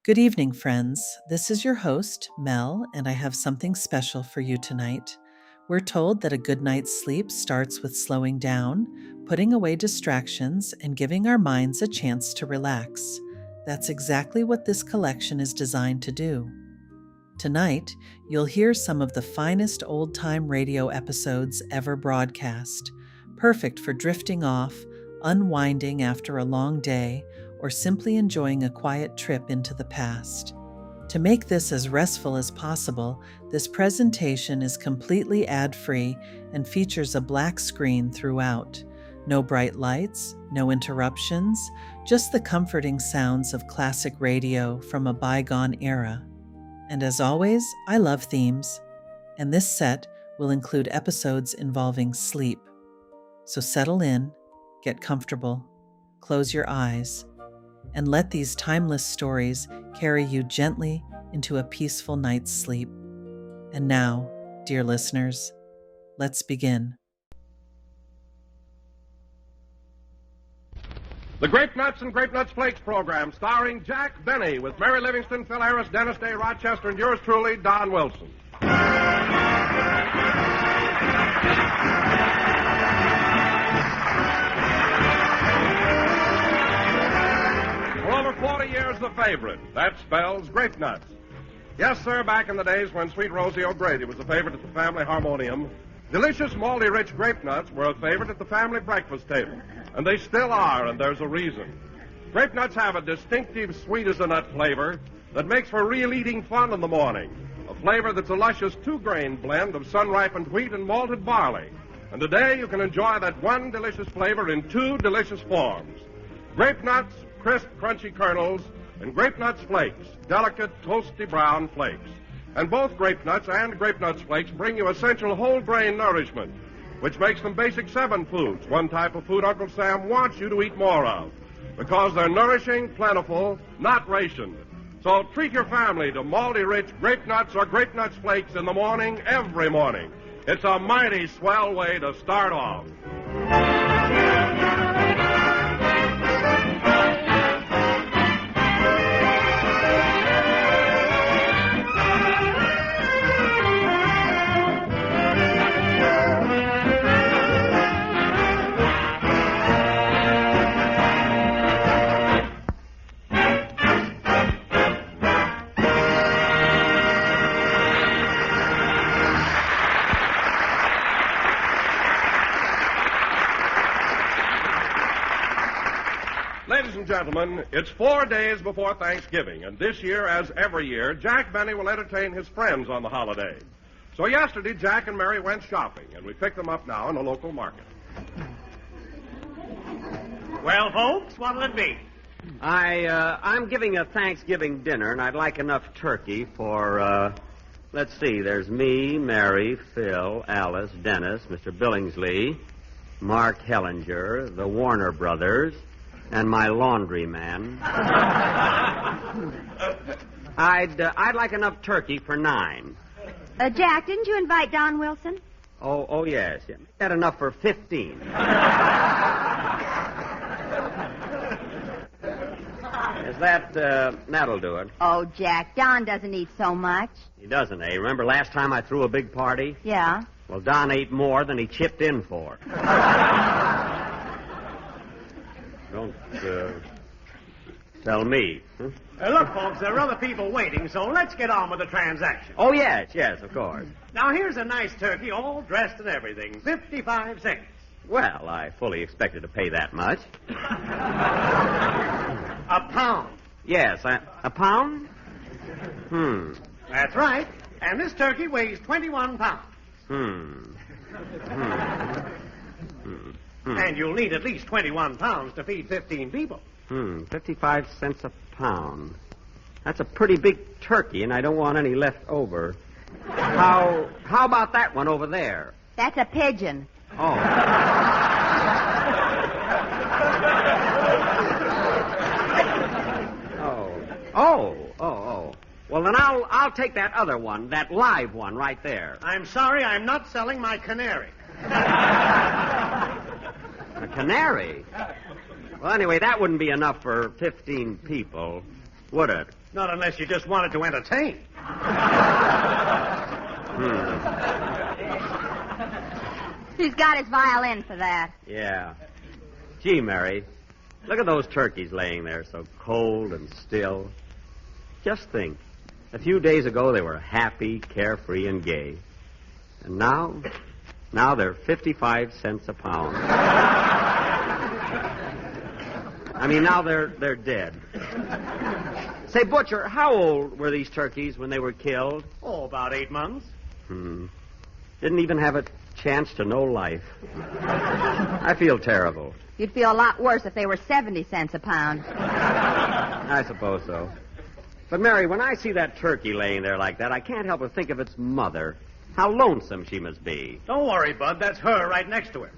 Good evening, friends. This is your host, Mel, and I have something special for you tonight. We're told that a good night's sleep starts with slowing down, putting away distractions, and giving our minds a chance to relax. That's exactly what this collection is designed to do. Tonight, you'll hear some of the finest old-time radio episodes ever broadcast, perfect for drifting off, unwinding after a long day, or simply enjoying a quiet trip into the past. To make this as restful as possible, this presentation is completely ad-free and features a black screen throughout. No bright lights, no interruptions, just the comforting sounds of classic radio from a bygone era. And as always, I love themes, and this set will include episodes involving sleep. So settle in, get comfortable, close your eyes, and let these timeless stories carry you gently into a peaceful night's sleep. And now, dear listeners, let's begin. The Grape Nuts and Grape Nuts Flakes program, starring Jack Benny, with Mary Livingston, Phil Harris, Dennis Day, Rochester, and yours truly, Don Wilson. For over 40 years, the favorite. That spells Grape Nuts. Yes, sir, back in the days when Sweet Rosie O'Grady was a favorite at the family harmonium, delicious, malty, rich grape nuts were a favorite at the family breakfast table. And they still are, and there's a reason. Grape nuts have a distinctive sweet-as-a-nut flavor that makes for real eating fun in the morning. A flavor that's a luscious two-grain blend of sun-ripened wheat and malted barley. And today you can enjoy that one delicious flavor in two delicious forms. Grape nuts, crisp, crunchy kernels, and grape nuts flakes, delicate, toasty brown flakes. And both grape nuts and grape nuts flakes bring you essential whole grain nourishment, which makes them basic 7 foods, one type of food Uncle Sam wants you to eat more of, because they're nourishing, plentiful, not rationed. So treat your family to malty rich grape nuts or grape nuts flakes in the morning, every morning. It's a mighty swell way to start off. Ladies and gentlemen, it's 4 days before Thanksgiving, and this year, as every year, Jack Benny will entertain his friends on the holiday. So yesterday, Jack and Mary went shopping, and we picked them up now in a local market. Well, folks, what'll it be? I'm giving a Thanksgiving dinner, and I'd like enough turkey for, let's see, there's me, Mary, Phil, Alice, Dennis, Mr. Billingsley, Mark Hellinger, the Warner brothers, and my laundry man. I'd like enough turkey for 9. Jack, didn't you invite Don Wilson? Oh, yes. Got enough for 15. Is that'll do it. Oh, Jack, Don doesn't eat so much. He doesn't, eh? Remember last time I threw a big party? Yeah. Well, Don ate more than he chipped in for. Don't tell me. Look, folks, there are other people waiting, so let's get on with the transaction. Oh, yes, of course. Now, here's a nice turkey, all dressed and everything. 55 cents. Well, I fully expected to pay that much. A pound. Yes, a pound? That's right. And this turkey weighs 21 pounds. And you'll need at least 21 pounds to feed 15 people. 55 cents a pound. That's a pretty big turkey, and I don't want any left over. How about that one over there? That's a pigeon. Oh. Oh. Well, then I'll take that other one, that live one right there. I'm sorry, I'm not selling my canary. A canary? Well, anyway, that wouldn't be enough for 15 people, would it? Not unless you just wanted to entertain. He's got his violin for that. Yeah. Gee, Mary, look at those turkeys laying there so cold and still. Just think. A few days ago, they were happy, carefree, and gay. And now they're 55 cents a pound. I mean, now they're dead. Say, Butcher, how old were these turkeys when they were killed? Oh, about 8 months. Didn't even have a chance to know life. I feel terrible. You'd feel a lot worse if they were 70 cents a pound. I suppose so. But, Mary, when I see that turkey laying there like that, I can't help but think of its mother. How lonesome she must be. Don't worry, Bud. That's her right next to him.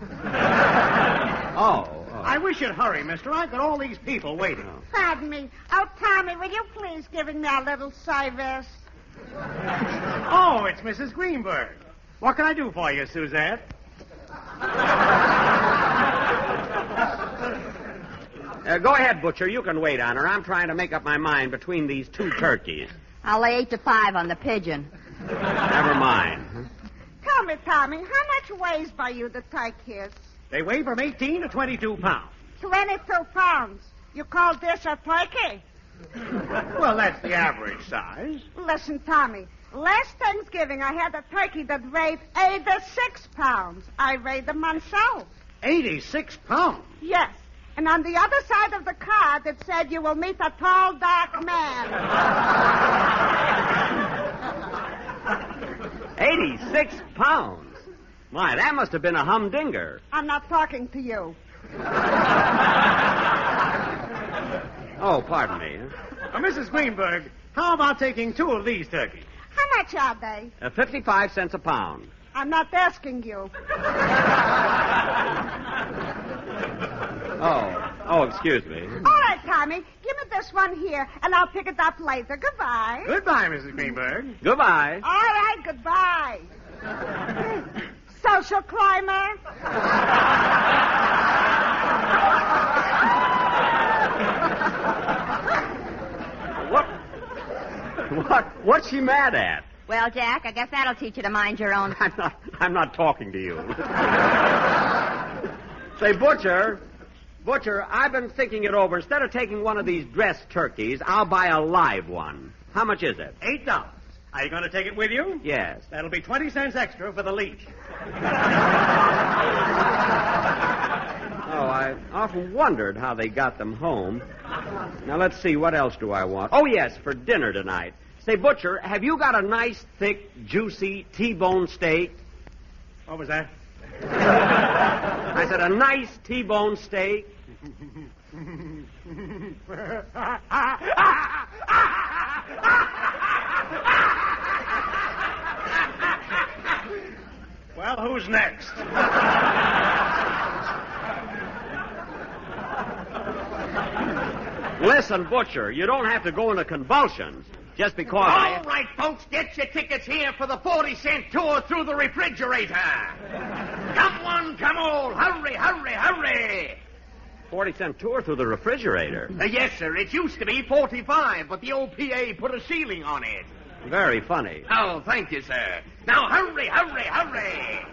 Oh. I wish you'd hurry, mister. I've got all these people waiting. Pardon me. Oh, Tommy, will you please give me a little service? Oh, it's Mrs. Greenberg. What can I do for you, Suzette? Go ahead, Butcher. You can wait on her. I'm trying to make up my mind between these two turkeys. I'll lay 8 to 5 on the pigeon. Never mind. Tell me, Tommy, how much weighs by you the turkeys? They weigh from 18 to 22 pounds. 22 pounds. You call this a turkey? Well, that's the average size. Listen, Tommy. Last Thanksgiving, I had a turkey that weighed 86 pounds. I weighed them myself. 86 pounds? Yes. And on the other side of the card, it said, you will meet a tall, dark man. 86 pounds? My, that must have been a humdinger. I'm not talking to you. Oh, pardon me. Mrs. Greenberg, how about taking 2 of these turkeys? How much are they? 55 cents a pound. I'm not asking you. Oh, excuse me. All right, Tommy. Give me this one here, and I'll pick it up later. Goodbye. Goodbye, Mrs. Greenberg. Goodbye. All right, goodbye. Social climber. What's she mad at? Well, Jack, I guess that'll teach you to mind your own. I'm not talking to you. Say, Butcher, I've been thinking it over. Instead of taking one of these dressed turkeys, I'll buy a live one. How much is it? $8. Are you going to take it with you? Yes. That'll be 20 cents extra for the leash. Oh, I often wondered how they got them home. Now, let's see, what else do I want? Oh, yes, for dinner tonight. Say, Butcher, have you got a nice, thick, juicy T-bone steak? What was that? I said a nice T-bone steak. Well, who's next? Listen, Butcher, you don't have to go into convulsions just because All right, folks, get your tickets here for the 40-cent tour through the refrigerator. Come one, come all. Hurry, hurry, hurry. 40-cent tour through the refrigerator. Yes, sir. It used to be 45, but the OPA put a ceiling on it. Very funny. Oh, thank you, sir. Now, hurry, hurry, hurry.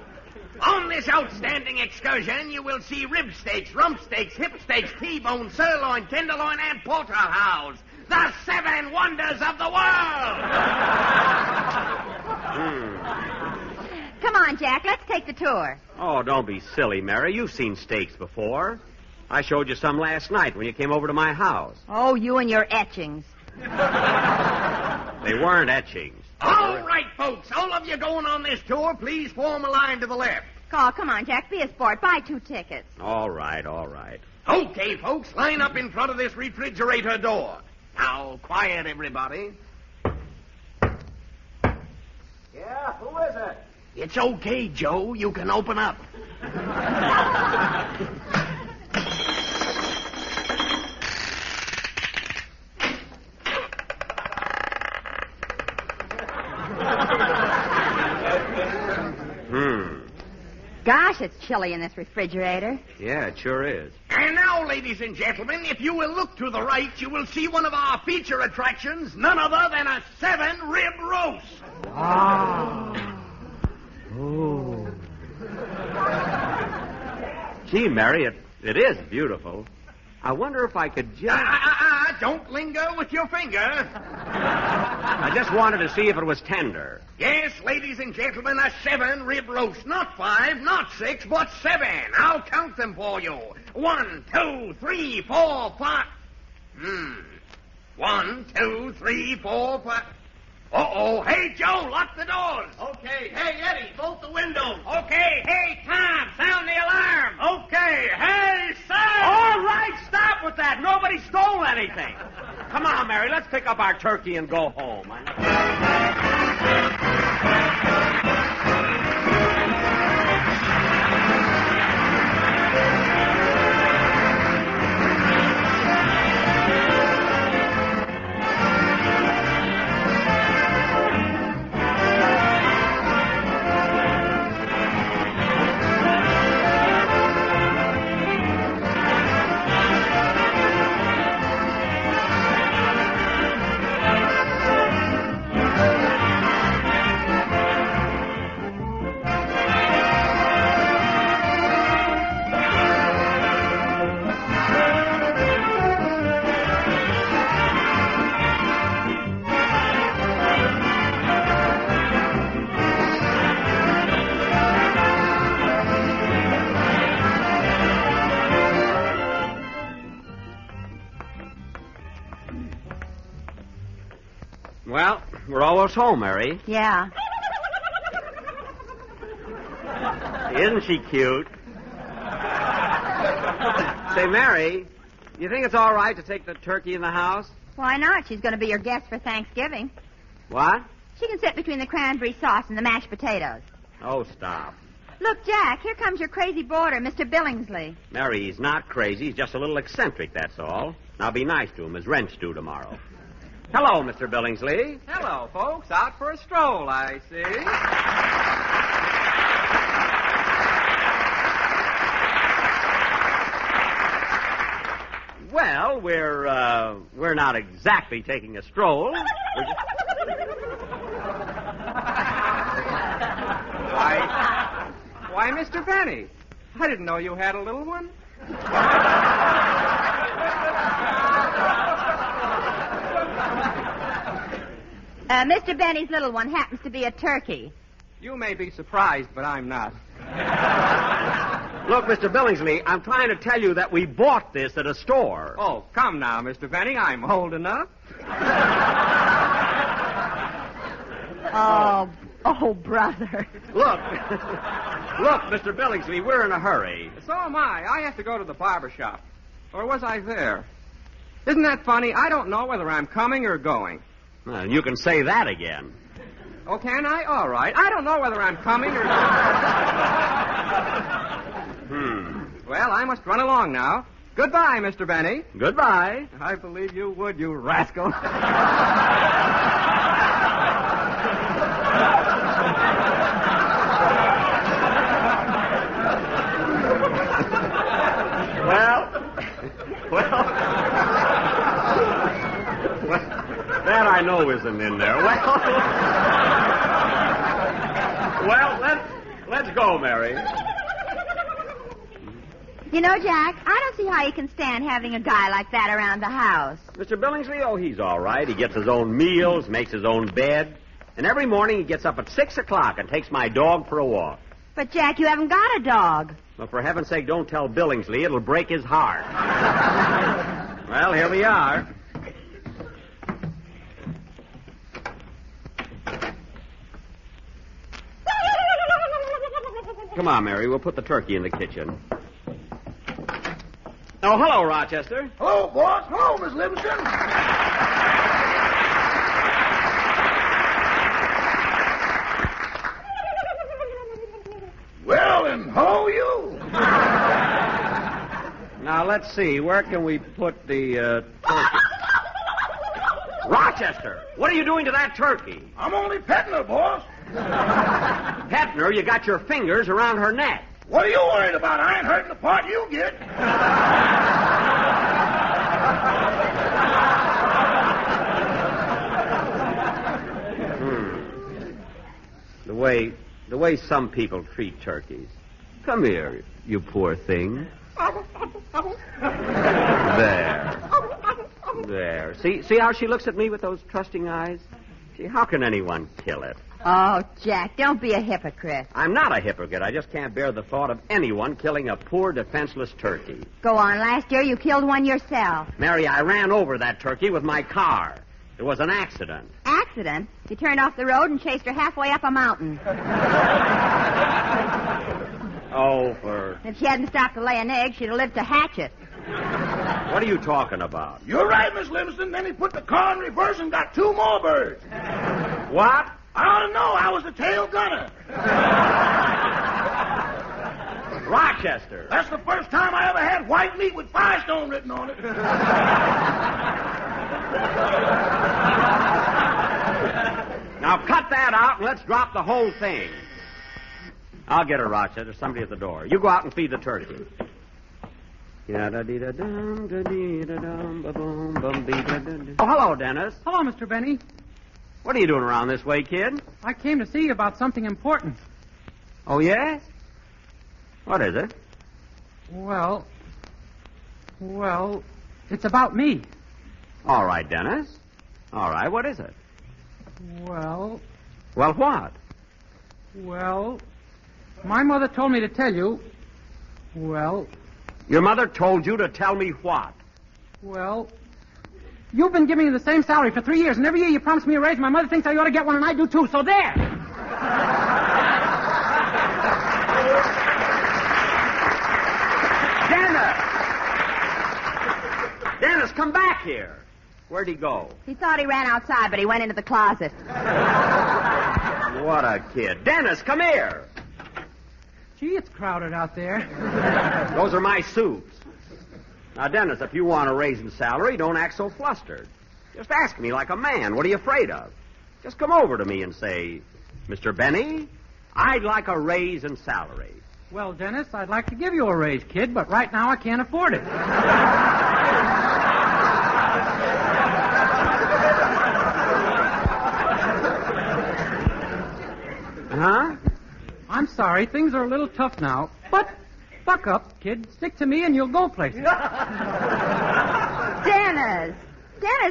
On this outstanding excursion, you will see rib steaks, rump steaks, hip steaks, T-bone, sirloin, tenderloin, and porterhouse. The 7 wonders of the world. Come on, Jack, let's take the tour. Oh, don't be silly, Mary. You've seen steaks before. I showed you some last night when you came over to my house. Oh, you and your etchings. They weren't etchings. All right, folks. All of you going on this tour, please form a line to the left. Oh, come on, Jack, be a sport. Buy 2 tickets. All right. Okay, folks, line up in front of this refrigerator door. Now, quiet, everybody. Yeah, who is it? It's okay, Joe. You can open up. Gosh, it's chilly in this refrigerator. Yeah, it sure is. And now, ladies and gentlemen, if you will look to the right, you will see one of our feature attractions, none other than a 7-rib roast. Oh. Gee, Mary, it is beautiful. I wonder if I could just... Don't linger with your finger. I just wanted to see if it was tender. Yes, ladies and gentlemen, a 7-rib roast. Not 5, not 6, but 7. I'll count them for you. 1, 2, 3, 4, 5. 1, 2, 3, 4, 5. Uh-oh. Hey, Joe, lock the doors. Okay. Hey, Eddie, bolt the windows. Okay. Hey, Tom, sound the alarm. Okay. Hey, Sam! All right, stop with that. Nobody stole anything. Come on, Mary, let's pick up our turkey and go home. Well, we're almost home, Mary. Yeah. Isn't she cute? Say, Mary, you think it's all right to take the turkey in the house? Why not? She's going to be your guest for Thanksgiving. What? She can sit between the cranberry sauce and the mashed potatoes. Oh, stop. Look, Jack, here comes your crazy boarder, Mr. Billingsley. Mary, he's not crazy. He's just a little eccentric, that's all. Now be nice to him. His rent's due tomorrow. Hello, Mr. Billingsley. Hello, folks. Out for a stroll, I see. Well, we're not exactly taking a stroll. Why, Mr. Benny, I didn't know you had a little one. Mr. Benny's little one happens to be a turkey. You may be surprised, but I'm not. Look, Mr. Billingsley, I'm trying to tell you that we bought this at a store. Oh, come now, Mr. Benny. I'm old enough. Oh, brother. Look, Mr. Billingsley, we're in a hurry. So am I. I have to go to the barber shop. Or was I there? Isn't that funny? I don't know whether I'm coming or going. Well, you can say that again. Oh, can I? All right. I don't know whether I'm coming or going. Well, I must run along now. Goodbye, Mr. Benny. Goodbye. I believe you would, you rascal. Well, that I know isn't in there. Well, let's go, Mary. You know, Jack, I don't see how you can stand having a guy like that around the house. Mr. Billingsley, oh, he's all right. He gets his own meals, makes his own bed. And every morning he gets up at 6 o'clock and takes my dog for a walk. But, Jack, you haven't got a dog. Well, for heaven's sake, don't tell Billingsley. It'll break his heart. Well, here we are. Come on, Mary. We'll put the turkey in the kitchen. Oh, hello, Rochester. Hello, boss. Hello, Miss Livingston. Well, and hello, you. Now, let's see. Where can we put the turkey? Rochester, what are you doing to that turkey? I'm only petting her, boss. Petting her? You got your fingers around her neck. What are you worried about? I ain't hurting the part you get. The way some people treat turkeys. Come here, you poor thing. There. See how she looks at me with those trusting eyes? See, how can anyone kill it? Oh, Jack, don't be a hypocrite. I'm not a hypocrite. I just can't bear the thought of anyone killing a poor, defenseless turkey. Go on. Last year you killed one yourself. Mary, I ran over that turkey with my car. It was an accident. Accident? You turned off the road and chased her halfway up a mountain. If she hadn't stopped to lay an egg, she'd have lived to hatch it. What are you talking about? You're right, Miss Livingston. Then he put the car in reverse and got 2 more birds. What? I ought to know. I was the tail gunner. Rochester. That's the first time I ever had white meat with Firestone written on it. Now cut that out and let's drop the whole thing. I'll get her, Rochester. There's somebody at the door. You go out and feed the turkey. Oh, hello, Dennis. Hello, Mr. Benny. What are you doing around this way, kid? I came to see you about something important. Oh, yes? What is it? Well, it's about me. All right, Dennis. All right, what is it? Well, what? Well, my mother told me to tell you, Your mother told you to tell me what? You've been giving me the same salary for 3 years, and every year you promise me a raise. My mother thinks I ought to get one, and I do too, so there! Dennis, come back here. Where'd he go? He thought he ran outside, but he went into the closet. What a kid. Dennis, come here. Gee, it's crowded out there. Those are my suits. Now, Dennis, if you want a raise in salary, don't act so flustered. Just ask me like a man. What are you afraid of? Just come over to me and say, Mr. Benny, I'd like a raise in salary. Well, Dennis, I'd like to give you a raise, kid, but right now I can't afford it. Huh? I'm sorry, things are a little tough now, but buck up, kid. Stick to me and you'll go places. Dennis,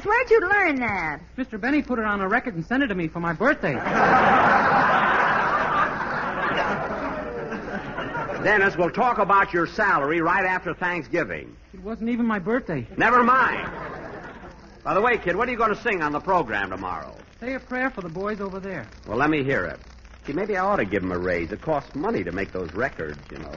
where'd you learn that? Mr. Benny put it on a record and sent it to me for my birthday. Dennis, we'll talk about your salary right after Thanksgiving. It wasn't even my birthday. Never mind. By the way, kid, what are you going to sing on the program tomorrow? Say a prayer for the boys over there. Well, let me hear it. See, maybe I ought to give them a raise. It costs money to make those records, you know.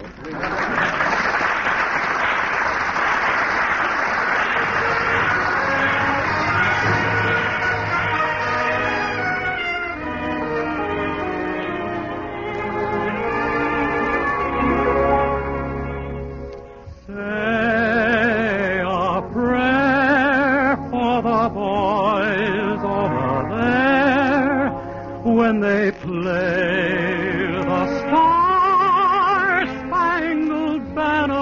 Say a prayer for the boys over there when they play the Star-Spangled Banner.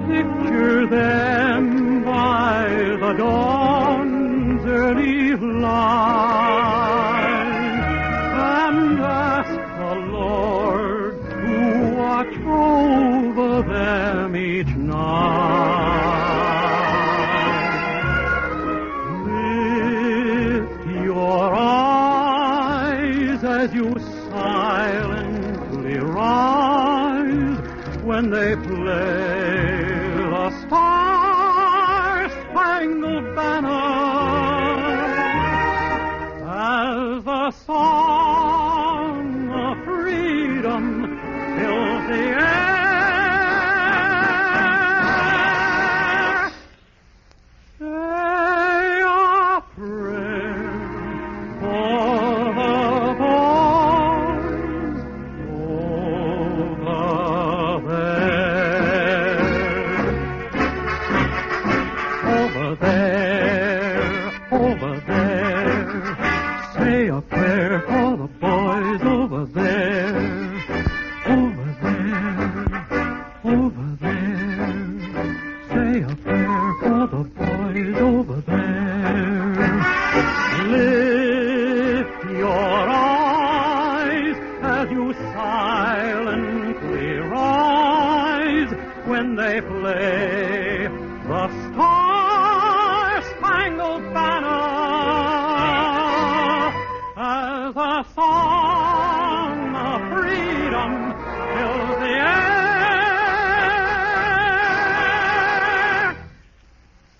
Picture them by the dawn's early light and ask the Lord to watch over them each night. Your eyes as you silently rise when they play the Star-Spangled Banner as the song of freedom fills the air. Say a prayer for the boys over there. Over there. Say a prayer for the boys over there. Over there. Say a prayer for the boys over there. Lift play the Star-Spangled Banner as a song of freedom fills the air.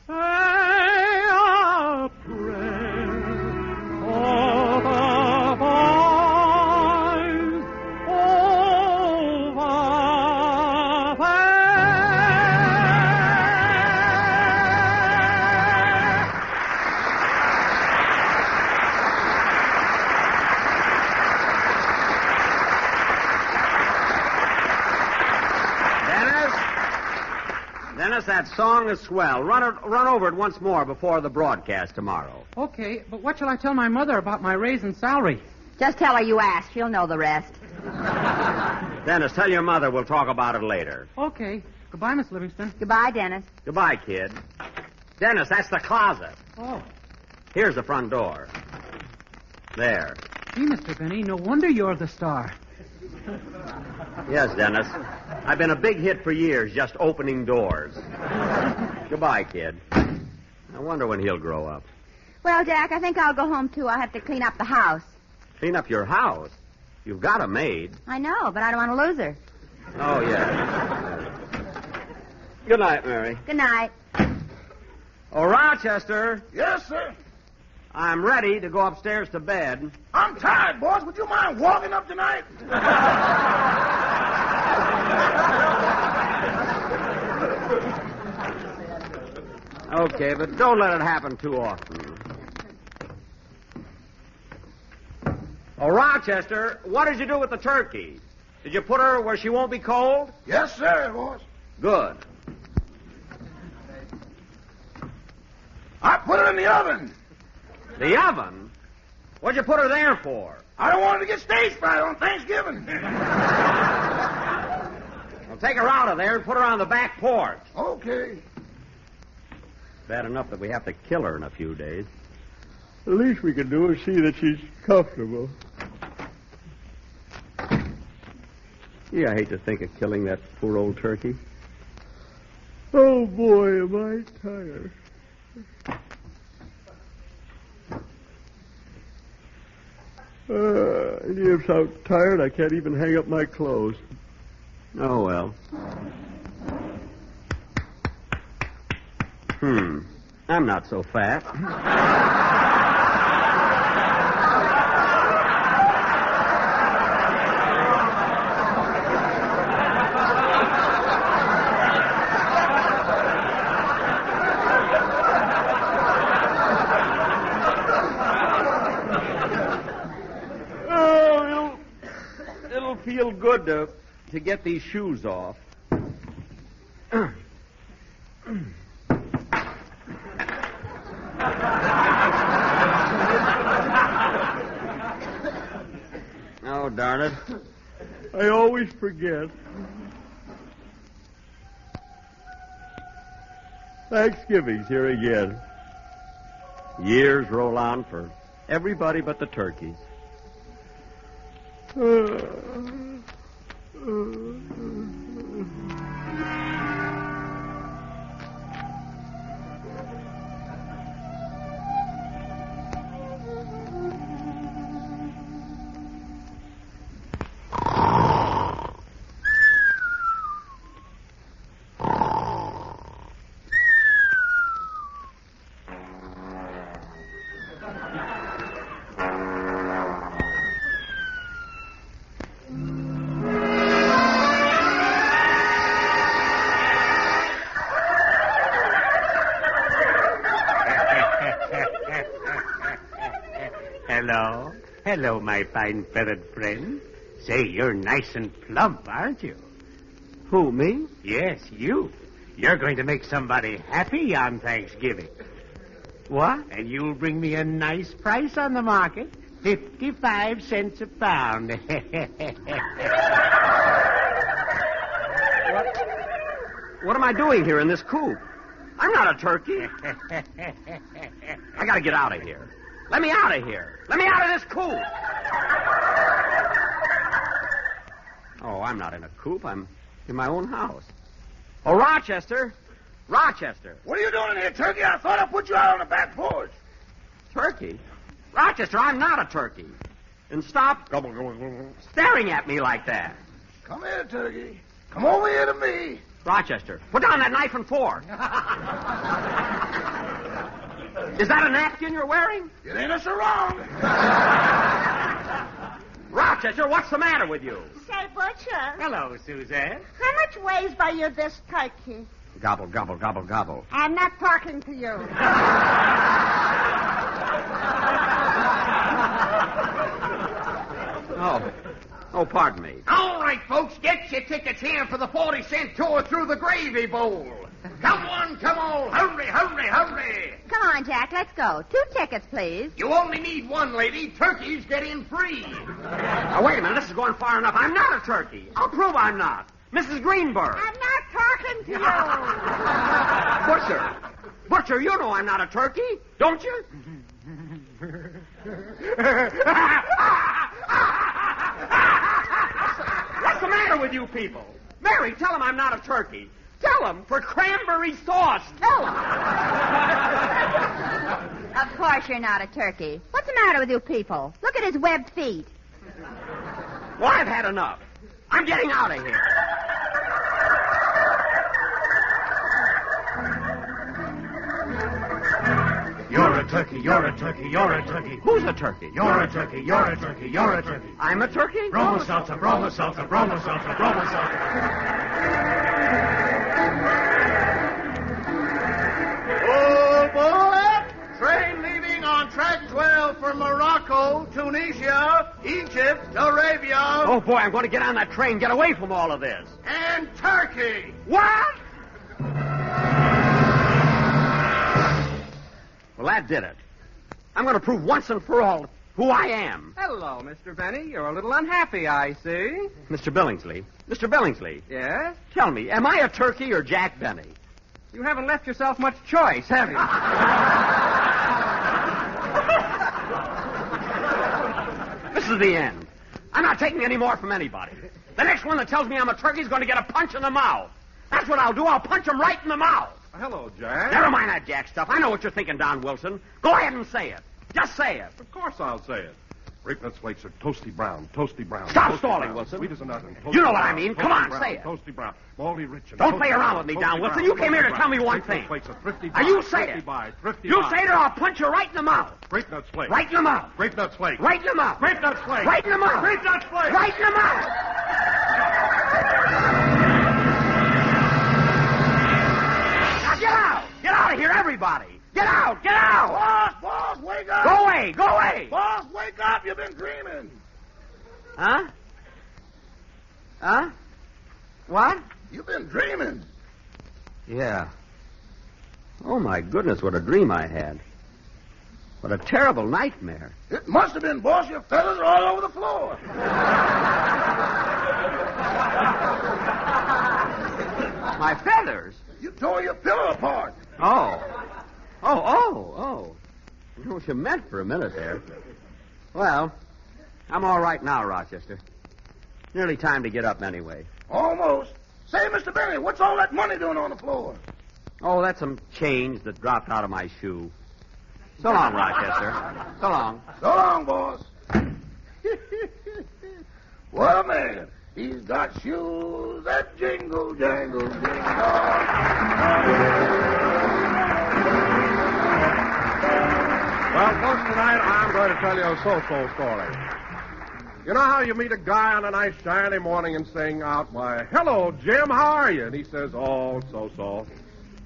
Say a prayer for the boys over Dennis, that song is swell. Run over it once more before the broadcast tomorrow. Okay, but what shall I tell my mother about my raise in salary? Just tell her you asked. She'll know the rest. Dennis, tell your mother we'll talk about it later. Okay. Goodbye, Miss Livingston. Goodbye, Dennis. Goodbye, kid. Dennis, that's the closet. Oh. Here's the front door. There. Gee, Mr. Benny, no wonder you're the star. Yes, Dennis. I've been a big hit for years, just opening doors. Goodbye, kid. I wonder when he'll grow up. Well, Jack, I think I'll go home, too. I'll have to clean up the house. Clean up your house? You've got a maid. I know, but I don't want to lose her. Oh, yeah. Good night, Mary. Good night. Oh, Rochester, Yes, sir. I'm ready to go upstairs to bed. I'm tired, boss. Would you mind walking up tonight? Okay, but don't let it happen too often. Oh, Rochester, what did you do with the turkey? Did you put her where she won't be cold? Yes, sir, boss. Good. I put it in the oven. The oven? What'd you put her there for? I don't want her to get stage fright on Thanksgiving. Well, take her out of there and put her on the back porch. Okay. Bad enough that we have to kill her in a few days. The least we can do is see that she's comfortable. Yeah, I hate to think of killing that poor old turkey. Oh, boy, am I tired. I'm so tired I can't even hang up my clothes. Oh, well. I'm not so fat. Oh, it'll feel good to get these shoes off. Oh, darn it. I always forget. Thanksgiving's here again. Years roll on for everybody but the turkeys. Hello, my fine feathered friend. Say, you're nice and plump, aren't you? Who, me? Yes, you. You're going to make somebody happy on Thanksgiving. What? And you'll bring me a nice price on the market. 55 cents a pound. What am I doing here in this coop? I'm not a turkey. I gotta get out of here. Let me out of here. Let me out of this coop. Oh, I'm not in a coop. I'm in my own house. Oh, Rochester. Rochester. What are you doing here, Turkey? I thought I put you out on the back porch. Turkey? Rochester, I'm not a turkey. And stop staring at me like that. Come here, Turkey. Come over here to me. Rochester, put down that knife and fork. Is that a napkin you're wearing? It ain't a sarong. Rochester, what's the matter with you? Say, Butcher. Hello, Suzanne. How much weighs by you this turkey? Gobble, gobble, gobble, gobble. I'm not talking to you. Oh, pardon me. All right, folks, get your tickets here for the 40-cent tour through the Gravy Bowl. Come on, come on. Hurry, hurry, hurry. Come on, Jack, let's go. 2 tickets, please. You only need one, lady. Turkeys get in free. Now, wait a minute. This is going far enough. I'm not a turkey. I'll prove I'm not. Mrs. Greenberg. I'm not talking to you. Butcher, you know I'm not a turkey, don't you? What's the matter with you people? Mary, tell them I'm not a turkey. Tell them for cranberry sauce. Tell them. Of course you're not a turkey. What's the matter with you people? Look at his webbed feet. Well, I've had enough. I'm getting out of here. You're a turkey, you're a turkey, you're a turkey. Who's a turkey? You're a turkey, you're a turkey, you're a turkey. I'm a turkey? Bromo salsa, bromo salsa, bromo salsa, bromo salsa. Oh, boy! Train leaving on track 12 for Morocco, Tunisia, Egypt, Arabia. Oh, boy, I'm going to get on that train. Get away from all of this. And Turkey. What? Well, that did it. I'm going to prove once and for all who I am. Hello, Mr. Benny. You're a little unhappy, I see. Mr. Billingsley. Mr. Billingsley. Yes? Tell me, am I a turkey or Jack Benny? You haven't left yourself much choice, have you? This is the end. I'm not taking any more from anybody. The next one that tells me I'm a turkey is going to get a punch in the mouth. That's what I'll do. I'll punch him right in the mouth. Hello, Jack. Never mind that Jack stuff. I know what you're thinking, Don Wilson. Go ahead and say it. Just say it. Of course I'll say it. Grape-nuts flakes are toasty brown, toasty brown. Stop toasty stalling, brown, Wilson. Sweet as a nut and toasty You know what brown, I mean. toasty Come on, brown, say it. Toasty brown, malty rich and Don't toasty play around brown, with me, toasty Don Wilson. brown, You came here to toasty tell me brown. one Grape-nuts thing. flakes are thrifty Now, buy, you say thrifty it. buy, thrifty You buy. say it or I'll punch you right in the mouth. Grape-nuts flakes. Right in the mouth. Grape-nuts flakes. Right in the mouth. Grape-nuts flakes. Right in the mouth. Grape-nuts flakes. Right in the mouth. Now get out. Get out of here, everybody. Get out. Get out. Boss, wake up. Go away. Go away. Boss, wake up. You've been dreaming. Huh? Huh? What? You've been dreaming. Yeah. Oh, my goodness, what a dream I had. What a terrible nightmare. It must have been, boss. Your feathers are all over the floor. My feathers? You tore your pillow apart. Oh. You know what you meant for a minute there. Well, I'm all right now, Rochester. Nearly time to get up anyway. Almost. Say, Mr. Benny, what's all that money doing on the floor? Oh, that's some change that dropped out of my shoe. So long, Rochester. So long. So long, boss. What a man. He's got shoes that jingle, jangle, jingle. Well, folks, tonight I'm going to tell you a so-so story. You know how you meet a guy on a nice shiny morning and sing out, "Why, hello, Jim, how are you?" And he says, "Oh, so-so."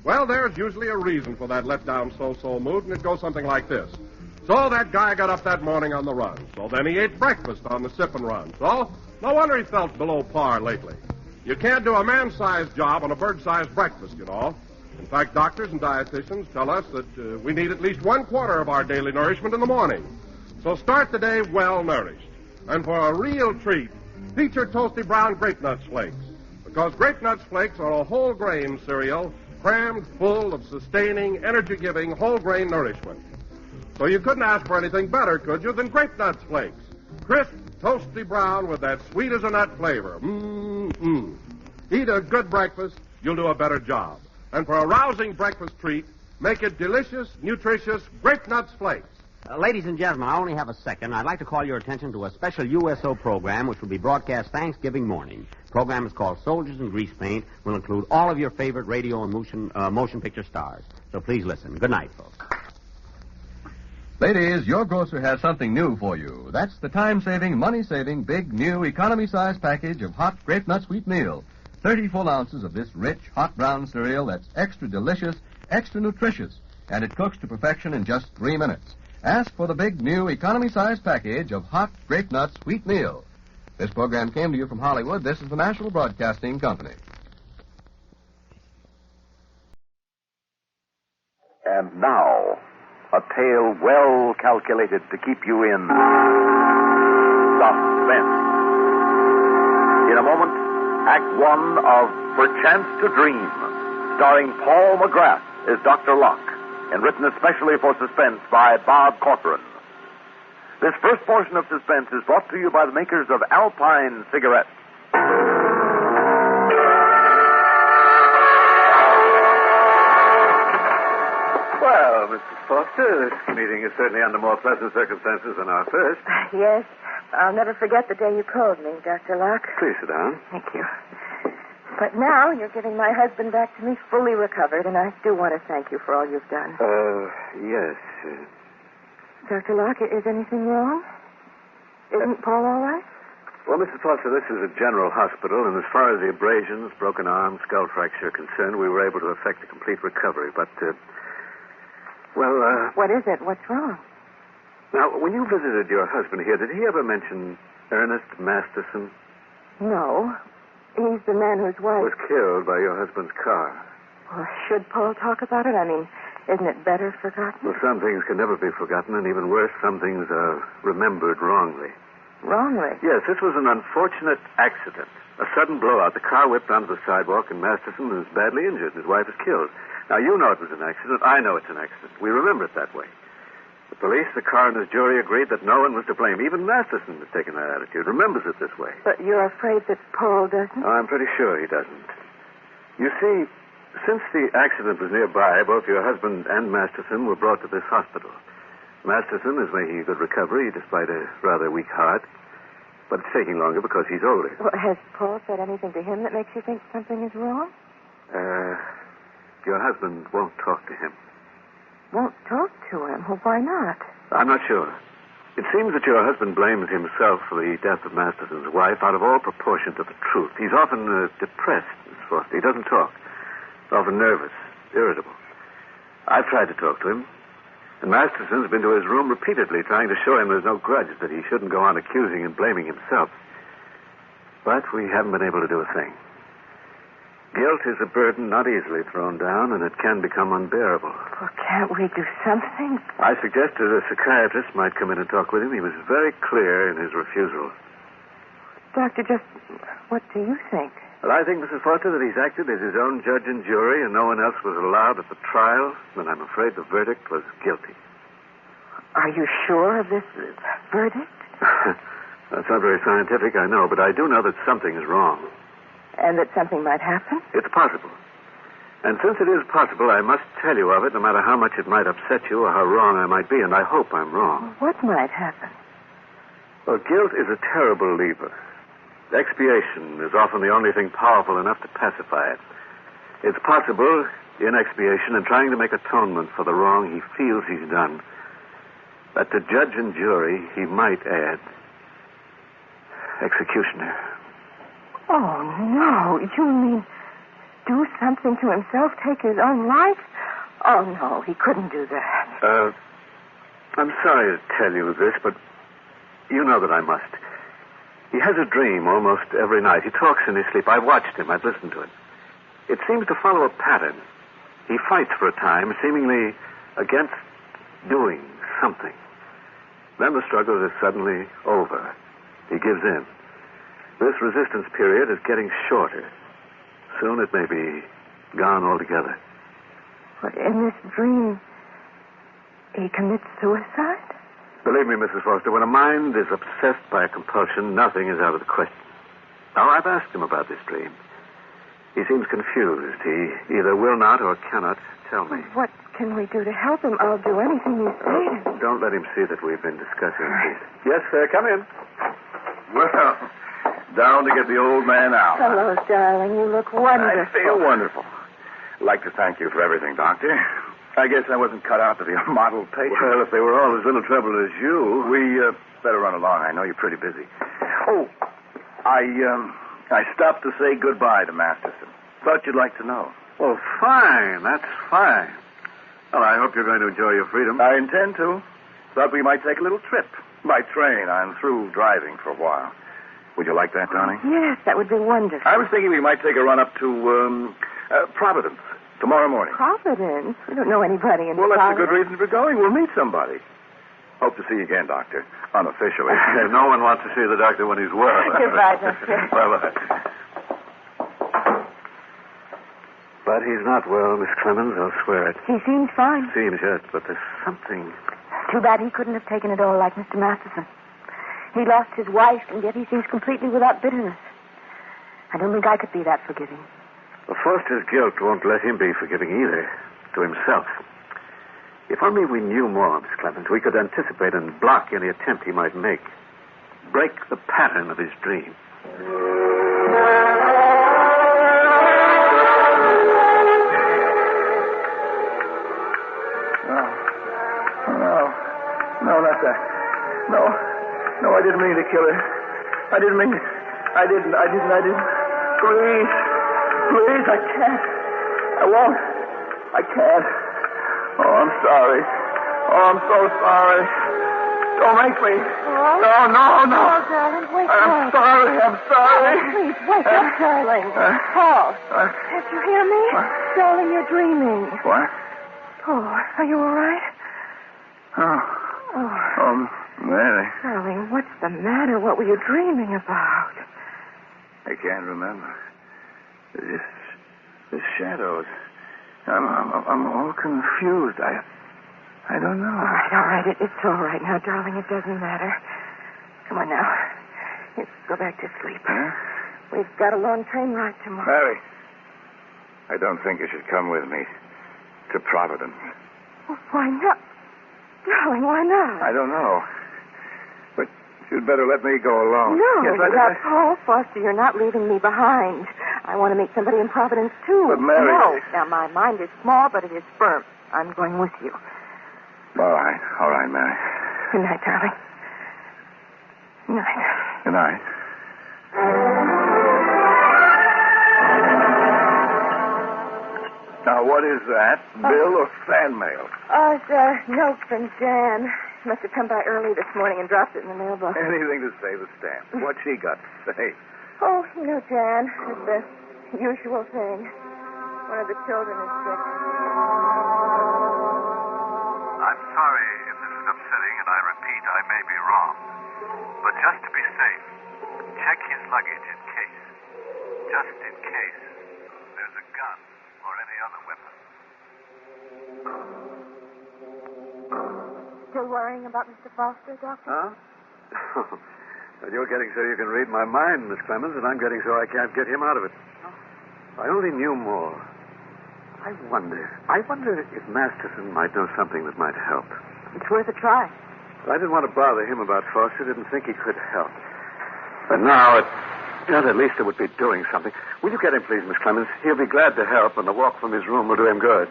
Well, there's usually a reason for that let-down so-so mood, and it goes something like this. So that guy got up that morning on the run. So then he ate breakfast on the sip and run. So no wonder he felt below par lately. You can't do a man-sized job on a bird-sized breakfast, you know. In fact, doctors and dietitians tell us that we need at least 1/4 of our daily nourishment in the morning. So start the day well-nourished. And for a real treat, feature toasty brown grape-nuts flakes. Because grape-nuts flakes are a whole grain cereal crammed full of sustaining, energy-giving whole grain nourishment. So you couldn't ask for anything better, could you, than grape-nuts flakes? Crisp, toasty brown with that sweet-as-a-nut flavor. Eat a good breakfast, you'll do a better job. And for a rousing breakfast treat, make it delicious, nutritious Grape Nuts Flakes. Ladies and gentlemen, I only have a second. I'd like to call your attention to a special USO program which will be broadcast Thanksgiving morning. The program is called Soldiers in Grease Paint. Will include all of your favorite radio and motion picture stars. So please listen. Good night, folks. Ladies, your grocer has something new for you. That's the time-saving, money-saving, big, new, economy-size package of hot Grape Nuts Wheat Meal. 30 full ounces of this rich, hot brown cereal that's extra delicious, extra nutritious, and it cooks to perfection in just 3 minutes. Ask for the big, new, economy-size package of hot Grape Nuts Wheat Meal. This program came to you from Hollywood. This is the National Broadcasting Company. And now, a tale well calculated to keep you in suspense. In a moment, Act One of Perchance to Dream, starring Paul McGrath as Dr. Locke, and written especially for Suspense by Bob Corcoran. This first portion of Suspense is brought to you by the makers of Alpine cigarettes. Well, Mrs. Foster, this meeting is certainly under more pleasant circumstances than our first. Yes. I'll never forget the day you called me, Dr. Locke. Please sit down. Thank you. But now you're giving my husband back to me fully recovered, and I do want to thank you for all you've done. Yes. Dr. Locke, is anything wrong? Isn't Paul all right? Well, Mrs. Foster, this is a general hospital, and as far as the abrasions, broken arm, skull fracture are concerned, we were able to effect a complete recovery. But, What is it? What's wrong? Now, when you visited your husband here, did he ever mention Ernest Masterson? No. He's the man whose wife was killed by your husband's car. Well, should Paul talk about it? I mean, isn't it better forgotten? Well, some things can never be forgotten, and even worse, some things are remembered wrongly. Wrongly? Yes, this was an unfortunate accident. A sudden blowout. The car whipped onto the sidewalk, and Masterson was badly injured. His wife was killed. Now, you know it was an accident. I know it's an accident. We remember it that way. The police, the coroner's jury agreed that no one was to blame. Even Masterson has taken that attitude, remembers it this way. But you're afraid that Paul doesn't? Oh, I'm pretty sure he doesn't. You see, since the accident was nearby, both your husband and Masterson were brought to this hospital. Masterson is making a good recovery, despite a rather weak heart. But it's taking longer because he's older. Well, has Paul said anything to him that makes you think something is wrong? Your husband won't talk to him. Won't talk to him? Well, why not? I'm not sure. It seems that your husband blames himself for the death of Masterson's wife out of all proportion to the truth. He's often depressed, Miss Foster. He doesn't talk. Often nervous, irritable. I've tried to talk to him. And Masterson's been to his room repeatedly trying to show him there's no grudge, that he shouldn't go on accusing and blaming himself. But we haven't been able to do a thing. Guilt is a burden not easily thrown down, and it can become unbearable. Well, can't we do something? I suggested a psychiatrist might come in and talk with him. He was very clear in his refusal. Doctor, just what do you think? Well, I think, Mrs. Foster, that he's acted as his own judge and jury, and no one else was allowed at the trial, and I'm afraid the verdict was guilty. Are you sure of this verdict? That's not very scientific, I know, but I do know that something is wrong. And that something might happen? It's possible. And since it is possible, I must tell you of it, no matter how much it might upset you or how wrong I might be, and I hope I'm wrong. What might happen? Well, guilt is a terrible lever. Expiation is often the only thing powerful enough to pacify it. It's possible, in expiation and trying to make atonement for the wrong he feels he's done, that to judge and jury he might add executioner. Oh, no. You mean do something to himself, take his own life? Oh, no, he couldn't do that. I'm sorry to tell you this, but you know that I must. He has a dream almost every night. He talks in his sleep. I've watched him. I've listened to him. It seems to follow a pattern. He fights for a time, seemingly against doing something. Then the struggle is suddenly over. He gives in. This resistance period is getting shorter. Soon it may be gone altogether. But in this dream, he commits suicide? Believe me, Mrs. Foster, when a mind is obsessed by a compulsion, nothing is out of the question. Now, I've asked him about this dream. He seems confused. He either will not or cannot tell me. What can we do to help him? I'll do anything you say. Don't let him see that we've been discussing this. Yes, sir. Come in. Well, down to get the old man out. Hello, darling. You look wonderful. I feel wonderful. I'd like to thank you for everything, Doctor. I guess I wasn't cut out to be a model patient. Well, if they were all as little trouble as you... We better run along. I know you're pretty busy. Oh, I stopped to say goodbye to Masterson. Thought you'd like to know. Well, fine. That's fine. Well, I hope you're going to enjoy your freedom. I intend to. Thought we might take a little trip. By train. I'm through driving for a while. Would you like that, Donnie? Yes, that would be wonderful. I was thinking we might take a run up to Providence tomorrow morning. Providence? We don't know anybody in Well, that's Providence. a good reason for going. We'll meet somebody. Hope to see you again, Doctor. Unofficially. No one wants to see the doctor when he's well. Goodbye, Doctor. Bye-bye. But he's not well, Miss Clemens. I'll swear it. He seems fine. Seems, yes, but there's something... Too bad he couldn't have taken it all like Mr. Masterson. He lost his wife, and yet he seems completely without bitterness. I don't think I could be that forgiving. Well, Foster's guilt won't let him be forgiving either. To himself. If only we knew more, Miss Clemens, we could anticipate and block any attempt he might make. Break the pattern of his dream. No, not that. No, I didn't mean to kill her. I didn't. Please, I can't. I won't. I can't. Oh, I'm sorry. Oh, I'm so sorry. Don't make me. What? No. Oh, darling, wake I'm up. sorry. Oh, please, wake up, darling. Paul, can't you hear me? Darling, you're dreaming. What? Oh, are you all right? Oh, Mary. Darling, what's the matter? What were you dreaming about? I can't remember. The shadows. I'm all confused. I don't know. All right. It's all right now, darling. It doesn't matter. Come on now. Let's go back to sleep. Huh? We've got a long train ride tomorrow. Mary, I don't think you should come with me to Providence. Well, why not? Darling, why not? I don't know. But you'd better let me go alone. No, Yes, without Paul Foster, you're not leaving me behind. I want to meet somebody in Providence, too. But, Mary... No. Now, my mind is small, but it is firm. I'm going with you. All right, Mary. Good night, darling. Good night. Good night. Now, what is that? Bill or fan mail? Oh, it's a note from Jan. Must have come by early this morning and dropped it in the mailbox. Anything to save a stamp. What's she got to say? Oh, Jan, it's the usual thing. One of the children is sick. I'm sorry if this is upsetting, and I repeat, I may be wrong. But just to be safe, check his luggage in case. Just in case there's a gun or any other weapon. Still worrying about Mr. Foster, Doctor? Huh? Well, you're getting so you can read my mind, Miss Clemens, and I'm getting so I can't get him out of it. If I only knew more. I wonder if Masterson might know something that might help. It's worth a try. But I didn't want to bother him about Foster. Didn't think he could help. But now, at least it would be doing something. Will you get him, please, Miss Clemens? He'll be glad to help, and the walk from his room will do him good.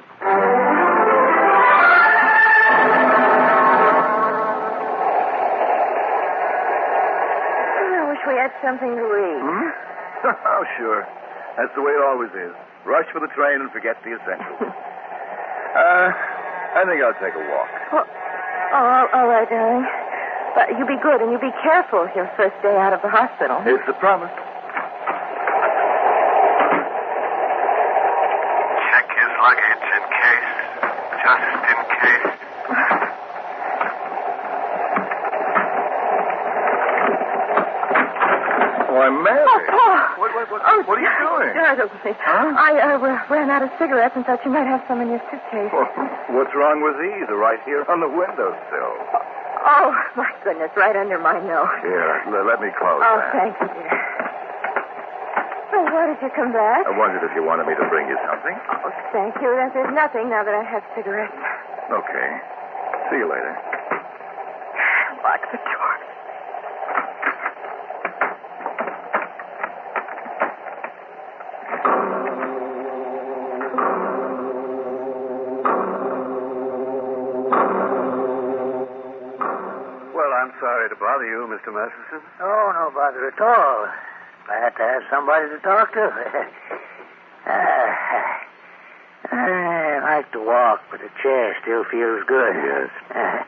I wish we had something to eat. Oh, sure. That's the way it always is. Rush for the train and forget the essentials. I think I'll take a walk. All right, darling. But you be good and you be careful your first day out of the hospital. It's a promise. Check his luggage in case. Just in case. Why, Mary. What are you doing? Huh? I ran out of cigarettes and thought you might have some in your suitcase. Well, what's wrong with these? They're right here on the windowsill. Oh, my goodness, right under my nose. Here, let me close Oh, that. thank you, dear. Well, Why did you come back? I wondered if you wanted me to bring you something. Oh, thank you. There's nothing now that I have cigarettes. Okay. See you later. Lock the door. Well, I'm sorry to bother you, Mr. Masterson. Oh, no bother at all. Glad to have somebody to talk to. I like to walk, but the chair still feels good. Yes. I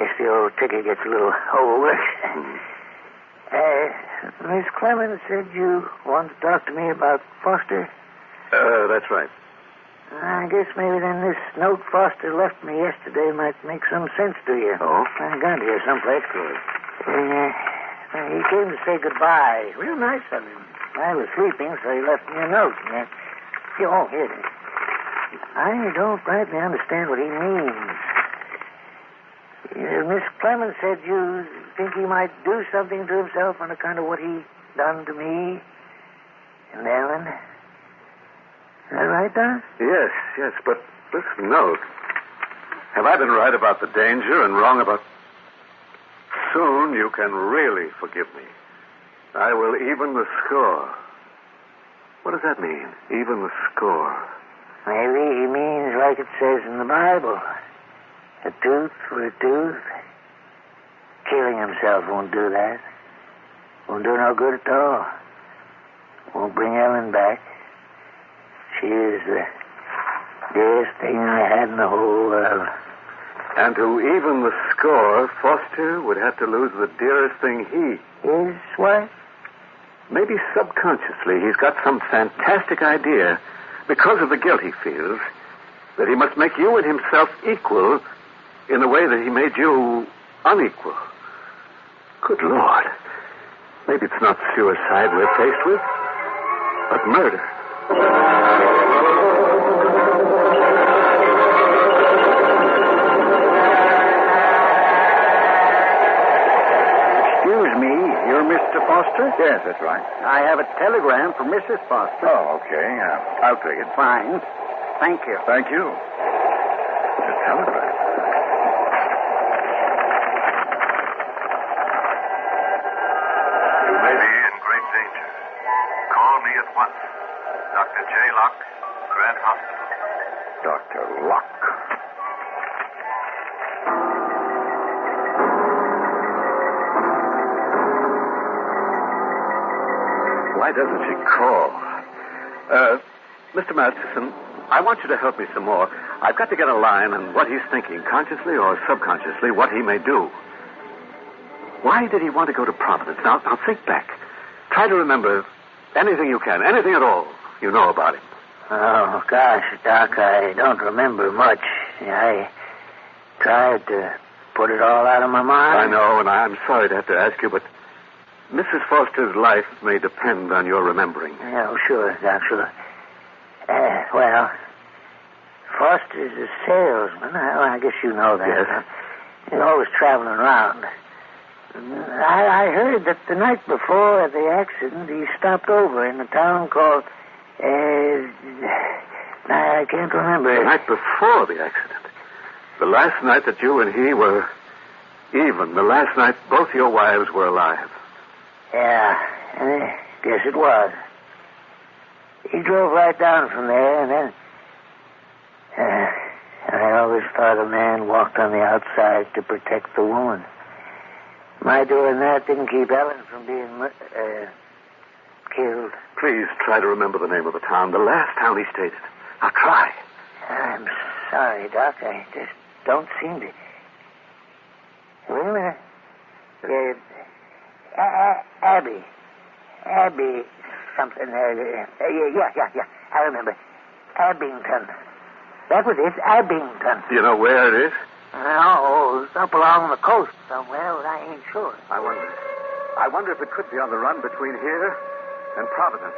guess the old ticket gets a little overworked. Miss Clemens said you wanted to talk to me about Foster. That's right. I guess maybe then this note Foster left me yesterday might make some sense to you. Oh? I got it here someplace. Good. He came to say goodbye. Real nice of him. I was sleeping, so he left me a note. Here it is. I don't rightly understand what he means. Miss Clemens said you think he might do something to himself on account of what he done to me and Ellen. Is that right, Don? Yes, but listen, note. Have I been right about the danger and wrong about... Soon you can really forgive me. I will even the score. What does that mean, even the score? Maybe he means like it says in the Bible. A tooth for a tooth. Killing himself won't do that. Won't do no good at all. Won't bring Ellen back. She is the dearest thing I had in the whole world. And to even the score, Foster would have to lose the dearest thing His wife? Maybe subconsciously he's got some fantastic idea, because of the guilt he feels, that he must make you and himself equal in the way that he made you unequal. Good Lord. Maybe it's not suicide we're faced with, but murder. Excuse me, you're Mr. Foster? Yes, that's right. I have a telegram from Mrs. Foster. Oh, okay. I'll take it. Fine. Thank you. Thank you. A telegram. You may be in great danger. Call me at once. Dr. J. Locke, Grant Hospital. Dr. Locke. Why doesn't she call? Mr. Masterson, I want you to help me some more. I've got to get a line on what he's thinking, consciously or subconsciously, what he may do. Why did he want to go to Providence? Now think back. Try to remember anything you can, anything at all you know about him. Oh, gosh, Doc, I don't remember much. I tried to put it all out of my mind. I know, and I'm sorry to have to ask you, but Mrs. Foster's life may depend on your remembering. Oh, sure, Doc, sure. Well, Foster's a salesman. I guess you know that. Yes. He's always traveling around. I heard that the night before the accident, he stopped over in a town called... I can't remember. The night before the accident? The last night that you and he were even. The last night both your wives were alive. Yeah, I guess it was. He drove right down from there, and then... I always thought a man walked on the outside to protect the woman. My doing that didn't keep Ellen from being killed. Please try to remember the name of the town, the last town he stayed in. Now try. I'm sorry, Doc. I just don't seem to... Wait a minute. Abby something. Yeah. I remember. Abington. That was it, Abington. Do you know where it is? No, it's up along the coast somewhere, but I ain't sure. I wonder if it could be on the run between here and Providence.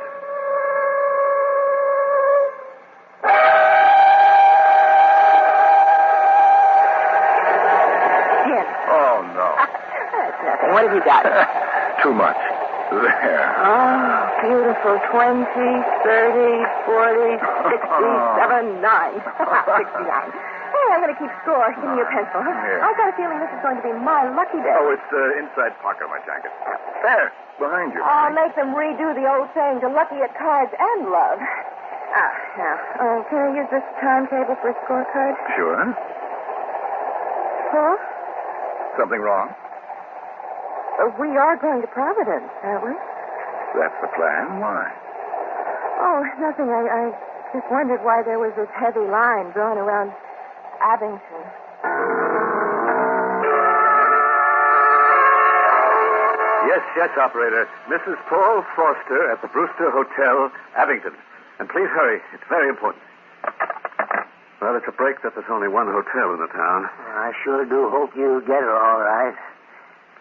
Yes. Oh, no. That's nothing. What have you got? Too much. There. Oh, beautiful. 20, 30, 40, 67, 9. 69. Hey, I'm going to keep score. Give me your pencil, huh? Here. I've got a feeling this is going to be my lucky day. Oh, it's inside pocket of my jacket. There, behind you. I'll make them redo the old saying, you're lucky at cards and love. Now, can I use this timetable for a scorecard? Sure. Huh? Something wrong? We are going to Providence, aren't we? That's the plan. Why? Oh, nothing. I just wondered why there was this heavy line drawn around Abington. Yes, operator. Mrs. Paul Foster at the Brewster Hotel, Abington. And please hurry. It's very important. Well, it's a break that there's only one hotel in the town. I sure do hope you get her all right.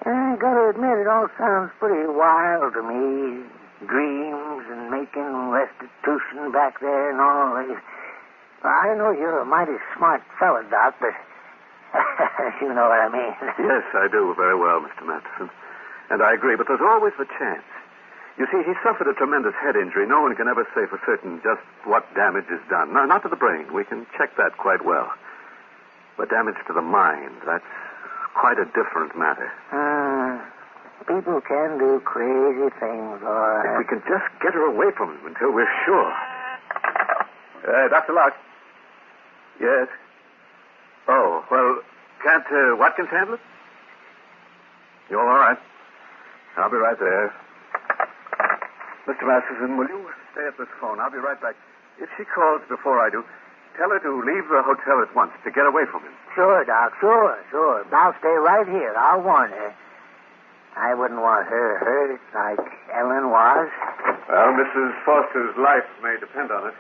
I gotta admit, it all sounds pretty wild to me. Dreams and making restitution back there and all. I know you're a mighty smart fella, Doc, but you know what I mean. Yes, I do very well, Mr. Matheson. And I agree, but there's always the chance. You see, he suffered a tremendous head injury. No one can ever say for certain just what damage is done. No, not to the brain. We can check that quite well. But damage to the mind, that's quite a different matter. People can do crazy things, all right. If we can just get her away from him until we're sure. Dr. Locke. Yes? Oh, well, can't Watkins handle it? You're all right. I'll be right there. Mr. Masterson, will you stay at this phone? I'll be right back. If she calls before I do, tell her to leave the hotel at once to get away from him. Sure, Doc, sure. I'll stay right here. I'll warn her. I wouldn't want her hurt like Ellen was. Well, Mrs. Foster's life may depend on it.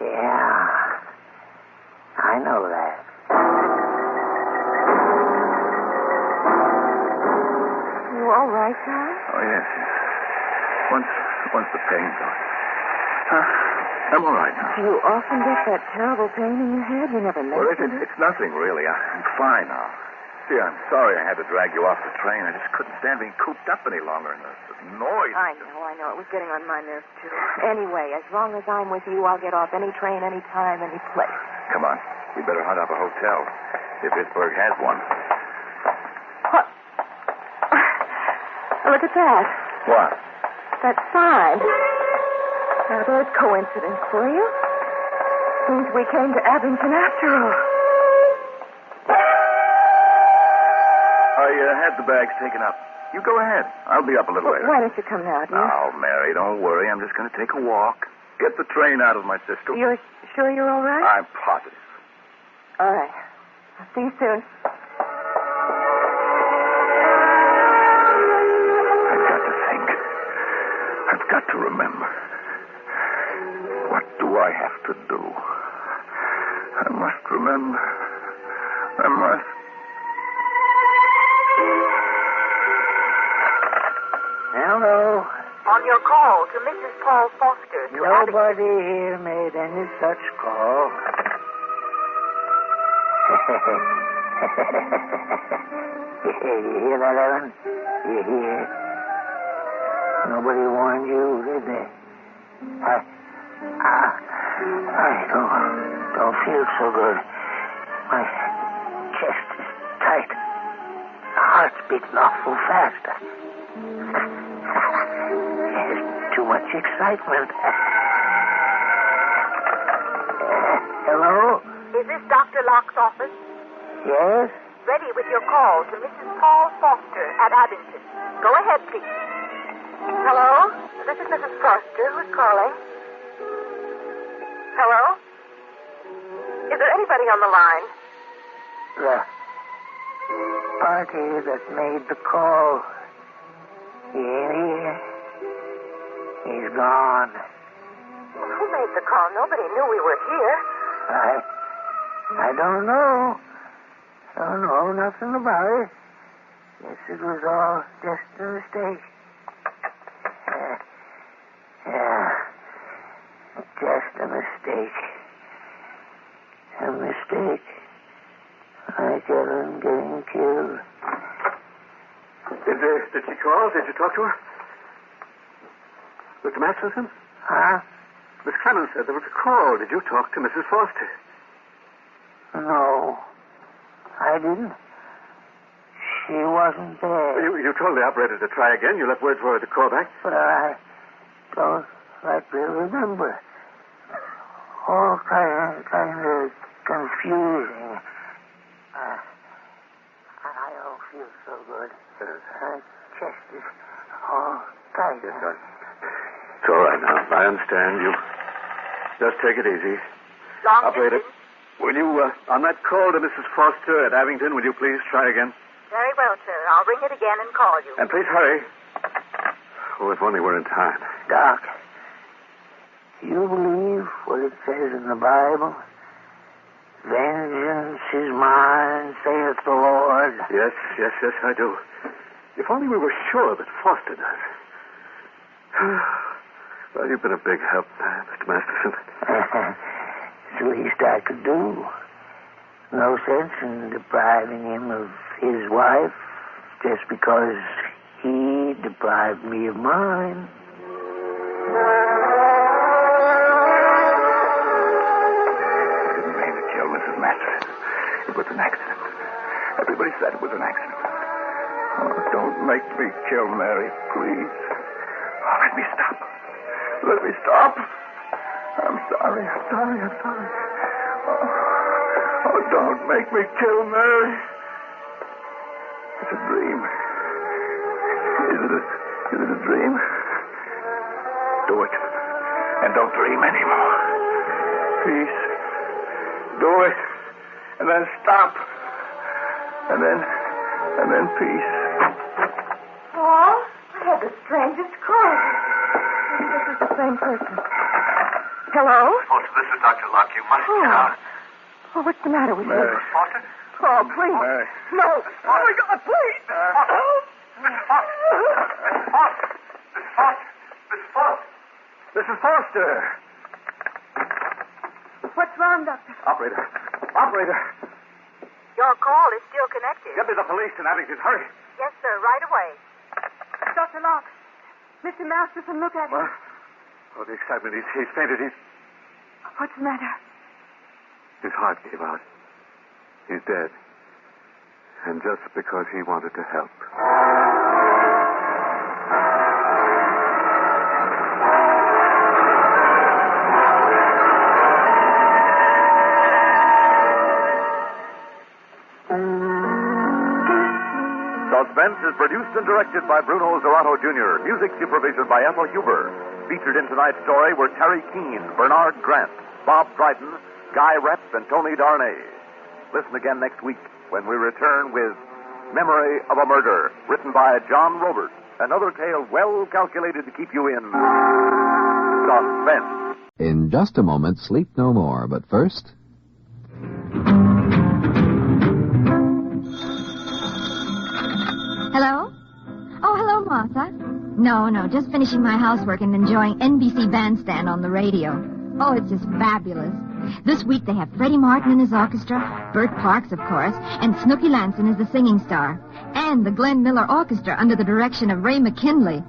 Yeah, I know that. You all right, Tom? Oh, yes. Once the pain's gone. I'm all right now. You often get that terrible pain in your head? You never mentioned it? It's nothing, really. I'm fine now. See, I'm sorry I had to drag you off the train. I just couldn't stand being cooped up any longer, and the noise. I know. It was getting on my nerves, too. Anyway, as long as I'm with you, I'll get off any train, any time, any place. Come on. We better hunt up a hotel, if Pittsburgh has one. What? Look at that. What? That sign. Now, there's coincidence for you. Seems we came to Abington after all. I had the bags taken up. You go ahead. I'll be up a little later. Why don't you come now, dear? Oh, Mary, don't worry. I'm just going to take a walk. Get the train out of my system. You're sure you're all right? I'm positive. All right. I'll see you soon. I've got to think. I've got to remember. What do I have to do? I must remember. I must. Hello. On your call to Mrs. Paul Foster. Nobody here made any such call. You hear that, Ellen? You hear? Nobody warned you, did they? I don't feel so good. My chest is tight. The heart's beating awful fast. There's too much excitement. Hello? Is this Dr. Locke's office? Yes? Ready with your call to Mrs. Paul Foster at Abington. Go ahead, please. Hello? This is Mrs. Foster. Who's calling? Hello? Is there anybody on the line? The party that made the call. He ain't here. He's gone. Who made the call? Nobody knew we were here. I don't know. Don't know nothing about it. Guess it was all just a mistake. Yeah. Just a mistake. A mistake. Like Ellen getting killed. Did she call? Did you talk to her? Mr. Masterson? Huh? Miss Clemens said there was a call. Did you talk to Mrs. Foster? No, I didn't. She wasn't there. You told the operator to try again. You left word for her to call back. But I don't rightly remember. All kind of confusing. I don't feel so good. My chest is all tight. Yes, sir. It's all right now. I understand. You just take it easy. Operator, will you, on that call to Mrs. Foster at Abington, will you please try again? Very well, sir. I'll ring it again and call you. And please hurry. Oh, if only we're in time. Doc, you believe what it says in the Bible? Vengeance is mine, saith the Lord. Yes, I do. If only we were sure that Foster does. Well, you've been a big help, Mr. Masterson. It's the least I could do. No sense in depriving him of his wife just because he deprived me of mine. I didn't mean to kill Mrs. Masterson. It was an accident. Everybody said it was an accident. Oh, don't make me kill Mary, please. Oh, let me stop. Let me stop. I'm sorry. Oh, don't make me kill Mary. It's a dream. Is it a dream? Do it. And don't dream anymore. Peace. Do it. And then stop. And then peace. Oh, I had the strangest call. Maybe this is the same person. Hello? Foster, this is Dr. Locke. You must get out. Oh, what's the matter with you? Mrs. Foster? Oh, please. Mary. No. Oh, my God, please. Mrs. Foster. What's wrong, Doctor? Operator. Your call is still connected. Get me the police in Abington. Hurry. Yes, sir, right away. Dr. Locke, Mr. Masterson, look at him. Oh, the excitement. He's fainted. What's the matter? His heart gave out. He's dead. And just because he wanted to help. Suspense is produced and directed by Bruno Zerato Jr. Music supervision by Ethel Huber. Featured in tonight's story were Terry Keane, Bernard Grant, Bob Dryden, Guy Rep, and Tony Darnay. Listen again next week when we return with Memory of a Murder, written by John Robert. Another tale well calculated to keep you in suspense. In just a moment, Sleep No More. But first... Hello? Oh, hello, Martha. No, just finishing my housework and enjoying NBC Bandstand on the radio. Oh, it's just fabulous. This week they have Freddie Martin and his orchestra, Bert Parks, of course, and Snooky Lanson is the singing star, and the Glenn Miller Orchestra under the direction of Ray McKinley.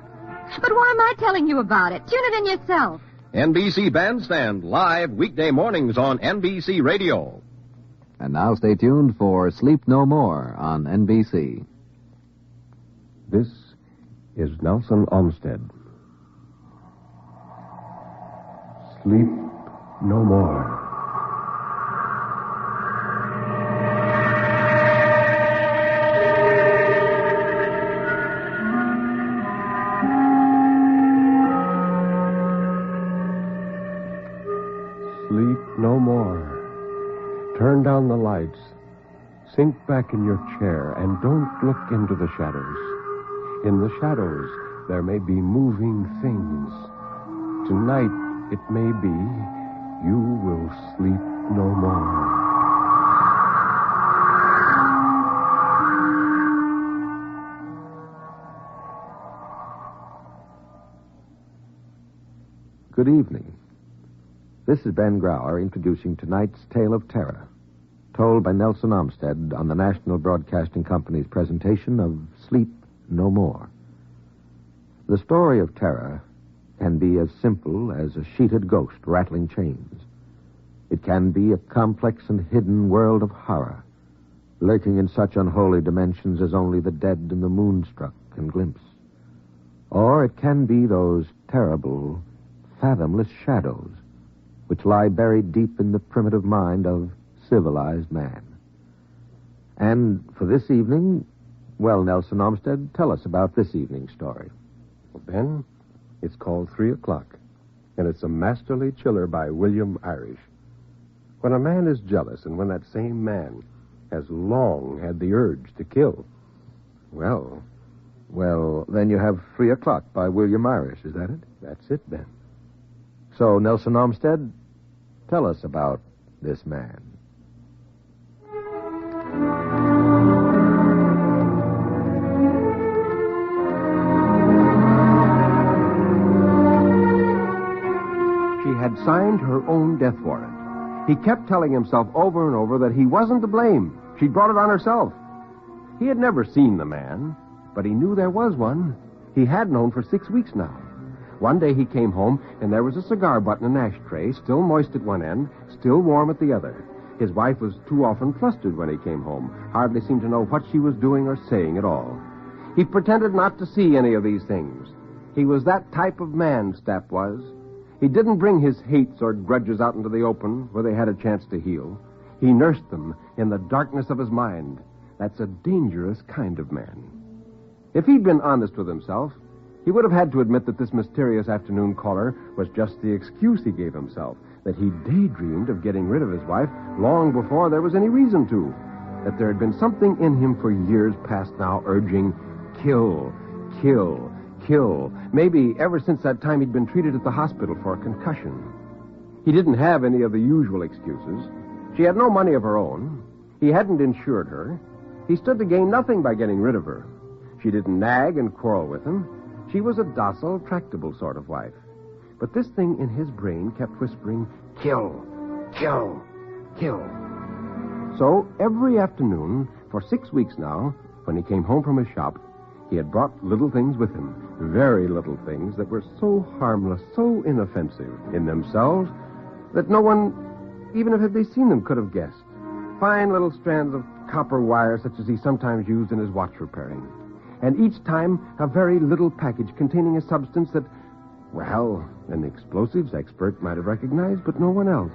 But why am I telling you about it? Tune it in yourself. NBC Bandstand, live weekday mornings on NBC Radio. And now stay tuned for Sleep No More on NBC. This is Nelson Olmsted. Sleep no more. Sleep no more. Turn down the lights. Sink back in your chair and don't look into the shadows. In the shadows, there may be moving things. Tonight, it may be you will sleep no more. Good evening. This is Ben Grauer introducing tonight's Tale of Terror, told by Nelson Olmsted on the National Broadcasting Company's presentation of Sleep no more. The story of terror can be as simple as a sheeted ghost rattling chains. It can be a complex and hidden world of horror, lurking in such unholy dimensions as only the dead and the moonstruck can glimpse. Or it can be those terrible, fathomless shadows which lie buried deep in the primitive mind of civilized man. And for this evening, well, Nelson Olmsted, tell us about this evening's story. Well, Ben, it's called 3 O'Clock, and it's a masterly chiller by William Irish. When a man is jealous, and when that same man has long had the urge to kill. Well, then you have 3 O'Clock by William Irish, is that it? That's it, Ben. So, Nelson Olmsted, tell us about this man. She had signed her own death warrant. He kept telling himself over and over that he wasn't to blame. She'd brought it on herself. He had never seen the man, but he knew there was one. He had known for 6 weeks now. One day he came home, and there was a cigar butt in an ashtray, still moist at one end, still warm at the other. His wife was too often flustered when he came home, hardly seemed to know what she was doing or saying at all. He pretended not to see any of these things. He was that type of man, Stapp was. He didn't bring his hates or grudges out into the open where they had a chance to heal. He nursed them in the darkness of his mind. That's a dangerous kind of man. If he'd been honest with himself, he would have had to admit that this mysterious afternoon caller was just the excuse he gave himself, that he daydreamed of getting rid of his wife long before there was any reason to, that there had been something in him for years past now urging, kill, kill, kill. Maybe ever since that time he'd been treated at the hospital for a concussion. He didn't have any of the usual excuses. She had no money of her own. He hadn't insured her. He stood to gain nothing by getting rid of her. She didn't nag and quarrel with him. She was a docile, tractable sort of wife. But this thing in his brain kept whispering, kill, kill, kill. So every afternoon, for 6 weeks now, when he came home from his shop, he had brought little things with him, very little things that were so harmless, so inoffensive in themselves, that no one, even if had they seen them, could have guessed. Fine little strands of copper wire, such as he sometimes used in his watch repairing. And each time, a very little package containing a substance that, well, an explosives expert might have recognized, but no one else.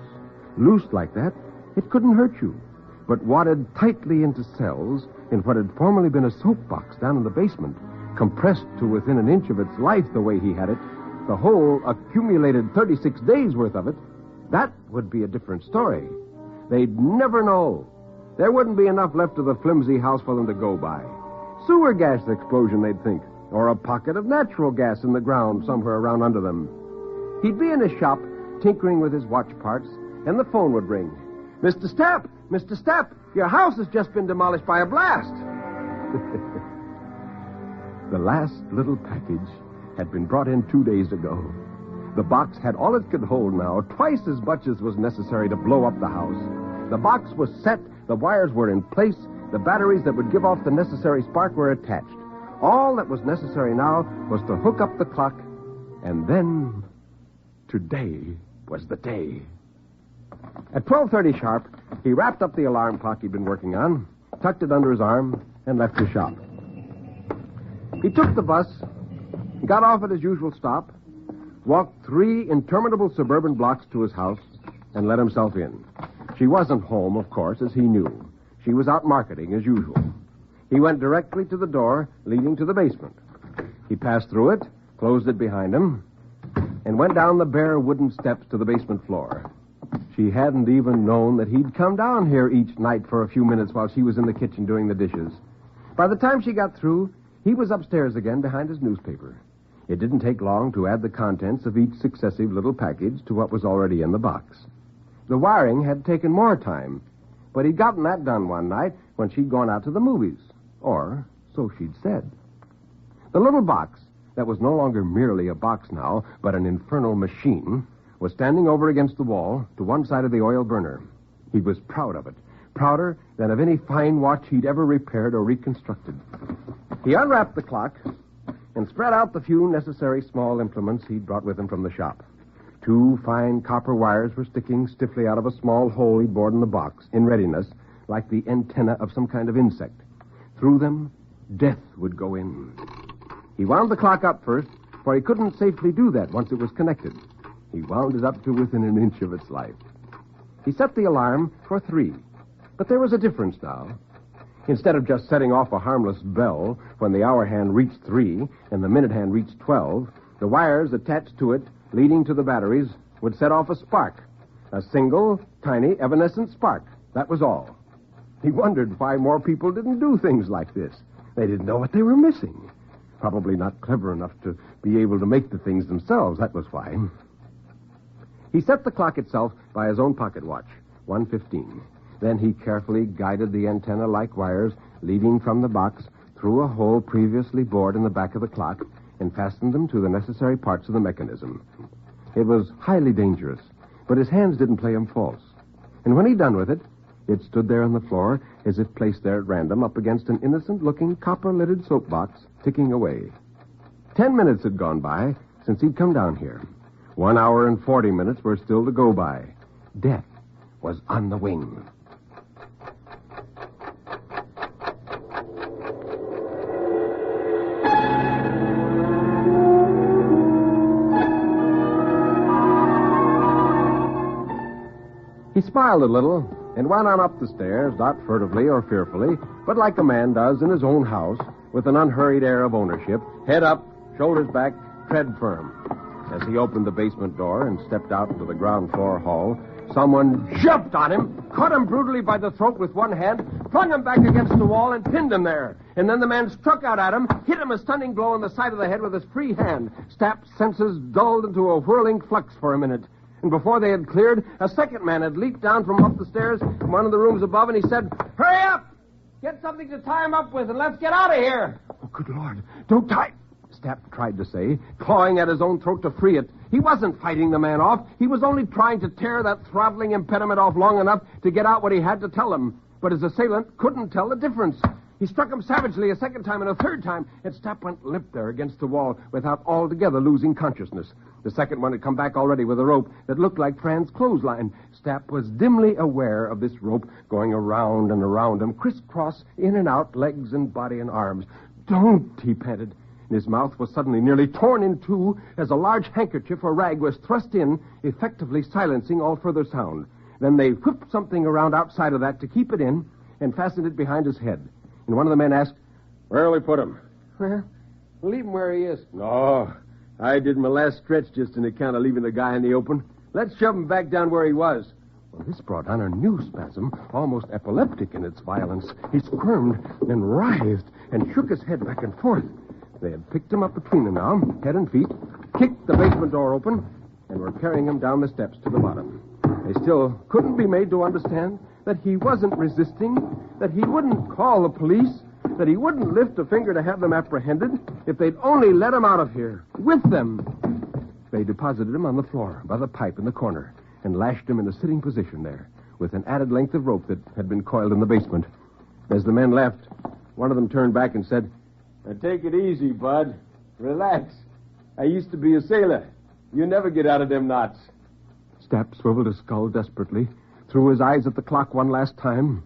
Loose like that, it couldn't hurt you. But wadded tightly into cells in what had formerly been a soapbox down in the basement, compressed to within an inch of its life the way he had it, the whole accumulated 36 days' worth of it, that would be a different story. They'd never know. There wouldn't be enough left of the flimsy house for them to go by. Sewer gas explosion, they'd think, or a pocket of natural gas in the ground somewhere around under them. He'd be in his shop, tinkering with his watch parts, and the phone would ring. Mr. Stapp! Mr. Stapp! Your house has just been demolished by a blast! The last little package had been brought in 2 days ago. The box had all it could hold now, twice as much as was necessary to blow up the house. The box was set, the wires were in place, the batteries that would give off the necessary spark were attached. All that was necessary now was to hook up the clock, and then today was the day. At 12:30 sharp, he wrapped up the alarm clock he'd been working on, tucked it under his arm, and left his shop. He took the bus, got off at his usual stop, walked 3 interminable suburban blocks to his house, and let himself in. She wasn't home, of course, as he knew. She was out marketing, as usual. He went directly to the door leading to the basement. He passed through it, closed it behind him, and went down the bare wooden steps to the basement floor. She hadn't even known that he'd come down here each night for a few minutes while she was in the kitchen doing the dishes. By the time she got through, he was upstairs again behind his newspaper. It didn't take long to add the contents of each successive little package to what was already in the box. The wiring had taken more time, but he'd gotten that done one night when she'd gone out to the movies. Or so she'd said. The little box, that was no longer merely a box now, but an infernal machine, was standing over against the wall to one side of the oil burner. He was proud of it, prouder than of any fine watch he'd ever repaired or reconstructed. He unwrapped the clock and spread out the few necessary small implements he'd brought with him from the shop. 2 fine copper wires were sticking stiffly out of a small hole he'd bored in the box, in readiness, like the antenna of some kind of insect. Through them, death would go in. He wound the clock up first, for he couldn't safely do that once it was connected. He wound it up to within an inch of its life. He set the alarm for 3. But there was a difference now. Instead of just setting off a harmless bell when the hour hand reached 3 and the minute hand reached 12, the wires attached to it, leading to the batteries, would set off a spark. A single, tiny, evanescent spark. That was all. He wondered why more people didn't do things like this. They didn't know what they were missing. Probably not clever enough to be able to make the things themselves. That was why. He set the clock itself by his own pocket watch, 1:15. Then he carefully guided the antenna-like wires leading from the box through a hole previously bored in the back of the clock and fastened them to the necessary parts of the mechanism. It was highly dangerous, but his hands didn't play him false. And when he'd done with it, it stood there on the floor as if placed there at random up against an innocent-looking copper-lidded soapbox, ticking away. 10 minutes had gone by since he'd come down here. 1 hour and 40 minutes were still to go by. Death was on the wing. He smiled a little and went on up the stairs, not furtively or fearfully, but like a man does in his own house, with an unhurried air of ownership, head up, shoulders back, tread firm. As he opened the basement door and stepped out into the ground floor hall, someone jumped on him, caught him brutally by the throat with one hand, flung him back against the wall, and pinned him there. And then the man struck out at him, hit him a stunning blow on the side of the head with his free hand. Stapp's senses dulled into a whirling flux for a minute. And before they had cleared, a second man had leaped down from up the stairs from one of the rooms above, and he said, "Hurry up! Get something to tie him up with, and let's get out of here." "Oh, good Lord, don't tie..." Stapp tried to say, clawing at his own throat to free it. He wasn't fighting the man off. He was only trying to tear that throttling impediment off long enough to get out what he had to tell him. But his assailant couldn't tell the difference. He struck him savagely a second time and a third time, and Stapp went limp there against the wall without altogether losing consciousness. The second one had come back already with a rope that looked like Fran's clothesline. Stapp was dimly aware of this rope going around and around him, crisscross, in and out, legs and body and arms. "Don't," he panted. And his mouth was suddenly nearly torn in two as a large handkerchief or rag was thrust in, effectively silencing all further sound. Then they whipped something around outside of that to keep it in and fastened it behind his head. And one of the men asked, "Where'll we put him?" "Well, leave him where he is." "No, I did my last stretch just on account of leaving the guy in the open. Let's shove him back down where he was." Well, this brought on a new spasm, almost epileptic in its violence. He squirmed and writhed and shook his head back and forth. They had picked him up between them now, head and feet, kicked the basement door open, and were carrying him down the steps to the bottom. They still couldn't be made to understand that he wasn't resisting, that he wouldn't call the police, that he wouldn't lift a finger to have them apprehended if they'd only let him out of here, with them. They deposited him on the floor by the pipe in the corner and lashed him in a sitting position there with an added length of rope that had been coiled in the basement. As the men left, one of them turned back and said, "Now take it easy, Bud. Relax. I used to be a sailor. You never get out of them knots." Stapp swiveled his skull desperately, threw his eyes at the clock one last time,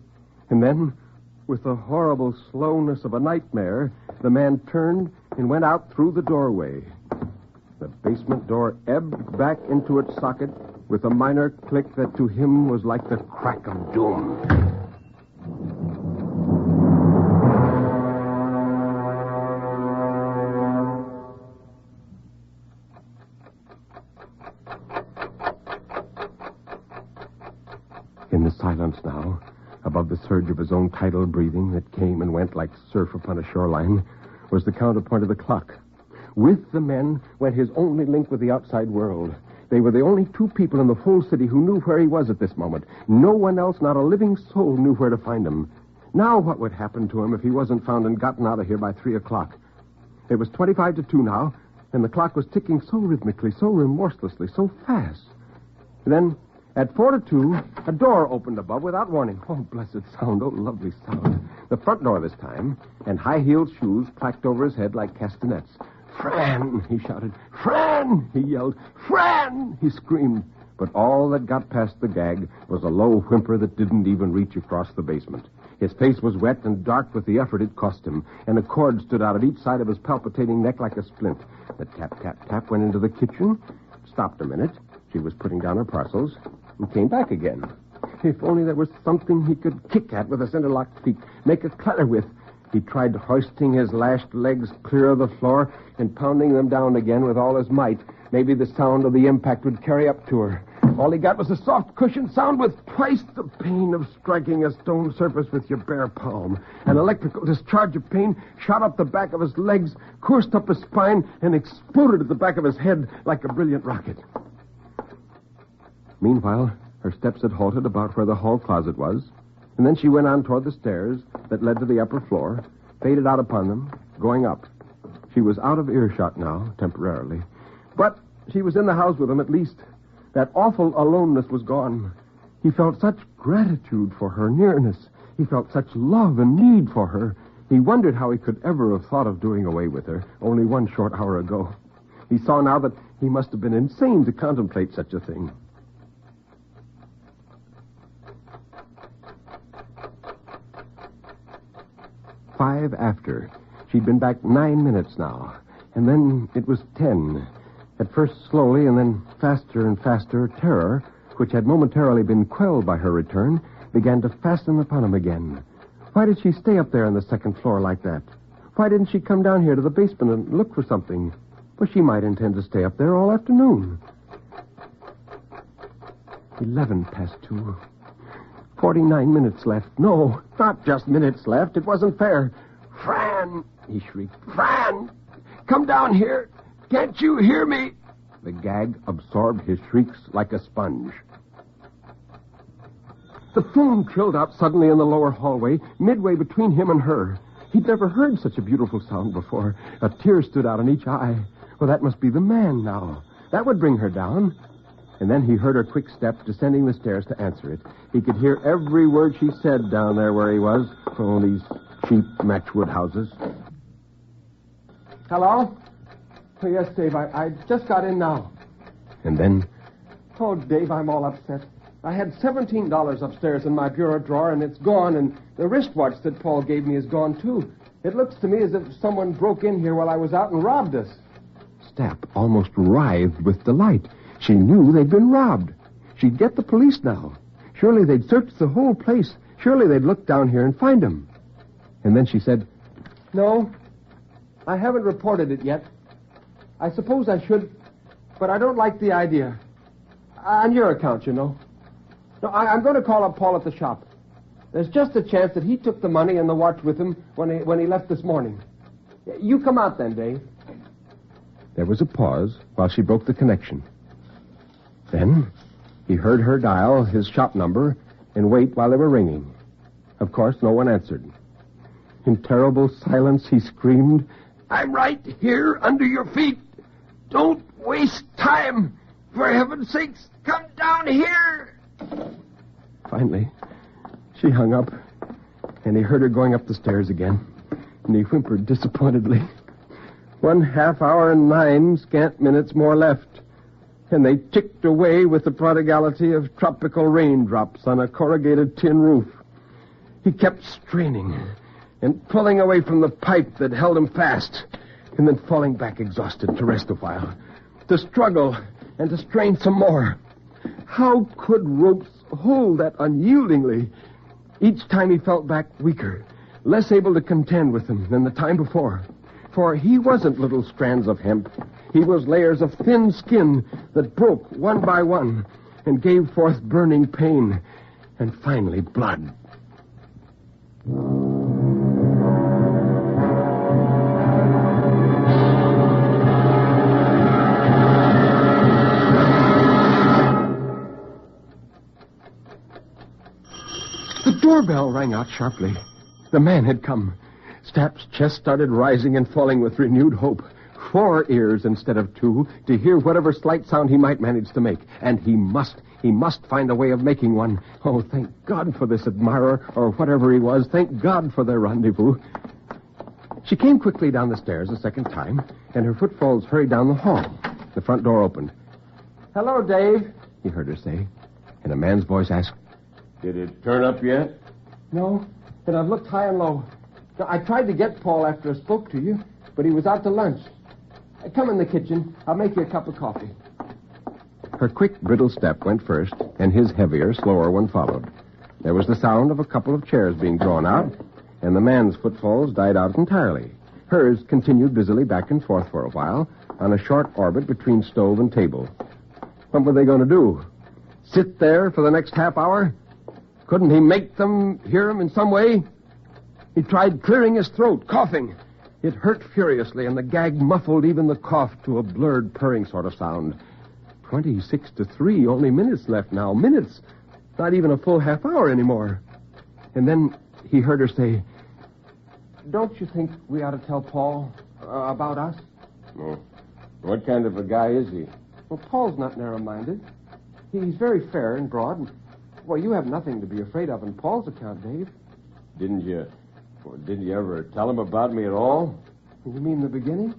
and then, with the horrible slowness of a nightmare, the man turned and went out through the doorway. The basement door ebbed back into its socket with a minor click that to him was like the crack of doom. In the silence now, above the surge of his own tidal breathing that came and went like surf upon a shoreline, was the counterpoint of the clock. With the men went his only link with the outside world. They were the only two people in the whole city who knew where he was at this moment. No one else, not a living soul, knew where to find him. Now what would happen to him if he wasn't found and gotten out of here by 3 o'clock? It was 25 to 2 now, and the clock was ticking so rhythmically, so remorselessly, so fast. Then, At 4:45, a door opened above without warning. Oh, blessed sound. Oh, lovely sound. The front door this time, and high-heeled shoes clacked over his head like castanets. "Fran!" he shouted. "Fran!" he yelled. "Fran!" he screamed. But all that got past the gag was a low whimper that didn't even reach across the basement. His face was wet and dark with the effort it cost him, and a cord stood out at each side of his palpitating neck like a splint. The tap, tap, tap went into the kitchen, stopped a minute. She was putting down her parcels, and came back again. If only there was something he could kick at with his interlocked feet, make a clatter with. He tried hoisting his lashed legs clear of the floor and pounding them down again with all his might. Maybe the sound of the impact would carry up to her. All he got was a soft cushioned sound with twice the pain of striking a stone surface with your bare palm. An electrical discharge of pain shot up the back of his legs, coursed up his spine, and exploded at the back of his head like a brilliant rocket. Meanwhile, her steps had halted about where the hall closet was, and then she went on toward the stairs that led to the upper floor, faded out upon them, going up. She was out of earshot now, temporarily. But she was in the house with him at least. That awful aloneness was gone. He felt such gratitude for her nearness. He felt such love and need for her. He wondered how he could ever have thought of doing away with her only one short hour ago. He saw now that he must have been insane to contemplate such a thing. Five after. She'd been back 9 minutes now. And then it was 10. At first slowly, and then faster and faster, terror, which had momentarily been quelled by her return, began to fasten upon him again. Why did she stay up there on the second floor like that? Why didn't she come down here to the basement and look for something? Well, she might intend to stay up there all afternoon. 2:11. 49 minutes left. No, not just minutes left. It wasn't fair. "Fran!" he shrieked. "Fran! Come down here! Can't you hear me?" The gag absorbed his shrieks like a sponge. The phone trilled out suddenly in the lower hallway, midway between him and her. He'd never heard such a beautiful sound before. A tear stood out in each eye. Well, that must be the man now. That would bring her down. And then he heard her quick step descending the stairs to answer it. He could hear every word she said down there where he was. Oh, these cheap matchwood houses. "Hello? Oh, yes, Dave, I just got in now." And then, "Oh, Dave, I'm all upset. I had $17 upstairs in my bureau drawer, and it's gone, and the wristwatch that Paul gave me is gone, too. It looks to me as if someone broke in here while I was out and robbed us." Stapp almost writhed with delight. She knew they'd been robbed. She'd get the police now. Surely they'd search the whole place. Surely they'd look down here and find him. And then she said, "No, I haven't reported it yet. I suppose I should, but I don't like the idea. On your account, you know. No, I'm going to call up Paul at the shop. There's just a chance that he took the money and the watch with him when he left this morning. You come out then, Dave." There was a pause while she broke the connection. Then he heard her dial his shop number and wait while they were ringing. Of course, no one answered. In terrible silence, he screamed, "I'm right here under your feet. Don't waste time. For heaven's sakes, come down here." Finally, she hung up, and he heard her going up the stairs again, and he whimpered disappointedly. 1/2 hour and 9 scant minutes more left, and they ticked away with the prodigality of tropical raindrops on a corrugated tin roof. He kept straining and pulling away from the pipe that held him fast, and then falling back exhausted to rest a while, to struggle and to strain some more. How could ropes hold that unyieldingly? Each time he felt back weaker, less able to contend with them than the time before. For he wasn't little strands of hemp. He was layers of thin skin that broke one by one and gave forth burning pain and finally blood. The doorbell rang out sharply. The man had come. Stapp's chest started rising and falling with renewed hope. 4 ears instead of 2 to hear whatever slight sound he might manage to make. And he must He must find a way of making one. Oh, thank God for this admirer, or whatever he was. Thank God for their rendezvous. She came quickly down the stairs a second time, and her footfalls hurried down the hall. The front door opened. "Hello, Dave," he heard her say, and a man's voice asked, "Did it turn up yet?" "No, and I've looked high and low. I tried to get Paul after I spoke to you, but he was out to lunch. Come in the kitchen. I'll make you a cup of coffee." Her quick, brittle step went first, and his heavier, slower one followed. There was the sound of a couple of chairs being drawn out, and the man's footfalls died out entirely. Hers continued busily back and forth for a while on a short orbit between stove and table. What were they going to do? Sit there for the next half hour? Couldn't he make them hear him in some way? He tried clearing his throat, coughing. It hurt furiously, and the gag muffled even the cough to a blurred, purring sort of sound. 26 to 3, only minutes left now. Minutes. Not even a full half hour anymore. And then he heard her say, "Don't you think we ought to tell Paul about us?" No. What kind of a guy is he? Well, Paul's not narrow-minded. He's very fair and broad. Well, you have nothing to be afraid of on Paul's account, Dave. Didn't you ever tell him about me at all? You mean the beginning?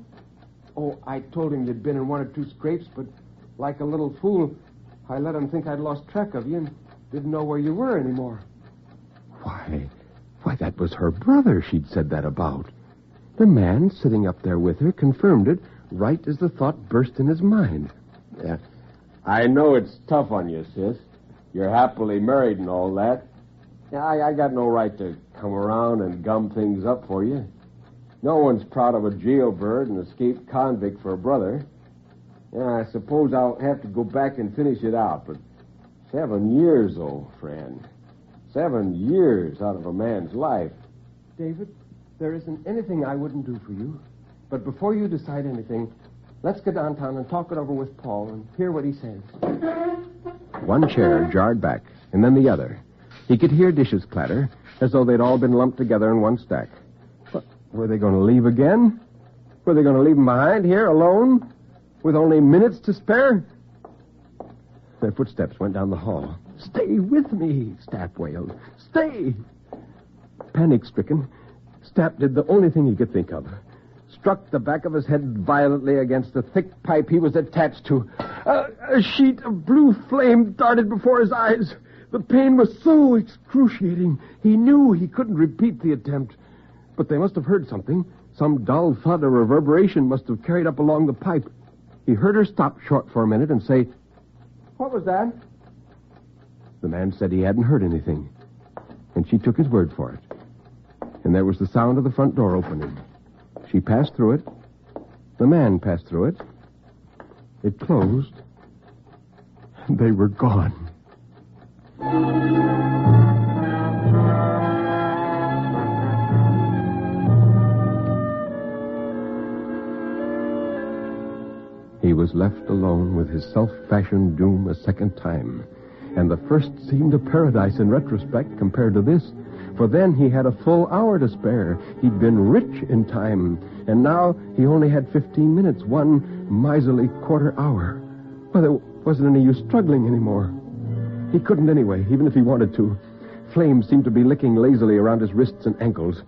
Oh, I told him you'd been in one or two scrapes, but like a little fool, I let him think I'd lost track of you and didn't know where you were anymore. Why, that was her brother she'd said that about. The man sitting up there with her confirmed it right as the thought burst in his mind. Yeah. I know it's tough on you, sis. You're happily married and all that. Yeah, I got no right to come around and gum things up for you. No one's proud of a jailbird and escaped convict for a brother. Yeah, I suppose I'll have to go back and finish it out, but 7 years, old friend. 7 years out of a man's life. David, there isn't anything I wouldn't do for you. But before you decide anything, let's go downtown and talk it over with Paul and hear what he says. One chair jarred back, and then the other. He could hear dishes clatter, as though they'd all been lumped together in one stack. What, were they going to leave again? Were they going to leave him behind here, alone, with only minutes to spare? Their footsteps went down the hall. "Stay with me," Stapp wailed. "Stay!" Panic-stricken, Stapp did the only thing he could think of. Struck the back of his head violently against the thick pipe he was attached to. A sheet of blue flame darted before his eyes. The pain was so excruciating, he knew he couldn't repeat the attempt. But they must have heard something. Some dull thud or reverberation must have carried up along the pipe. He heard her stop short for a minute and say, "What was that?" The man said he hadn't heard anything, and she took his word for it. And there was the sound of the front door opening. She passed through it. The man passed through it. It closed. And they were gone. He was left alone with his self-fashioned doom a second time. And the first seemed a paradise in retrospect compared to this. For then he had a full hour to spare. He'd been rich in time. And now he only had 15 minutes, one miserly quarter hour. Well, there wasn't any use struggling anymore. He couldn't anyway, even if he wanted to. Flames seemed to be licking lazily around his wrists and ankles.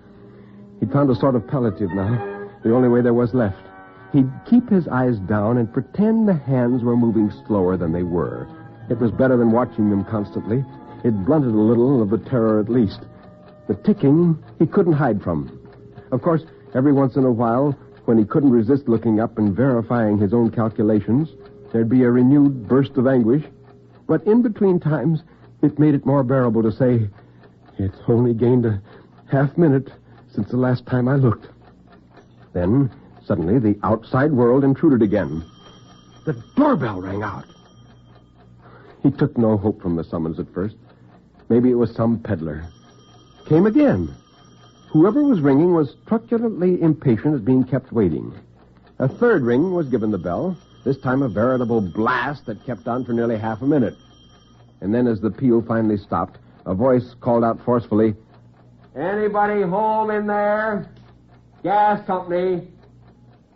He'd found a sort of palliative now, the only way there was left. He'd keep his eyes down and pretend the hands were moving slower than they were. It was better than watching them constantly. It blunted a little of the terror at least. The ticking he couldn't hide from. Of course, every once in a while, when he couldn't resist looking up and verifying his own calculations, there'd be a renewed burst of anguish. But in between times, it made it more bearable to say, "It's only gained a half minute since the last time I looked." Then, suddenly, the outside world intruded again. The doorbell rang out. He took no hope from the summons at first. Maybe it was some peddler. Came again. Whoever was ringing was truculently impatient at being kept waiting. A third ring was given the bell, this time a veritable blast that kept on for nearly half a minute. And then as the peal finally stopped, a voice called out forcefully, "Anybody home in there? Gas company."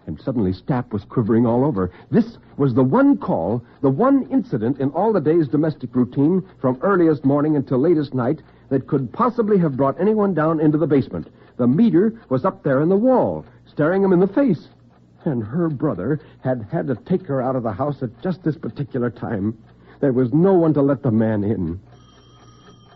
And suddenly Stapp was quivering all over. This was the one call, the one incident in all the day's domestic routine from earliest morning until latest night that could possibly have brought anyone down into the basement. The meter was up there in the wall, staring him in the face. And her brother had to take her out of the house at just this particular time. There was no one to let the man in.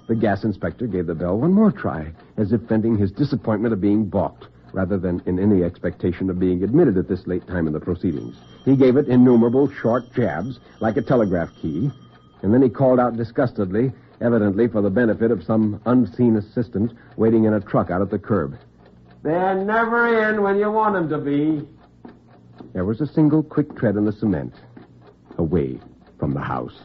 The gas inspector gave the bell one more try, as if venting his disappointment of being balked, rather than in any expectation of being admitted at this late time in the proceedings. He gave it innumerable short jabs, like a telegraph key, and then he called out disgustedly, evidently for the benefit of some unseen assistant waiting in a truck out at the curb. "They're never in when you want them to be." There was a single quick tread in the cement, away from the house.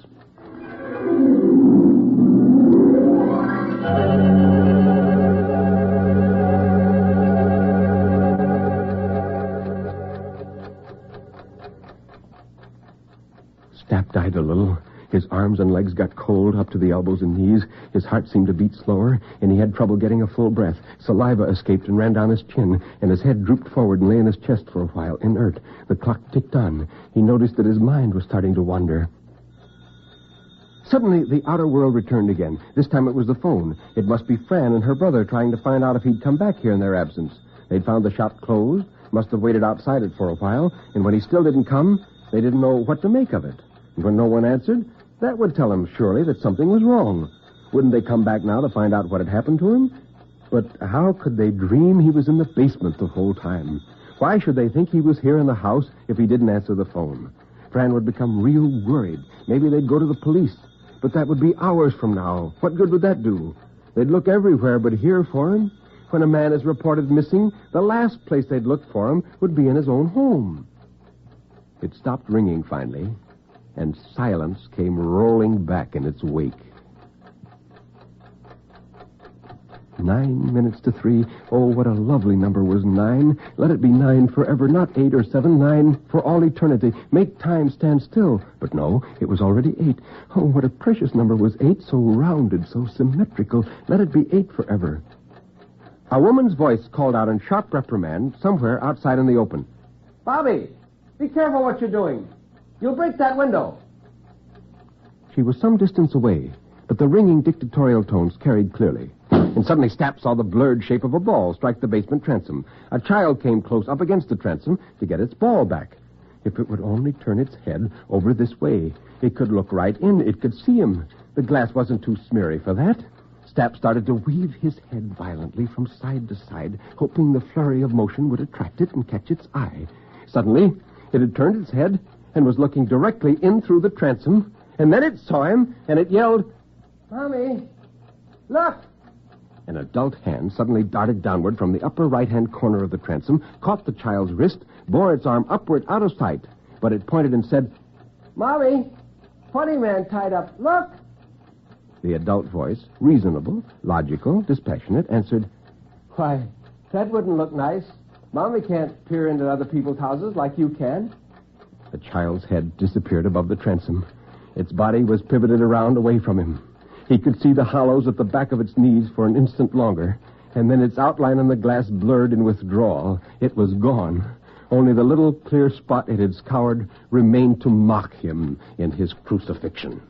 Stapp died a little. His arms and legs got cold up to the elbows and knees. His heart seemed to beat slower, and he had trouble getting a full breath. Saliva escaped and ran down his chin, and his head drooped forward and lay in his chest for a while, inert. The clock ticked on. He noticed that his mind was starting to wander. Suddenly, the outer world returned again. This time it was the phone. It must be Fran and her brother trying to find out if he'd come back here in their absence. They'd found the shop closed, must have waited outside it for a while, and when he still didn't come, they didn't know what to make of it. And when no one answered, that would tell him, surely, that something was wrong. Wouldn't they come back now to find out what had happened to him? But how could they dream he was in the basement the whole time? Why should they think he was here in the house if he didn't answer the phone? Fran would become real worried. Maybe they'd go to the police. But that would be hours from now. What good would that do? They'd look everywhere but here for him. When a man is reported missing, the last place they'd look for him would be in his own home. It stopped ringing finally, and silence came rolling back in its wake. 9 minutes to 3. Oh, what a lovely number was 9. Let it be 9 forever, not 8 or 7. 9 for all eternity. Make time stand still. But no, it was already 8. Oh, what a precious number was 8, so rounded, so symmetrical. Let it be 8 forever. A woman's voice called out in sharp reprimand somewhere outside in the open. "Bobby, be careful what you're doing. You'll break that window." She was some distance away, but the ringing dictatorial tones carried clearly. And suddenly Stapp saw the blurred shape of a ball strike the basement transom. A child came close up against the transom to get its ball back. If it would only turn its head over this way, it could look right in. It could see him. The glass wasn't too smeary for that. Stapp started to weave his head violently from side to side, hoping the flurry of motion would attract it and catch its eye. Suddenly, it had turned its head and was looking directly in through the transom, and then it saw him, and it yelled, "Mommy, look!" An adult hand suddenly darted downward from the upper right-hand corner of the transom, caught the child's wrist, bore its arm upward out of sight. But it pointed and said, "Mommy, funny man tied up. Look!" The adult voice, reasonable, logical, dispassionate, answered, "Why, that wouldn't look nice. Mommy can't peer into other people's houses like you can." The child's head disappeared above the transom. Its body was pivoted around away from him. He could see the hollows at the back of its knees for an instant longer, and then its outline on the glass blurred in withdrawal. It was gone. Only the little clear spot it had scoured remained to mock him in his crucifixion.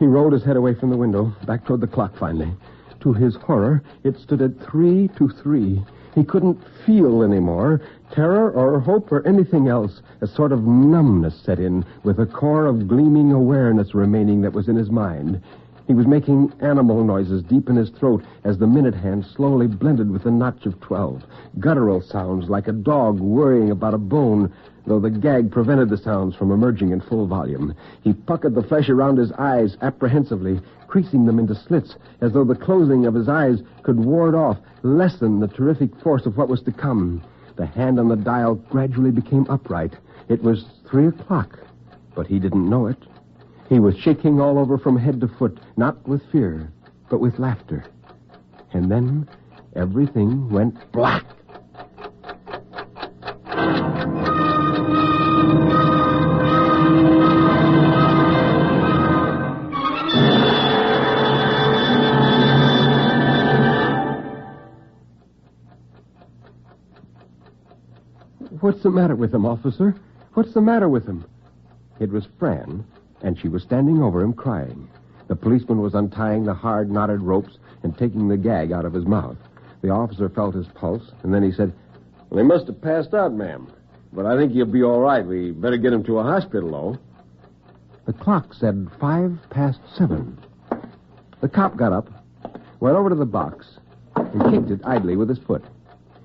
He rolled his head away from the window, back toward the clock finally. To his horror, it stood at 3 to 3. He couldn't feel anymore. Terror or hope or anything else. A sort of numbness set in, with a core of gleaming awareness remaining that was in his mind. He was making animal noises deep in his throat as the minute hand slowly blended with the notch of 12. Guttural sounds like a dog worrying about a bone, though the gag prevented the sounds from emerging in full volume. He puckered the flesh around his eyes apprehensively, creasing them into slits, as though the closing of his eyes could ward off, lessen the terrific force of what was to come. The hand on the dial gradually became upright. It was 3 o'clock, but he didn't know it. He was shaking all over from head to foot, not with fear, but with laughter. And then everything went black. What's the matter with him, officer? What's the matter with him? It was Fran, and she was standing over him crying. The policeman was untying the hard, knotted ropes and taking the gag out of his mouth. The officer felt his pulse, and then he said, Well, he must have passed out, ma'am. But I think he'll be all right. We better get him to a hospital, though. The clock said 7:05. The cop got up, went over to the box, and kicked it idly with his foot.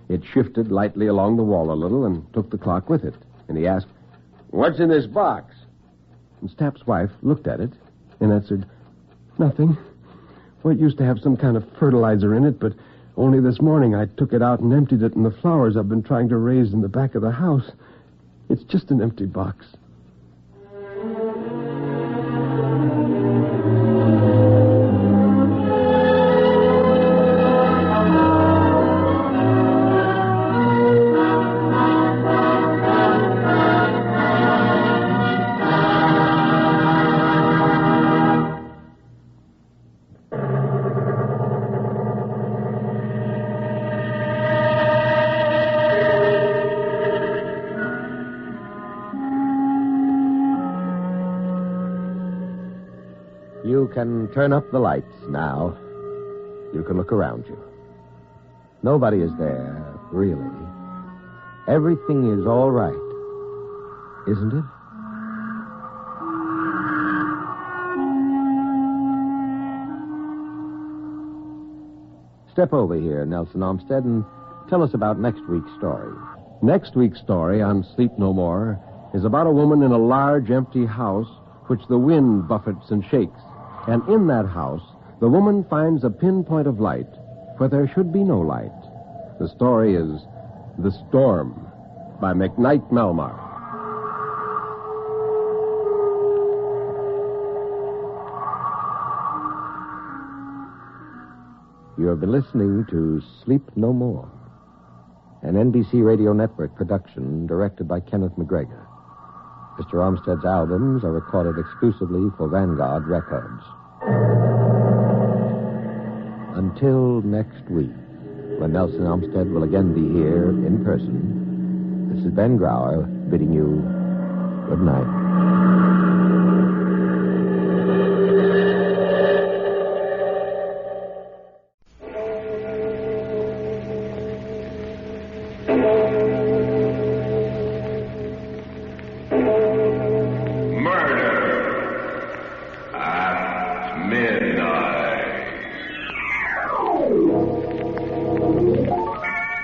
It shifted lightly along the wall a little and took the clock with it. And he asked, What's in this box? And Stapp's wife looked at it and answered, Nothing. Well, it used to have some kind of fertilizer in it, but only this morning I took it out and emptied it in the flowers I've been trying to raise in the back of the house. It's just an empty box. You can turn up the lights now. You can look around you. Nobody is there, really. Everything is all right, isn't it? Step over here, Nelson Olmsted, and tell us about next week's story. Next week's story on Sleep No More is about a woman in a large, empty house which the wind buffets and shakes. And in that house, the woman finds a pinpoint of light where there should be no light. The story is The Storm by McKnight Melmar. You have been listening to Sleep No More, an NBC Radio Network production directed by Kenneth McGregor. Mr. Olmsted's albums are recorded exclusively for Vanguard Records. Until next week, when Nelson Olmsted will again be here in person, this is Ben Grauer bidding you good night.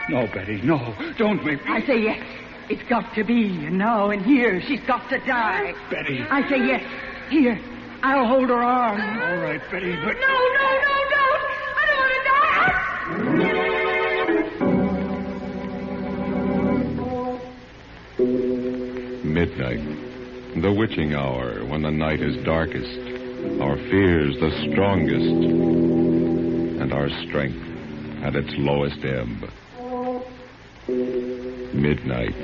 No, Betty, no. Don't make me... I say yes. It's got to be. And now and here, she's got to die. Betty. I say yes. Here. I'll hold her arm. All right, Betty, but... No, don't. I don't want to die. Midnight. The witching hour when the night is darkest, our fears the strongest, and our strength at its lowest ebb. Midnight,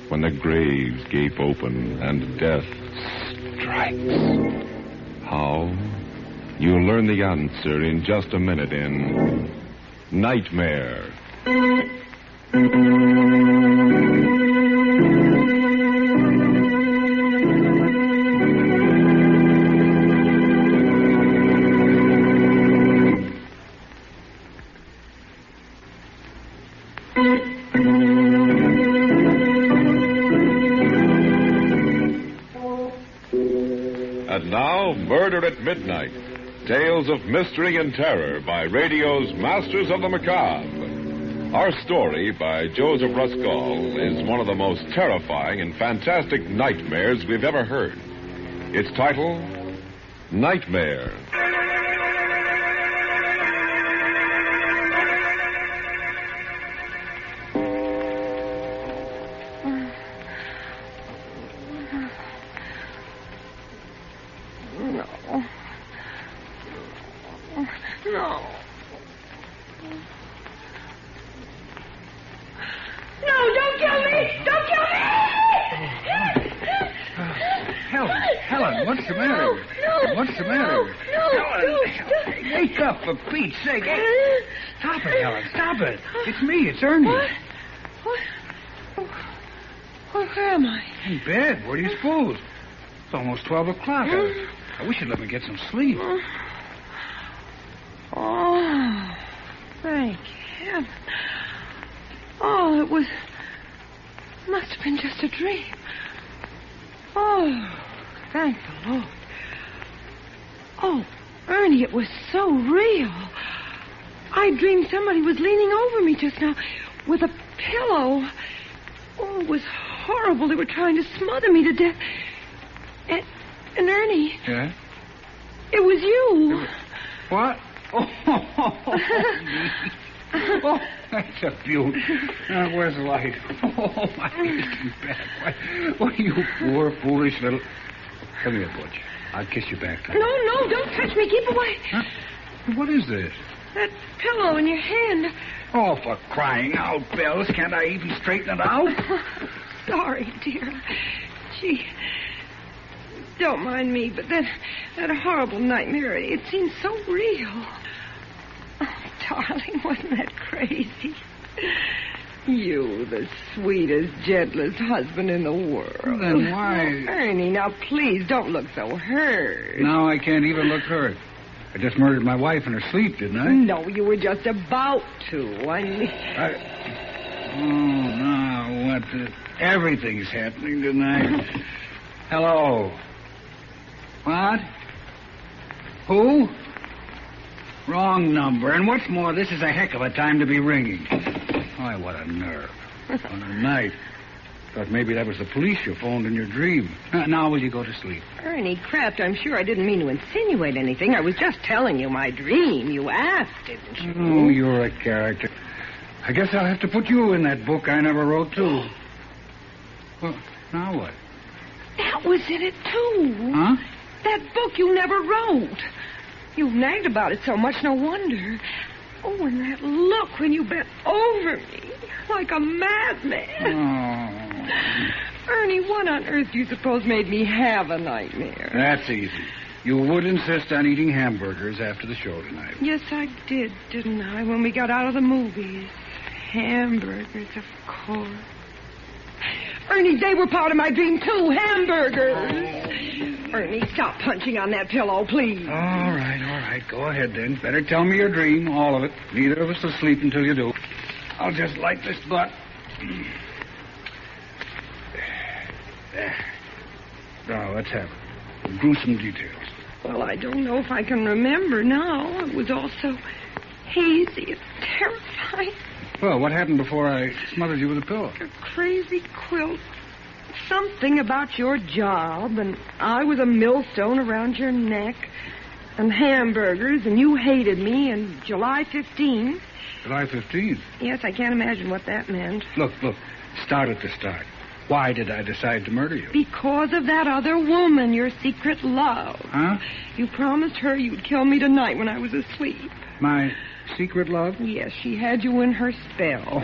when the graves gape open and death strikes. How? You'll learn the answer in just a minute in Nightmare. And now, Murder at Midnight. Tales of mystery and terror by radio's Masters of the Macabre. Our story by Joseph Ruskall is one of the most terrifying and fantastic nightmares we've ever heard. Its title, Nightmare. No, don't kill me! Don't kill me! Helen, what's the matter? What's the matter? Helen, wake up, for Pete's sake. Stop it, Helen, stop it. It's me, it's Ernie. What? Where am I? In bed. Where do you suppose? It's almost 12 o'clock. I wish you'd let me get some sleep. Oh, thank heaven. Oh, it must have been just a dream. Oh, thank the Lord. Oh, Ernie, it was so real. I dreamed somebody was leaning over me just now with a pillow. Oh, it was horrible. They were trying to smother me to death. And Ernie. Yeah? It was you. What? Oh, that's a beaut. Where's the light? Oh, my aching back. Why, you poor, foolish little... Come here, Butch. I'll kiss you back. No, don't touch me. Keep away. Huh? What is this? That pillow in your hand. Oh, for crying out, Bells. Can't I even straighten it out? Sorry, dear. Gee, don't mind me, but that horrible nightmare, it seemed so real. Oh, darling, wasn't that crazy? You, the sweetest, gentlest husband in the world. Then why... Oh, Ernie, now please don't look so hurt. Now I can't even look hurt. I just murdered my wife in her sleep, didn't I? No, you were just about to. Oh, now what everything's happening tonight. Hello. What? Who? Wrong number. And what's more, this is a heck of a time to be ringing. Why, what a nerve. On a night. Thought maybe that was the police you phoned in your dream. Now will you go to sleep? Ernie Kraft, I'm sure I didn't mean to insinuate anything. I was just telling you my dream. You asked, didn't you? Oh, you're a character. I guess I'll have to put you in that book I never wrote, too. Well, now what? That was in it, too. Huh? That book you never wrote. You've nagged about it so much, no wonder. Oh, and that look when you bent over me like a madman. Oh. Ernie, what on earth do you suppose made me have a nightmare? That's easy. You would insist on eating hamburgers after the show tonight. Yes, I did, didn't I, when we got out of the movies? Hamburgers, of course. Ernie, they were part of my dream, too. Hamburgers. Ernie, stop punching on that pillow, please. All right. Go ahead, then. Better tell me your dream, all of it. Neither of us will sleep until you do. I'll just light this butt. Now, let's have it. Gruesome details. Well, I don't know if I can remember now. It was all so hazy and terrifying. Well, what happened before I smothered you with a pillow? A crazy quilt. Something about your job, and I was a millstone around your neck, and hamburgers, and you hated me, and July 15th. July 15th? Yes, I can't imagine what that meant. Look. Start at the start. Why did I decide to murder you? Because of that other woman, your secret love. Huh? You promised her you'd kill me tonight when I was asleep. My secret love? Yes, she had you in her spell. Oh,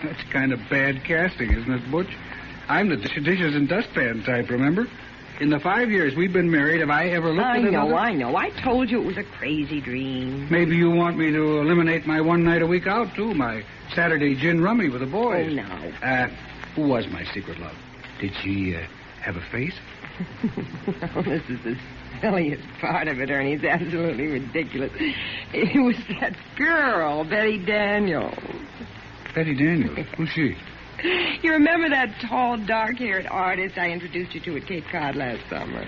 that's kind of bad casting, isn't it, Butch? I'm the dishes and dustpan type, remember? In the 5 years we've been married, have I ever looked at another? I know. I told you it was a crazy dream. Maybe you want me to eliminate my one night a week out, too, my Saturday gin rummy with the boys. Oh, no. Who was my secret love? Did she have a face? Oh, this is the silliest part of it, Ernie. It's absolutely ridiculous. It was that girl, Betty Daniels. Betty Daniels? Who's she? You remember that tall, dark-haired artist I introduced you to at Cape Cod last summer?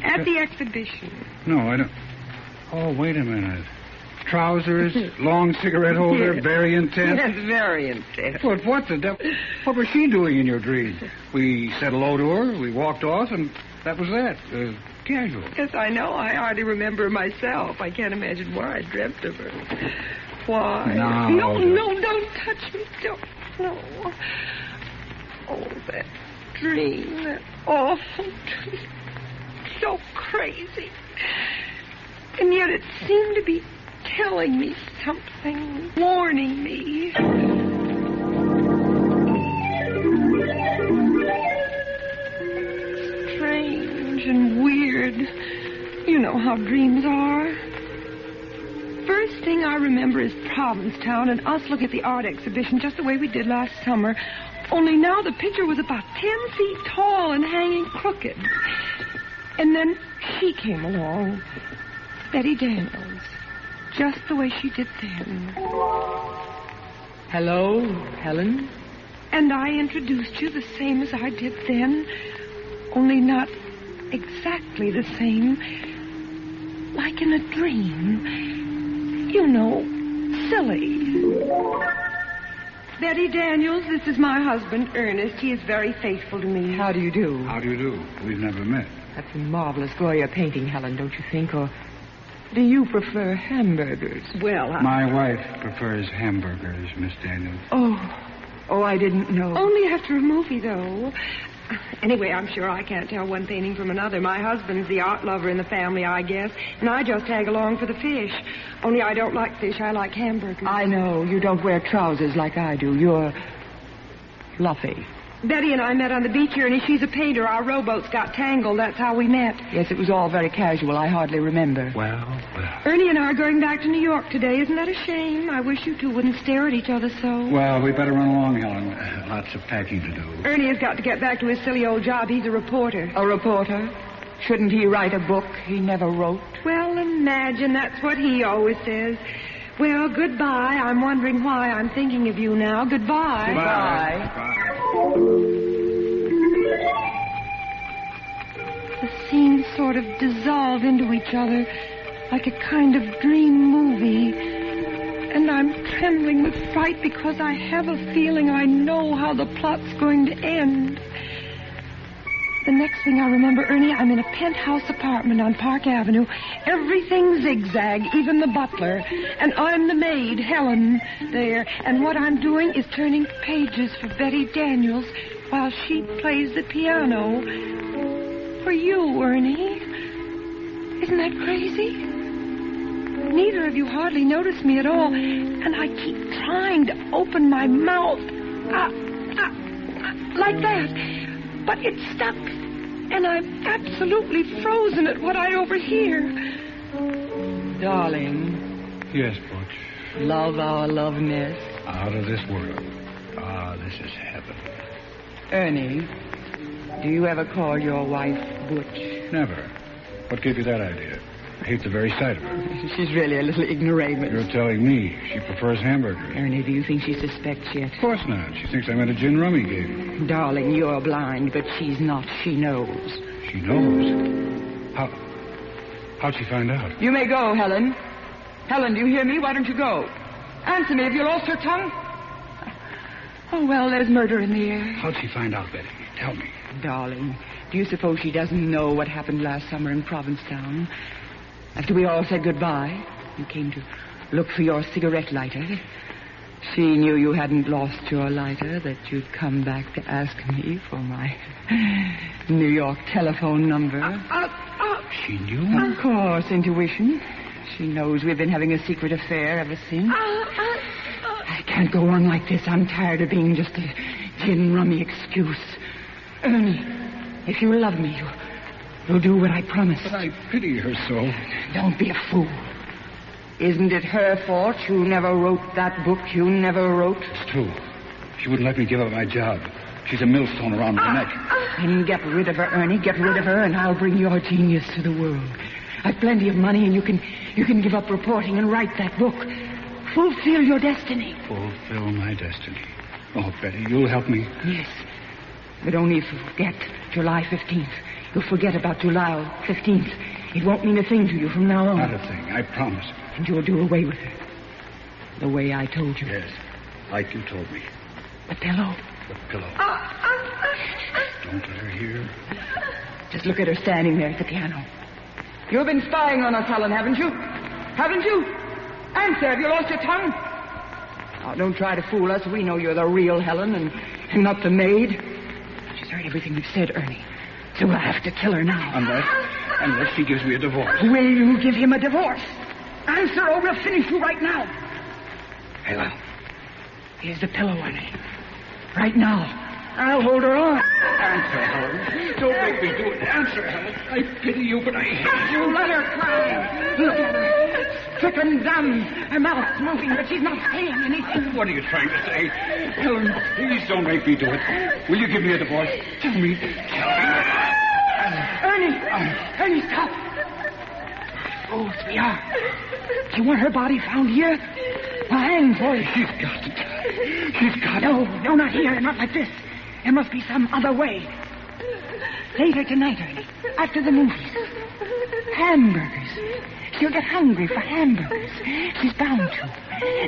At the exhibition. No, I don't. Oh, wait a minute. Trousers, long cigarette holder, yes. Very intense. Yes, very intense. What the devil? What was she doing in your dream? We said hello to her, we walked off, and that was that. Casual. Yes, I know. I hardly remember myself. I can't imagine why I dreamt of her. Why? No, don't touch me. Don't. No. Oh, that dream. That awful dream. So crazy. And yet it seemed to be telling me something, warning me. Strange and weird. You know how dreams are. First thing I remember is Provincetown and us looking at the art exhibition just the way we did last summer. Only now the picture was about 10 feet tall and hanging crooked. And then she came along, Betty Daniels, just the way she did then. Hello, Helen. And I introduced you the same as I did then, only not exactly the same. Like in a dream. You know, silly. Betty Daniels, this is my husband, Ernest. He is very faithful to me. How do you do? How do you do? We've never met. That's a marvelous Goya painting, Helen, don't you think? Or do you prefer hamburgers? Well, My wife prefers hamburgers, Miss Daniels. Oh, I didn't know. Only after a movie, though. Anyway, I'm sure I can't tell one painting from another. My husband's the art lover in the family, I guess, and I just tag along for the fish. Only I don't like fish, I like hamburgers. I know. You don't wear trousers like I do. You're fluffy. Betty and I met on the beach, Ernie. She's a painter. Our rowboats got tangled. That's how we met. Yes, it was all very casual. I hardly remember. Well. Ernie and I are going back to New York today. Isn't that a shame? I wish you two wouldn't stare at each other so. Well, we better run along, Helen. Lots of packing to do. Ernie has got to get back to his silly old job. He's a reporter. A reporter? Shouldn't he write a book he never wrote? Well, imagine. That's what he always says. Well, goodbye. I'm wondering why I'm thinking of you now. Goodbye. Goodbye. The scenes sort of dissolve into each other like a kind of dream movie. And I'm trembling with fright because I have a feeling I know how the plot's going to end. The next thing I remember, Ernie, I'm in a penthouse apartment on Park Avenue. Everything zigzag, even the butler. And I'm the maid, Helen, there. And what I'm doing is turning pages for Betty Daniels while she plays the piano. For you, Ernie. Isn't that crazy? Neither of you hardly notice me at all. And I keep trying to open my mouth. Like that. But it's stuck, and I'm absolutely frozen at what I overhear. Darling. Yes, Butch. Love our loveness. Out of this world. This is heaven. Ernie, do you ever call your wife Butch? Never. What gave you that idea? I hate the very sight of her. She's really a little ignoramus. You're telling me she prefers hamburgers. Ernie, do you think she suspects yet? Of course not. She thinks I'm at a gin rummy game. Darling, you're blind, but she's not. She knows. She knows? How'd she find out? You may go, Helen. Helen, do you hear me? Why don't you go? Answer me. Have you lost your tongue? Oh, well, there's murder in the air. How'd she find out, Betty? Tell me. Darling, do you suppose she doesn't know what happened last summer in Provincetown? After we all said goodbye, you came to look for your cigarette lighter. She knew you hadn't lost your lighter, that you'd come back to ask me for my New York telephone number. She knew? Of course, intuition. She knows we've been having a secret affair ever since. I can't go on like this. I'm tired of being just a gin rummy excuse. Ernie, if you love me, you'll do what I promised. But I pity her so. Don't be a fool. Isn't it her fault you never wrote that book you never wrote? It's true. She wouldn't let me give up my job. She's a millstone around my neck. Then get rid of her, Ernie. Get rid of her, and I'll bring your genius to the world. I've plenty of money, and you can give up reporting and write that book. Fulfill your destiny. Fulfill my destiny. Oh, Betty, you'll help me? Yes. But only if you forget July 15th. You'll forget about July 15th. It won't mean a thing to you from now on. Not a thing, I promise. And you'll do away with her. The way I told you. Yes, like you told me. The pillow. The pillow. Don't let her hear. Just look at her standing there at the piano. You've been spying on us, Helen, haven't you? Haven't you? Answer, have you lost your tongue? Oh, don't try to fool us. We know you're the real Helen and not the maid. She's heard everything you've said, Ernie. So we'll have to kill her now. Unless she gives me a divorce. Will you give him a divorce? Answer or we'll finish you right now. Helen. Here's the pillow, Ernie. Right now. I'll hold her on. Answer, Helen. Don't make me do it. Answer, Helen. I pity you, but I hate you. Let her cry. Look at her. Stricken dumb. Her mouth's moving, but she's not saying anything. What are you trying to say? Helen, please don't make me do it. Will you give me a divorce? Tell me. Ernie, stop. Oh, sweetheart. Do you want her body found here? Well, hang for you. She's got to. She's got to. No, not here. Not like this. There must be some other way. Later tonight, Ernie. After the movies. Hamburgers. She'll get hungry for hamburgers. She's bound to.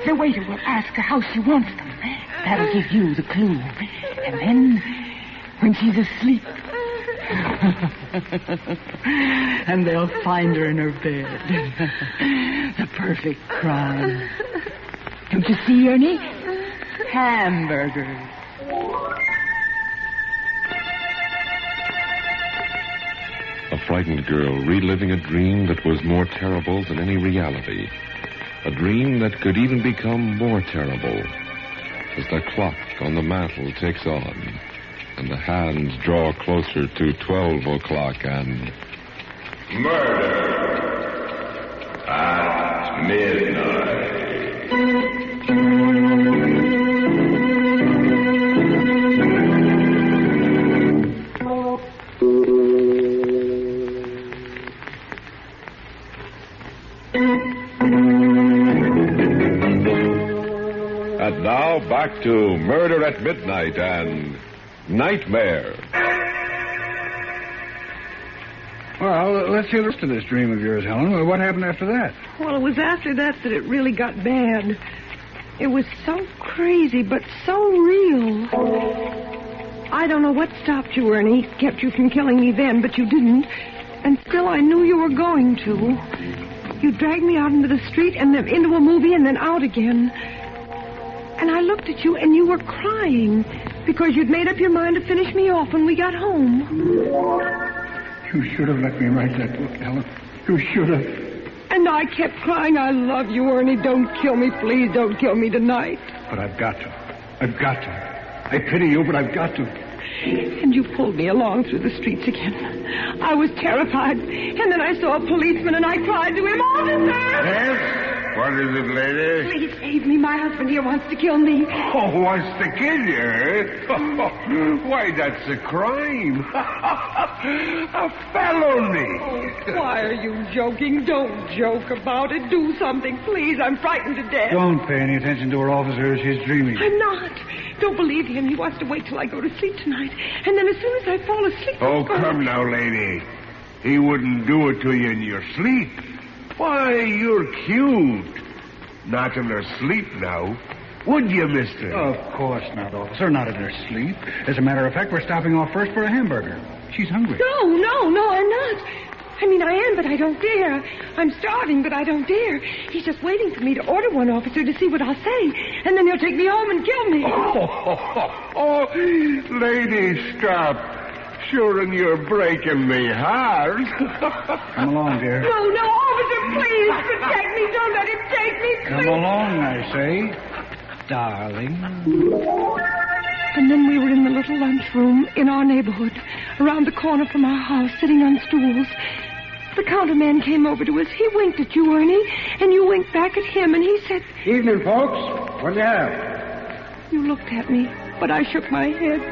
The waiter will ask her how she wants them. That'll give you the clue. And then, when she's asleep... and they'll find her in her bed. The perfect crime. Don't you see, Ernie? Hamburgers. A frightened girl reliving a dream that was more terrible than any reality. A dream that could even become more terrible as the clock on the mantel ticks on and the hands draw closer to 12 o'clock and... Murder at midnight. And now back to Murder at Midnight and Nightmare. Well, let's hear the rest of this dream of yours, Helen. What happened after that? Well, it was after that it really got bad. It was so crazy, but so real. I don't know what stopped you, Ernie, kept you from killing me then, but you didn't. And still I knew you were going to. You dragged me out into the street and then into a movie and then out again. And I looked at you and you were crying because you'd made up your mind to finish me off when we got home. You should have let me write that book, Helen. You should have. And I kept crying, I love you, Ernie. Don't kill me, please. Don't kill me tonight. But I've got to. I've got to. I pity you, but I've got to. And you pulled me along through the streets again. I was terrified. And then I saw a policeman and I cried to him, "Officer!" Yes? What is it, lady? Please save me. My husband here wants to kill me. Oh, wants to kill you, eh? Why, that's a crime. A felony. Oh, why are you joking? Don't joke about it. Do something, please. I'm frightened to death. Don't pay any attention to her, officer. She's dreaming. I'm not. Don't believe him. He wants to wait till I go to sleep tonight. And then as soon as I fall asleep... Oh, come now, lady. He wouldn't do it to you in your sleep. Why, you're cute. Not in her sleep now. Would you, mister? Of course not, officer. Not in her sleep. As a matter of fact, we're stopping off first for a hamburger. She's hungry. No, I'm not. I mean, I am, but I don't dare. I'm starving, but I don't dare. He's just waiting for me to order one, officer, to see what I'll say. And then he'll take me home and kill me. Oh, lady, stop. Sure, and you're breaking me heart. Come along, dear. No, officer, please protect me. Don't let him take me, please. Come along, I say, darling. And then we were in the little lunchroom in our neighborhood, around the corner from our house, sitting on stools. The counterman came over to us. He winked at you, Ernie, and you winked back at him, and he said... Evening, folks. What do you have? You looked at me, but I shook my head.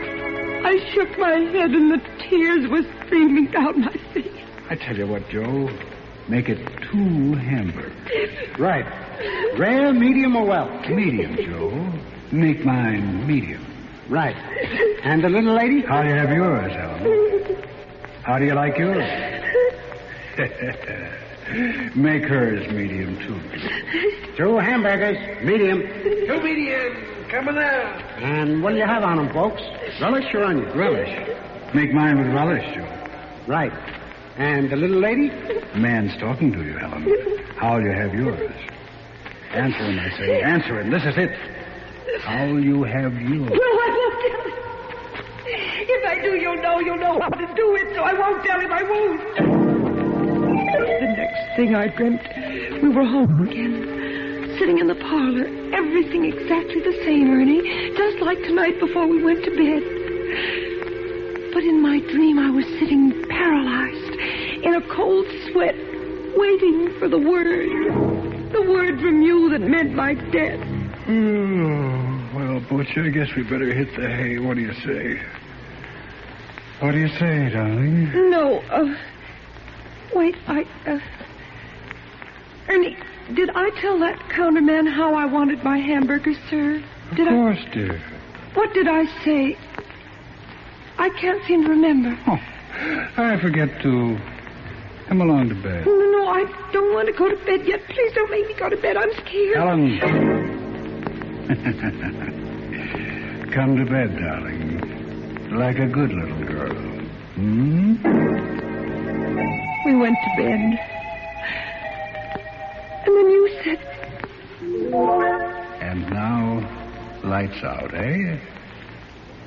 I shook my head, and the tears were streaming down my face. I tell you what, Joe. Make it 2 hamburgers. Right. Rare, medium, or well? Medium, Joe. Make mine medium. Right. And the little lady? How do you have yours, Helen? How do you like yours? Make hers medium, too. 2 hamburgers, medium. 2 medium. Coming out. And what do you have on them, folks? Relish or onion? Relish. Make mine with relish, Joe. Right. And the little lady? The man's talking to you, Helen. How'll you have yours? Answer him, I say. Answer him. This is it. How'll you have yours? No, I won't tell him. If I do, you'll know how to do it, so I won't tell him. I won't. The next thing I dreamt, we were home again, sitting in the parlor, everything exactly the same, Ernie, just like tonight before we went to bed. But in my dream, I was sitting paralyzed in a cold sweat, waiting for the word from you that meant my death. Well, Butch, I guess we better hit the hay. What do you say? What do you say, darling? No, wait, Ernie, did I tell that counterman how I wanted my hamburgers served? Of course, dear. What did I say? I can't seem to remember. Oh, I forget to come along to bed. No, I don't want to go to bed yet. Please don't make me go to bed. I'm scared. Helen. Come to bed, darling. Like a good little girl. We went to bed. And then you said... And now, lights out, eh?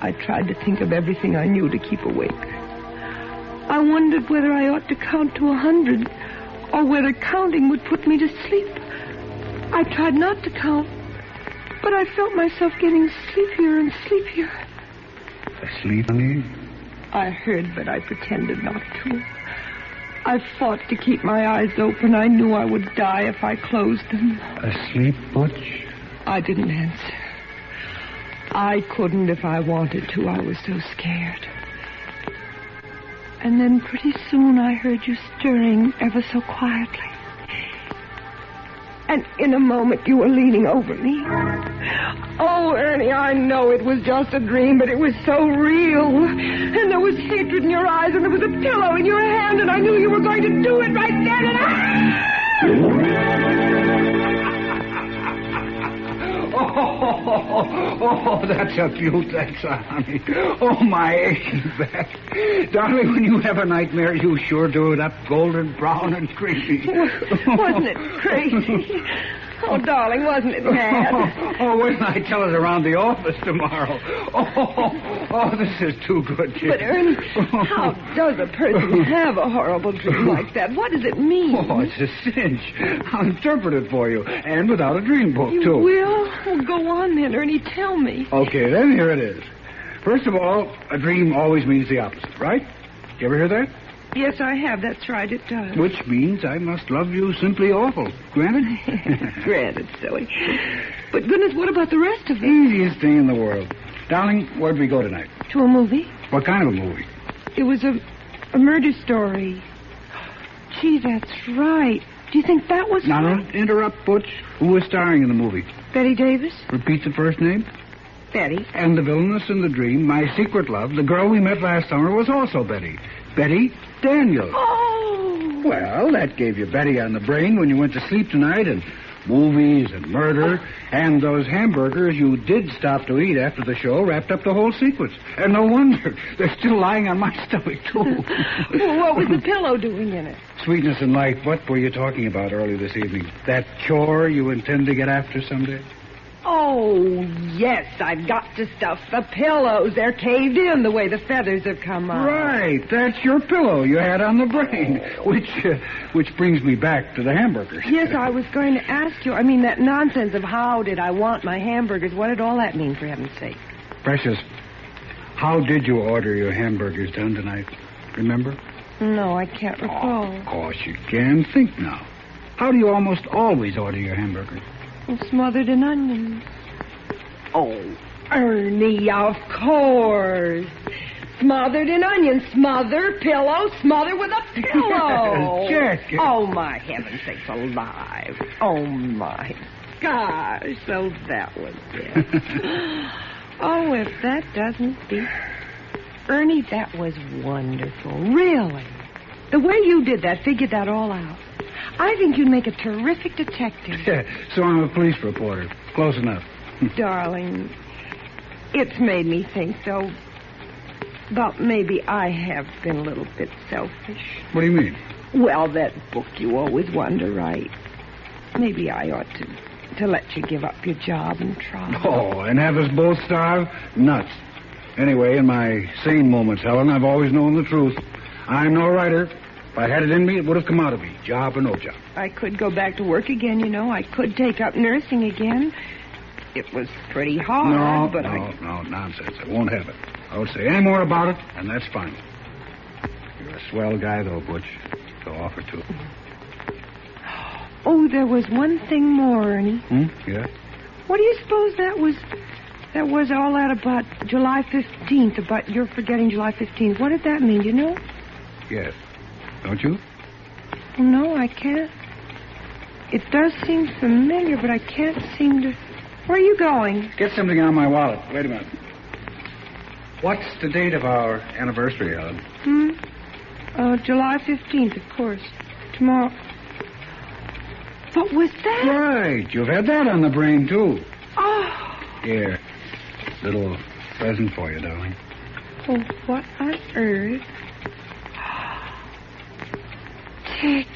I tried to think of everything I knew to keep awake. I wondered whether I ought to count to 100 or whether counting would put me to sleep. I tried not to count, but I felt myself getting sleepier and sleepier. Asleep, honey? I heard, but I pretended not to. I fought to keep my eyes open. I knew I would die if I closed them. Asleep, Butch? I didn't answer. I couldn't if I wanted to. I was so scared. And then pretty soon I heard you stirring ever so quietly. And in a moment you were leaning over me. Oh, Ernie, I know it was just a dream, but it was so real. And there was hatred in your eyes, and there was a pillow in your hand, and I knew you were going to do it right then, and Oh, that's a beaut, that's a honey. Oh, my aching back. Darling, when you have a nightmare, you sure do it up golden brown and creamy. Wasn't it crazy? Oh, darling, wasn't it mad? Wait till I tell it around the office tomorrow. Oh, this is too good, kid. But, Ernie, how does a person have a horrible dream like that? What does it mean? Oh, it's a cinch. I'll interpret it for you, and without a dream book, You too. will? Well, go on then, Ernie. Tell me. Okay, then here it is. First of all, a dream always means the opposite, right? You ever hear that? Yes, I have. That's right, it does. Which means I must love you simply awful. Granted? Granted, silly. But goodness, what about the rest of it? Easiest thing in the world. Darling, where'd we go tonight? To a movie. What kind of a movie? It was a murder story. Gee, that's right. Do you think that was... Now, don't interrupt, Butch. Who was starring in the movie? Betty Davis? Repeat the first name. Betty. And the villainess in the dream, my secret love, the girl we met last summer, was also Betty. Betty Daniels. Oh! Well, that gave you Betty on the brain when you went to sleep tonight, and movies and murder, and those hamburgers you did stop to eat after the show wrapped up the whole sequence. And no wonder. They're still lying on my stomach, too. Well, what was the pillow doing in it? Sweetness and light, what were you talking about earlier this evening? That chore you intend to get after someday? Oh, yes, I've got to stuff the pillows. They're caved in the way the feathers have come out. Right, that's your pillow you had on the brain, which brings me back to the hamburgers. Yes, I was going to ask you. I mean, that nonsense of how did I want my hamburgers, what did all that mean, for heaven's sake? Precious, how did you order your hamburgers done tonight? Remember? No, I can't recall. Oh, of course you can. Think now. How do you almost always order your hamburgers? Smothered in onions. Oh, Ernie, of course. Smothered in onions. Smother, pillow, smother with a pillow. Jack. Oh, my heaven's sakes alive. Oh, my gosh. So that was it. Oh, if that doesn't beat... Ernie, that was wonderful. Really. The way you did that, figured that all out. I think you'd make a terrific detective. So I'm a police reporter. Close enough. Darling, it's made me think, though, about maybe I have been a little bit selfish. What do you mean? Well, that book you always want to write. Maybe I ought to let you give up your job and try. Oh, and have us both starve? Nuts. Anyway, in my sane moments, Helen, I've always known the truth. I'm no writer. If I had it in me, it would have come out of me, job or no job. I could go back to work again, you know. I could take up nursing again. it was pretty hard, No, nonsense. I won't have it. I won't say any more about it, and that's fine. You're a swell guy, though, Butch. So offer to. Oh, there was one thing more, Ernie. Yeah? What do you suppose that was all that about July 15th, about your forgetting July 15th? What did that mean, you know? Yes. Don't you? No, I can't. It does seem familiar, but I can't seem to... Where are you going? Get something out of my wallet. Wait a minute. What's the date of our anniversary, Helen? July 15th, of course. Tomorrow. What was that? Right. You've had that on the brain, too. Oh. Here. Little present for you, darling. Oh, what on earth? Tickets.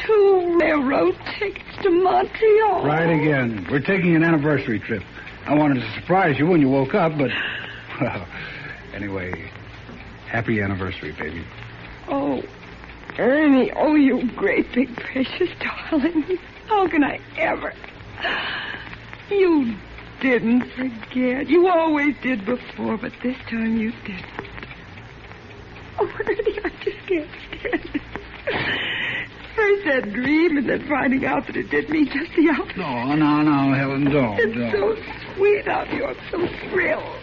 2 railroad tickets to Montreal. Right again. We're taking an anniversary trip. I wanted to surprise you when you woke up, but... Well, anyway, happy anniversary, baby. Oh, Ernie, oh, you great big precious darling. How can I ever... You didn't forget. You always did before, but this time you didn't. Oh, Ernie, I just can't stand it. First that dream, and then finding out that it did me just the opposite. No, Helen, don't. It's so sweet of you. I'm so thrilled.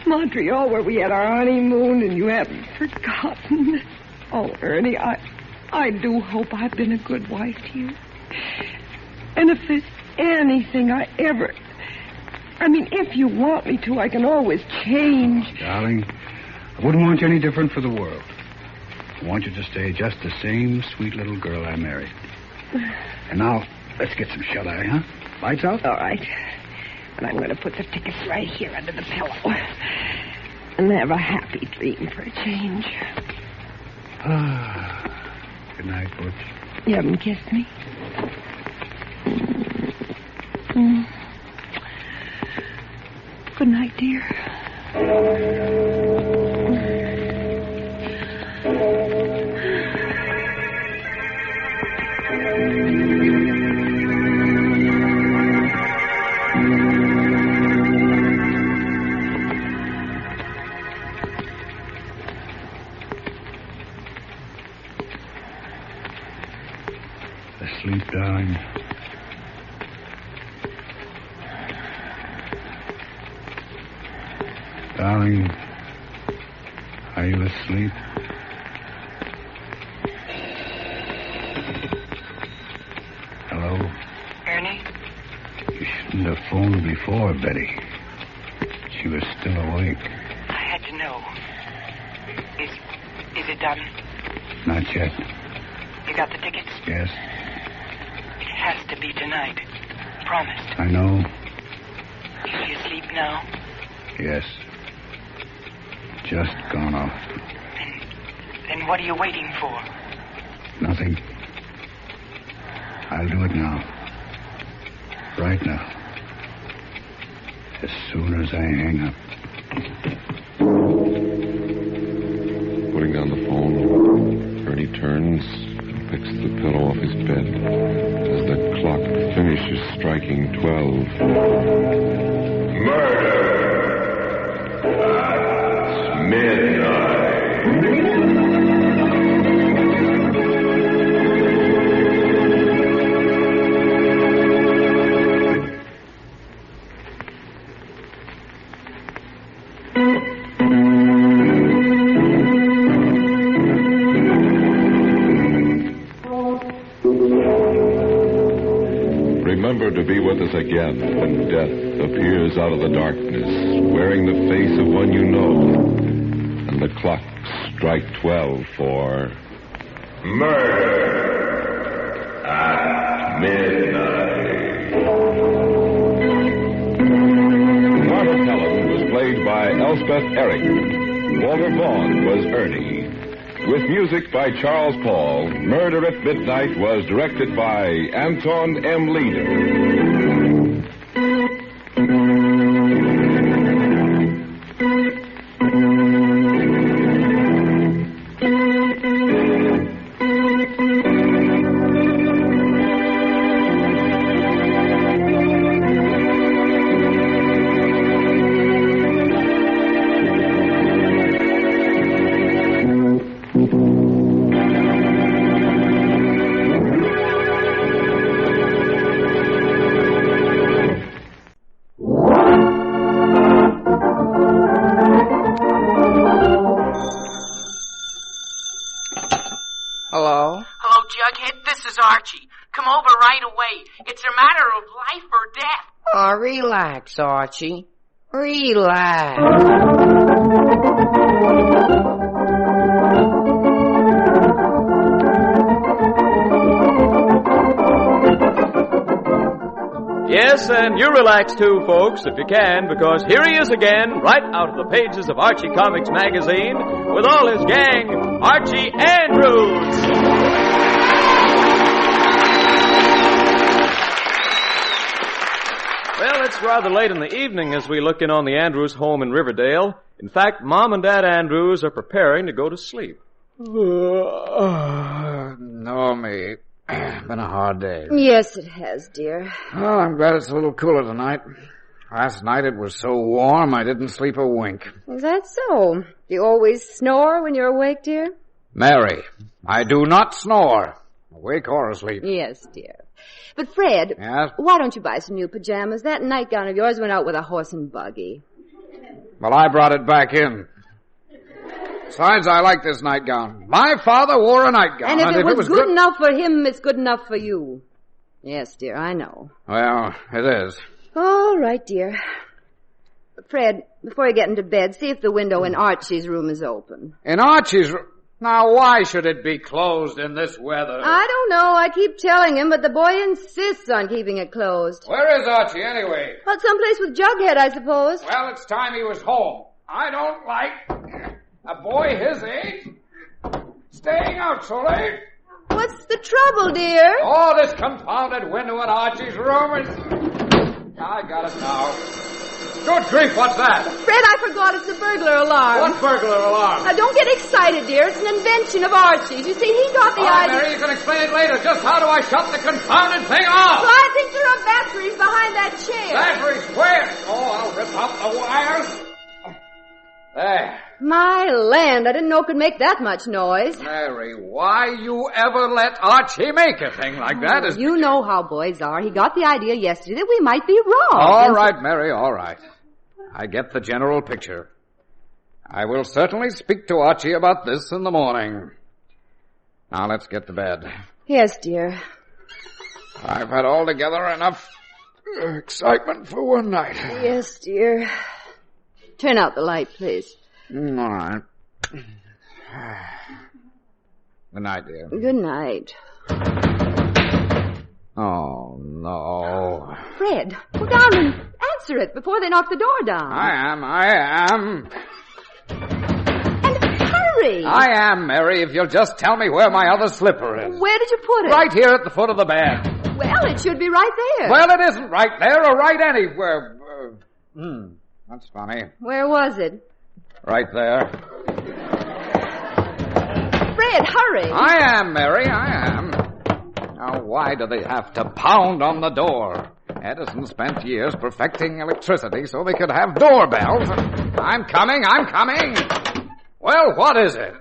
Montreal, where we had our honeymoon, and you haven't forgotten. Oh, Ernie, I do hope I've been a good wife to you. And if there's anything I ever... I mean, if you want me to, I can always change. Oh, darling, I wouldn't want you any different for the world. I want you to stay just the same sweet little girl I married. And now, let's get some shut-eye, huh? Lights out? All right. And I'm going to put the tickets right here under the pillow. And have a happy dream for a change. Good night, Butch. You haven't kissed me? Good night, dear. Asleep, darling. Darling, are you asleep? Hello? Ernie? You shouldn't have phoned before, Betty. She was still awake. I had to know. Is it done? Not yet. You got the tickets? Yes. It has to be tonight. Promised. I know. Is she asleep now? Yes. Just gone off. Then what are you waiting for? Nothing. I'll do it now. Right now. As soon as I hang up. Putting down the phone, Ernie turns and picks the pillow off his bed as the clock finishes striking 12. Murder! Midnight. Remember to be with us again when death appears out of the darkness, wearing the face of one you know. And the clocks strike 12 for... Murder at midnight. Margaret Helen was played by 𝒆𝒍'𝒔. Walter Vaughn was Ernie. With music by Charles Paul, Murder at Midnight was directed by Anton M. Leader. Jughead. This is Archie. Come over right away. It's a matter of life or death. Oh, relax, Archie. Relax. Yes, and you relax too, folks, if you can, because here he is again, right out of the pages of Archie Comics magazine, with all his gang, Archie Andrews. Well, it's rather late in the evening as we look in on the Andrews home in Riverdale. In fact, Mom and Dad Andrews are preparing to go to sleep. No, me. Been a hard day. Yes, it has, dear. Well, I'm glad it's a little cooler tonight. Last night it was so warm I didn't sleep a wink. Is that so? Do you always snore when you're awake, dear? Mary, I do not snore, awake or asleep. Yes, dear. But Fred, Yes? Why don't you buy some new pajamas? That nightgown of yours went out with a horse and buggy. Well, I brought it back in. Besides, I like this nightgown. My father wore a nightgown. And if it was good enough for him, it's good enough for you. Yes, dear, I know. Well, it is. All right, dear. Fred, before you get into bed, see if the window in Archie's room is open. In Archie's room? Now, why should it be closed in this weather? I don't know. I keep telling him, but the boy insists on keeping it closed. Where is Archie, anyway? Well, someplace with Jughead, I suppose. Well, it's time he was home. I don't like a boy his age staying out so late. What's the trouble, dear? Oh, this confounded window in Archie's room is... I got it now. Good grief, what's that? Fred, I forgot it's a burglar alarm. What burglar alarm? Now, don't get excited, dear. It's an invention of Archie's. You see, he got the idea... Mary, you can explain it later. Just how do I shut the confounded thing off? Well, I think there are batteries behind that chair. Batteries where? Oh, I'll rip out the wires. There. My land, I didn't know it could make that much noise. Mary, why you ever let Archie make a thing like that is... You know how boys are. He got the idea yesterday that we might be wrong. All right, Mary, all right. I get the general picture. I will certainly speak to Archie about this in the morning. Now let's get to bed. Yes, dear. I've had altogether enough excitement for one night. Yes, dear. Turn out the light, please. All right. Good night, dear. Good night. Oh, no. Fred, go down and answer it before they knock the door down. I am. And hurry. I am, Mary, if you'll just tell me where my other slipper is. Where did you put it? Right here at the foot of the bed. Well, it should be right there. Well, it isn't right there or right anywhere. That's funny. Where was it? Right there. Fred, hurry. I am, Mary, I am. Now, why do they have to pound on the door? Edison spent years perfecting electricity so they could have doorbells. I'm coming. Well, what is it?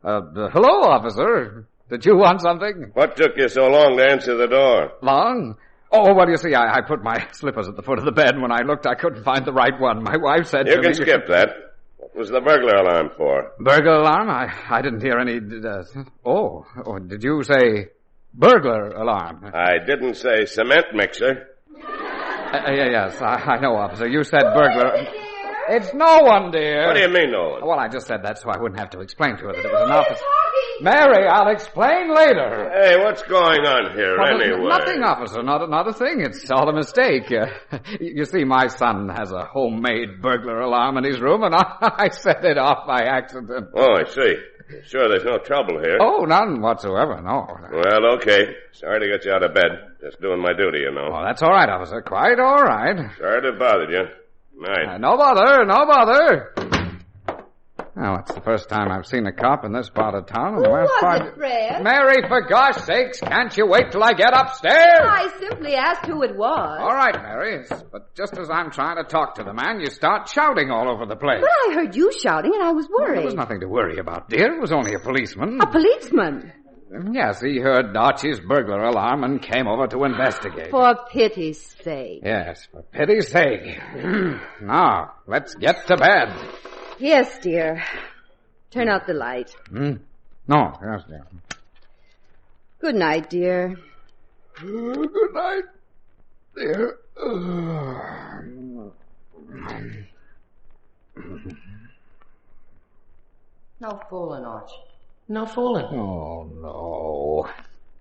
Hello, officer. Did you want something? What took you so long to answer the door? Long? Oh, well, you see, I put my slippers at the foot of the bed, and when I looked, I couldn't find the right one. My wife said to me... You can skip that. What was the burglar alarm for? Burglar alarm? I didn't hear any... did you say burglar alarm? I didn't say cement mixer. Yes, I know, officer. You said burglar... It's no one, dear. What do you mean, no one? Well, I just said that so I wouldn't have to explain to her that it was an officer. Mary, I'll explain later. Hey, what's going on here, anyway? Nothing, officer. Not a thing. It's all a mistake. You see, my son has a homemade burglar alarm in his room, and I set it off by accident. Oh, I see. Sure there's no trouble here? Oh, none whatsoever, no. Well, okay. Sorry to get you out of bed. Just doing my duty, you know. Oh, that's all right, officer. Quite all right. Sorry to have bothered you. Night. No bother. Well, it's the first time I've seen a cop in this part of town. Who was it, Fred? Mary, for gosh sakes, can't you wait till I get upstairs? I simply asked who it was. All right, Mary, but just as I'm trying to talk to the man, you start shouting all over the place. But I heard you shouting, and I was worried. There was nothing to worry about, dear. It was only a policeman. A policeman? Yes, he heard Archie's burglar alarm and came over to investigate. For pity's sake. Yes, for pity's sake. Now, let's get to bed. Yes, dear. Turn out the light. No, yes, dear. Good night, dear. Good night, dear. No fooling, Archie. No fooling. Oh, no.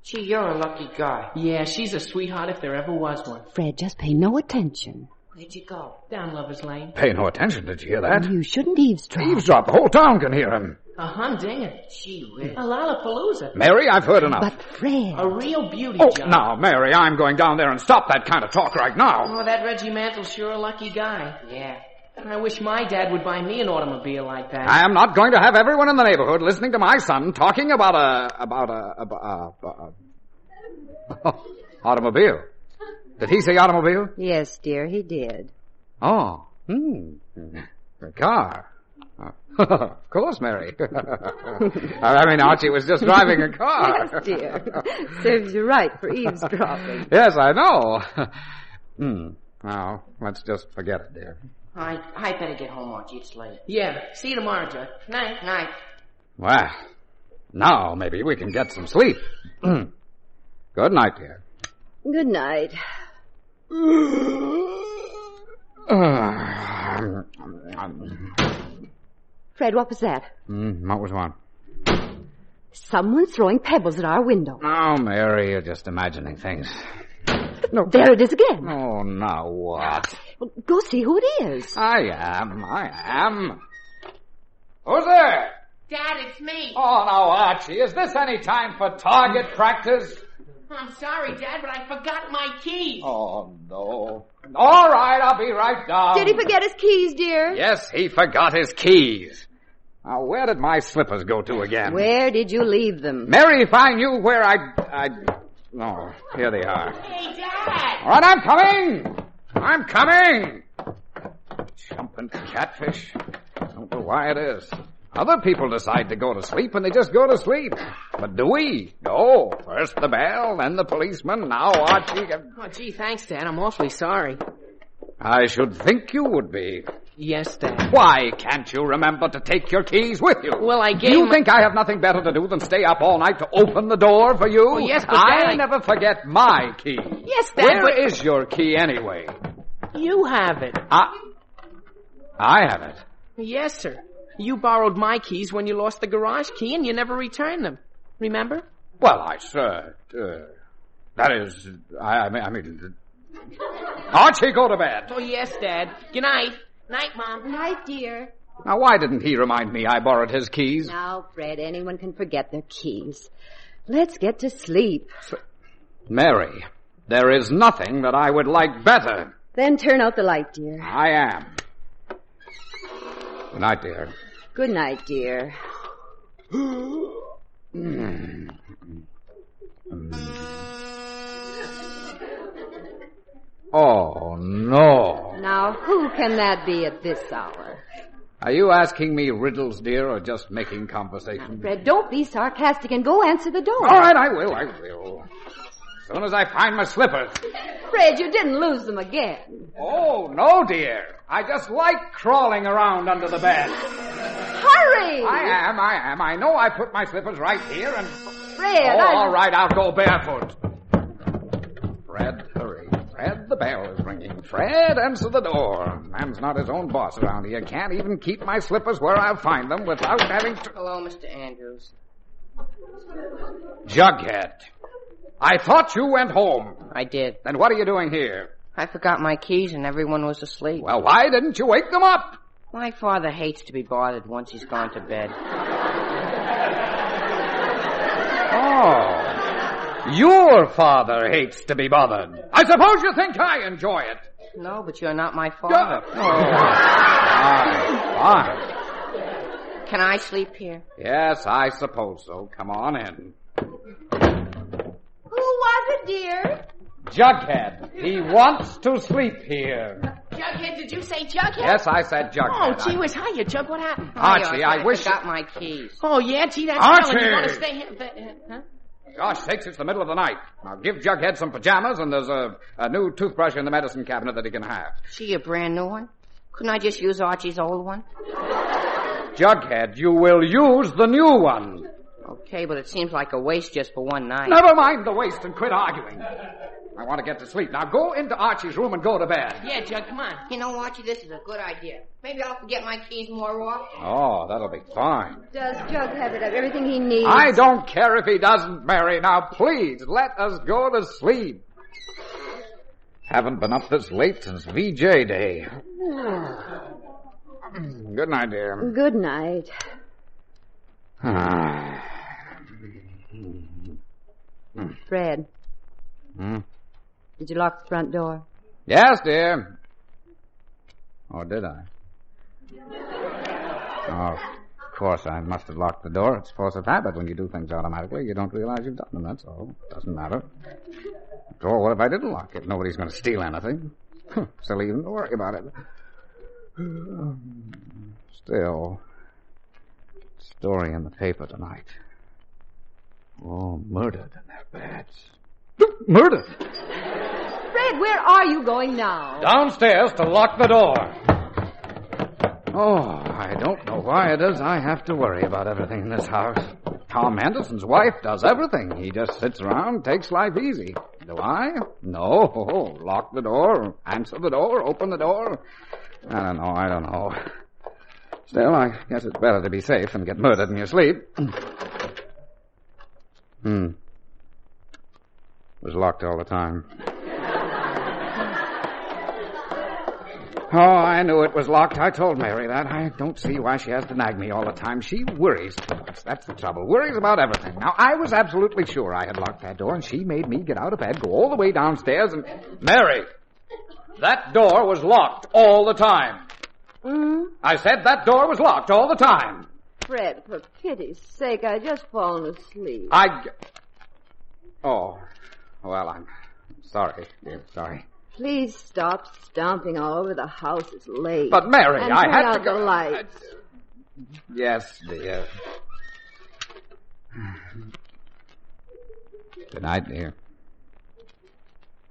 Gee, you're a lucky guy. Yeah, she's a sweetheart if there ever was one. Fred, just pay no attention. Where'd you go? Down Lover's Lane. Pay no attention, did you hear that? You shouldn't eavesdrop. Eavesdrop, the whole town can hear him. A humdinger. Gee whiz. A Lollapalooza. Mary, I've heard enough. But Fred... A real beauty job. Now, Mary, I'm going down there and stop that kind of talk right now. Oh, that Reggie Mantle's sure a lucky guy. Yeah. I wish my dad would buy me an automobile like that. I am not going to have everyone in the neighborhood listening to my son talking about automobile. Did he say automobile? Yes, dear, he did. Oh, a car. Of course, Mary. I mean, Archie was just driving a car. Yes, dear. Serves you right for eavesdropping. Yes, I know. Now, let's just forget it, dear. I better get home, Archie. It's late. Yeah. See you tomorrow, Judd. Night. Night. Well, now maybe we can get some sleep. Good night, dear. Good night. Fred, what was that? What was what? Someone's throwing pebbles at our window. Oh, Mary, you're just imagining things. No, there it is again. Oh, now what? Well, go see who it is. I am. Who's there? Dad, it's me. Oh, now, Archie, is this any time for target practice? I'm sorry, Dad, but I forgot my keys. Oh, no. All right, I'll be right down. Did he forget his keys, dear? Yes, he forgot his keys. Now, where did my slippers go to again? Where did you leave them? Mary, if I knew where No, here they are. Hey, Dad! All right, I'm coming! Jumping catfish. Don't know why it is. Other people decide to go to sleep, and they just go to sleep. But do we? No. First the bell, then the policeman, now Archie. Oh, gee, thanks, Dad. I'm awfully sorry. I should think you would be. Yes, Dad. Why can't you remember to take your keys with you? Well, I gave You think I have nothing better to do than stay up all night to open the door for you? Oh, yes, but Dad, I never forget my key. Yes, Dad, Where is your key anyway? You have it. I have it. Yes, sir. You borrowed my keys when you lost the garage key, and you never returned them. Remember? Well, I said, that is, I mean, Archie, go to bed. Oh, yes, Dad. Good night. Night, Mom. Night, dear. Now, why didn't he remind me I borrowed his keys? Now, Fred, anyone can forget their keys. Let's get to sleep. Mary, there is nothing that I would like better. Then turn out the light, dear. I am. Good night, dear. Good night, dear. Oh, no. Now, who can that be at this hour? Are you asking me riddles, dear, or just making conversation? Fred, don't be sarcastic and go answer the door. All right, I will. As soon as I find my slippers. Fred, you didn't lose them again. Oh, no, dear. I just like crawling around under the bed. Hurry! I am. I know I put my slippers right here and... Fred, all right, I'll go barefoot. Fred, hurry. Fred, the bell is ringing. Fred, answer the door. Man's not his own boss around here. Can't even keep my slippers where I'll find them without having to... Hello, Mr. Andrews. Jughead. I thought you went home. I did. Then what are you doing here? I forgot my keys and everyone was asleep. Well, why didn't you wake them up? My father hates to be bothered once he's gone to bed. Oh. Your father hates to be bothered. I suppose you think I enjoy it. No, but you're not my father. Fine. Can I sleep here? Yes, I suppose so. Come on in. Who was it, dear? Jughead. He wants to sleep here. Jughead, did you say Jughead? Yes, I said Jughead. Oh, gee whiz, hiya, Jug. What happened? Archie, I wish... I forgot my keys. Oh, yeah, gee, that's Archie! telling. You want to stay here? Huh? Gosh sakes, it's the middle of the night. Now give Jughead some pajamas, and there's a new toothbrush in the medicine cabinet that he can have. See, a brand new one? Couldn't I just use Archie's old one? Jughead, you will use the new one. Okay, but it seems like a waste just for one night. Never mind the waste and quit arguing. I want to get to sleep. Now go into Archie's room and go to bed. Yeah, Jug, come on. You know, Archie, this is a good idea. Maybe I'll forget my keys more often. Oh, that'll be fine. Does Jug have everything he needs? I don't care if he doesn't, Mary. Now, please, let us go to sleep. Haven't been up this late since VJ Day. Good night, dear. Good night. Fred. Did you lock the front door? Yes, dear. Or did I? Oh, of course, I must have locked the door. It's force of habit. When you do things automatically, you don't realize you've done them, that's all. Doesn't matter. After all, what if I didn't lock it? Nobody's going to steal anything. Silly even to worry about it. Still, story in the paper tonight. All murdered in their beds. Murdered? Fred, where are you going now? Downstairs to lock the door. Oh, I don't know why it is I have to worry about everything in this house. Tom Anderson's wife does everything. He just sits around, takes life easy. Do I? No. Lock the door, answer the door, open the door. I don't know. Still, I guess it's better to be safe than get murdered in your sleep. It was locked all the time. Oh, I knew it was locked. I told Mary that. I don't see why she has to nag me all the time. She worries too much. That's the trouble. Worries about everything. Now, I was absolutely sure I had locked that door, and she made me get out of bed, go all the way downstairs, and... Mary! That door was locked all the time. I said that door was locked all the time. Fred, for pity's sake, I just fallen asleep. Oh, well, I'm sorry, dear, sorry. Please stop stomping all over the house. It's late. But, Mary, and I turn had out to go... the lights. Yes, dear. Good night, dear.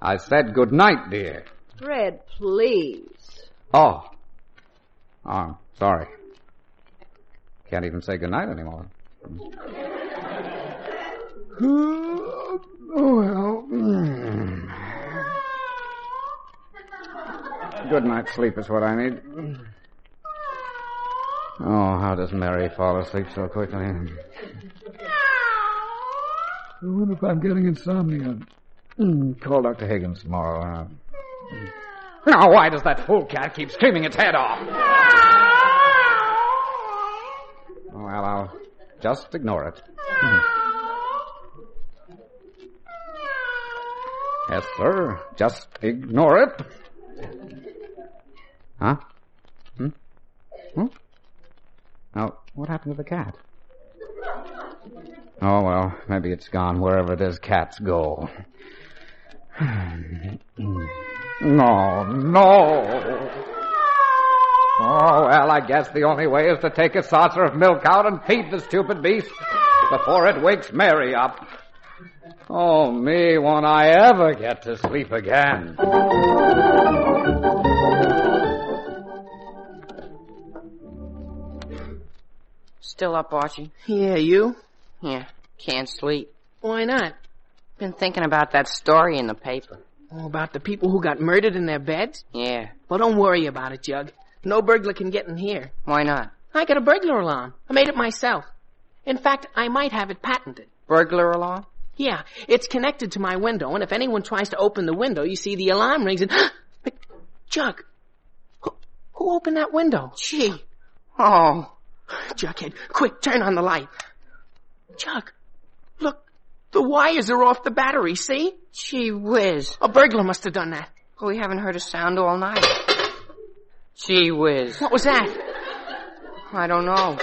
I said good night, dear. Fred, please. Oh, sorry. Can't even say good night anymore. Oh, well. Good night's sleep is what I need. Oh, how does Mary fall asleep so quickly? I wonder if I'm getting insomnia. Call Dr. Higgins tomorrow. Now, why does that fool cat keep screaming its head off? Well, I'll just ignore it. Yes, sir. Just ignore it. Huh? Now, what happened to the cat? Oh, well, maybe it's gone wherever it is cats go. No. Oh, well, I guess the only way is to take a saucer of milk out and feed the stupid beast before it wakes Mary up. Oh, me, won't I ever get to sleep again? Still up, Archie? Yeah, you? Yeah, can't sleep. Why not? Been thinking about that story in the paper. Oh, about the people who got murdered in their beds? Yeah. Well, don't worry about it, Jug. No burglar can get in here. Why not? I got a burglar alarm. I made it myself. In fact, I might have it patented. Burglar alarm? Yeah, it's connected to my window, and if anyone tries to open the window, you see the alarm rings and... But, Jug, who opened that window? Gee. Oh. Jughead, quick, turn on the light. Jug, look, the wires are off the battery, see? Gee whiz. A burglar must have done that. We haven't heard a sound all night. Gee whiz. What was that? I don't know.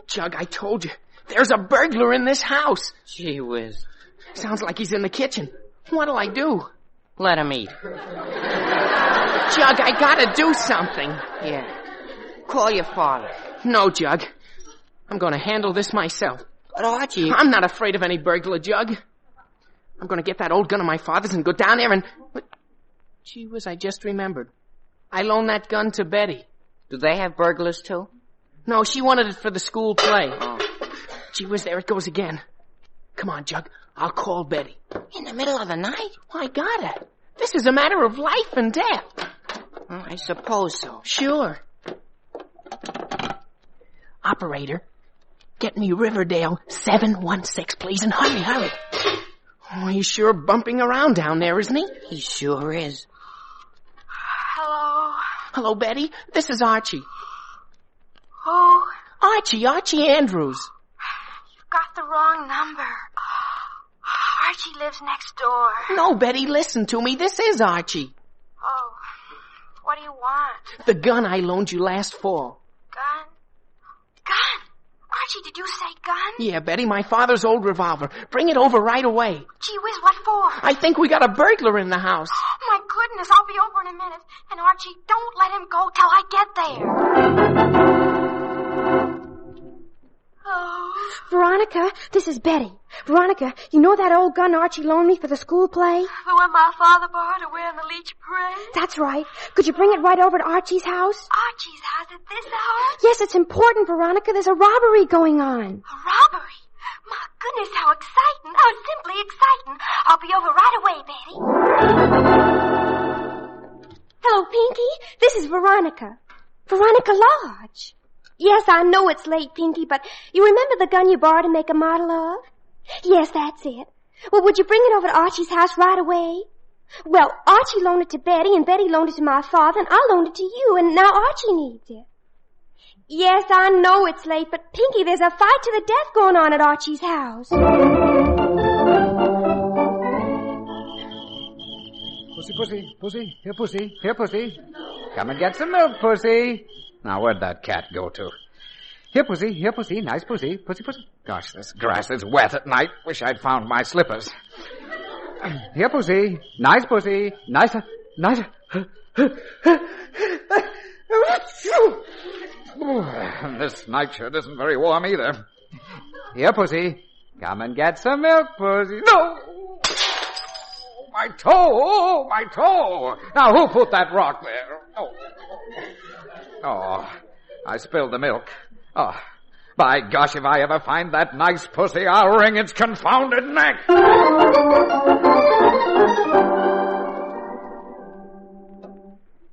Jug, I told you. There's a burglar in this house. Gee whiz. Sounds like he's in the kitchen. What'll I do? Let him eat. Jug, I gotta do something. Yeah. Call your father. No, Jug. I'm gonna handle this myself. But Archie... I'm not afraid of any burglar, Jug. I'm gonna get that old gun of my father's and go down there and... Gee whiz, I just remembered. I loaned that gun to Betty. Do they have burglars, too? No, she wanted it for the school play. Oh. Gee whiz, there it goes again. Come on, Jug. I'll call Betty. In the middle of the night? Well, I gotta. This is a matter of life and death. Well, I suppose so. Sure. Operator, get me Riverdale 716, please, and hurry. Oh, he's sure bumping around down there, isn't he? He sure is. Hello? Hello, Betty. This is Archie. Who? Archie Andrews. You've got the wrong number. Archie lives next door. No, Betty, listen to me. This is Archie. Oh, what do you want? The gun I loaned you last fall. Gun? Archie, did you say gun? Yeah, Betty, my father's old revolver. Bring it over right away. Gee whiz, what for? I think we got a burglar in the house. My goodness, I'll be over in a minute. And Archie, don't let him go till I get there. Oh. Veronica, this is Betty. Veronica, you know that old gun Archie loaned me for the school play? The one my father borrowed away in the Leech Parade? That's right. Could you bring it right over to Archie's house? Archie's house? At this house? Yes, it's important, Veronica. There's a robbery going on. A robbery? My goodness, how exciting. How simply exciting. I'll be over right away, Betty. Hello, Pinky. This is Veronica. Veronica Lodge. Yes, I know it's late, Pinky, but you remember the gun you borrowed to make a model of? Yes, that's it. Well, would you bring it over to Archie's house right away? Well, Archie loaned it to Betty, and Betty loaned it to my father, and I loaned it to you, and now Archie needs it. Yes, I know it's late, but Pinky, there's a fight to the death going on at Archie's house. Pussy, here, pussy. Come and get some milk, pussy. Now, where'd that cat go to? Here, pussy, nice pussy. Pussy. Gosh, this grass is wet at night. Wish I'd found my slippers. Here, pussy, nice. This nightshirt isn't very warm either. Here, pussy, come and get some milk, pussy. No! My toe! Now, who put that rock there? Oh, I spilled the milk. Oh, by gosh, if I ever find that nice pussy, I'll wring its confounded neck.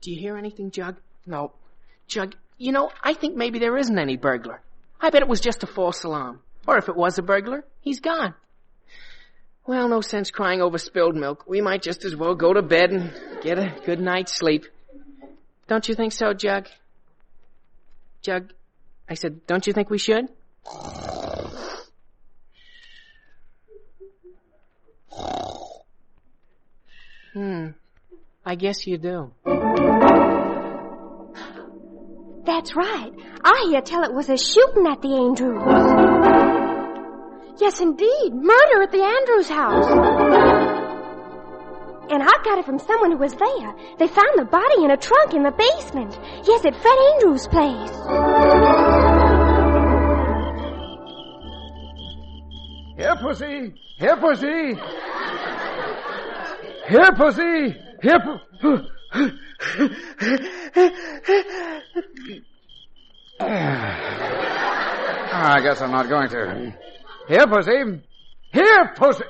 Do you hear anything, Jug? No. Jug, you know, I think maybe there isn't any burglar. I bet it was just a false alarm. Or if it was a burglar, he's gone. Well, no sense crying over spilled milk. We might just as well go to bed and get a good night's sleep. Don't you think so, Jug? Jug, I said, don't you think we should? I guess you do. That's right. I hear tell it was a shooting at the Andrews. Yes, indeed. Murder at the Andrews house. And I got it from someone who was there. They found the body in a trunk in the basement. Yes, at Fred Andrews' place. Here, pussy. Here, pussy. Here, pussy. Here, I guess I'm not going to. Here, pussy. Here, pussy.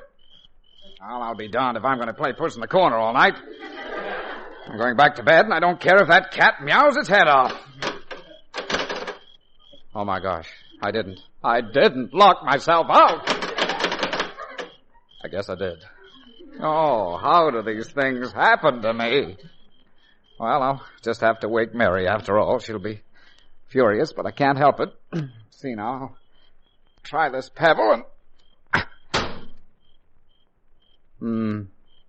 Well, I'll be darned if I'm going to play puss in the corner all night. I'm going back to bed, and I don't care if that cat meows its head off. Oh, my gosh. I didn't lock myself out. I guess I did. Oh, how do these things happen to me? Well, I'll just have to wake Mary after all. She'll be furious, but I can't help it. See now, I'll try this pebble and...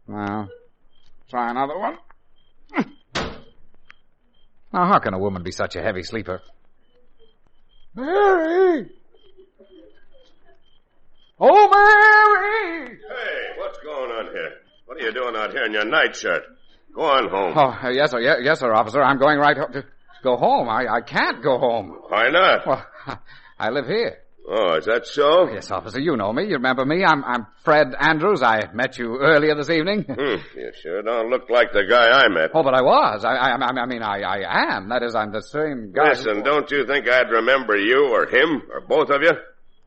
Well, try another one. Now, how can a woman be such a heavy sleeper? Mary! Oh, Mary! Hey, what's going on here? What are you doing out here in your nightshirt? Go on home. Oh, yes, sir, officer. I'm going right home to go home. I can't go home. Why not? Well, I live here. Oh, is that so? Yes, officer, you know me. You remember me. I'm Fred Andrews. I met you earlier this evening. You sure don't look like the guy I met. Oh, but I was. I am. That is, I'm the same guy. Listen, don't you think I'd remember you or him or both of you?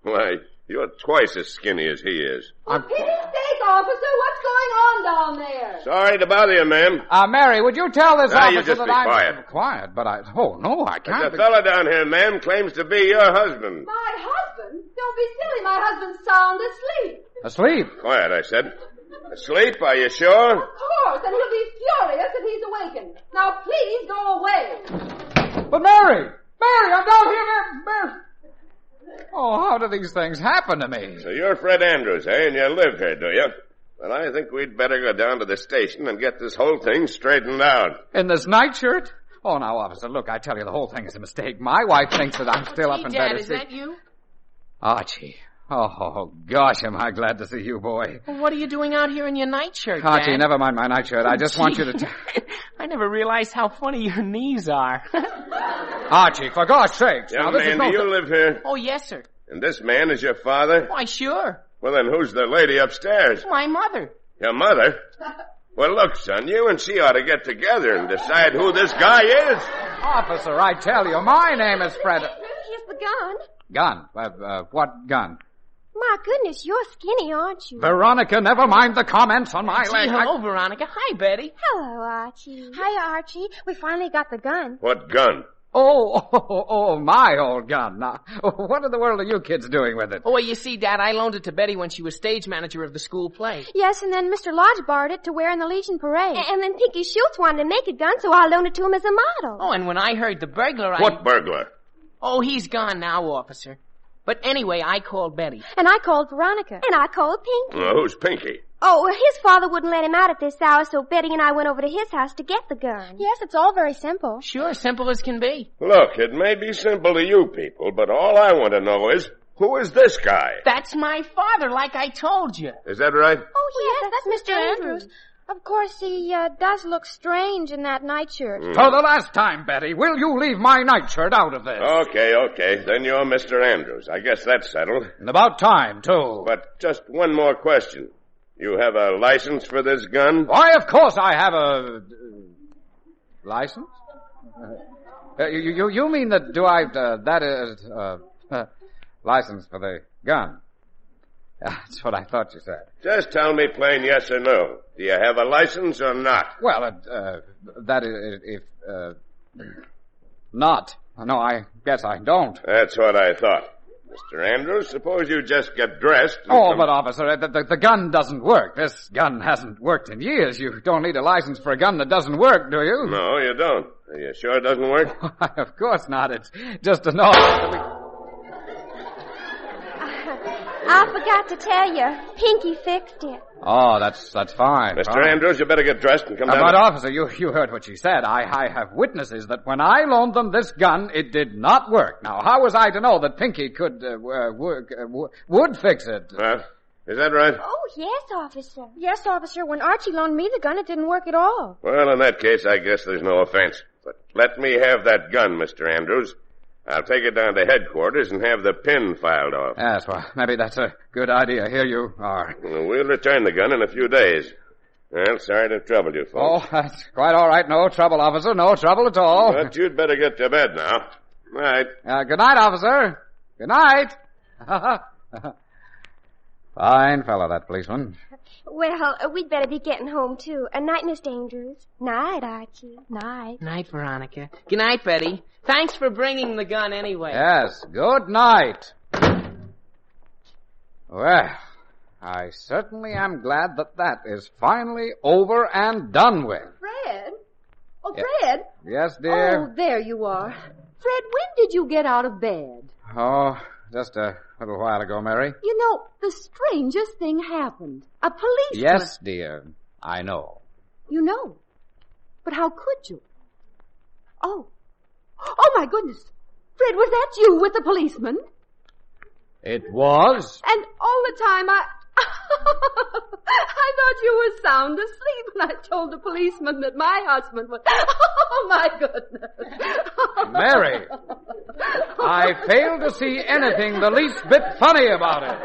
Why, you're twice as skinny as he is. For pity's sake, officer, what's going on down there? Sorry to bother you, ma'am. Mary, would you tell this officer you just that be I'm... quiet. Quiet, but I... Oh, no, I can't... The fella down here, ma'am, claims to be your husband. My husband? Don't be silly. My husband's sound asleep. Asleep? Quiet, I said. Asleep, are you sure? Of course, and he'll be furious if he's awakened. Now, please go away. But Mary, I'm down here, Mary. Oh, how do these things happen to me? So you're Fred Andrews, eh? And you live here, do you? Well, I think we'd better go down to the station and get this whole thing straightened out. In this nightshirt? Oh, now, officer, look, I tell you, the whole thing is a mistake. My wife thinks that I'm still up in bed. Dad, is that you? Archie. Oh, gosh, am I glad to see you, boy. Well, what are you doing out here in your nightshirt, Archie, Dad? never mind my nightshirt. I just want you to... I never realized how funny your knees are. Archie, for God's sakes. Young man, do you live here? Oh, yes, sir. And this man is your father? Why, sure. Well, then who's the lady upstairs? My mother. Your mother? Well, look, son, you and she ought to get together and decide who this guy is. Officer, I tell you, my name is Fred... Here's the gun. Gun? What gun? My goodness, you're skinny, aren't you? Veronica, never mind the comments on my leg. Hello, Veronica. Hi, Betty. Hello, Archie. Hiya, Archie. We finally got the gun. What gun? Oh, my old gun. Now, what in the world are you kids doing with it? Oh, well, you see, Dad, I loaned it to Betty when she was stage manager of the school play. Yes, and then Mr. Lodge borrowed it to wear in the Legion Parade. And then Pinky Schultz wanted to make a gun, so I loaned it to him as a model. Oh, and when I heard the burglar, What burglar? Oh, he's gone now, officer. But anyway, I called Betty. And I called Veronica. And I called Pinky. Who's Pinky? Oh, his father wouldn't let him out at this hour, so Betty and I went over to his house to get the gun. Yes, it's all very simple. Sure, simple as can be. Look, it may be simple to you people, but all I want to know is, who is this guy? That's my father, like I told you. Is that right? Oh, yes, that's Mr. Andrews. Of course, he does look strange in that nightshirt. For the last time, Betty, will you leave my nightshirt out of this? Okay. Then you're Mr. Andrews. I guess that's settled. And about time, too. But just one more question. You have a license for this gun? Why, of course I have a... license? You mean that that is, license for the gun? That's what I thought you said. Just tell me plain yes or no. Do you have a license or not? Well, that is, if, not. No, I guess I don't. That's what I thought. Mr. Andrews, suppose you just get dressed and but officer, the gun doesn't work. This gun hasn't worked in years. You don't need a license for a gun that doesn't work, do you? No, you don't. Are you sure it doesn't work? Of course not. It's just a noise. I forgot to tell you. Pinky fixed it. Oh, that's fine. Mr. Andrews, you better get dressed and come down. But, officer, you heard what she said. I have witnesses that when I loaned them this gun, it did not work. Now, how was I to know that Pinky could, would fix it? Is that right? Oh, yes, officer. Yes, officer. When Archie loaned me the gun, it didn't work at all. Well, in that case, I guess there's no offense. But let me have that gun, Mr. Andrews. I'll take it down to headquarters and have the pin filed off. Yes, well, maybe that's a good idea. Here you are. We'll return the gun in a few days. Well, sorry to trouble you, folks. Oh, that's quite all right. No trouble, officer. No trouble at all. But you'd better get to bed now. Right. Good night, officer. Good night. Fine fellow, that policeman. Well, we'd better be getting home, too. Night, Mr. Andrews. Night, Archie. Night. Night, Veronica. Good night, Betty. Thanks for bringing the gun anyway. Yes, good night. Well, I certainly am glad that is finally over and done with. Fred? Oh, Fred? Yes, dear? Oh, there you are. Fred, when did you get out of bed? Oh, just a little while ago, Mary. You know, the strangest thing happened. A policeman... Yes, dear, I know. You know. But how could you? Oh, my goodness. Fred, was that you with the policeman? It was. And all the time I thought you were sound asleep when I told the policeman that my husband was... Oh, my goodness. Mary, I fail to see anything the least bit funny about it.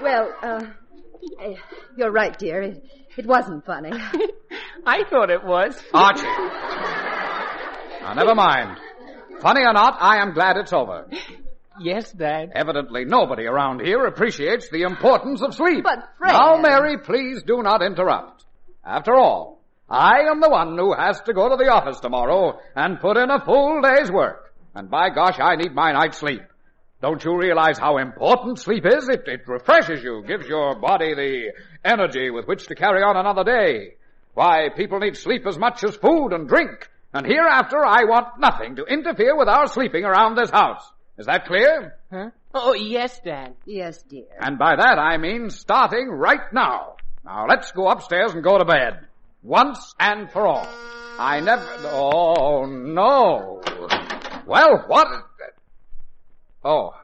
Well, you're right, dear. It wasn't funny. I thought it was. Archie. Now, never mind. Funny or not, I am glad it's over. Yes, Dad. Evidently nobody around here appreciates the importance of sleep. But, Fred... Now, Mary, please do not interrupt. After all, I am the one who has to go to the office tomorrow and put in a full day's work. And by gosh, I need my night's sleep. Don't you realize how important sleep is? It refreshes you, gives your body the energy with which to carry on another day. Why, people need sleep as much as food and drink. And hereafter, I want nothing to interfere with our sleeping around this house. Is that clear? Huh? Oh, yes, Dad. Yes, dear. And by that, I mean starting right now. Now, let's go upstairs and go to bed. Once and for all. I never... Oh, no. Well, what... Oh.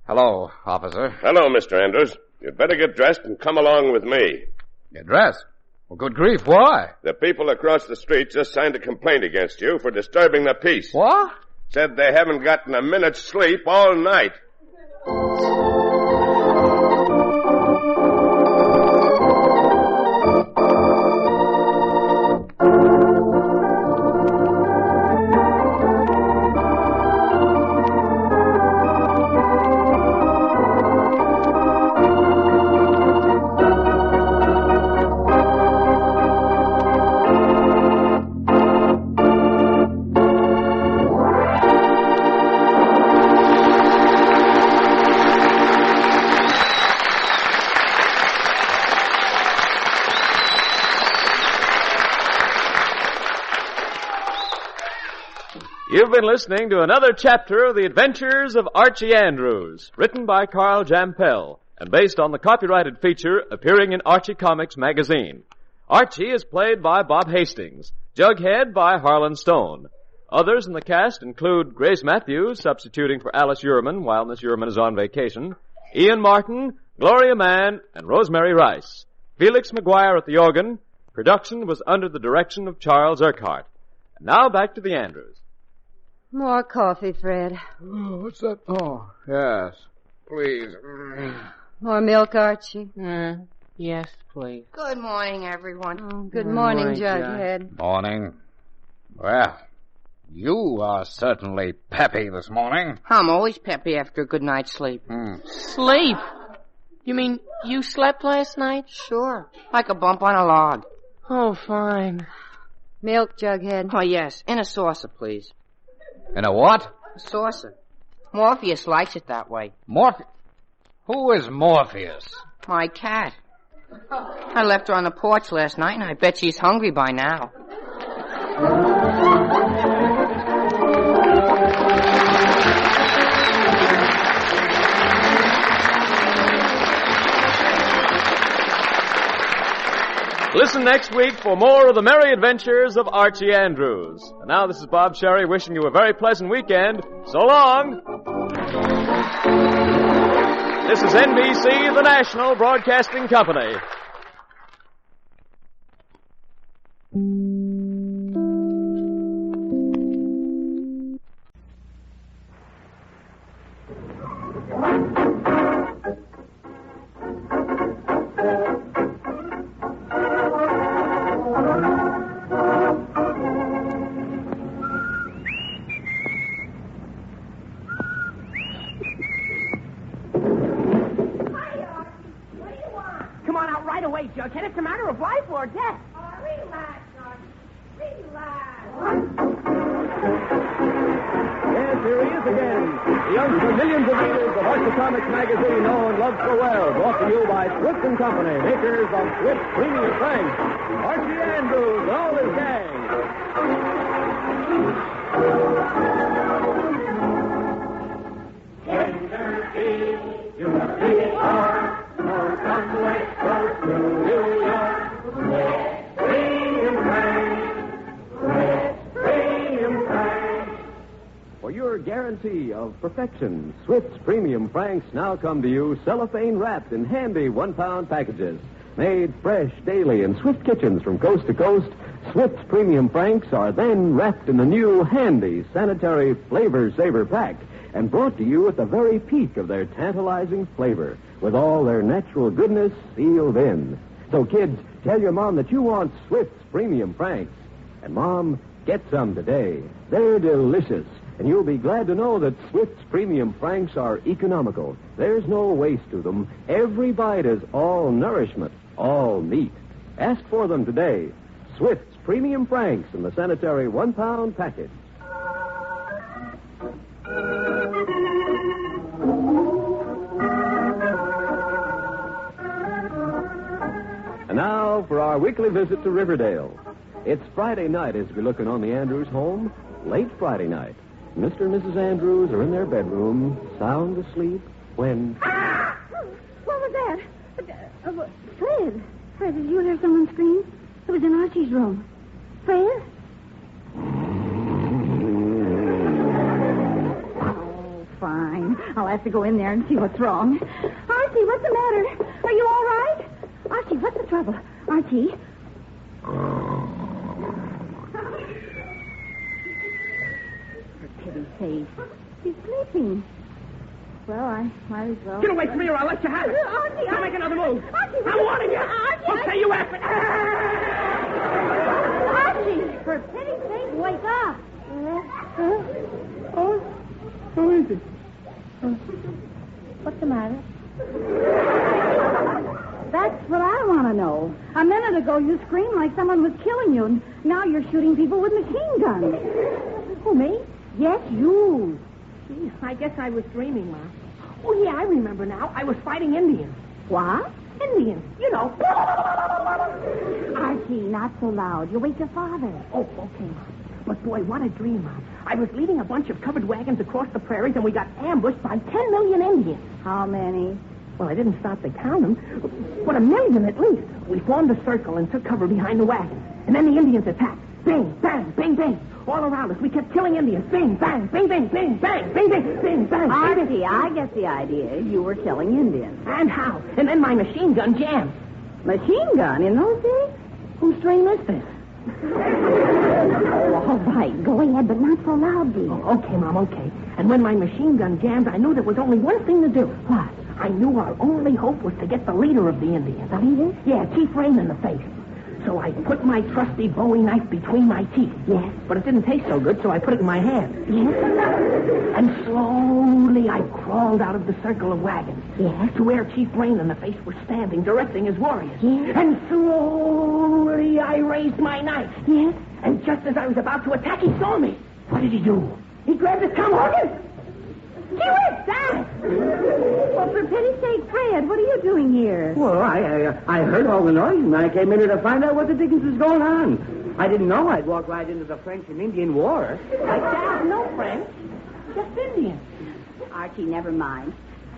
Hello, officer. Hello, Mr. Andrews. You'd better get dressed and come along with me. Get dressed? Well, good grief, why? The people across the street just signed a complaint against you for disturbing the peace. What? Said they haven't gotten a minute's sleep all night. You've been listening to another chapter of The Adventures of Archie Andrews, written by Carl Jampel, and based on the copyrighted feature appearing in Archie Comics magazine. Archie is played by Bob Hastings, Jughead by Harlan Stone. Others in the cast include Grace Matthews, substituting for Alice Uhrman while Miss Uhrman is on vacation, Ian Martin, Gloria Mann, and Rosemary Rice. Felix McGuire at the organ. Production was under the direction of Charles Urquhart. And now back to the Andrews. More coffee, Fred. Oh, what's that? Oh, yes. Please. More milk, Archie? Yes, please. Good morning, everyone. Oh, good morning, Jughead. Morning. Well, you are certainly peppy this morning. I'm always peppy after a good night's sleep. Sleep? You mean you slept last night? Sure. Like a bump on a log. Oh, fine. Milk, Jughead. Oh, yes. In a saucer, please. In a what? A saucer. Morpheus likes it that way. Morpheus? Who is Morpheus? My cat. I left her on the porch last night, and I bet she's hungry by now. Listen next week for more of the merry adventures of Archie Andrews. And now this is Bob Sherry wishing you a very pleasant weekend. So long. This is NBC, the National Broadcasting Company. Jughead, it's a matter of life or death. Oh, relax, Archie. Relax. Yes, here he is again. The youngster millions of readers of Archie Comics magazine know and love so well. Brought to you by Swift & Company, makers of Swift Premium Franks. Archie Andrews and all his gang. Tender feet, you must be hard. Or some way close to New York. Swift Premium Franks. Swift Premium Franks. For your guarantee of perfection, Swift's Premium Franks now come to you cellophane wrapped in handy 1-pound packages. Made fresh daily in Swift kitchens from coast to coast, Swift's Premium Franks are then wrapped in the new handy sanitary Flavor Saver pack and brought to you at the very peak of their tantalizing flavor with all their natural goodness sealed in. So, kids, tell your mom that you want Swift's Premium Franks. And, Mom, get some today. They're delicious. And you'll be glad to know that Swift's Premium Franks are economical. There's no waste to them. Every bite is all nourishment, all meat. Ask for them today. Swift's Premium Franks in the sanitary 1-pound package. And now for our weekly visit to Riverdale. It's Friday night as we look in on the Andrews home, late Friday night. Mr. and Mrs. Andrews are in their bedroom, sound asleep, when... Ah! What was that? Fred. Fred, did you hear someone scream? It was in Archie's room. Fred? Oh, fine. I'll have to go in there and see what's wrong. Archie, what's the matter? Are you all right? Archie, what's the trouble? Archie? For pity's sake. He's sleeping. Well, I might as well. Get away from me or I'll let you have it. Archie, Don't make another move. Archie, I'm warning you. Archie, I'll tell you after. Archie, for pity's sake, wake up. Who is it? What's the matter? That's what I want to know. A minute ago, you screamed like someone was killing you, and now you're shooting people with machine guns. Who, me? Yes, you. Gee, I guess I was dreaming, Ma. Oh, yeah, I remember now. I was fighting Indians. What? Indians, you know. Archie, not so loud. You'll wake your father. Oh, okay, Ma. But, boy, what a dream, Ma. I was leading a bunch of covered wagons across the prairies, and we got ambushed by 10 million Indians. How many? Well, I didn't stop to count them, but 1 million at least. We formed a circle and took cover behind the wagons. And then the Indians attacked. Bing, bang, bing, bing. All around us, we kept killing Indians. Bing, bang, bing, bing, bing, bang, bing, bing, bing, bang. Archie, I get the idea. You were killing Indians. And how? And then my machine gun jammed. Machine gun in those days? Whose dream is this? Oh, all right. Go ahead, but not so loud, dear. Oh, okay, Mom, okay. And when my machine gun jammed, I knew there was only one thing to do. What? I knew our only hope was to get the leader of the Indians. The leader? Yeah, Chief Rain in the face. So I put my trusty Bowie knife between my teeth. Yes. But it didn't taste so good, so I put it in my hand. Yes. And slowly I crawled out of the circle of wagons. Yes. To where Chief Rain in the face was standing, directing his warriors. Yes. And slowly I raised my knife. Yes. And just as I was about to attack, he saw me. What did he do? He grabbed his tomahawk. Gee whiz, that! Well, for pity's sake, Fred, what are you doing here? Well, I heard all the noise, and I came in here to find out what the dickens was going on. I didn't know I'd walk right into the French and Indian War. Like that? No French. Just Indians. Archie, never mind.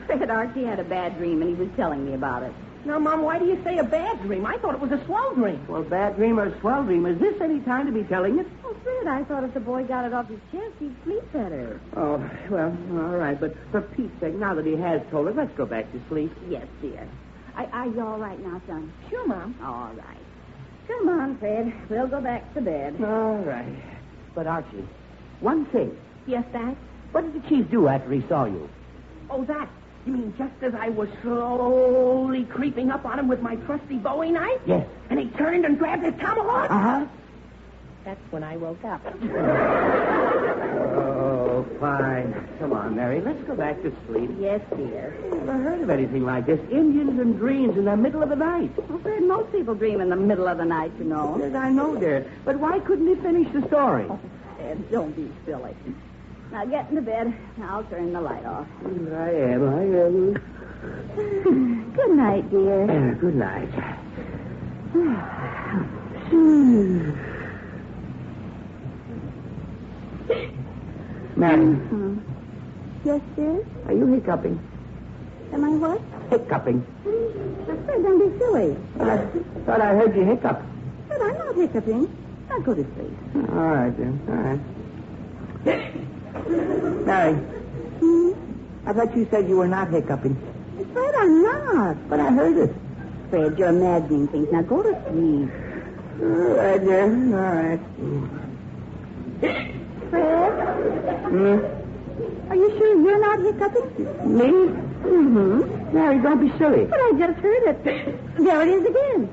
Fred, Archie had a bad dream, and he was telling me about it. Now, Mom, why do you say a bad dream? I thought it was a swell dream. Well, bad dream or swell dream, is this any time to be telling it? Oh, Fred, I thought if the boy got it off his chest, he'd sleep better. Oh, well, all right, but for Pete's sake, now that he has told us, let's go back to sleep. Yes, dear. Are you all right now, son? Sure, Mom. All right. Come on, Fred. We'll go back to bed. All right. But, Archie, one thing. Yes, Dad? What did the chief do after he saw you? Oh, that. You mean just as I was slowly creeping up on him with my trusty Bowie knife? Yes. And he turned and grabbed his tomahawk? Uh-huh. That's when I woke up. Oh, fine. Come on, Mary. Let's go back to sleep. Yes, dear. I never heard of anything like this. Indians and dreams in the middle of the night. Well, Fred, most people dream in the middle of the night, you know. Yes, I know, dear. But why couldn't he finish the story? Oh, Fred, don't be silly. Now get into bed. I'll turn the light off. I am. Good night, dear. Good night. Mary. Yes, dear? Are you hiccuping? Am I what? Hiccuping. Fred, don't be silly. I thought I heard you hiccup. But I'm not hiccuping. Now go to sleep. All right, then. All right. Mary. I thought you said you were not hiccuping. Fred, I'm not. But I heard it. Fred, you're imagining things. Now go to sleep. All right, dear. All right. Fred? Are you sure you're not hiccuping? Me? Mm-hmm. Mary, don't be silly. But I just heard it. There it is again.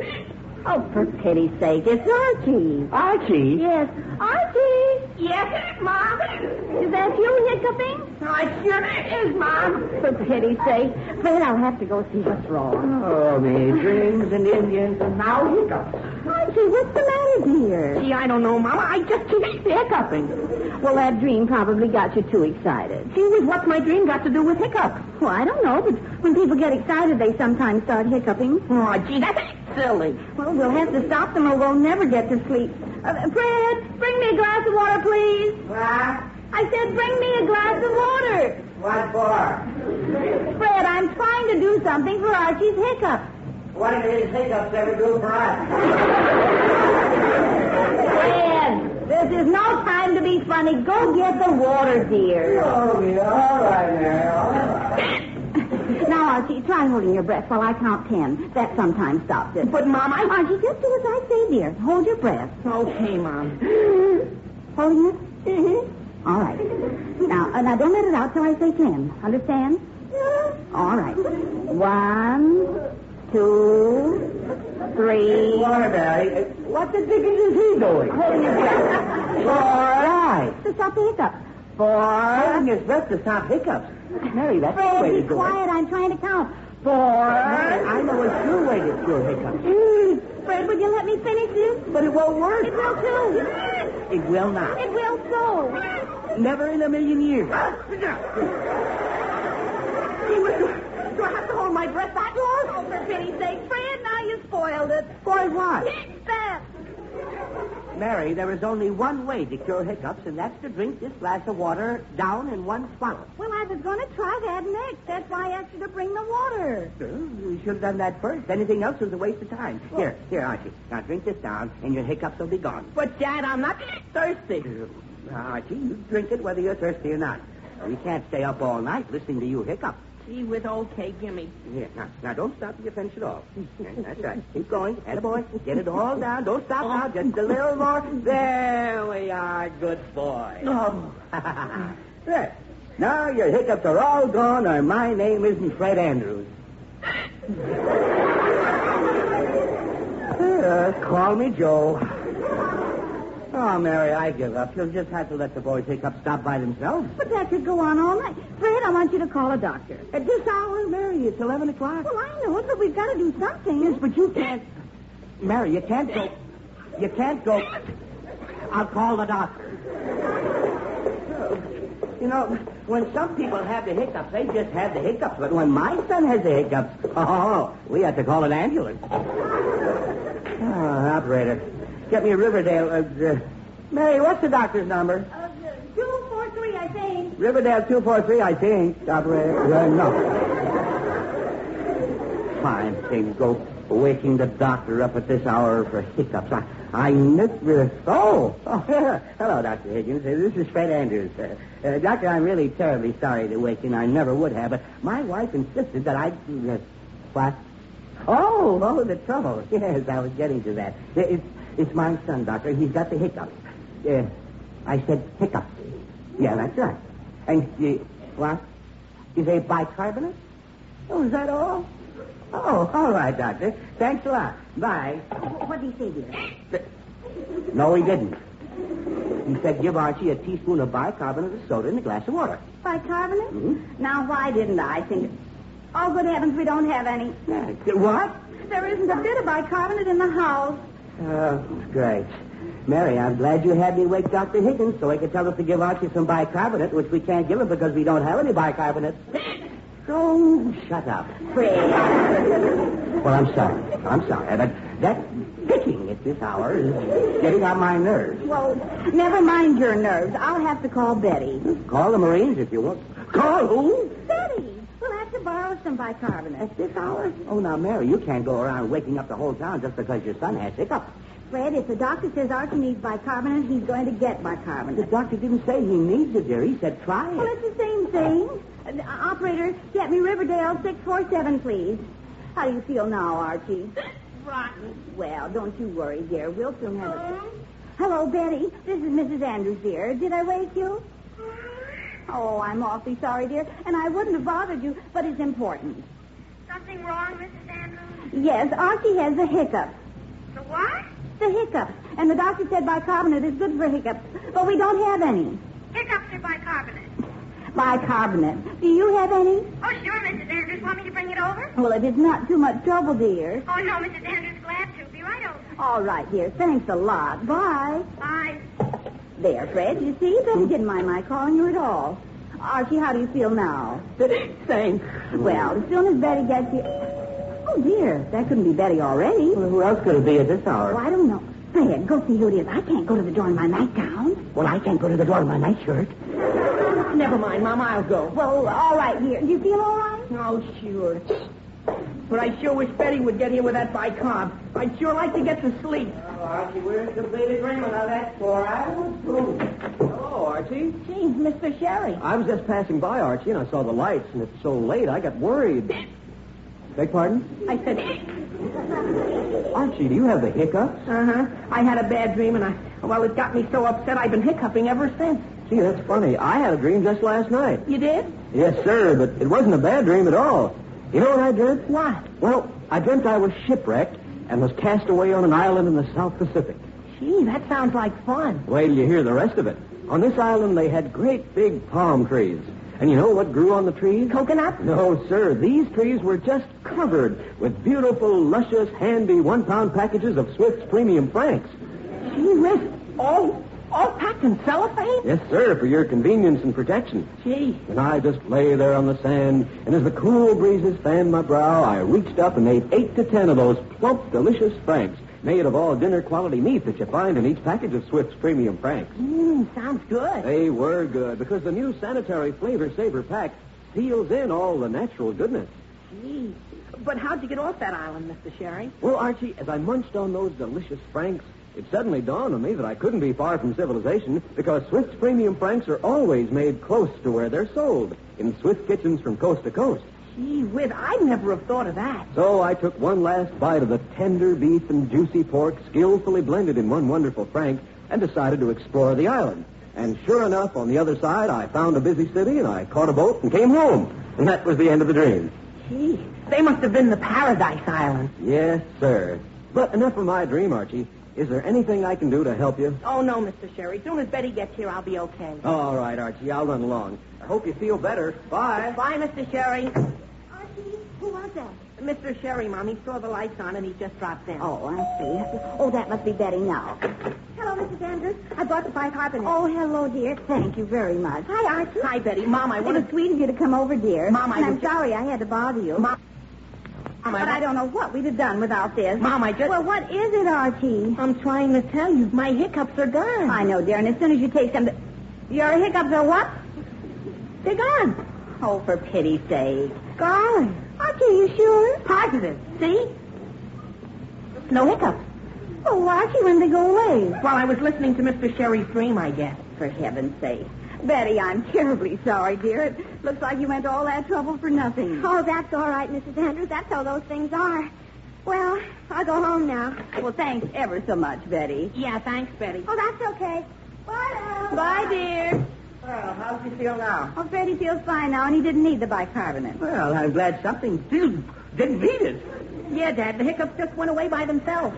Oh, for pity's sake, it's Archie. Archie? Yes. Archie! Yes, Mom. Is that you hiccuping? Oh, it sure is, Mom. For pity's sake. Fred, I'll have to go see what's wrong. Oh, me dreams and Indians and now hiccups. Archie, what's the matter, dear? Gee, I don't know, Mama. I just keep hiccuping. Well, that dream probably got you too excited. Gee whiz, what's my dream got to do with hiccups? Well, I don't know, but when people get excited, they sometimes start hiccuping. Oh, gee, that's silly. Well, we'll have to stop them or we'll never get to sleep. Fred, bring me a glass of water, please. What? I said bring me a glass of water. What for? Fred, I'm trying to do something for Archie's hiccups. What did his hiccups ever do for us? Fred, this is no time to be funny. Go get the water, dear. Oh, yeah, all right, Mary, all right. Now, Archie, try holding your breath while I count 10. That sometimes stops it. But, Mom, Archie, just do as I say, dear. Hold your breath. Okay, Mom. Holding it? Mm-hmm. All right. Now, don't let it out till I say 10. Understand? Yeah. All right. 1, 2, 3. Waterbury, what the dickens is he doing? Holding his breath. All right. To stop the hiccups. 4. Holding his breath to stop hiccups. Mary, that's the way Fred, to be do it. quiet. I'm trying to count. 4. Mary, I know it's your way to cure hiccups. Fred, would you let me finish this? But it won't work. It will too. It will not. It will so. Never in a million years. Do I have to hold my breath that long? Oh, for pity's sake, Fred, now you spoiled it. Spoiled what? That. Mary, there is only one way to cure hiccups, and that's to drink this glass of water down in one swallow. Well, I was going to try that next. That's why I asked you to bring the water. You should have done that first. Anything else was a waste of time. Here, Archie. Now drink this down, and your hiccups will be gone. But, Dad, I'm not thirsty. Archie, you drink it whether you're thirsty or not. We can't stay up all night listening to you hiccup. Gee, with okay, gimme. Here, now don't stop till you finish it all. That's right. Keep going. Attaboy. Get it all down. Don't stop now. Just a little more. There we are. Good boy. Oh. There. Now your hiccups are all gone, or my name isn't Fred Andrews. Call me Joe. Oh, Mary, I give up. You'll just have to let the boys hiccups stop by themselves. But that could go on all night. Fred, I want you to call a doctor. At this hour, Mary, it's 11 o'clock. Well, I know it, but we've got to do something. Yes, but you can't. Mary, you can't go. You can't go. I'll call the doctor. You know, when some people have the hiccups, they just have the hiccups. But when my son has the hiccups, we have to call an ambulance. Operator, get me Riverdale. Mary, what's the doctor's number? 243, I think. Riverdale 243, I think. Operator, no. Fine thing, go waking the doctor up at this hour for hiccups. I never... Oh, hello, Dr. Higgins. This is Fred Andrews. Doctor, I'm really terribly sorry to wake you. I never would have, but my wife insisted that I... what? Oh, the trouble. Yes, I was getting to that. It's my son, Doctor. He's got the hiccups. I said hiccups. Yeah, that's right. And, what? Is a bicarbonate? Oh, is that all? Oh, all right, Doctor. Thanks a lot. Bye. What did he say, dear? No, he didn't. He said give Archie a teaspoon of bicarbonate of soda in a glass of water. Bicarbonate? Mm-hmm. Now, why didn't I think... Oh, good heavens, we don't have any. What? There isn't a bit of bicarbonate in the house. Oh, great. Mary, I'm glad you had me wake Dr. Higgins so I could tell us to give Archie some bicarbonate, which we can't give him because we don't have any bicarbonate. Oh, shut up. Well, I'm sorry. But that picking at this hour is getting on my nerves. Well, never mind your nerves. I'll have to call Betty. Call the Marines if you want. Call who? Betty. We'll have to borrow some bicarbonate. At this hour? Oh, now, Mary, you can't go around waking up the whole town just because your son has hiccups. Fred, if the doctor says Archie needs bicarbonate, he's going to get bicarbonate. The doctor didn't say he needs it, dear. He said try it. Well, it's the same thing. Operator, get me Riverdale 647, please. How do you feel now, Archie? Rotten. Well, don't you worry, dear. We'll soon have it. Hello, Betty. This is Mrs. Andrews, dear. Did I wake you? Oh, I'm awfully sorry, dear. And I wouldn't have bothered you, but it's important. Something wrong, Mrs. Andrews? Yes, Archie has the hiccups. The what? The hiccups. And the doctor said bicarbonate is good for hiccups, but we don't have any. Hiccups or bicarbonate? Bicarbonate. Do you have any? Oh, sure, Mrs. Andrews. Want me to bring it over? Well, if it's not too much trouble, dear. Oh, no, Mrs. Andrews. Glad to. Be right over. All right, dear. Thanks a lot. Bye. Bye. There, Fred. You see? Betty didn't mind my calling you at all. Archie, how do you feel now? Thanks. Well, as soon as Betty gets here... Oh, dear. That couldn't be Betty already. Well, who else could it be at this hour? Oh, I don't know. Fred, go see who it is. I can't go to the door in my nightgown. Well, I can't go to the door in my nightshirt. Never mind, Mom. I'll go. Well, all right, dear. Do you feel all right? Oh, sure. But I sure wish Betty would get here with that bicarb. I'd sure like to get to sleep. Oh, Archie, we're in complete agreement on that score. I was through. Hello, Archie. Gee, Mr. Sherry. I was just passing by, Archie, and I saw the lights, and it's so late, I got worried. Beg pardon? I said... Archie, do you have the hiccups? Uh-huh. I had a bad dream, and it got me so upset I've been hiccuping ever since. Gee, that's funny. I had a dream just last night. You did? Yes, sir, but it wasn't a bad dream at all. You know what I dreamt? What? Well, I dreamt I was shipwrecked and was cast away on an island in the South Pacific. Gee, that sounds like fun. Wait till you hear the rest of it. On this island, they had great big palm trees. And you know what grew on the trees? Coconut? No, sir. These trees were just covered with beautiful, luscious, handy 1-pound packages of Swift's Premium Franks. Gee whiz, all packed in cellophane? Yes, sir, for your convenience and protection. Gee. And I just lay there on the sand, and as the cool breezes fanned my brow, I reached up and ate 8 to 10 of those plump, delicious Franks, made of all dinner-quality meat that you find in each package of Swift's Premium Franks. Sounds good. They were good, because the new sanitary Flavor Saver pack seals in all the natural goodness. Gee. But how'd you get off that island, Mr. Sherry? Well, Archie, as I munched on those delicious Franks, it suddenly dawned on me that I couldn't be far from civilization, because Swift's Premium Franks are always made close to where they're sold, in Swift kitchens from coast to coast. Gee whiz, I'd never have thought of that. So I took one last bite of the tender beef and juicy pork, skillfully blended in one wonderful Frank, and decided to explore the island. And sure enough, on the other side, I found a busy city, and I caught a boat and came home. And that was the end of the dream. Gee, they must have been the Paradise Islands. Yes, sir. But enough of my dream, Archie. Is there anything I can do to help you? Oh, no, Mr. Sherry. As soon as Betty gets here, I'll be okay. All right, Archie. I'll run along. I hope you feel better. Bye. Bye, Mr. Sherry. Archie, who was that? Mr. Sherry, Mom. He saw the lights on and he just dropped in. Oh, I see. Oh, that must be Betty now. Hello, Mrs. Andrews. I brought the bicarbonate. Oh, hello, dear. Thank you very much. Hi, Archie. Hi, Betty. Mom, It was sweet of you to come over, dear. Mom, I'm sorry I had to bother you. Mom, but I don't know what we'd have done without this. Mom, Well, what is it, Archie? I'm trying to tell you. My hiccups are gone. I know, dear, and as soon as you take some... Your hiccups are what? They're gone. Oh, for pity's sake. Gone. Archie, you sure? Positive. See? No hiccups. Oh, Archie, when they go away? While I was listening to Mr. Sherry's dream, I guess. For heaven's sake. Betty, I'm terribly sorry, dear. It looks like you went to all that trouble for nothing. Oh, that's all right, Mrs. Andrews. That's how those things are. Well, I'll go home now. Well, thanks ever so much, Betty. Yeah, thanks, Betty. Oh, that's okay. Bye now. Bye, dear. Well, how does he feel now? Oh, Betty feels fine now, and he didn't need the bicarbonate. Well, I'm glad something didn't need it. Yeah, Dad, the hiccups just went away by themselves.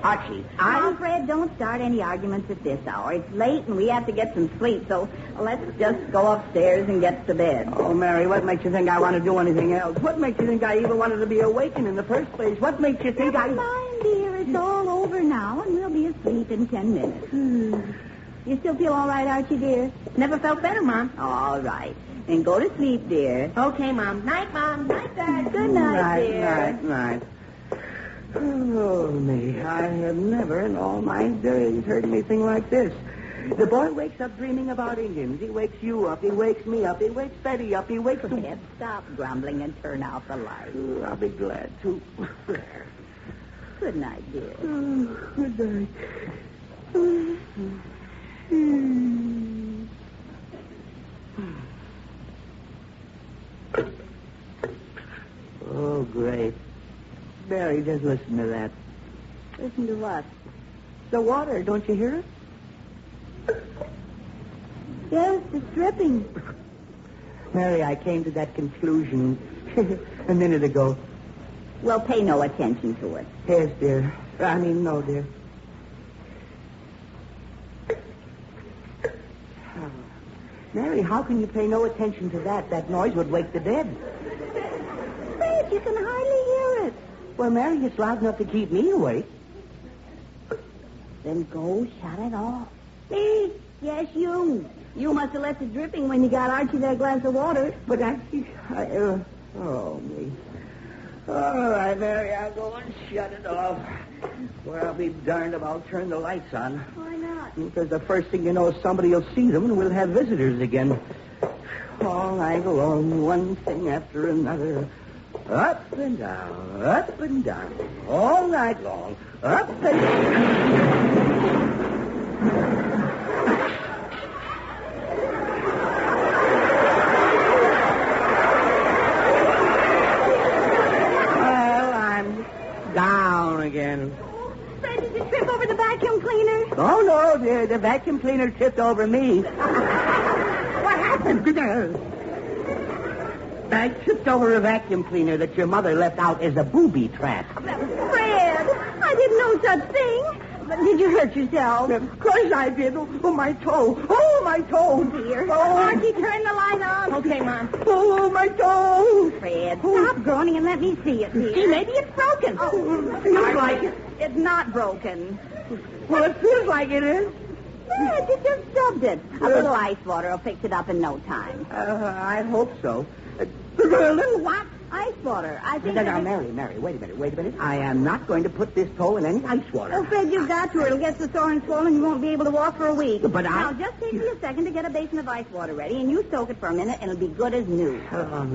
Archie, Now, Fred, don't start any arguments at this hour. It's late, and we have to get some sleep, so let's just go upstairs and get to bed. Oh, Mary, what makes you think I want to do anything else? What makes you think I even wanted to be awakened in the first place? What makes you think Never mind, dear. It's all over now, and we'll be asleep in 10 minutes. You still feel all right, Archie, dear? Never felt better, Mom. All right. Then go to sleep, dear. Okay, Mom. Night, Mom. Night, Dad. Good night, dear. Night. Oh, me. I have never in all my days heard anything like this. The boy wakes up dreaming about Indians. He wakes you up. He wakes me up. He wakes Betty up. He wakes... Fred, stop grumbling and turn out the light. I'll be glad to. Good night, dear. Good night. Oh, great. Mary, just listen to that. Listen to what? The water, don't you hear it? Yes, it's dripping. Mary, I came to that conclusion a minute ago. Well, pay no attention to it. Yes, dear. No, dear. Mary, how can you pay no attention to that? That noise would wake the dead. Fred, you can hardly hear it. Well, Mary, it's loud enough to keep me awake. Then go shut it off. Me? Yes, you. You must have left it dripping when you got Archie that glass of water. But oh, me. All right, Mary, I'll go and shut it off. Well, I'll be darned if I'll turn the lights on. Why not? Because the first thing you know, somebody will see them and we'll have visitors again. All night long, one thing after another. Up and down, all night long. Up and down. Down again. Fred, did you trip over the vacuum cleaner? Oh, no, the vacuum cleaner tripped over me. What happened? I tripped over a vacuum cleaner that your mother left out as a booby trap. Fred, I didn't know such thing. But did you hurt yourself? Of course I did. Oh, my toe. Oh, my toe. Dear. Oh. Archie, turn the light on. Okay, Mom. Oh, my toe. Fred, stop groaning and let me see it, dear. See, maybe it's broken. Oh, feels like it. It's not broken. Well, it feels like it is. Fred, you just stubbed it. A little ice water will fix it up in no time. I hope so. A little what? Ice water. I think... Now, Mary, wait a minute. I am not going to put this toe in any ice water. Oh, Fred, you've got to. It'll get so sore and swollen you won't be able to walk for a week. But Now, just take me a second to get a basin of ice water ready, and you soak it for a minute, and it'll be good as new. All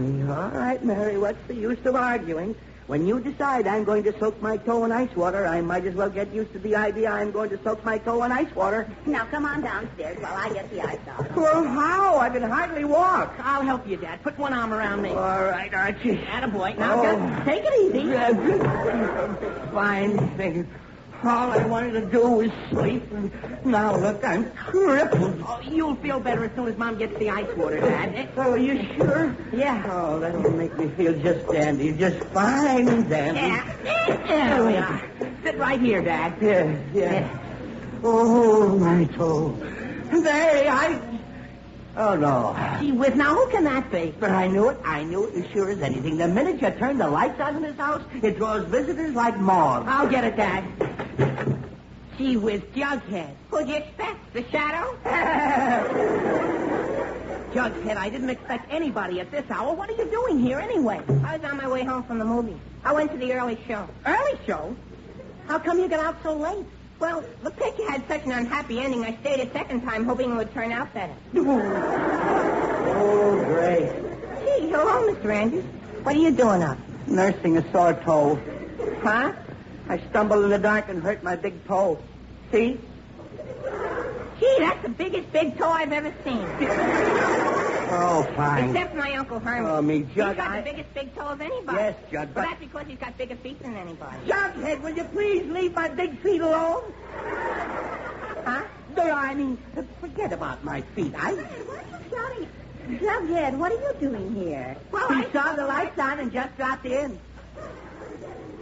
right, Mary, what's the use of arguing? When you decide I'm going to soak my toe in ice water, I might as well get used to the idea I'm going to soak my toe in ice water. Now, come on downstairs while I get the ice out. Well, how? I can hardly walk. I'll help you, Dad. Put one arm around me. All right, Archie. Attaboy. Now, just take it easy. Fine thing. All I wanted to do was sleep, and now, look, I'm crippled. Oh, you'll feel better as soon as Mom gets the ice water, Dad. Oh, are you sure? Yeah. Oh, that'll make me feel just dandy. Just fine dandy. Yeah. There we are. Sit right here, Dad. Yeah. Oh, my toe. There, Oh, no. Gee whiz, now who can that be? But I knew it as sure as anything. The minute you turn the lights on in this house, it draws visitors like moths. I'll get it, Dad. Gee whiz, Jughead. Who'd you expect? The shadow? Jughead, I didn't expect anybody at this hour. What are you doing here anyway? I was on my way home from the movie. I went to the early show. Early show? How come you got out so late? Well, the picture had such an unhappy ending, I stayed a second time hoping it would turn out better. Oh, great. Gee, hello, Mr. Andrews. What are you doing up? Nursing a sore toe. Huh? I stumbled in the dark and hurt my big toe. See? Gee, that's the biggest big toe I've ever seen. Oh, fine. Except my Uncle Herman. Oh, me, Jug, He's got the biggest big toe of anybody. Yes, Jug, but that's because he's got bigger feet than anybody. Jughead, will you please leave my big feet alone? Huh? No, I mean, forget about my feet. What are you shouting? Jughead, what are you doing here? Well, I saw the lights on and just dropped in.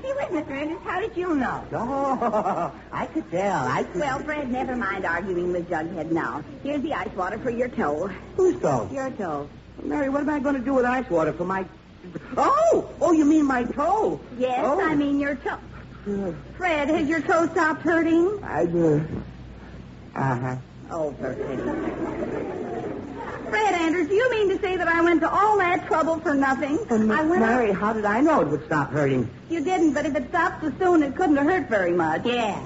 Hey, wait, Mr. Andrews, how did you know? Oh, I could tell. Well, Fred, never mind arguing with Jughead now. Here's the ice water for your toe. Whose toe? Your toe. Mary, what am I going to do with ice water for my... Oh, you mean my toe? Yes, I mean your toe. Fred, has your toe stopped hurting? Uh-huh. Oh, for pity. Fred Andrews, do you mean to say that I went to all that trouble for nothing? Mary, how did I know it would stop hurting? You didn't, but if it stopped so soon, it couldn't have hurt very much. Yeah.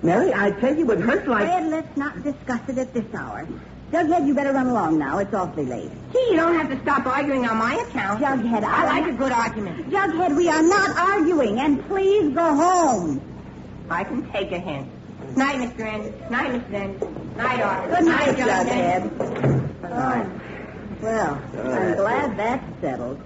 Mary, I tell you, it hurt like... Fred, let's not discuss it at this hour. Jughead, you better run along now. It's awfully late. Gee, you don't have to stop arguing on my account. Jughead, I like a good argument. Jughead, we are not arguing, and please go home. I can take a hint. Night, Mr. Andrews. Night, Mr. Andrews. Night, Arthur. Good night, Jughead. Well, I'm glad that's settled.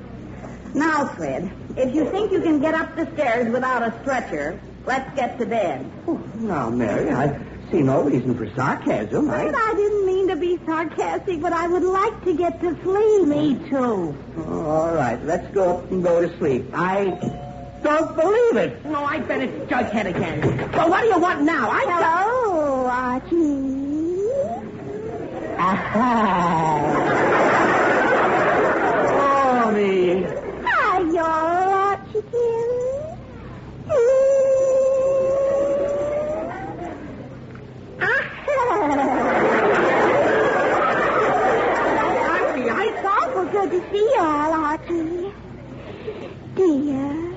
Now, Fred, if you think you can get up the stairs without a stretcher, let's get to bed. Oh, now, Mary, I see no reason for sarcasm. Fred, I didn't mean to be sarcastic, but I would like to get to sleep. Me too. Oh, all right, let's go up and go to sleep. don't believe it. No, I bet it's Jughead again. Well, what do you want now? Hello, Archie. Oh, me. Hi, you're Archie, dearie. Archie, It's awful good to see you all, Archie. Dear.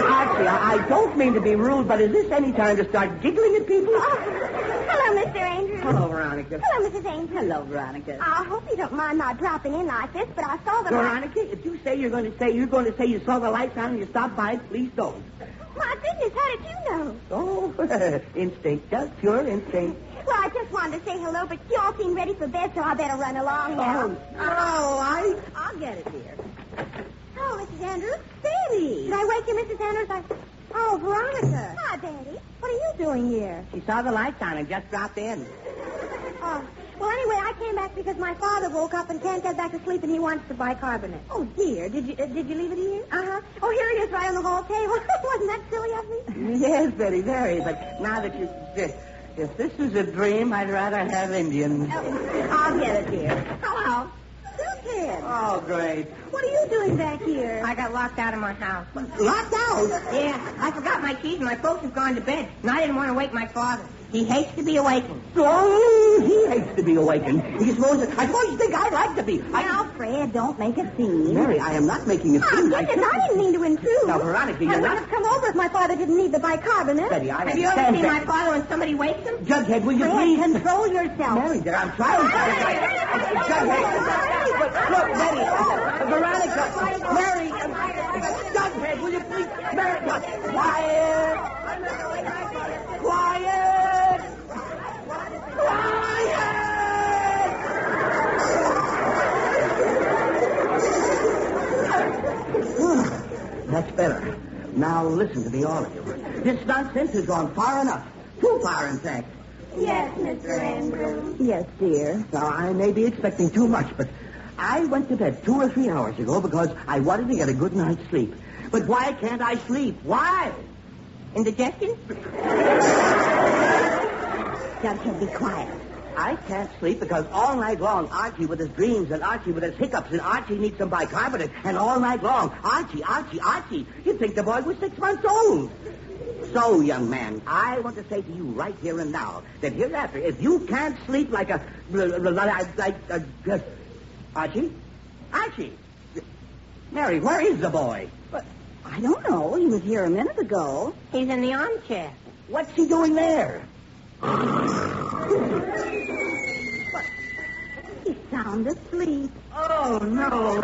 Archie, I don't mean to be rude, but is this any time to start giggling at people? Hello, Mr. Andrews. Hello, Veronica. Hello, Mrs. Andrews. Hello, Veronica. I hope you don't mind my dropping in like this, but I saw the Veronica, if you say you're going to say you saw the lights on and you stopped by, please don't. My goodness, how did you know? Oh, instinct, just pure instinct. Well, I just wanted to say hello, but you all seem ready for bed, so I better run along now. I'll get it, dear. Oh, Mrs. Andrews. Betty. Did I wake you, Mrs. Andrews? Oh, Veronica. Hi, Betty. What are you doing here? She saw the lights on and just dropped in. Oh, well, anyway, I came back because my father woke up and can't get back to sleep, and he wants to buy carbonate. Oh, dear. Did you leave it here? Uh-huh. Oh, here he is right on the hall table. Wasn't that silly of me? Yes, Betty, very. But now that you... If this is a dream, I'd rather have Indian. I'll get it, dear. Hello. Kid. Oh, great. What are you doing back here? I got locked out of my house. Locked out? Yeah, I forgot my keys and my folks have gone to bed. And I didn't want to wake my father. He hates to be awakened. Oh, he hates to be awakened. I suppose you think I'd like to be. Now, Fred, don't make a scene. Mary, I am not making a scene. I didn't mean to intrude. Now, Veronica, you're I would not... have come over if my father didn't need the bicarbonate. Betty, I Have you ever seen my father when somebody wakes him? Jughead, will you Fred, please... control yourself. Mary, dear, I'm trying. Jughead. Look, Betty, Veronica, Mary, Jughead, will you please... Mary, quiet. That's better. Now listen to me, all of you. This nonsense has gone far enough. Too far, in fact. Yes, Mr. Andrews. Yes, dear. Now, I may be expecting too much, but I went to bed 2 or 3 hours ago because I wanted to get a good night's sleep. But why can't I sleep? Why? Indigestion? Jughead, be quiet. I can't sleep because all night long, Archie with his dreams and Archie with his hiccups and Archie needs some bicarbonate and all night long, Archie. You'd think the boy was 6 months old. So, young man, I want to say to you right here and now that hereafter, if you can't sleep like Archie? Mary, where is the boy? I don't know. He was here a minute ago. He's in the armchair. What's he doing there? He's sound asleep. Oh, no.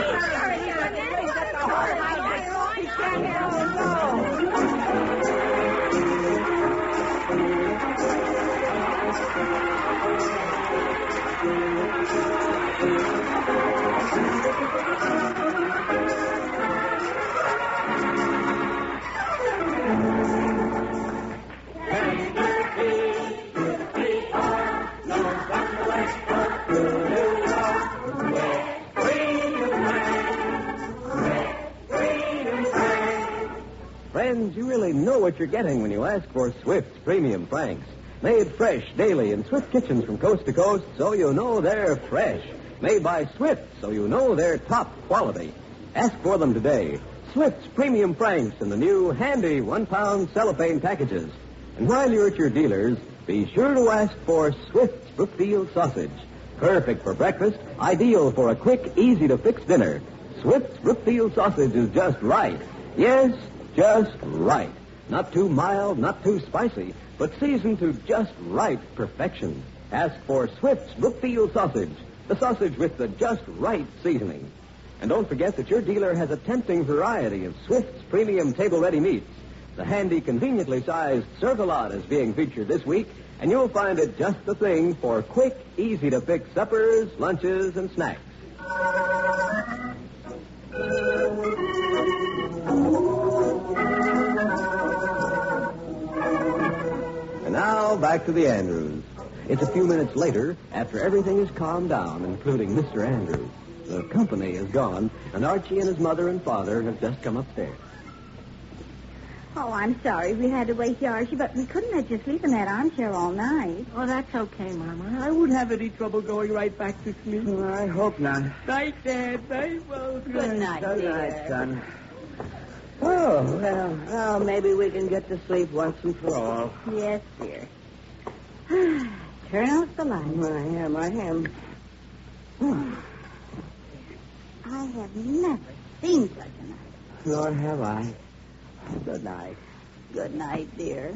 Friends, you really know what you're getting when you ask for Swift's Premium Franks. Made fresh daily in Swift kitchens from coast to coast, so you know they're fresh. Made by Swift, so you know they're top quality. Ask for them today. Swift's Premium Franks in the new handy 1-pound cellophane packages. And while you're at your dealers, be sure to ask for Swift's Brookfield sausage. Perfect for breakfast, ideal for a quick, easy-to-fix dinner. Swift's Brookfield sausage is just right. Yes, just right. Not too mild, not too spicy, but seasoned to just right perfection. Ask for Swift's Brookfield sausage, the sausage with the just right seasoning. And don't forget that your dealer has a tempting variety of Swift's premium table-ready meats. The handy, conveniently sized Serve-A-Lot is being featured this week, and you'll find it just the thing for quick, easy-to-fix suppers, lunches, and snacks. And now, back to the Andrews. It's a few minutes later, after everything is calmed down, including Mr. Andrews. The company is gone, and Archie and his mother and father have just come upstairs. Oh, I'm sorry we had to wake you, Archie, but we couldn't let you sleep in that armchair all night. Oh, that's okay, Mama. I wouldn't have any trouble going right back to sleep. I hope not. Night, Dad. Night, well. Good night, Good dear. night, son. Oh, well, maybe we can get to sleep once and for all. Yes, dear. Turn off the light. I am. I have never seen such a night. Nor have I. Good night. Good night, dear.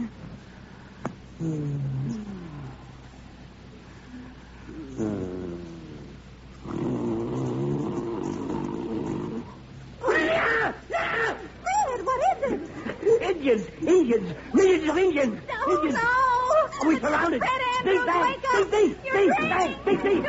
Fred, what is it? Indians! Millions of Indians! Oh, Indians. no! Are we surrounded? Fred Andrews, Big bang! wake up! Big bang! You're Big ready. bang! Big bang!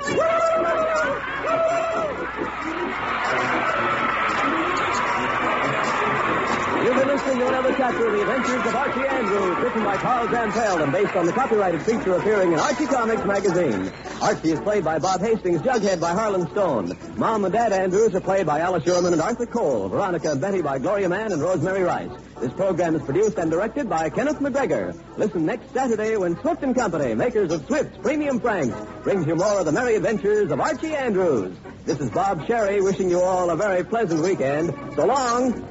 You've been listening to another chapter of The Adventures of Archie Andrews, written by Carl Zampel and based on the copyrighted feature appearing in Archie Comics magazine. Archie is played by Bob Hastings, Jughead by Harlan Stone. Mom and Dad Andrews are played by Alice Sherman and Arthur Cole. Veronica and Betty by Gloria Mann and Rosemary Rice. This program is produced and directed by Kenneth McGregor. Listen next Saturday when Swift & Company, makers of Swift's Premium Franks, brings you more of the merry adventures of Archie Andrews. This is Bob Sherry wishing you all a very pleasant weekend. So long.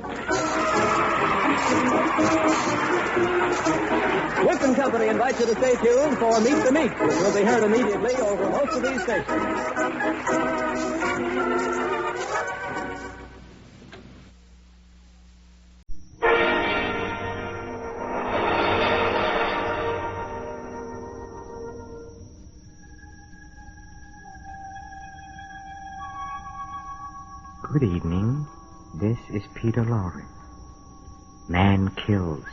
Swift & Company invites you to stay tuned for Meet the Meek, which will be heard immediately over most of these stations. Good evening. This is Peter Lorre. Man kills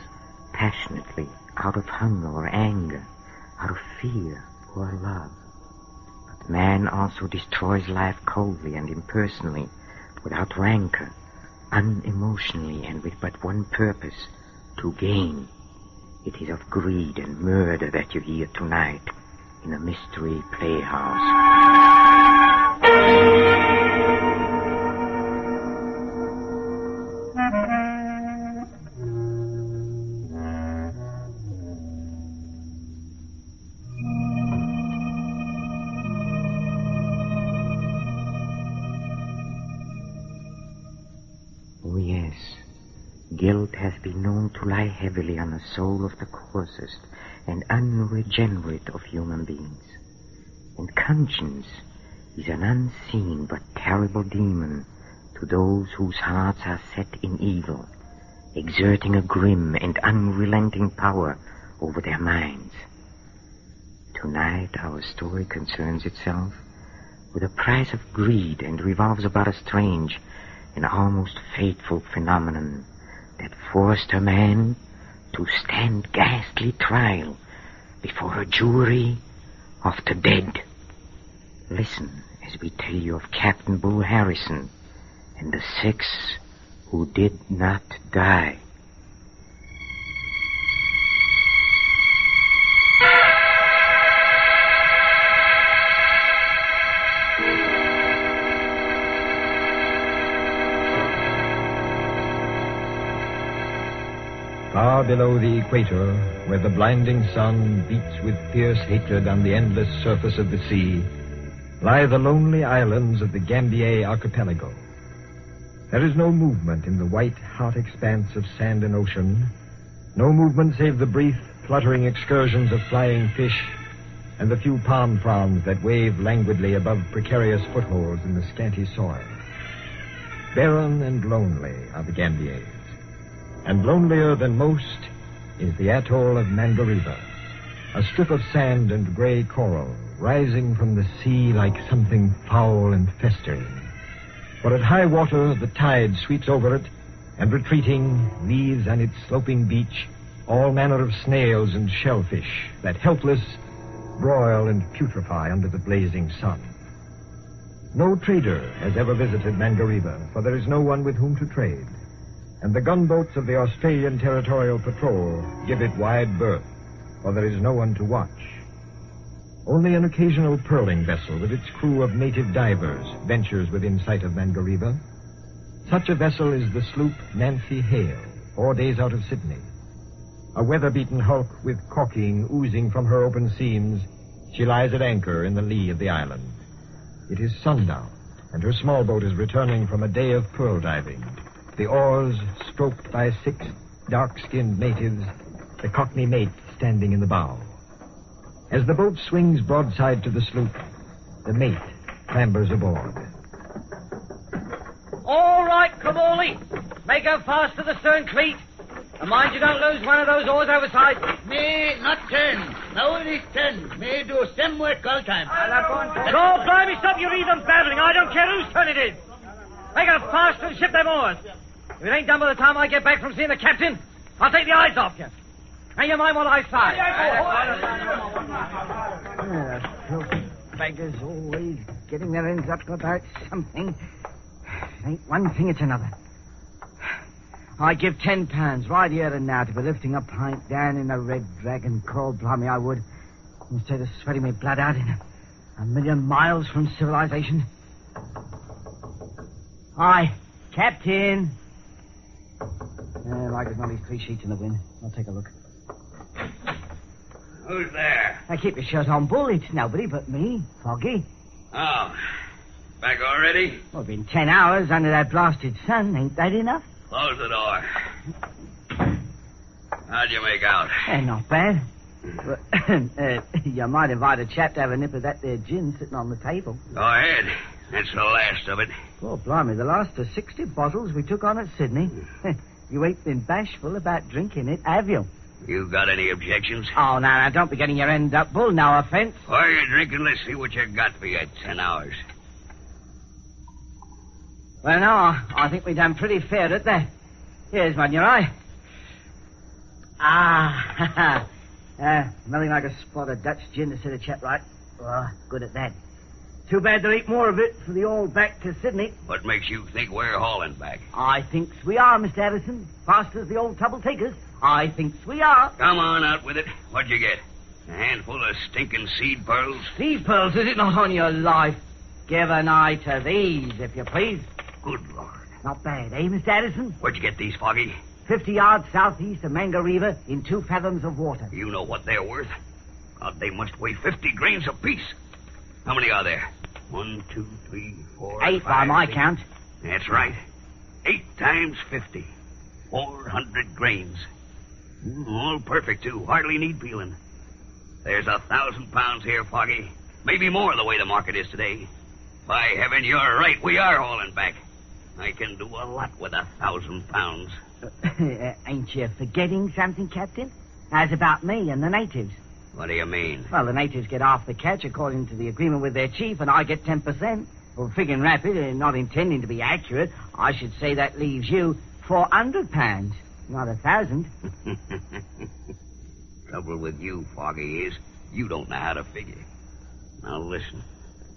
passionately out of hunger or anger, out of fear or love. But man also destroys life coldly and impersonally, without rancor, unemotionally, and with but one purpose, to gain. It is of greed and murder that you hear tonight in a mystery playhouse. Oh, yes. Guilt has been known to lie heavily on the soul of the coarsest and unregenerate of human beings. And conscience is an unseen but terrible demon to those whose hearts are set in evil, exerting a grim and unrelenting power over their minds. Tonight our story concerns itself with a price of greed and revolves about a strange and almost fateful phenomenon that forced a man to stand ghastly trial before a jury of the dead. Listen as we tell you of Captain Bull Harrison and the 6 who did not die. Far below the equator, where the blinding sun beats with fierce hatred on the endless surface of the sea, lie the lonely islands of the Gambier archipelago. There is no movement in the white, hot expanse of sand and ocean, no movement save the brief, fluttering excursions of flying fish and the few palm fronds that wave languidly above precarious footholds in the scanty soil. Barren and lonely are the Gambiers. And lonelier than most is the atoll of Mangariba, a strip of sand and gray coral rising from the sea like something foul and festering. For at high water the tide sweeps over it, and retreating leaves on its sloping beach all manner of snails and shellfish that helpless broil and putrefy under the blazing sun. No trader has ever visited Mangariba, for there is no one with whom to trade. And the gunboats of the Australian Territorial Patrol give it wide berth, for there is no one to watch. Only an occasional pearling vessel with its crew of native divers ventures within sight of Mangareva. Such a vessel is the sloop Nancy Hale, 4 days out of Sydney. A weather-beaten hulk with caulking oozing from her open seams, she lies at anchor in the lee of the island. It is sundown, and her small boat is returning from a day of pearl diving. The oars stroked by 6 dark-skinned natives, the Cockney mate standing in the bow. As the boat swings broadside to the sloop, the mate clambers aboard. All right, Cavoli. Make her fast to the stern cleat. And mind you don't lose one of those oars overside. Me, not 10. Now it is 10. Me do same work all time. Go, blimey, stop your even babbling. I don't care whose turn it is. Make her fast and ship them oars. If it ain't done by the time I get back from seeing the captain, I'll take the eyes off you. And you mind what I say. Filthy beggars always getting their ends up about something. It ain't one thing, it's another. I'd give £10 right here and now to be lifting a pint down in the Red Dragon cold, blimey I would, instead of sweating me blood out in a million miles from civilization. Hi, Captain. Like there's only 3 sheets in the wind. I'll take a look. Who's there? Now keep your shirt on, Bull. It's nobody but me, Foggy. Oh, back already? Well, it's been 10 hours under that blasted sun. Ain't that enough? Close the door. How'd you make out? Not bad. You might invite a chap to have a nip of that there gin sitting on the table. Go ahead. That's the last of it. Oh, blimey, the last of 60 bottles we took on at Sydney. You ain't been bashful about drinking it, have you? You got any objections? Oh, now, don't be getting your end up, Bull. No offense. While you're drinking, let's see what you got for your 10 hours. Well, no, I think we done pretty fair at that. Here's one, your eye. Nothing like a spot of Dutch gin to set a chap right. Oh, good at that. Too bad to eat more of it for the all back to Sydney. What makes you think we're hauling back? I thinks we are, Mr. Addison. Fast as the old trouble takers. I thinks we are. Come on, out with it. What'd you get? A handful of stinking seed pearls? Seed pearls, is it not on your life? Give an eye to these, if you please. Good Lord. Not bad, eh, Mr. Addison? Where'd you get these, Foggy? 50 yards southeast of Mangareva in 2 fathoms of water. You know what they're worth? God, they must weigh 50 grains apiece. How many are there? 1, 2, 3, 4, 8 5, by my 6. count. That's right. 8 times 50. 400 grains. All perfect, too. Hardly need peeling. There's 1,000 pounds here, Foggy. Maybe more the way the market is today. By heaven, you're right. We are hauling back. I can do a lot with 1,000 pounds. Ain't you forgetting something, Captain? As about me and the natives. What do you mean? Well, the natives get half the catch according to the agreement with their chief, and I get 10%. Well, figuring rapid and not intending to be accurate, I should say that leaves you 400 pounds, not 1,000. Trouble with you, Foggy, is you don't know how to figure. Now, listen.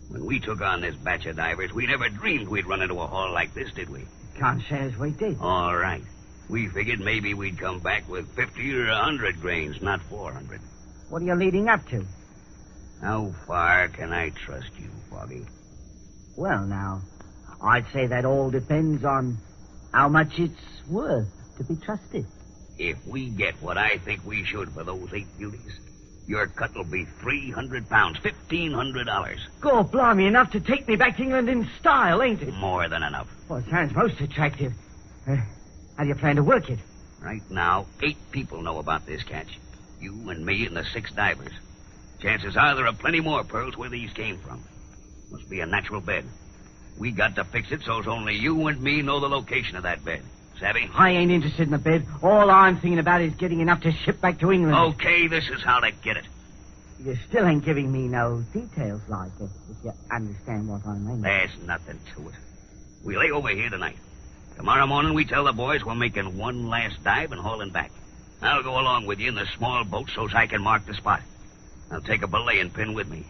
When we took on this batch of divers, we never dreamed we'd run into a haul like this, did we? Can't say as we did. All right. We figured maybe we'd come back with 50 or 100 grains, not 400. What are you leading up to? How far can I trust you, Foggy? Well, now, I'd say that all depends on how much it's worth to be trusted. If we get what I think we should for those 8 beauties, your cut will be 300 pounds, $1,500. God, blimey, enough to take me back to England in style, ain't it? More than enough. Well, it sounds most attractive. How do you plan to work it? Right now, 8 people know about this catch. You and me and the 6 divers. Chances are there are plenty more pearls where these came from. Must be a natural bed. We got to fix it so's only you and me know the location of that bed. Savvy? I ain't interested in the bed. All I'm thinking about is getting enough to ship back to England. Okay, this is how to get it. You still ain't giving me no details like it, if you understand what I mean. There's nothing to it. We lay over here tonight. Tomorrow morning we tell the boys we're making one last dive and hauling back. I'll go along with you in the small boat so's I can mark the spot. I'll take a belaying pin with me.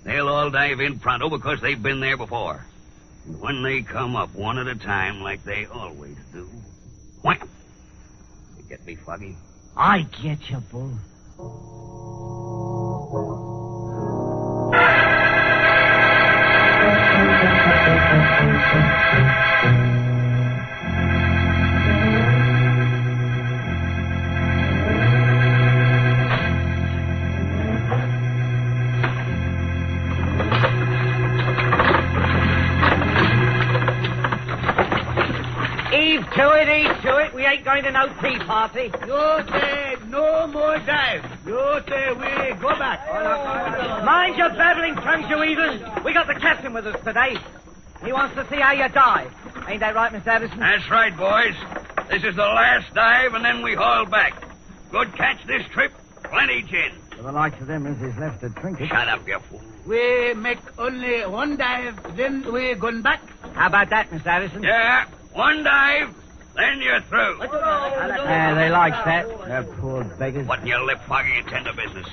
They'll all dive in pronto because they've been there before. And when they come up one at a time like they always do, wham! You get me, Foggy? I get you, Bull. ain't going to no tea party. You say no more dive. You say we go back. Mind your babbling tongues, you heathen. We got the captain with us today. He wants to see how you dive. Ain't that right, Mr. Addison? That's right, boys. This is the last dive, and then we haul back. Good catch this trip. Plenty gin. For the likes of them as is left to drink it. Shut up, you fool. We make only one dive, then we going back. How about that, Mr. Addison? Yeah, one dive, then you're through. They likes that. They're poor beggars. What in your lip, Foggy, and tend to business.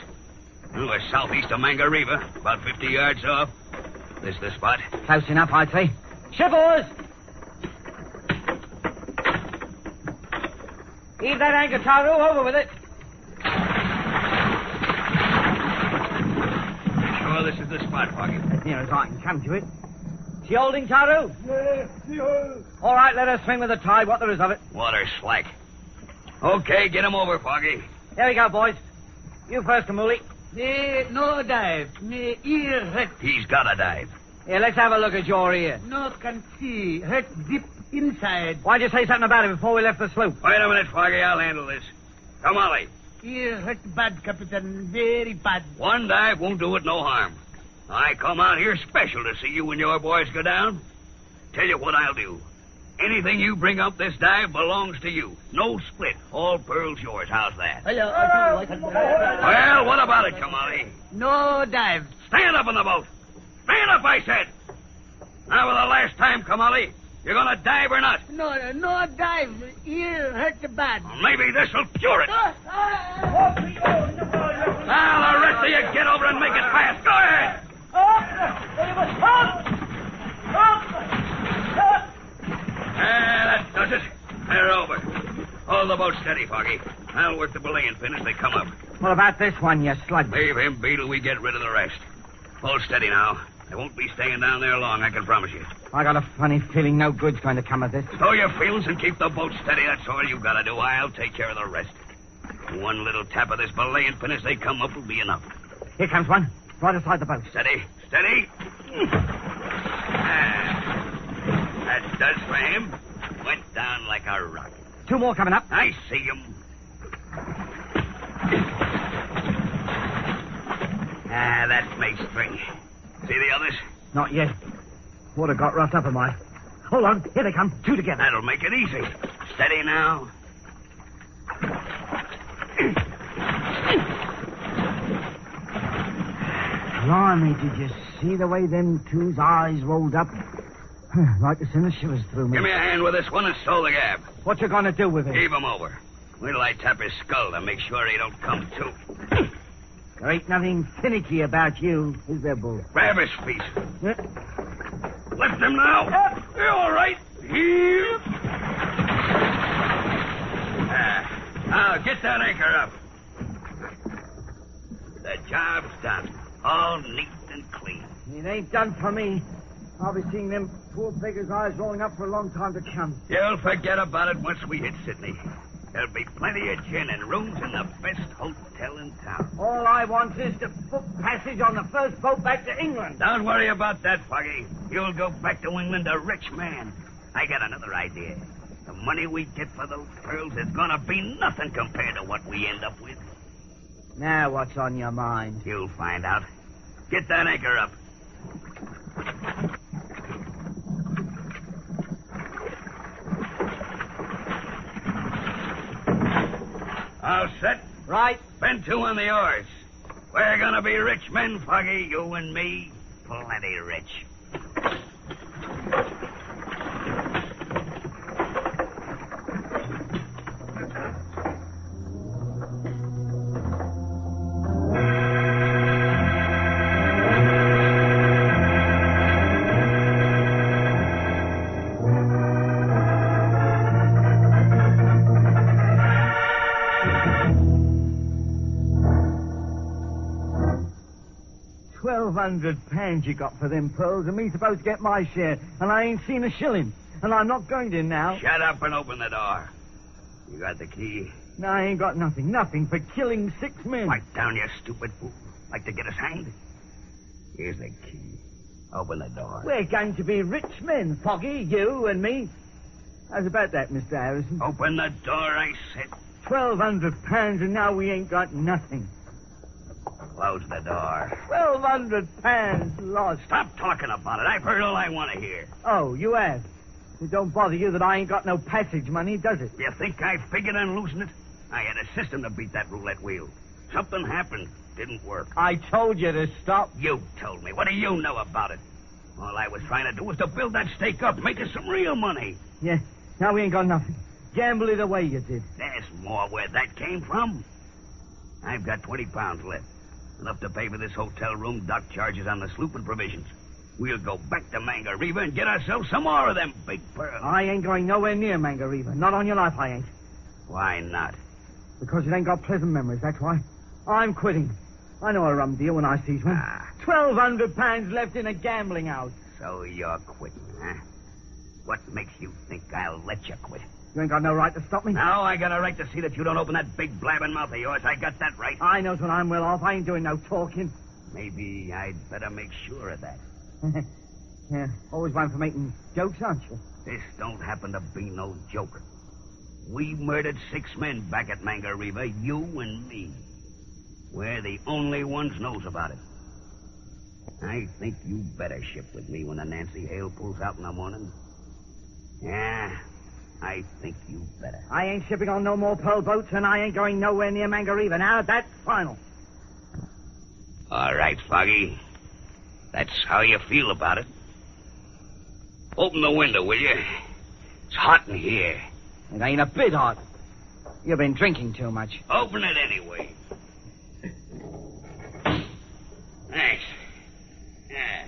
We're southeast of Mangareva, about 50 yards off. This the spot? Close enough, I'd say. Shivers! Heave that anchor, Taru. Over with it. Sure this is the spot, Foggy. As near as I can come to it. She holding, Taru? Yes. All right, let her swing with the tide, what there is of it. Water slack. Okay, get him over, Foggy. There we go, boys. You first, Kamuli. Me no dive. Me ear hurt. He's got to dive. Here, let's have a look at your ear. No can see. Hurt deep inside. Why'd you say something about it before we left the sloop? Wait a minute, Foggy. I'll handle this. Come, Ollie. Ear hurt bad, Captain. Very bad. One dive won't do it no harm. I come out here special to see you and your boys go down. Tell you what I'll do. Anything you bring up this dive belongs to you. No split. All pearls yours. How's that? Well, what about it, Kamali? No dive. Stand up in the boat. Stand up, I said. Now, for the last time, Kamali, you're going to dive or not? No dive. Ear hurt bad. Well, maybe this'll cure it. Now, the rest of you get over and make it fast. Go ahead. That does it. They're over. Hold the boat steady, Foggy. I'll work the belaying pin as they come up. What about this one, you slug? Leave him be till we get rid of the rest. Hold steady now. They won't be staying down there long, I can promise you. I got a funny feeling no good's going to come of this. Stow your feelings and keep the boat steady. That's all you got to do. I'll take care of the rest. One little tap of this belaying pin as they come up will be enough. Here comes one. Right aside the boat. Steady. Steady. That does for him. Went down like a rock. Two more coming up. I see him. That makes three. See the others? Not yet. Water got roughed up, am I? Hold on. Here they come. Two together. That'll make it easy. Steady now. Blimey, did you see the way them two's eyes rolled up? Like to send the shivers through me. Give me a hand with this one and stow the gab. What you gonna do with it? Heave him over. Wait till I tap his skull to make sure he don't come to. There ain't nothing finicky about you, is there, Bull? Grab his feet. Lift him now. You're all right. Heave. Now, get that anchor up. The job's done. All neat and clean. It ain't done for me. I'll be seeing them poor beggars' eyes rolling up for a long time to come. You'll forget about it once we hit Sydney. There'll be plenty of gin and rooms in the best hotel in town. All I want is to book passage on the first boat back to England. Don't worry about that, Foggy. You'll go back to England a rich man. I got another idea. The money we get for those pearls is gonna be nothing compared to what we end up with. Now what's on your mind? You'll find out. Get that anchor up. All set? Right. Bend two on the oars. We're gonna be rich men, Foggy, you and me. Plenty rich. £1,200 you got for them pearls, and me supposed to get my share, and I ain't seen a shilling, and I'm not going to now. Shut up and open the door. You got the key? No, I ain't got nothing for killing 6 men. Pipe down, you stupid fool. Like to get us hanged? Here's the key. Open the door. We're going to be rich men, Foggy, you and me. How's about that, Mr. Harrison? Open the door, I said. £1,200 and now we ain't got nothing. Close the door. £1,200 lost. Stop talking about it. I've heard all I want to hear. Oh, you have? It don't bother you that I ain't got no passage money, does it? You think I figured on losing it? I had a system to beat that roulette wheel. Something happened. Didn't work. I told you to stop. You told me. What do you know about it? All I was trying to do was to build that stake up, make us some real money. Yeah, now we ain't got nothing. Gamble it away, you did. There's more where that came from. I've got 20 pounds left. Enough to pay for this hotel room, dock charges on the sloop, and provisions. We'll go back to Mangareva and get ourselves some more of them big pearls. I ain't going nowhere near Mangareva. Not on your life, I ain't. Why not? Because it ain't got pleasant memories, that's why. I'm quitting. I know a rum deal when I sees one. £1,200 left in a gambling house. So you're quitting, huh? What makes you think I'll let you quit? You ain't got no right to stop me. No, I got a right to see that you don't open that big blabbing mouth of yours. I got that right. I knows when I'm well off. I ain't doing no talking. Maybe I'd better make sure of that. Yeah, always one for making jokes, aren't you? This don't happen to be no joke. We murdered 6 men back at Mangareva, you and me. We're the only ones knows about it. I think you better ship with me when the Nancy Hale pulls out in the morning. Yeah, I think you better. I ain't shipping on no more pearl boats, and I ain't going nowhere near Mangareva. Now, that's final. All right, Foggy. That's how you feel about it. Open the window, will you? It's hot in here. It ain't a bit hot. You've been drinking too much. Open it anyway. Thanks. Yeah.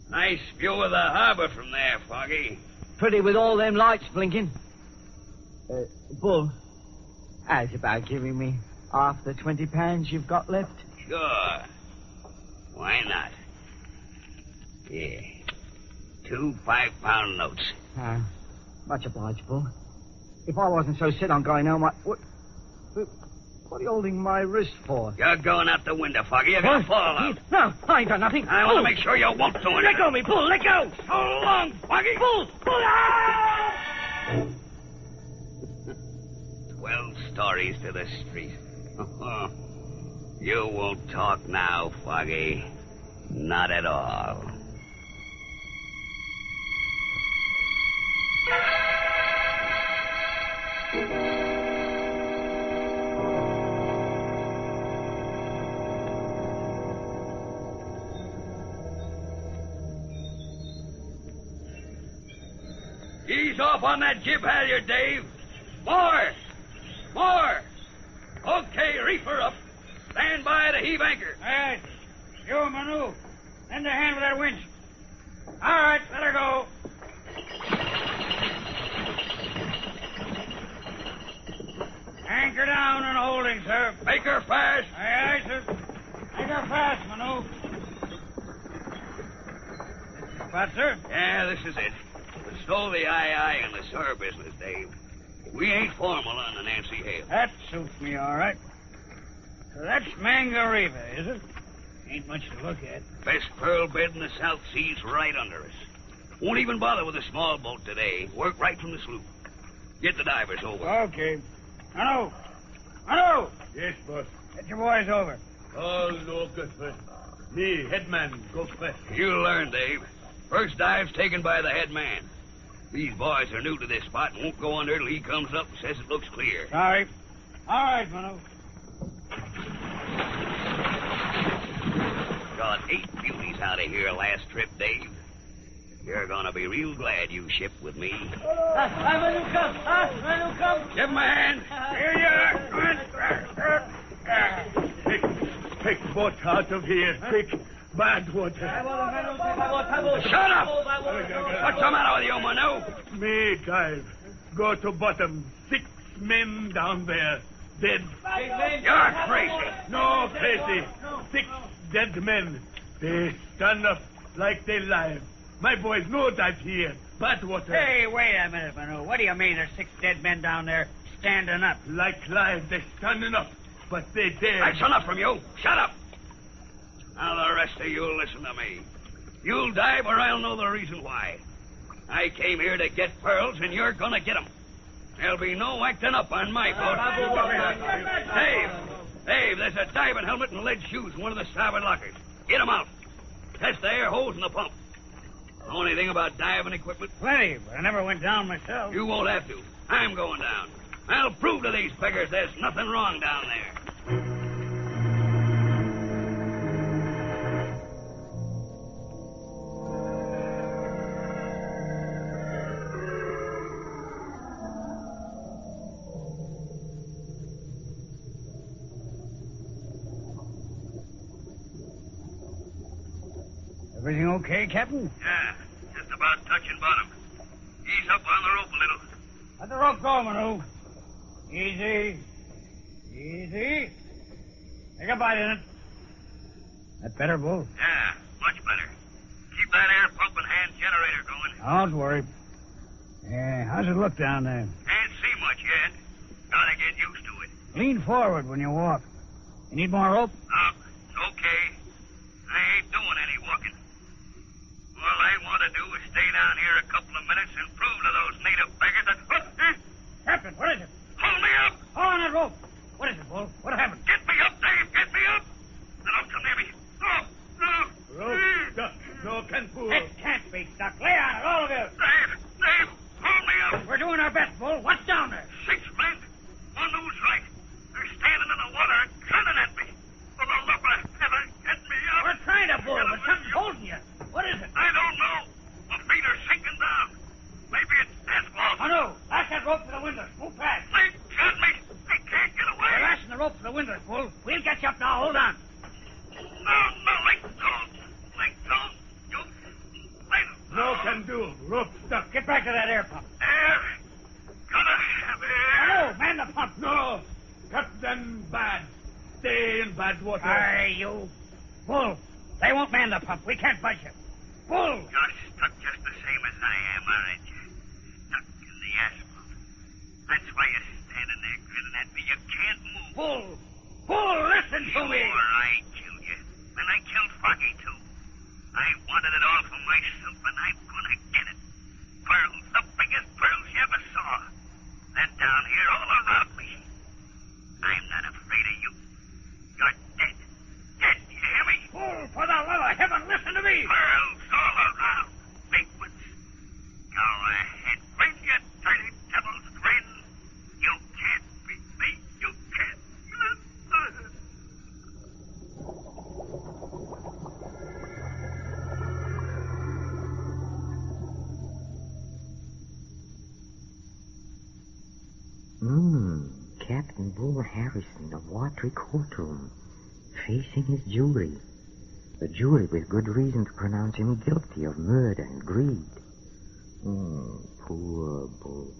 Nice view of the harbor from there, Foggy. Pretty with all them lights blinking. Bull, how's about giving me half the £20 you've got left? Sure. Why not? Yeah. 2 5-pound notes. Much obliged, Bull. If I wasn't so set on going home, What are you holding my wrist for? You're going out the window, Foggy. You're going to fall out. No, I ain't done nothing. I want to make sure you won't do it. Let go of me, Bull. Let go. So long, Foggy. Bull. 12 stories to the street. You won't talk now, Foggy. Not at all. Ease off on that jib halyard, Dave. More! Okay, reefer up. Stand by to heave anchor. All right. You, Manu. Lend a hand with that winch. All right, let her go. Anchor down and holding, sir. Make her fast. Aye, aye, sir. Make her fast, Manu. This is the spot, sir? Yeah, this is it. We stole the aye and the SOR business, Dave. We ain't formal on the Nancy Hale. That suits me all right. So that's Mangareva, is it? Ain't much to look at. Best pearl bed in the South Seas right under us. Won't even bother with a small boat today. Work right from the sloop. Get the divers over. Okay. Manu! Yes, boss. Get your boys over. Oh, look at me. Me, headman, go first. You'll learn, Dave. First dive's taken by the head man. These boys are new to this spot and won't go under till he comes up and says it looks clear. Sorry. All right, Manu. Got 8 beauties out of here last trip, Dave. You're gonna be real glad you shipped with me. Manu, come. Give him a hand. Here you are. Take boat out of here, quick. Bad water. Shut up! What's the matter with you, Manu? Me dive. Go to bottom. 6 men down there. Dead. You're crazy. No, crazy. 6 dead men. They stand up like they live. My boys know that here. Bad water. Hey, wait a minute, Manu. What do you mean there's 6 dead men down there standing up? Like live, they standing up. But they dead. That's enough from you. Shut up. Now the rest of you'll listen to me. You'll dive or I'll know the reason why. I came here to get pearls, and you're gonna get 'em. There'll be no acting up on my boat. Dave, there's a diving helmet and lead shoes in one of the starboard lockers. Get 'em out. Test the air holes in the pump. Know anything about diving equipment? Plenty, but I never went down myself. You won't have to. I'm going down. I'll prove to these beggars there's nothing wrong down there. Everything okay, Captain? Yeah, just about touching bottom. Ease up on the rope a little. Let the rope go, Manu. Easy. Easy. Take a bite in it. That better, Bull? Yeah, much better. Keep that air pump and hand generator going. Don't worry. Yeah, how's it look down there? Can't see much yet. Gotta get used to it. Lean forward when you walk. You need more rope? It's okay. I ain't doing any walking. All I want to do is stay down here a couple of minutes and prove to those native beggars that... Captain, what is it? Hold me up! Oh, on that rope. What is it, Bull? What happened? Get me up, Dave! Get me up! Now, don't come near me. No! Rope stuck. No can pull. It can't be stuck. Lay on it, all of you. Dave! Hold me up! We're doing our best, Bull. What's down there? 6 men. One who's right. They're standing in the water and grinning at me. For the love of heaven, get me up! We're trying to, Bull, but something's holding you. What is it? I don't know. My feet are sinking down. Maybe it's asphalt. Oh, no. Lash that rope to the windows. Move fast. They got me. I can't get away. We're lashing the rope to the windows, Bull. We'll get you up now. Hold on. No, let go. Let go. You... No can do. Rope stuck. Get back to that air pump. Air. Gotta have air. Oh, man the pump. No. Captain bad. Stay in bad water. Aye, you. Bull, they won't man the pump. We can't budge you. Bull! You're stuck just the same as I am, aren't you? Stuck in the asphalt. That's why you're standing there grinning at me. You can't move. Bull! Bull, listen to me! Sure, I killed you. And I killed Foggy, too. I wanted it all for myself, and I'm gonna get it. Pearls, the biggest pearls you ever saw. They're down here all around me. I'm not afraid of you. You're dead. Dead, you hear me? Bull, for the love of heaven, listen to me! Pearls all around. Big ones. Go ahead. Bring your dirty devil's grin. You can't beat me. You can't. Captain Bull Harrison, the watery courtroom, facing his jury. The jury with good reason to pronounce him guilty of murder and greed. Poor Bull.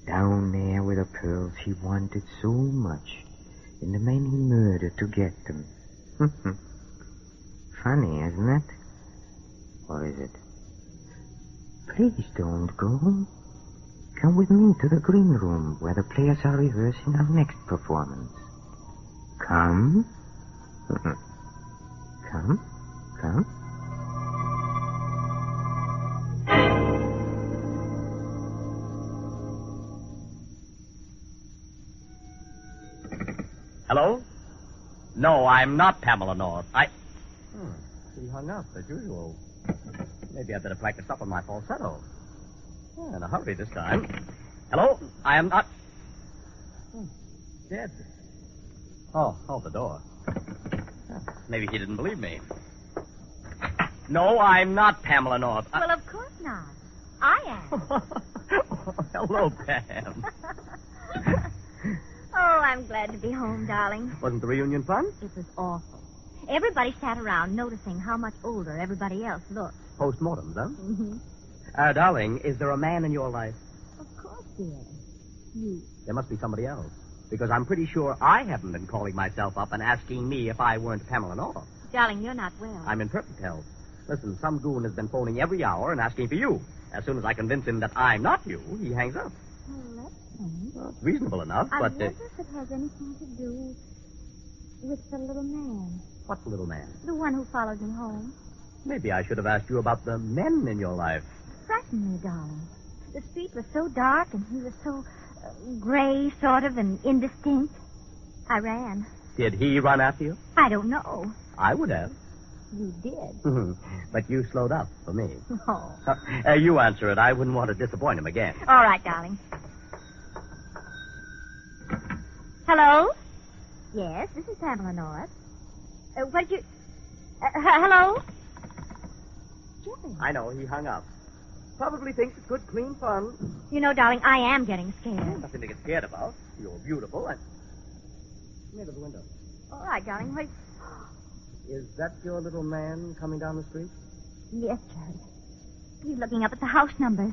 Down there with the pearls he wanted so much, and the men he murdered to get them. Funny, isn't it? Or is it? Please don't go. Come with me to the green room where the players are rehearsing our next performance. Come. Come. Hello? No, I'm not Pamela North. She hung up, as usual. Maybe I'd better practice up on my falsetto. In a hurry this time. Hello? I am not... Dead. Oh, the door. Maybe he didn't believe me. No, I'm not Pamela North. Well, of course not. I am. Hello, Pam. Oh, I'm glad to be home, darling. Wasn't the reunion fun? It was awful. Everybody sat around noticing how much older everybody else looked. Postmortems, huh? Mm-hmm. Darling, is there a man in your life? Of course, dear. You. There must be somebody else. Because I'm pretty sure I haven't been calling myself up and asking me if I weren't Pamela North. Darling, you're not well. I'm in perfect health. Listen, some goon has been phoning every hour and asking for you. As soon as I convince him that I'm not you, he hangs up. Well, that's funny. Well, it's reasonable enough, I but... wonder if it has anything to do with the little man. What little man? The one who followed me home. Maybe I should have asked you about the men in your life. Frank me, darling. The street was so dark and he was so gray, sort of, and indistinct. I ran. Did he run after you? I don't know. I would have. You did. But you slowed up for me. Oh. You answer it. I wouldn't want to disappoint him again. All right, darling. Hello? Yes, this is Pamela North. What did you... hello? Jerry. I know. He hung up. Probably thinks it's good, clean fun. You know, darling, I am getting scared. Nothing to get scared about. You're beautiful. And... Come here to the window. All right, darling. What... Is that your little man coming down the street? Yes, Jerry. He's looking up at the house numbers.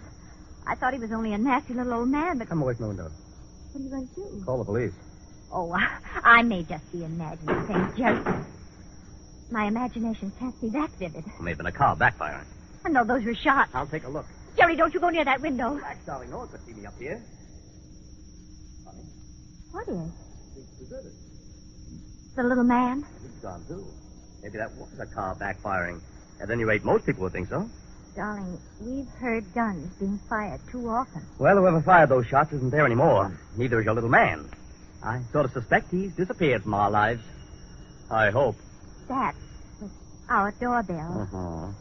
I thought he was only a nasty little old man, but... Come away from the window. What are you going to do? Call the police. Oh, I may just be imagining things, Jerry. My imagination can't be that vivid. May have been a car backfiring. I know those were shots. I'll take a look. Jerry, don't you go near that window. Relax, darling. No one could see me up here. Honey? What is? He's deserted. The little man? He's gone, too. Maybe that was a car backfiring. At any rate, most people would think so. Darling, we've heard guns being fired too often. Well, whoever fired those shots isn't there anymore. Neither is your little man. I sort of suspect he's disappeared from our lives. I hope. That's our doorbell. Uh-huh.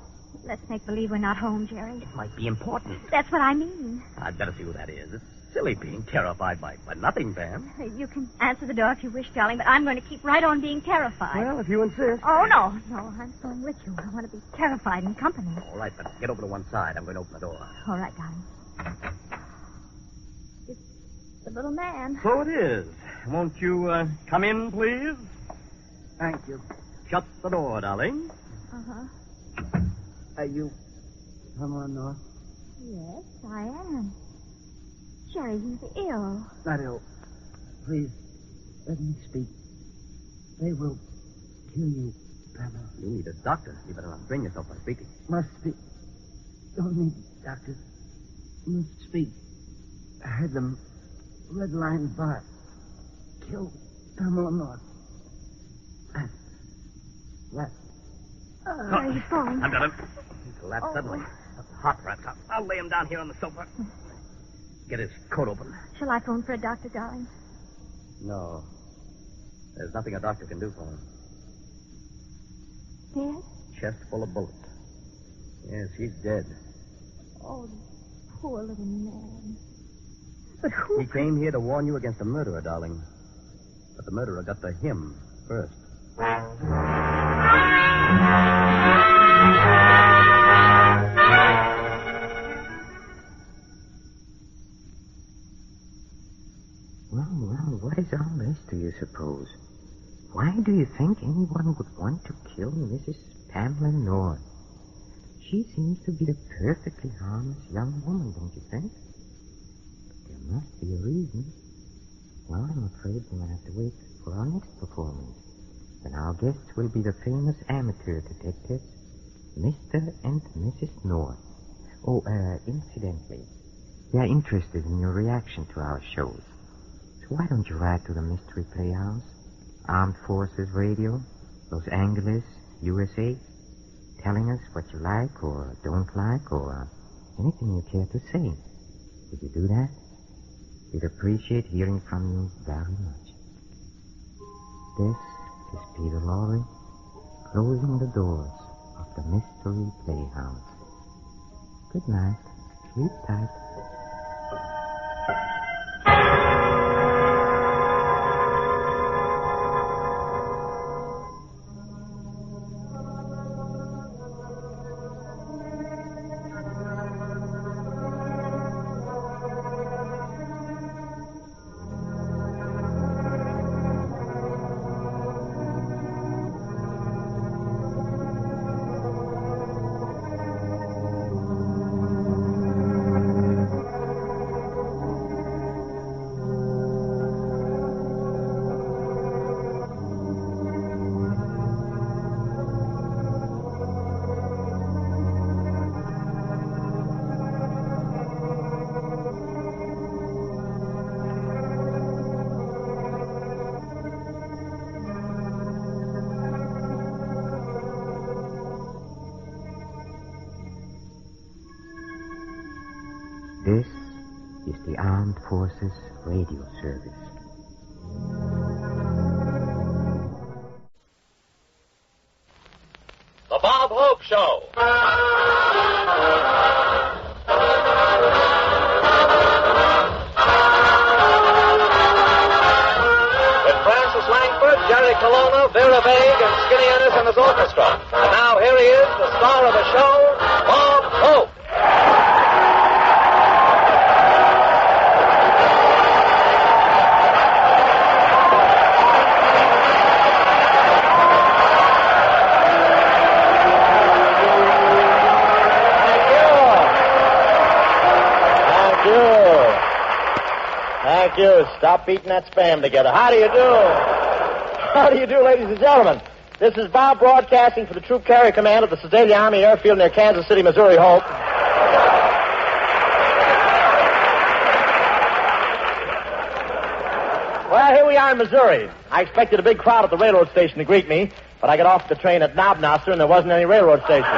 Let's make believe we're not home, Jerry. It might be important. That's what I mean. I'd better see who that is. It's silly being terrified by nothing, Pam. You can answer the door if you wish, darling, but I'm going to keep right on being terrified. Well, if you insist. Oh, no. No, I'm going with you. I want to be terrified in company. All right, but get over to one side. I'm going to open the door. All right, darling. It's the little man. So it is. Won't you come in, please? Thank you. Shut the door, darling. Uh-huh. Are you Pamela North? Yes, I am. Jerry, he's ill. Not ill. Please, let me speak. They will kill you, Pamela. You need a doctor. You better not bring yourself by speaking. Must speak. Don't need doctors. Must speak. I heard them. Red Line Bar. Kill Pamela North. That. He's falling. I've got him. He collapsed suddenly. That's a hot rat. I'll lay him down here on the sofa. Get his coat open. Shall I phone for a doctor, darling? No. There's nothing a doctor can do for him. Dead? Chest full of bullets. Yes, he's dead. Oh, poor little man. But who... He came here to warn you against a murderer, darling. But the murderer got to him first. Well, what is all this, do you suppose? Why do you think anyone would want to kill Mrs. Pamela North? She seems to be a perfectly harmless young woman, don't you think? But there must be a reason. Well, I'm afraid we'll have to wait for our next performance. And our guests will be the famous amateur detectives, Mr. and Mrs. North. Oh, incidentally, they are interested in your reaction to our shows. So why don't you write to the Mystery Playhouse, Armed Forces Radio, Los Angeles, USA, telling us what you like or don't like or anything you care to say. Would you do that? We'd appreciate hearing from you very much. This is Peter Lorre, closing the doors of the Mystery Playhouse. Good night. Sleep tight. This is the Armed Forces Radio Service. The Bob Hope Show. With Francis Langford, Jerry Colonna, Vera Vague, and Skinny Ennis and his orchestra. And now here he is, the star of the show, Bob Hope. Thank you. Stop beating that spam together. How do you do? How do you do, ladies and gentlemen? This is Bob broadcasting for the Troop Carrier Command of the Sedalia Army Airfield near Kansas City, Missouri, Hope. Well, here we are in Missouri. I expected a big crowd at the railroad station to greet me, but I got off the train at Knobnoster and there wasn't any railroad station.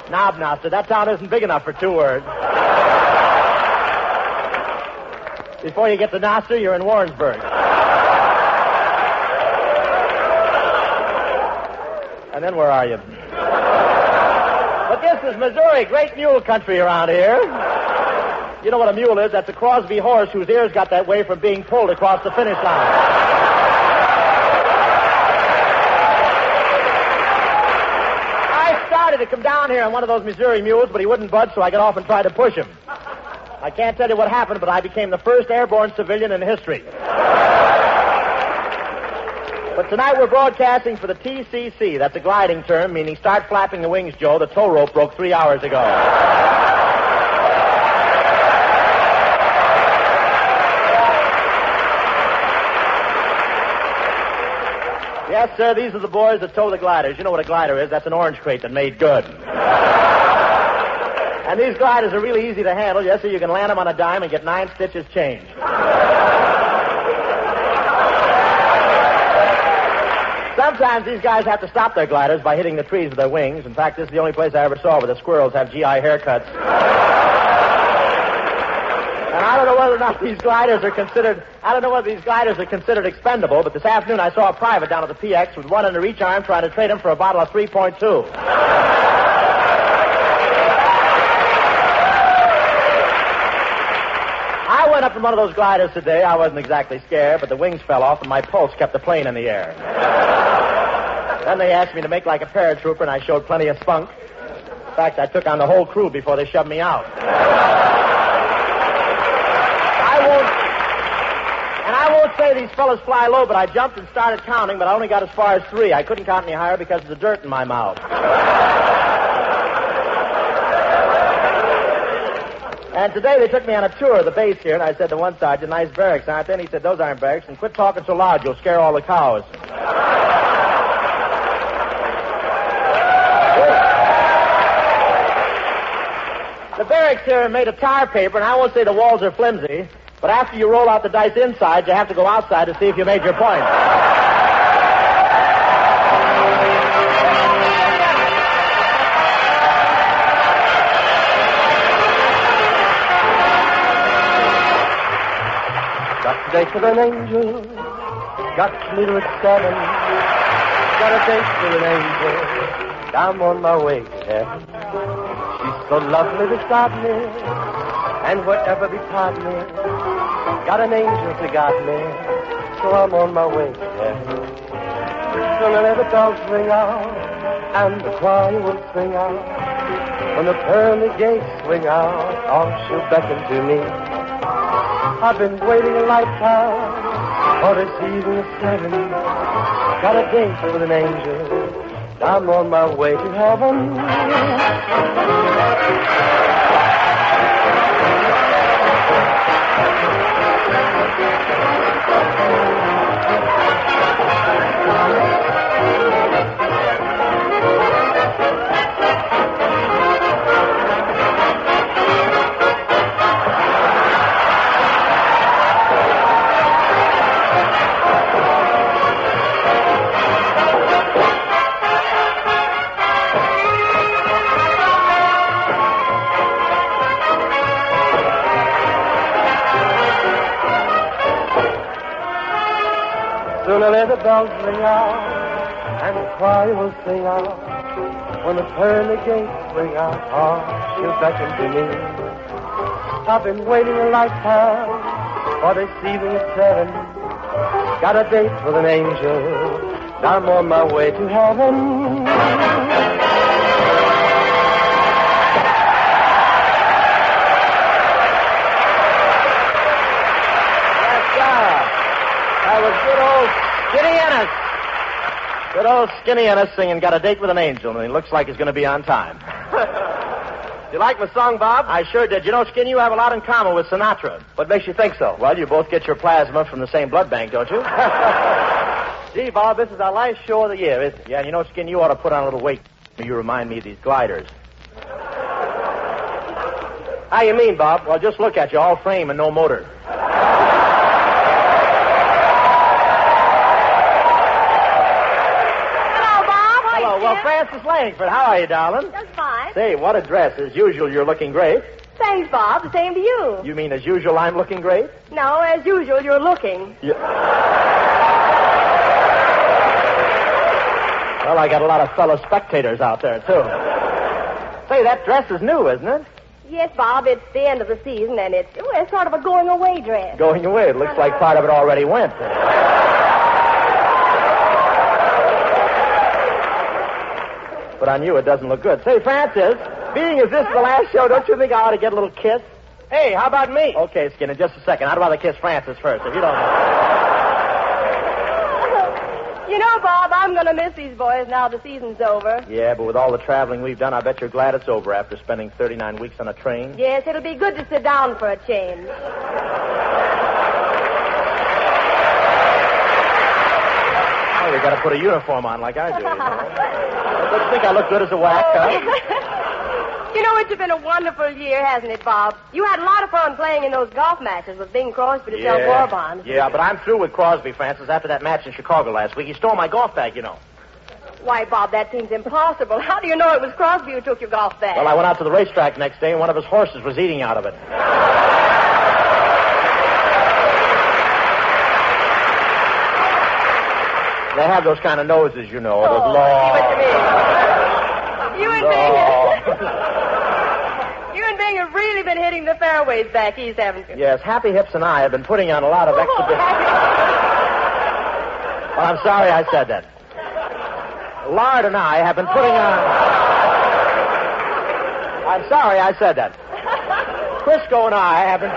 Knobnoster. That town isn't big enough for two words. Before you get to Noster, you're in Warrensburg. And then where are you? But this is Missouri, great mule country around here. You know what a mule is? That's a Crosby horse whose ears got that way from being pulled across the finish line. To come down here on one of those Missouri mules, but he wouldn't budge, so I got off and tried to push him. I can't tell you what happened, but I became the first airborne civilian in history. But tonight we're broadcasting for the TCC. That's a gliding term, meaning start flapping the wings, Joe. The tow rope broke 3 hours ago. Yes, sir, these are the boys that tow the gliders. You know what a glider is? That's an orange crate that made good. And these gliders are really easy to handle. Yes, sir, you can land them on a dime and get 9 stitches change. Sometimes these guys have to stop their gliders by hitting the trees with their wings. In fact, this is the only place I ever saw where the squirrels have GI haircuts. And I don't know whether or not these gliders are considered expendable, but this afternoon I saw a private down at the PX with one under each arm trying to trade him for a bottle of 3.2. I went up in one of those gliders today. I wasn't exactly scared, but the wings fell off and my pulse kept the plane in the air. Then they asked me to make like a paratrooper, and I showed plenty of spunk. In fact, I took on the whole crew before they shoved me out. I won't say these fellas fly low, but I jumped and started counting, but I only got as far as 3. I couldn't count any higher because of the dirt in my mouth. And today they took me on a tour of the base here, and I said to one sergeant, nice barracks, aren't they? And he said, those aren't barracks, and quit talking so loud, you'll scare all the cows. The barracks here are made of tar paper, and I won't say the walls are flimsy, but after you roll out the dice inside, you have to go outside to see if you made your point. Got a date with an angel, got to meet her at 7. Got a date with an angel, I'm on my way to heaven. She's so lovely beside me, and whatever betide me, got an angel to guide me, so I'm on my way to heaven. Soon the bells ring out, and the choir will sing out. When the pearly gates swing out, oh, she'll beckon to me. I've been waiting a lifetime for this evening at 7. Got a date with an angel, I'm on my way to heaven. Similarly, the bells ring out, and the choir will sing out. When the pearly gates ring out, she'll beckon to me. I've been waiting a lifetime for this evening at 7. Got a date with an angel. Now I'm on my way to heaven. That was good old Skinny Ennis. Good old Skinny Ennis singing Got a Date with an Angel, and he looks like he's going to be on time. You like my song, Bob? I sure did. You know, Skinny, you have a lot in common with Sinatra. What makes you think so? Well, you both get your plasma from the same blood bank, don't you? Gee, Bob, this is our last show of the year, isn't it? Yeah, you know, Skinny, you ought to put on a little weight. You remind me of these gliders. How you mean, Bob? Well, just look at you, all frame and no motor. Well, Frances Langford, how are you, darling? Just fine. Say, what a dress. As usual, you're looking great. Thanks, Bob. The same to you. You mean as usual, I'm looking great? No, as usual, you're looking. Well, I got a lot of fellow spectators out there, too. Say, that dress is new, isn't it? Yes, Bob. It's the end of the season, and it's sort of a going-away dress. Going away? It looks like part of it already went. But on you, it doesn't look good. Say, Francis, being as this is the last show, don't you think I ought to get a little kiss? Hey, how about me? Okay, Skinner, just a second. I'd rather kiss Francis first, if you don't mind. You know, Bob, I'm going to miss these boys now the season's over. Yeah, but with all the traveling we've done, I bet you're glad it's over after spending 39 weeks on a train. Yes, it'll be good to sit down for a change. Oh, you got to put a uniform on like I do. You know? Don't you think I look good as a whack, huh? You know, it's been a wonderful year, hasn't it, Bob? You had a lot of fun playing in those golf matches with Bing Crosby to sell war bonds. Yeah, but I'm through with Crosby, Francis, after that match in Chicago last week. He stole my golf bag, you know. Why, Bob, that seems impossible. How do you know it was Crosby who took your golf bag? Well, I went out to the racetrack next day, and one of his horses was eating out of it. They have those kind of noses, you know. Those long... I see what you mean. You and Bing have really been hitting the fairways back east, haven't you? Yes, Happy Hips and I have been putting on a lot of exhibitions. Well, I'm sorry I said that. Lard and I have been putting on... I'm sorry I said that. Crisco and I have been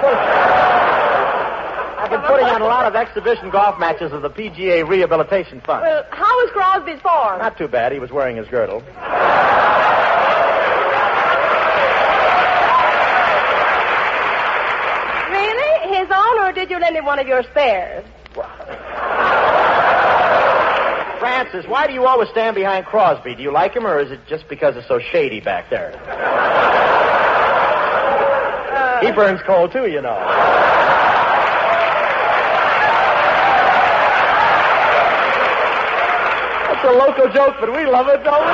putting on a lot of exhibition golf matches of the PGA Rehabilitation Fund. Well, how was Crosby's form? Not too bad. He was wearing his girdle. Really? His own, or did you lend him one of your spares? Francis, why do you always stand behind Crosby? Do you like him, or is it just because it's so shady back there? He burns coal, too, you know. It's a local joke, but we love it, don't we?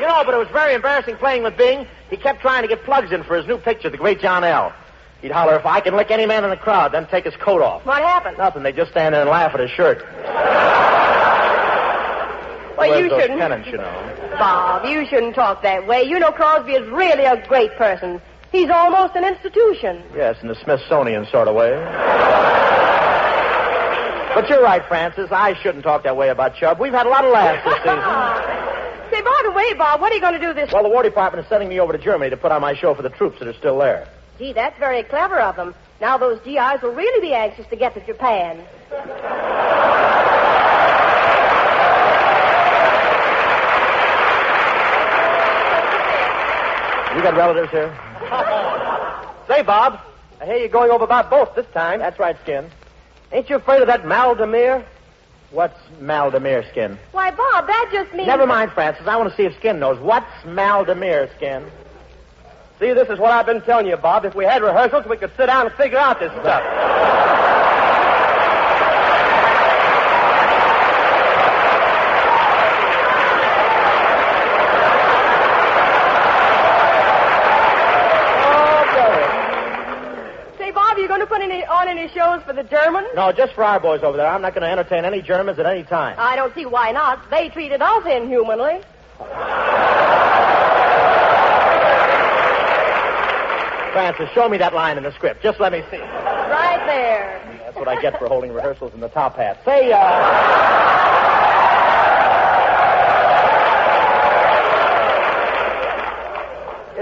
You know, but it was very embarrassing playing with Bing. He kept trying to get plugs in for his new picture, The Great John L. He'd holler, if I can lick any man in the crowd, then take his coat off. What happened? Nothing. They just stand there and laugh at his shirt. Well, you shouldn't. Pennants, you know. Bob, you shouldn't talk that way. You know Crosby is really a great person. He's almost an institution. Yes, in the Smithsonian sort of way. But you're right, Francis. I shouldn't talk that way about Chubb. We've had a lot of laughs this season. Say, by the way, Bob, what are you going to do this... Well, the War Department is sending me over to Germany to put on my show for the troops that are still there. Gee, that's very clever of them. Now those GIs will really be anxious to get to Japan. You got relatives here? Say, Bob, I hear you're going over about both this time. That's right, Skin. Ain't you afraid of that Maldemir? What's Maldemir, Skin? Why, Bob, that just means... Never mind, Francis. I want to see if Skin knows. What's Maldemir, Skin? See, this is what I've been telling you, Bob. If we had rehearsals, we could sit down and figure out this stuff. on any shows for the Germans? No, just for our boys over there. I'm not going to entertain any Germans at any time. I don't see why not. They treated us inhumanly. Francis, show me that line in the script. Just let me see. Right there. That's what I get for holding rehearsals in the top hat. Say,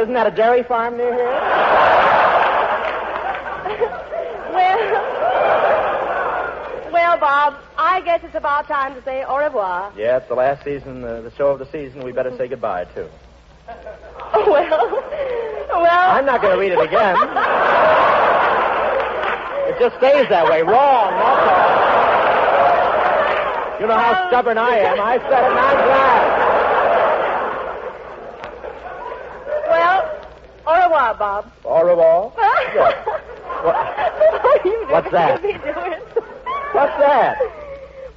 isn't that a dairy farm near here? Well, Bob, I guess it's about time to say au revoir. Yeah, it's the last season, the show of the season. We better say goodbye, too. Well... I'm not going to read it again. It just stays that way. Wrong, that's all. You know how stubborn I am. I said it, and I'm glad. Well, au revoir, Bob. Au revoir? Yes. What's that? What's that?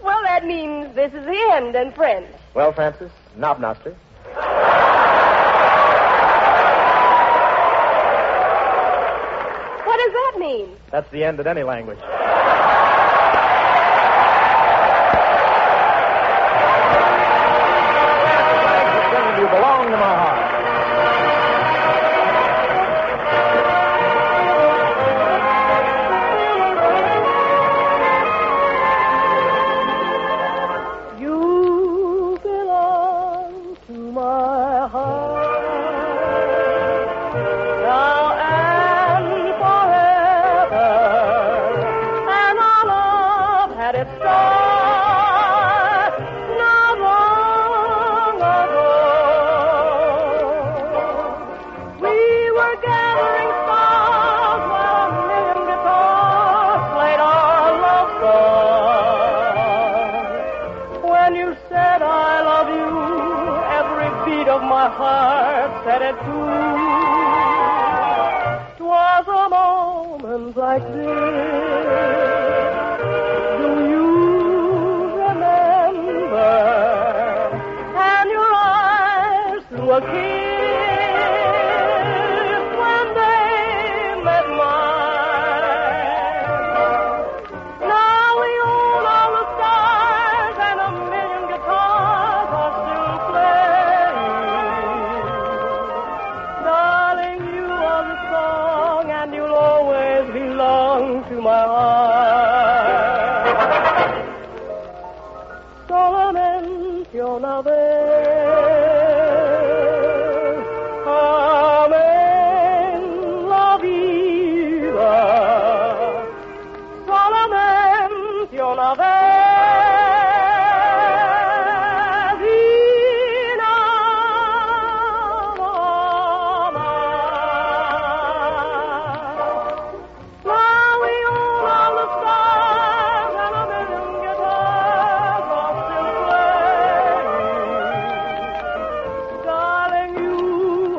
Well, that means this is the end in French. Well, Francis, knobnoster. What does that mean? That's the end in any language. You belong to my heart. You belong to my heart. Now and forever. And our love had its start not long ago. We were gathering stars while a million guitars played our love song. When you said I love you, every beat of my heart said it too. 'Twas a moment like this. Do you remember? And your eyes through a kiss when they met mine. Now we own all the stars and a million guitars are still playing. Darling, you are the song and you'll always belong to my heart. Solamente una vez. Amen la vida. Solamente una vez. Y nada más. Now we own all the stars and a million guitars are still playing. Darling, you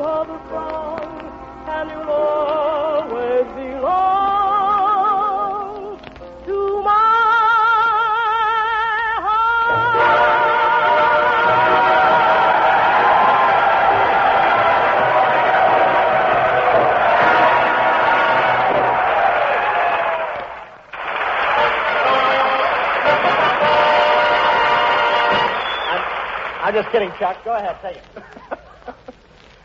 are the song and you'll always belong to my I'm just kidding, Chuck. Go ahead, take it.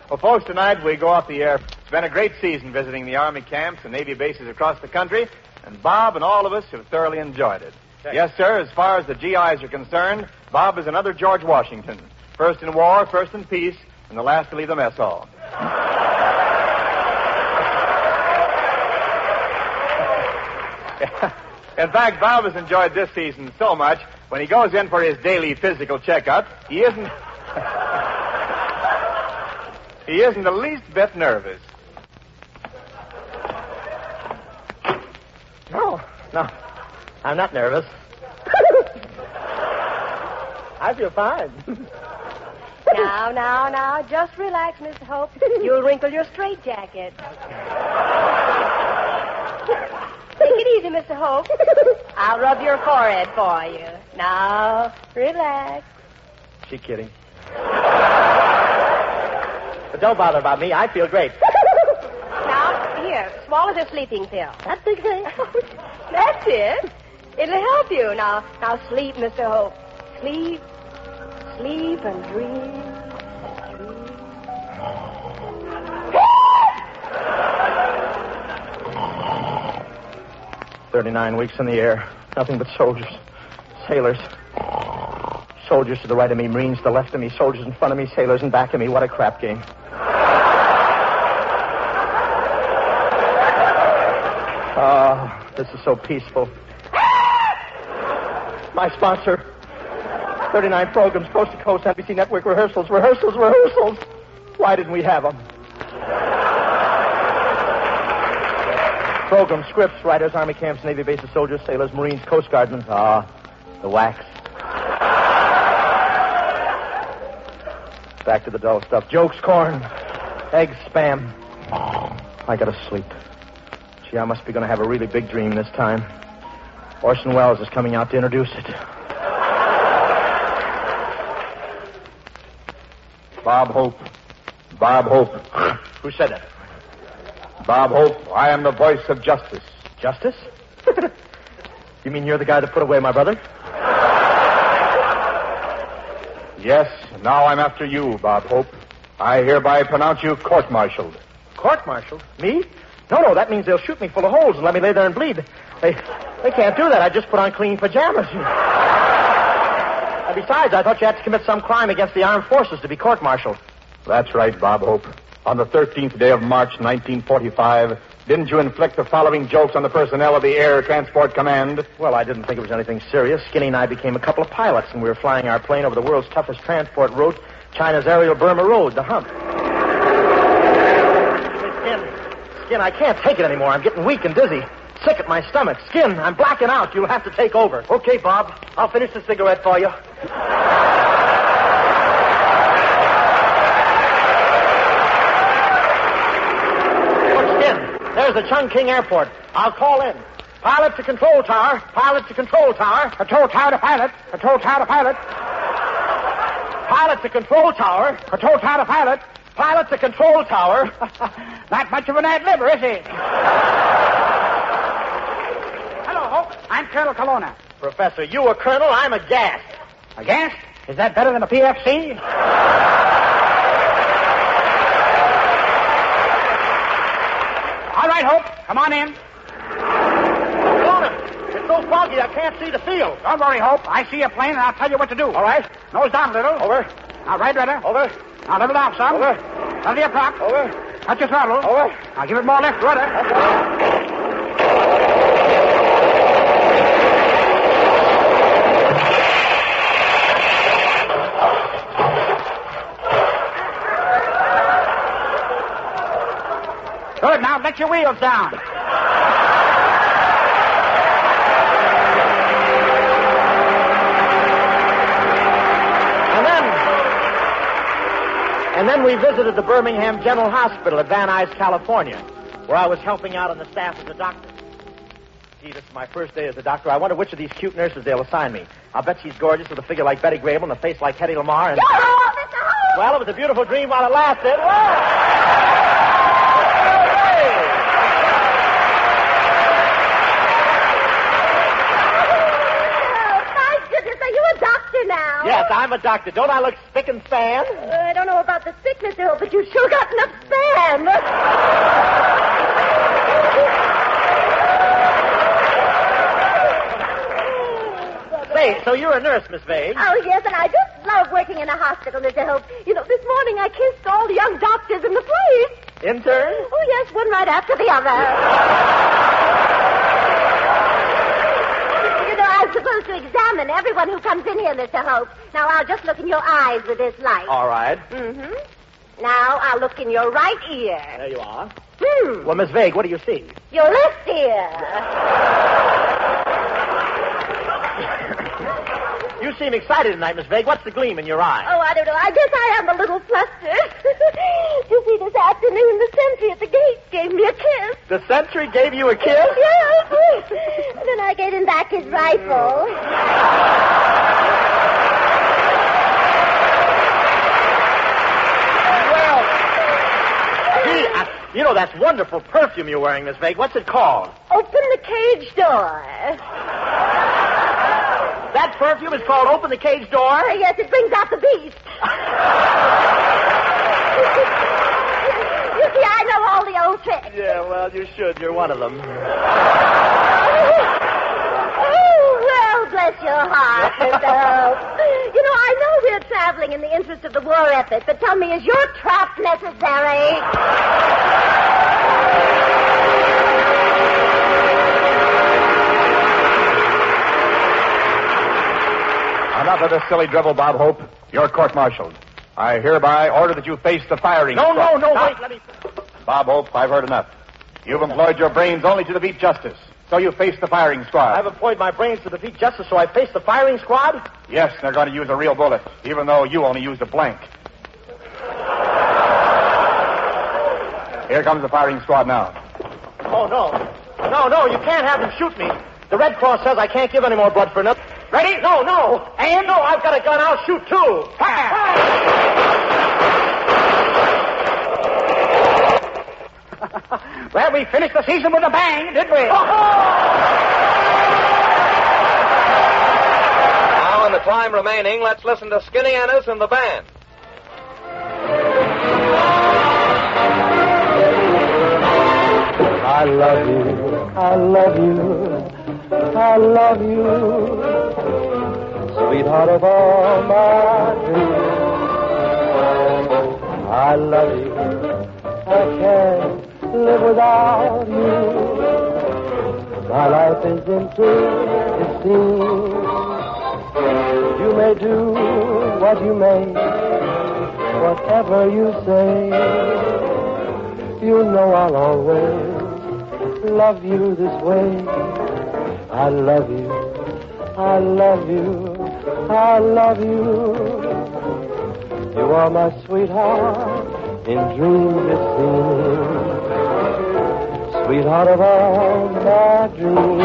Well, folks, tonight we go off the air. It's been a great season visiting the Army camps and Navy bases across the country, and Bob and all of us have thoroughly enjoyed it. Yes, sir, as far as the GIs are concerned, Bob is another George Washington. First in war, first in peace, and the last to leave the mess hall. In fact, Bob has enjoyed this season so much, when he goes in for his daily physical checkup, he isn't the least bit nervous. No, I'm not nervous. I feel fine. Now, just relax, Mr. Hope. You'll wrinkle your straitjacket. Take it easy, Mr. Hope. I'll rub your forehead for you. Now, relax. She kidding. But don't bother about me. I feel great. Now, here, swallow the sleeping pill. That's it. That's it. It'll help you. Now sleep, Mr. Hope. Sleep. Sleep and dream. 39 weeks in the air. Nothing but soldiers. Sailors. Soldiers to the right of me, Marines to the left of me, soldiers in front of me, sailors in back of me. What a crap game. Oh, this is so peaceful. My sponsor. 39 programs, coast to coast, NBC Network, rehearsals. Why didn't we have them? Programs, scripts, writers, army camps, Navy bases, soldiers, sailors, Marines, Coast Guardmen. The wax. Back to the dull stuff. Jokes, corn, eggs, spam. I gotta sleep. Gee, I must be gonna have a really big dream this time. Orson Welles is coming out to introduce it. Bob Hope. Bob Hope. Who said that? Bob Hope, I am the voice of justice. Justice? You mean you're the guy that put away my brother? Yes, now I'm after you, Bob Hope. I hereby pronounce you court-martialed. Court-martialed? Me? No, that means they'll shoot me full of holes and let me lay there and bleed. They can't do that. I just put on clean pajamas. And besides, I thought you had to commit some crime against the armed forces to be court-martialed. That's right, Bob Hope. On the 13th day of March, 1945, didn't you inflict the following jokes on the personnel of the Air Transport Command? Well, I didn't think it was anything serious. Skinny and I became a couple of pilots, and we were flying our plane over the world's toughest transport route, China's aerial Burma Road, the hump. Skin, I can't take it anymore. I'm getting weak and dizzy. Sick at my stomach. Skin, I'm blacking out. You'll have to take over. Okay, Bob. I'll finish the cigarette for you. There's the Chungking Airport. I'll call in. Pilot to control tower. Pilot to control tower. Control tower to pilot. Control tower to pilot. Pilot to control tower. Control tower to pilot. Pilot to control tower. Not much of an ad-libber, is he? Hello, Hope. I'm Colonel Colonna. Professor, you a colonel, I'm a gas. A gas? Is that better than a PFC? All right, Hope. Come on in. Colonna, it's so foggy I can't see the field. Don't worry, Hope. I see a plane, and I'll tell you what to do. All right. Nose down a little. Over. Now, right rudder. Over. Now, level down some. Over. Under your prop. Over. Touch your throttle. Over. Now, give it more left rudder. Good. Now, let your wheels down. And then we visited the Birmingham General Hospital at Van Nuys, California, where I was helping out on the staff as a doctor. Gee, this is my first day as a doctor. I wonder which of these cute nurses they'll assign me. I'll bet she's gorgeous with a figure like Betty Grable and a face like Hedy Lamarr. And... Well, it was a beautiful dream while it lasted. Now. Yes, I'm a doctor. Don't I look spick and span? I don't know about the sickness, Earl, but you've sure got enough span. Say, so you're a nurse, Miss Vade? Oh, yes, and I just love working in a hospital, Mr. Hope. You know, this morning I kissed all the young doctors in the place. In turn? Oh, yes, one right after the other. I'm supposed to examine everyone who comes in here, Mr. Hope. Now, I'll just look in your eyes with this light. All right. Mm-hmm. Now, I'll look in your right ear. There you are. Hmm. Well, Miss Vague, what do you see? Your left ear. You seem excited tonight, Miss Vague. What's the gleam in your eye? Oh, I don't know. I guess I am a little flustered. You see, this afternoon, the sentry at the gate gave me a kiss. The sentry gave you a kiss? Yes. And then I gave him back his rifle. Well, gee, You know, that's wonderful perfume you're wearing, Miss Vague. What's it called? Open the cage door. That perfume is called Open the Cage Door? Yes, it brings out the beast. You see, I know all the old tricks. Yeah, well, you should. You're one of them. Oh, well, bless your heart, Mr. Hope. You know, I know we're traveling in the interest of the war effort, but tell me, is your trap necessary? Enough of this silly drivel, Bob Hope. You're court-martialed. I hereby order that you face the firing No, squad. wait, let me... Bob Hope, I've heard enough. You've employed your brains only to defeat justice, so you face the firing squad. I've employed my brains to defeat justice, so I face the firing squad? Yes, they're going to use a real bullet, even though you only used a blank. Here comes the firing squad now. Oh, no. No, you can't have them shoot me. The Red Cross says I can't give any more blood for nothing. Ready? No. And no, I've got a gun. I'll shoot, too. Fire! Well, we finished the season with a bang, didn't we? Now, in the time remaining, let's listen to Skinny Ennis and the band. I love you, I love you, I love you, sweetheart of all my dreams. I love you, I can't live without you. My life is empty, it seems. You may do what you may, whatever you say. You know I'll always love you this way. I love you, I love you, I love you. You are my sweetheart, in dreams it seems. Sweetheart of all my dreams.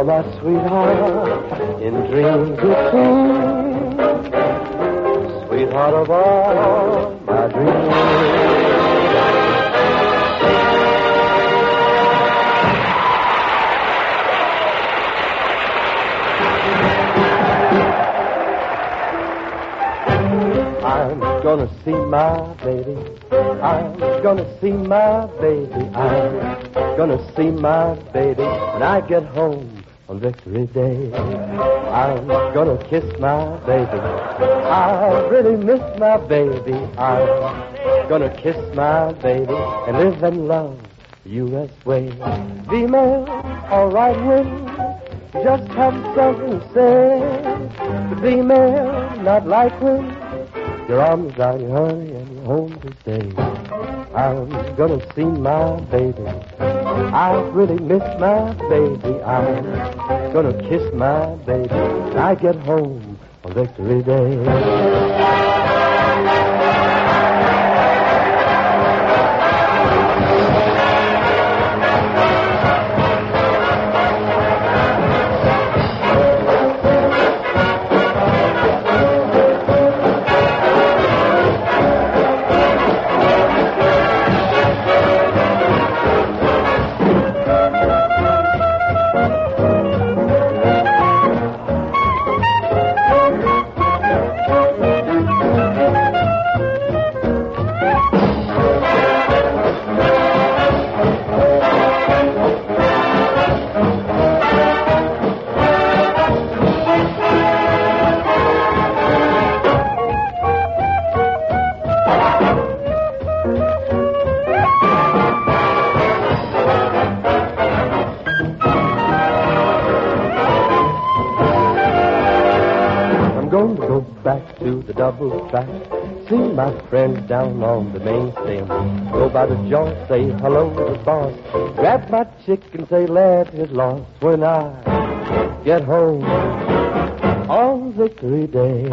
My sweetheart, in dreams it seems, sweetheart of all my dreams. I'm gonna see my baby. I'm gonna see my baby. I'm gonna see my baby when I get home on Victory Day. I'm gonna kiss my baby. I really miss my baby. I'm gonna kiss my baby and live and love the U.S. way. Female or right wing, just have something to say. The female not like wing, your arms around you, honey, and you're home to stay. I'm gonna see my baby. I really miss my baby. I'm gonna kiss my baby when I get home on Victory Day. gonna go back to the double track. See my friends down on the main stem. Go by the joint, say hello to the boss. Grab my chick and say lad is lost. When I get home on Victory Day.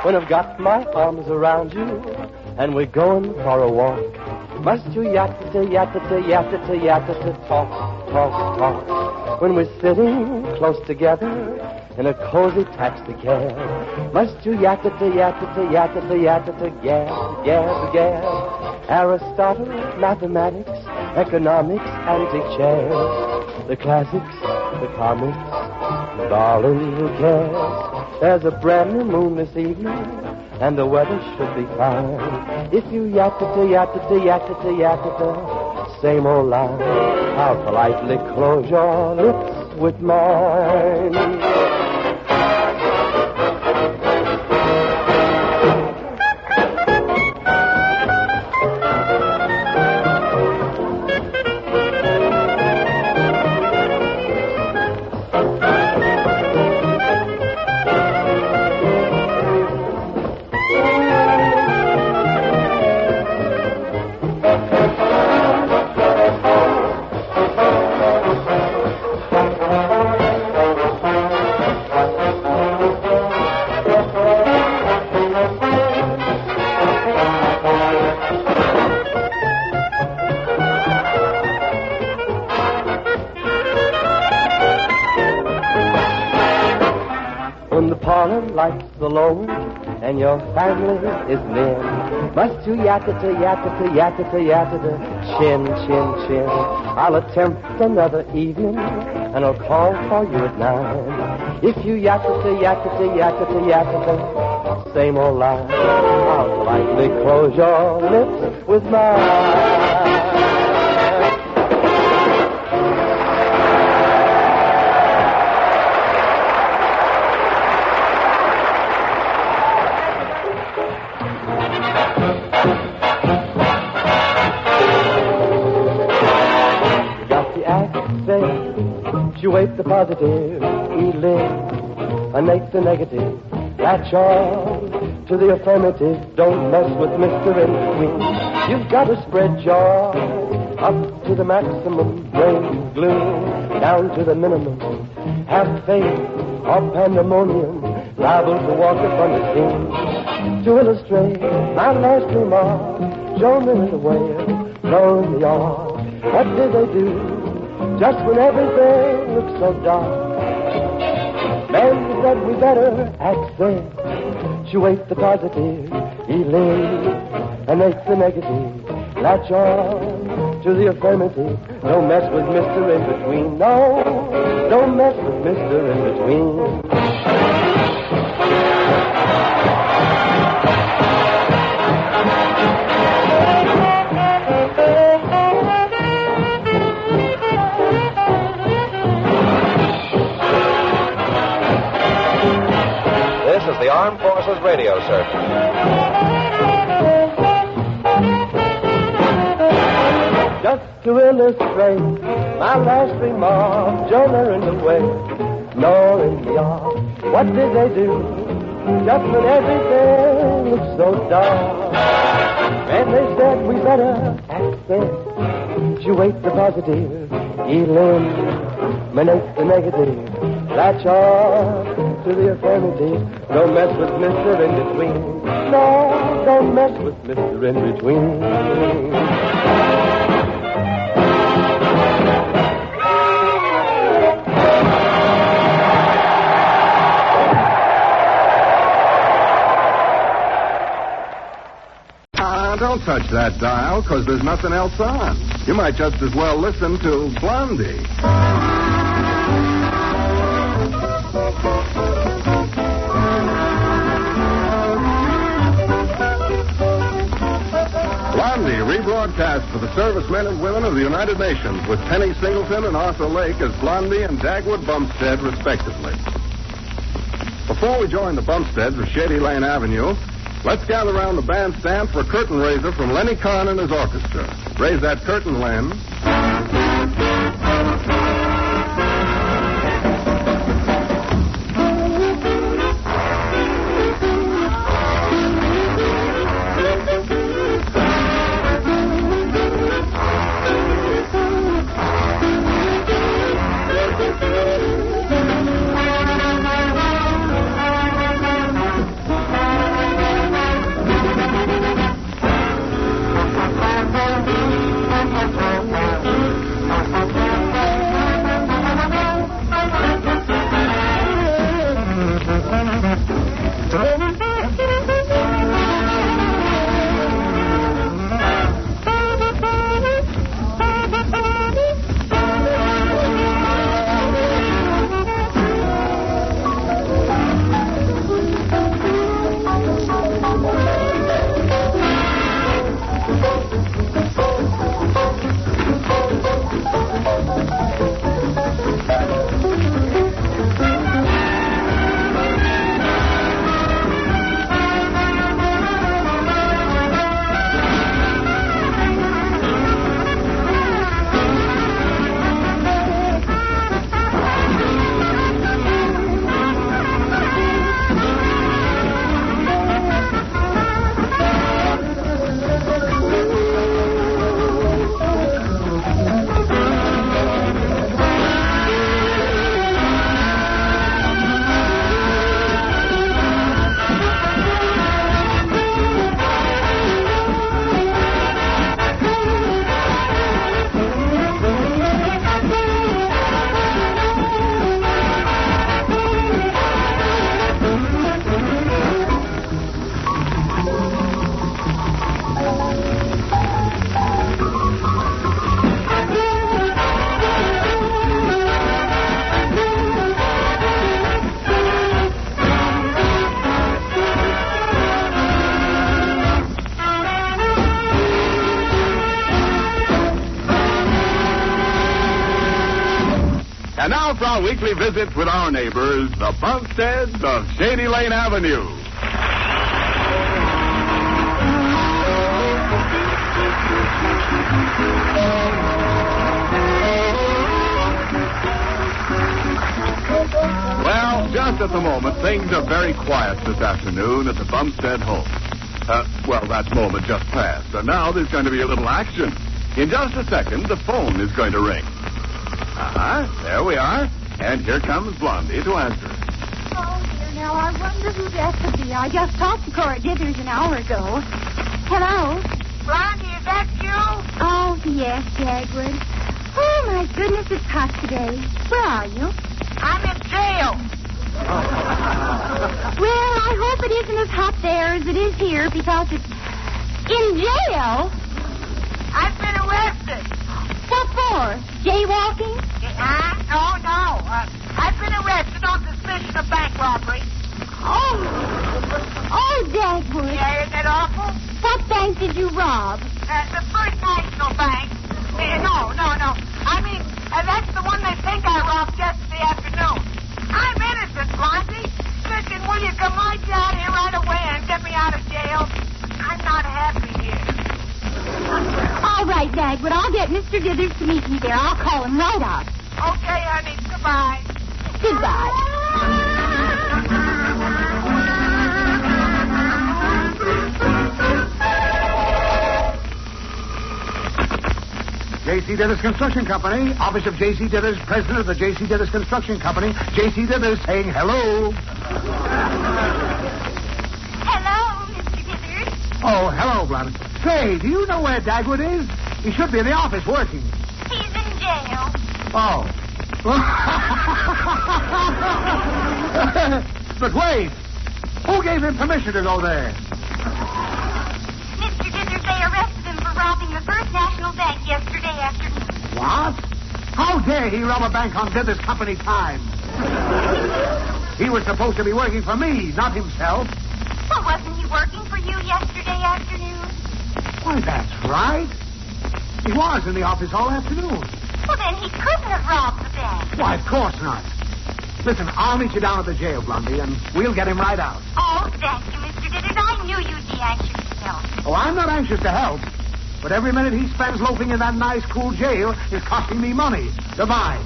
When I've got my arms around you and we're going for a walk, must you yatta-ta, yatta-ta, yatta-ta, yatta-ta, talk, talk, talk. When we're sitting close together in a cozy taxi cab, must you yatta-ta, yatta-ta, yatta-ta, yatta-ta, gab, gab, gab. Aristotle, mathematics, economics, antique chairs, the classics, the comics, darling, who cares? There's a brand new moon this evening, and the weather should be fine. If you yatta-ta, yatta-ta, yatta-ta, yatta-ta, same old line, I'll politely close your lips with mine. Lights are lowered and your family is near. Must you yatta-ta, yatta-ta, yatta-ta, yatta-ta, chin, chin, chin. I'll attempt another evening and I'll call for you at 9. If you yatta-ta, yatta-ta, yatta-ta, yatta-ta, same old line, I'll politely close your lips with mine. Wait the positive, eliminate the negative, latch on to the affirmative, don't mess with Mr. In-Between. You've got to spread joy up to the maximum, bring gloom down to the minimum. Have faith or pandemonium, liable to walk upon the scene. To illustrate my last remark, show me the way, blow in the yard. What did they do? Just when everything looks so dark, men said we better accentuate the positive, eliminate the negative, latch on to the affirmative. Don't mess with Mr. In-Between. No, don't mess with Mr. In-Between. The Armed Forces Radio Service. Just to illustrate my last remark, Jonah in the way, Noah in the ark. What did they do? Just when everything looked so dark, and they said we better accentuate the positive, eliminate the negative, latch on to the affirmative. Don't mess with Mr. In-Between. No, don't mess with Mr. In-Between. Don't touch that dial, because there's nothing else on. You might just as well listen to Blondie. Blondie, rebroadcast for the servicemen and women of the United Nations with Penny Singleton and Arthur Lake as Blondie and Dagwood Bumstead, respectively. Before we join the Bumsteads of Shady Lane Avenue, Let's gather around the bandstand for a curtain raiser from Lenny Kahn and his orchestra. Raise that curtain, Len. And now for our weekly visit with our neighbors, the Bumsteads of Shady Lane Avenue. Well, just at the moment, things are very quiet this afternoon at the Bumstead home. Well, that moment just passed, and now there's going to be a little action. In just a second, the phone is going to ring. There we are. And here comes Blondie to answer. Oh, dear, now I wonder who that could be. I just talked to Cora Dithers an hour ago. Hello? Blondie, is that you? Oh, yes, Dagwood. Oh, my goodness, it's hot today. Where are you? I'm in jail. Well, I hope it isn't as hot there as it is here, because it's in jail. I've been arrested. What for? Jaywalking? No. I've been arrested on suspicion of bank robbery. Oh, Dagwood. Yeah, isn't that awful? What bank did you rob? The First National Bank. No. I mean, that's the one they think I robbed yesterday afternoon. I'm innocent, Blondie. Listen, will you come right down here right away and get me out of jail? I'm not happy here. All right, Dagwood. I'll get Mr. Dithers to meet me there. I'll call him right out. Okay, honey. Goodbye. Goodbye. J.C. Dithers Construction Company. Office of J.C. Dithers, president of the J.C. Dithers Construction Company. J.C. Dithers saying hello. Hello, Mr. Dithers. Oh, hello, Blondie. Say, do you know where Dagwood is? He should be in the office working. He's in jail. Oh. But wait. Who gave him permission to go there? Mr. Dithers, they arrested him for robbing the First National Bank yesterday afternoon. What? How dare he rob a bank on Dithers Company time? He was supposed to be working for me, not himself. Well, wasn't he working for you yesterday afternoon? Why, that's right. He was in the office all afternoon. Well, then he couldn't have robbed the bank. Why, of course not. Listen, I'll meet you down at the jail, Blondie, and we'll get him right out. Oh, thank you, Mr. Dithers. I knew you'd be anxious to help. Oh, I'm not anxious to help. But every minute he spends loafing in that nice, cool jail is costing me money. Goodbye.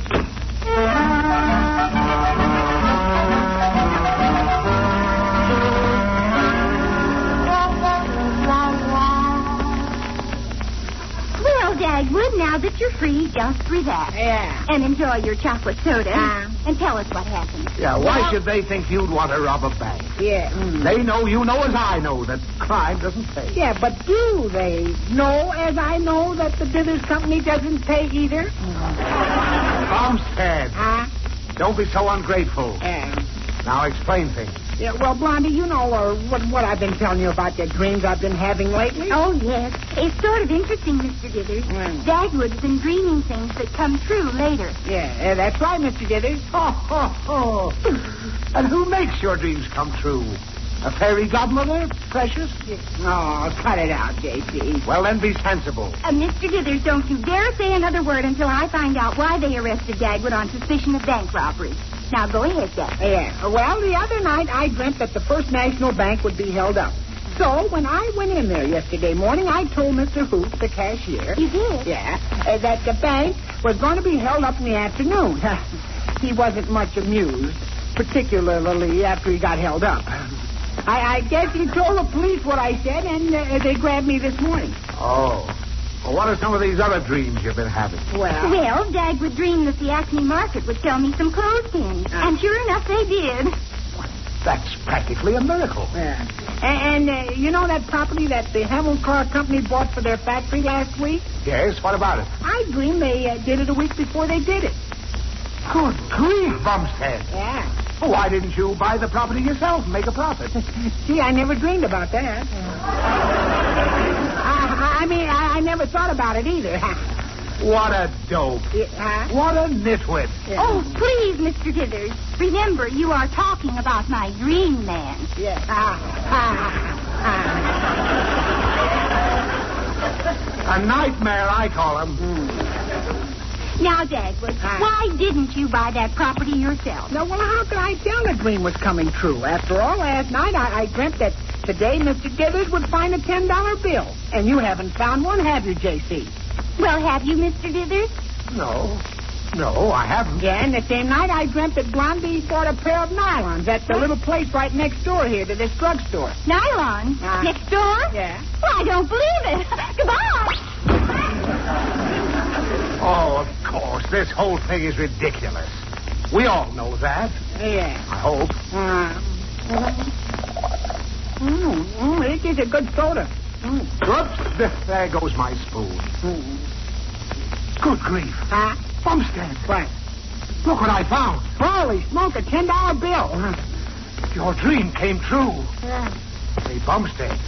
Well, Dagwood, now that you're free, just relax. Yeah. And enjoy your chocolate soda. And tell us what happened. Yeah, why should they think you'd want to rob a bank? Yeah. They know you know as I know that crime doesn't pay. Yeah, but do they know, as I know, that the Dithers Company doesn't pay either? Bumstead. Huh? Don't be so ungrateful. Yeah. Now explain things. Yeah, well, Blondie, you know what I've been telling you about the dreams I've been having lately? Oh, yes. It's sort of interesting, Mr. Dithers. Dagwood's been dreaming things that come true later. Yeah, that's right, Mr. Dithers. And who makes your dreams come true? A fairy godmother, Precious? Oh, cut it out, J.C. Well, then be sensible. Mr. Dithers, don't you dare say another word until I find out why they arrested Dagwood on suspicion of bank robbery. Now, go ahead, Dad. Yeah. Well, the other night I dreamt that the First National Bank would be held up. So, when I went in there yesterday morning, I told Mr. Hoop, the cashier... You did? Yeah, that the bank was going to be held up in the afternoon. He wasn't much amused, particularly after he got held up. I guess he told the police what I said, and they grabbed me this morning. Oh. Well, what are some of these other dreams you've been having? Well, Dagwood dreamed that the Acme Market would sell me some clothespins. And sure enough, they did. That's practically a miracle. Yeah. And you know that property that the Hamilcar Company bought for their factory last week? Yes, what about it? I dreamed they did it a week before they did it. Good grief, Bumstead. Yeah. Well, why didn't you buy the property yourself and make a profit? Gee, I never dreamed about that. I never thought about it either. What a dope. What a nitwit. Yeah. Oh, please, Mr. Dithers. Remember, you are talking about my dream man. Yes. A nightmare, I call him. Now, Dagwood, why didn't you buy that property yourself? No, well, how could I tell the dream was coming true? After all, last night I dreamt that today Mr. Dithers would find a $10 bill. And you haven't found one, have you, J.C.? Well, have you, Mr. Dithers? No, I haven't. Yeah, and the same night I dreamt that Blondie bought a pair of nylons at the little place right next door here to this drugstore. Nylon? Next door? Yeah. Well, I don't believe it. Goodbye. Oh, of course. This whole thing is ridiculous. We all know that. Yeah. I hope. It is a good soda. Whoops. There goes my spoon. Good grief. Bumstead. What? Look what I found. Holy smoke, a $10 bill. Your dream came true. Yeah. Hey, Bumstead,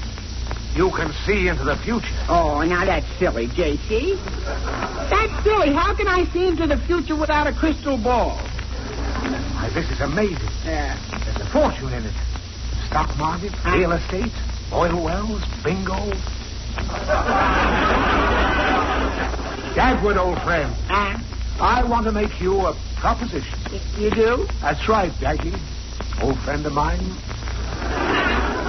you can see into the future. Oh, now that's silly, J.C. That's silly. How can I see into the future without a crystal ball? Why, this is amazing. Yeah. There's a fortune in it. Stock market, real estate, oil wells, bingo. Dagwood, old friend. I want to make you a proposition. You do? That's right, Daggy. Old friend of mine.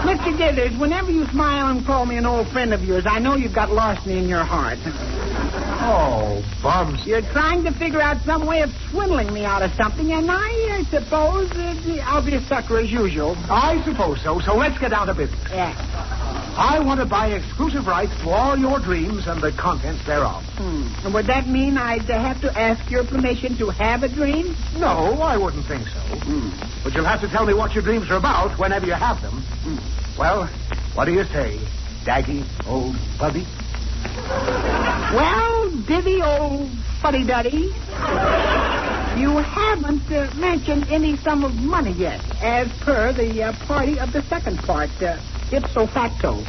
Mr. Dithers, whenever you smile and call me an old friend of yours, I know you've got larceny in your heart. Oh, Bums. You're trying to figure out some way of swindling me out of something, and I suppose I'll be a sucker as usual. I suppose so, so let's get down to business. Yeah. I want to buy exclusive rights to all your dreams and the contents thereof. And would that mean I'd have to ask your permission to have a dream? No, I wouldn't think so. But you'll have to tell me what your dreams are about whenever you have them. Well, what do you say, Daggy, old buddy? Well, Divvy, old fuddy-duddy, you haven't mentioned any sum of money yet, as per the party of the second part, ipso facto.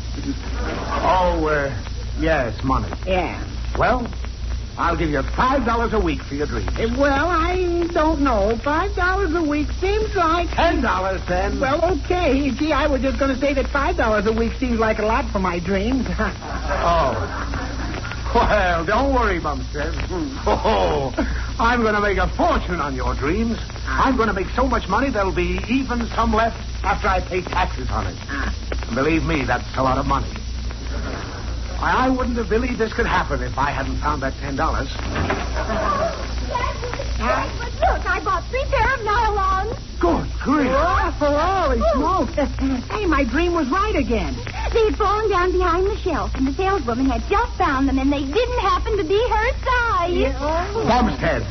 Yes, money. Yeah. Well, I'll give you $5 a week for your dreams. Well, I don't know. $5 a week seems like... $10, then. Well, okay. Gee, I was just going to say that $5 a week seems like a lot for my dreams. Oh. Well, don't worry, Bumstead. I'm going to make a fortune on your dreams. I'm going to make so much money there'll be even some left after I pay taxes on it. And believe me, that's a lot of money. I wouldn't have believed this could happen if I hadn't found that $10. Look, I bought 3 pair of nylons. Good grief. Holy smoke. Hey, my dream was right again. They had fallen down behind the shelf, and the saleswoman had just found them, and they didn't happen to be her size. Bumstead.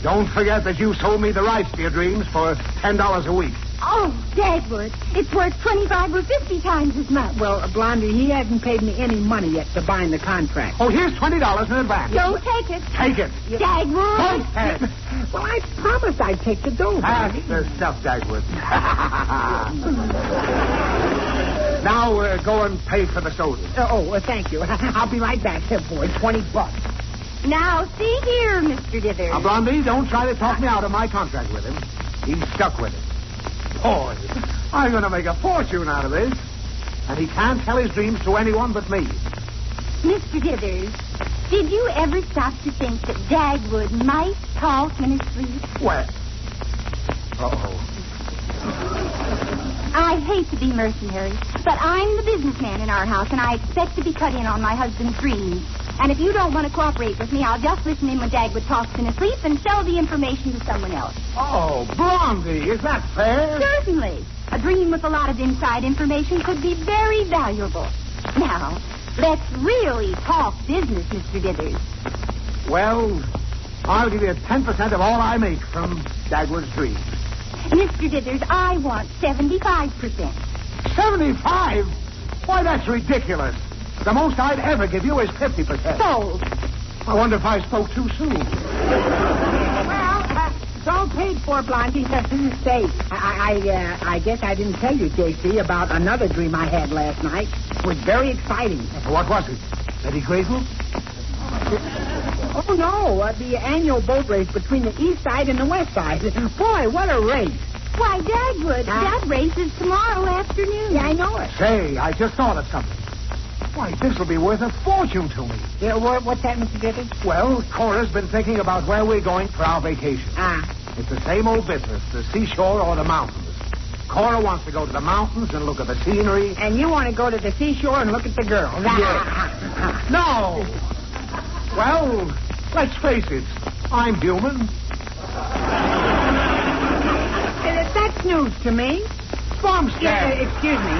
Don't forget that you sold me the rights to your dreams for $10 a week. Oh, Dagwood, it's worth 25 or 50 times as much. Well, Blondie, he hasn't paid me any money yet to bind the contract. Oh, here's $20 in advance. Don't take it. Take it. Dagwood. Bumstead. Well, I promised I'd take the dough. That's the stuff, Dagwood. Now, go and pay for the soda. Thank you. I'll be right back. Here, boy, $20. Now, see here, Mr. Dithers. Now, Blondie, don't try to talk me out of my contract with him. He's stuck with it. Boy, I'm going to make a fortune out of this. And he can't tell his dreams to anyone but me. Mr. Dithers, did you ever stop to think that Dagwood might talk in his sleep? Well. Uh-oh. I hate to be mercenary, but I'm the businessman in our house, and I expect to be cut in on my husband's dreams. And if you don't want to cooperate with me, I'll just listen in when Dagwood talks in his sleep and sell the information to someone else. Oh, Blondie, is that fair? Certainly. A dream with a lot of inside information could be very valuable. Now, let's really talk business, Mr. Dithers. Well, I'll give you 10% of all I make from Dagwood's dreams. Mr. Dithers, I want 75%. 75? Why, that's ridiculous. The most I'd ever give you is 50%. Sold. I wonder if I spoke too soon. Well, it's all paid for, Blondie. Say, I guess I didn't tell you, J.C., about another dream I had last night. It was very exciting. What was it? Eddie Grayson? Oh, no, the annual boat race between the east side and the west side. Boy, what a race. Why, Dagwood, that race is tomorrow afternoon. Yeah, I know it. Say, I just thought of something. Why, this will be worth a fortune to me. Yeah, what's that, Mr. Dithers? Well, Cora's been thinking about where we're going for our vacation. It's the same old business, the seashore or the mountains. Cora wants to go to the mountains and look at the scenery. And you want to go to the seashore and look at the girls. Yeah. No. Well, let's face it. I'm human. That's news to me. Bumstead. Excuse me.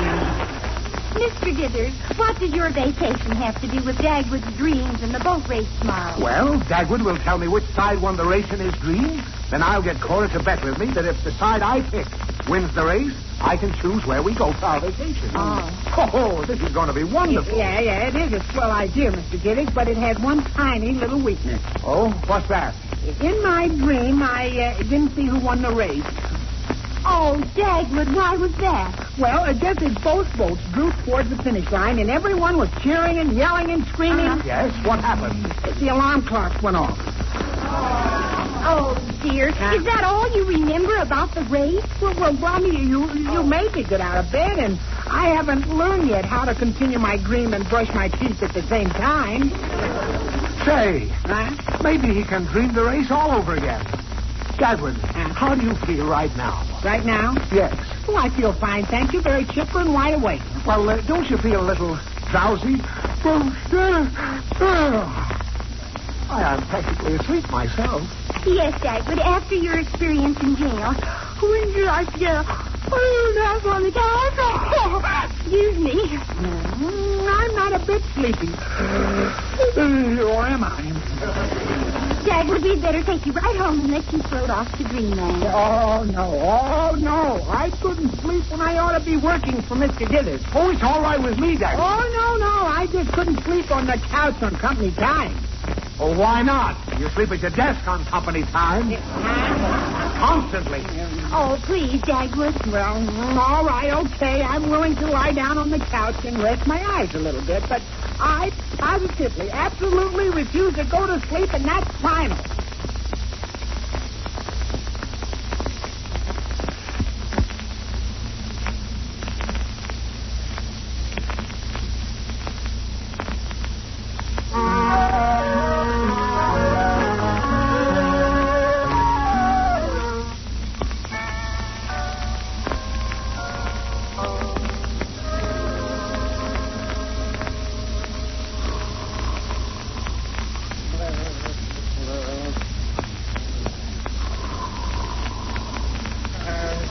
Mr. Dithers, what does your vacation have to do with Dagwood's dreams and the boat race tomorrow? Well, Dagwood will tell me which side won the race in his dreams. Then I'll get Cora to bet with me that if the side I pick wins the race, I can choose where we go for our vacation. Oh, this is going to be wonderful. Yeah, it is a swell idea, Mr. Dithers, but it has one tiny little weakness. Oh, what's that? In my dream, I didn't see who won the race. Oh, Dagwood, why was that? Well, just as both boats drew towards the finish line and everyone was cheering and yelling and screaming. Yes, what happened? The alarm clocks went off. Oh, dear. Is that all you remember about the race? Well, Mommy, you made me get out of bed, and I haven't learned yet how to continue my dream and brush my teeth at the same time. Say, maybe he can dream the race all over again. Dagwood, how do you feel right now? Right now? Yes. Oh, I feel fine, thank you. Very chipper and wide awake. Well, don't you feel a little drowsy? I am practically asleep myself. Yes, Dagwood, after your experience in jail. When you like to on the couch? Excuse me. I'm not a bit sleepy. Or am I? Dagwood, we'd better take you right home and let you float off to dreamland. Oh, no. I couldn't sleep when I ought to be working for Mr. Dithers. Oh, it's all right with me, Dagwood. Oh, no. I just couldn't sleep on the couch on company time. Oh, why not? You sleep at your desk on company time. Constantly. Oh, please, Dagwood. Well, all right, okay. I'm willing to lie down on the couch and rest my eyes a little bit, but I positively, absolutely refuse to go to sleep, and that's final.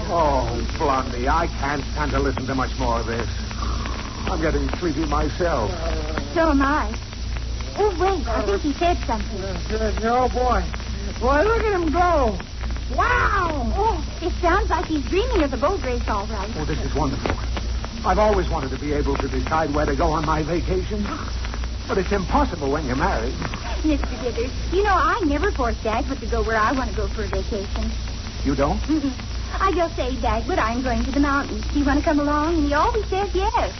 Oh, Blondie, I can't stand to listen to much more of this. I'm getting sleepy myself. So am I. Oh, wait, I think he said something. Oh, boy. Boy, look at him go. Wow! Oh, it sounds like he's dreaming of the boat race, all right. Oh, this is wonderful. I've always wanted to be able to decide where to go on my vacation. But it's impossible when you're married. Mr. Dithers, you know I never force Dagwood to go where I want to go for a vacation. You don't? Mm-mm. I just say, Dagwood, I'm going to the mountains. Do you want to come along? And he always says yes.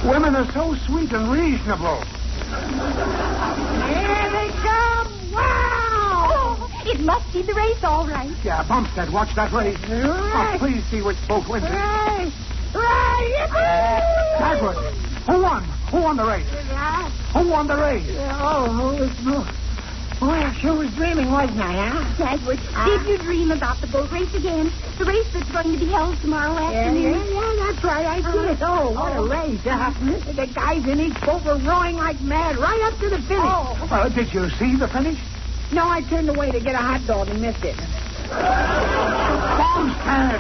Women are so sweet and reasonable. Here they come! Wow! Oh, it must be the race, all right. Yeah, Bumstead, watch that race. Right. Oh, please see which boat wins it. Right! Right! Dagwood, who won? Who won the race? Who won the race? Boy, I sure was dreaming, wasn't I, huh? Dagwood, did you dream about the boat race again? The race that's going to be held tomorrow afternoon? Yeah, that's right. I did. Oh, what a race. The guys in each boat were rowing like mad right up to the finish. Did you see the finish? No, I turned away to get a hot dog and missed it. Bumstead!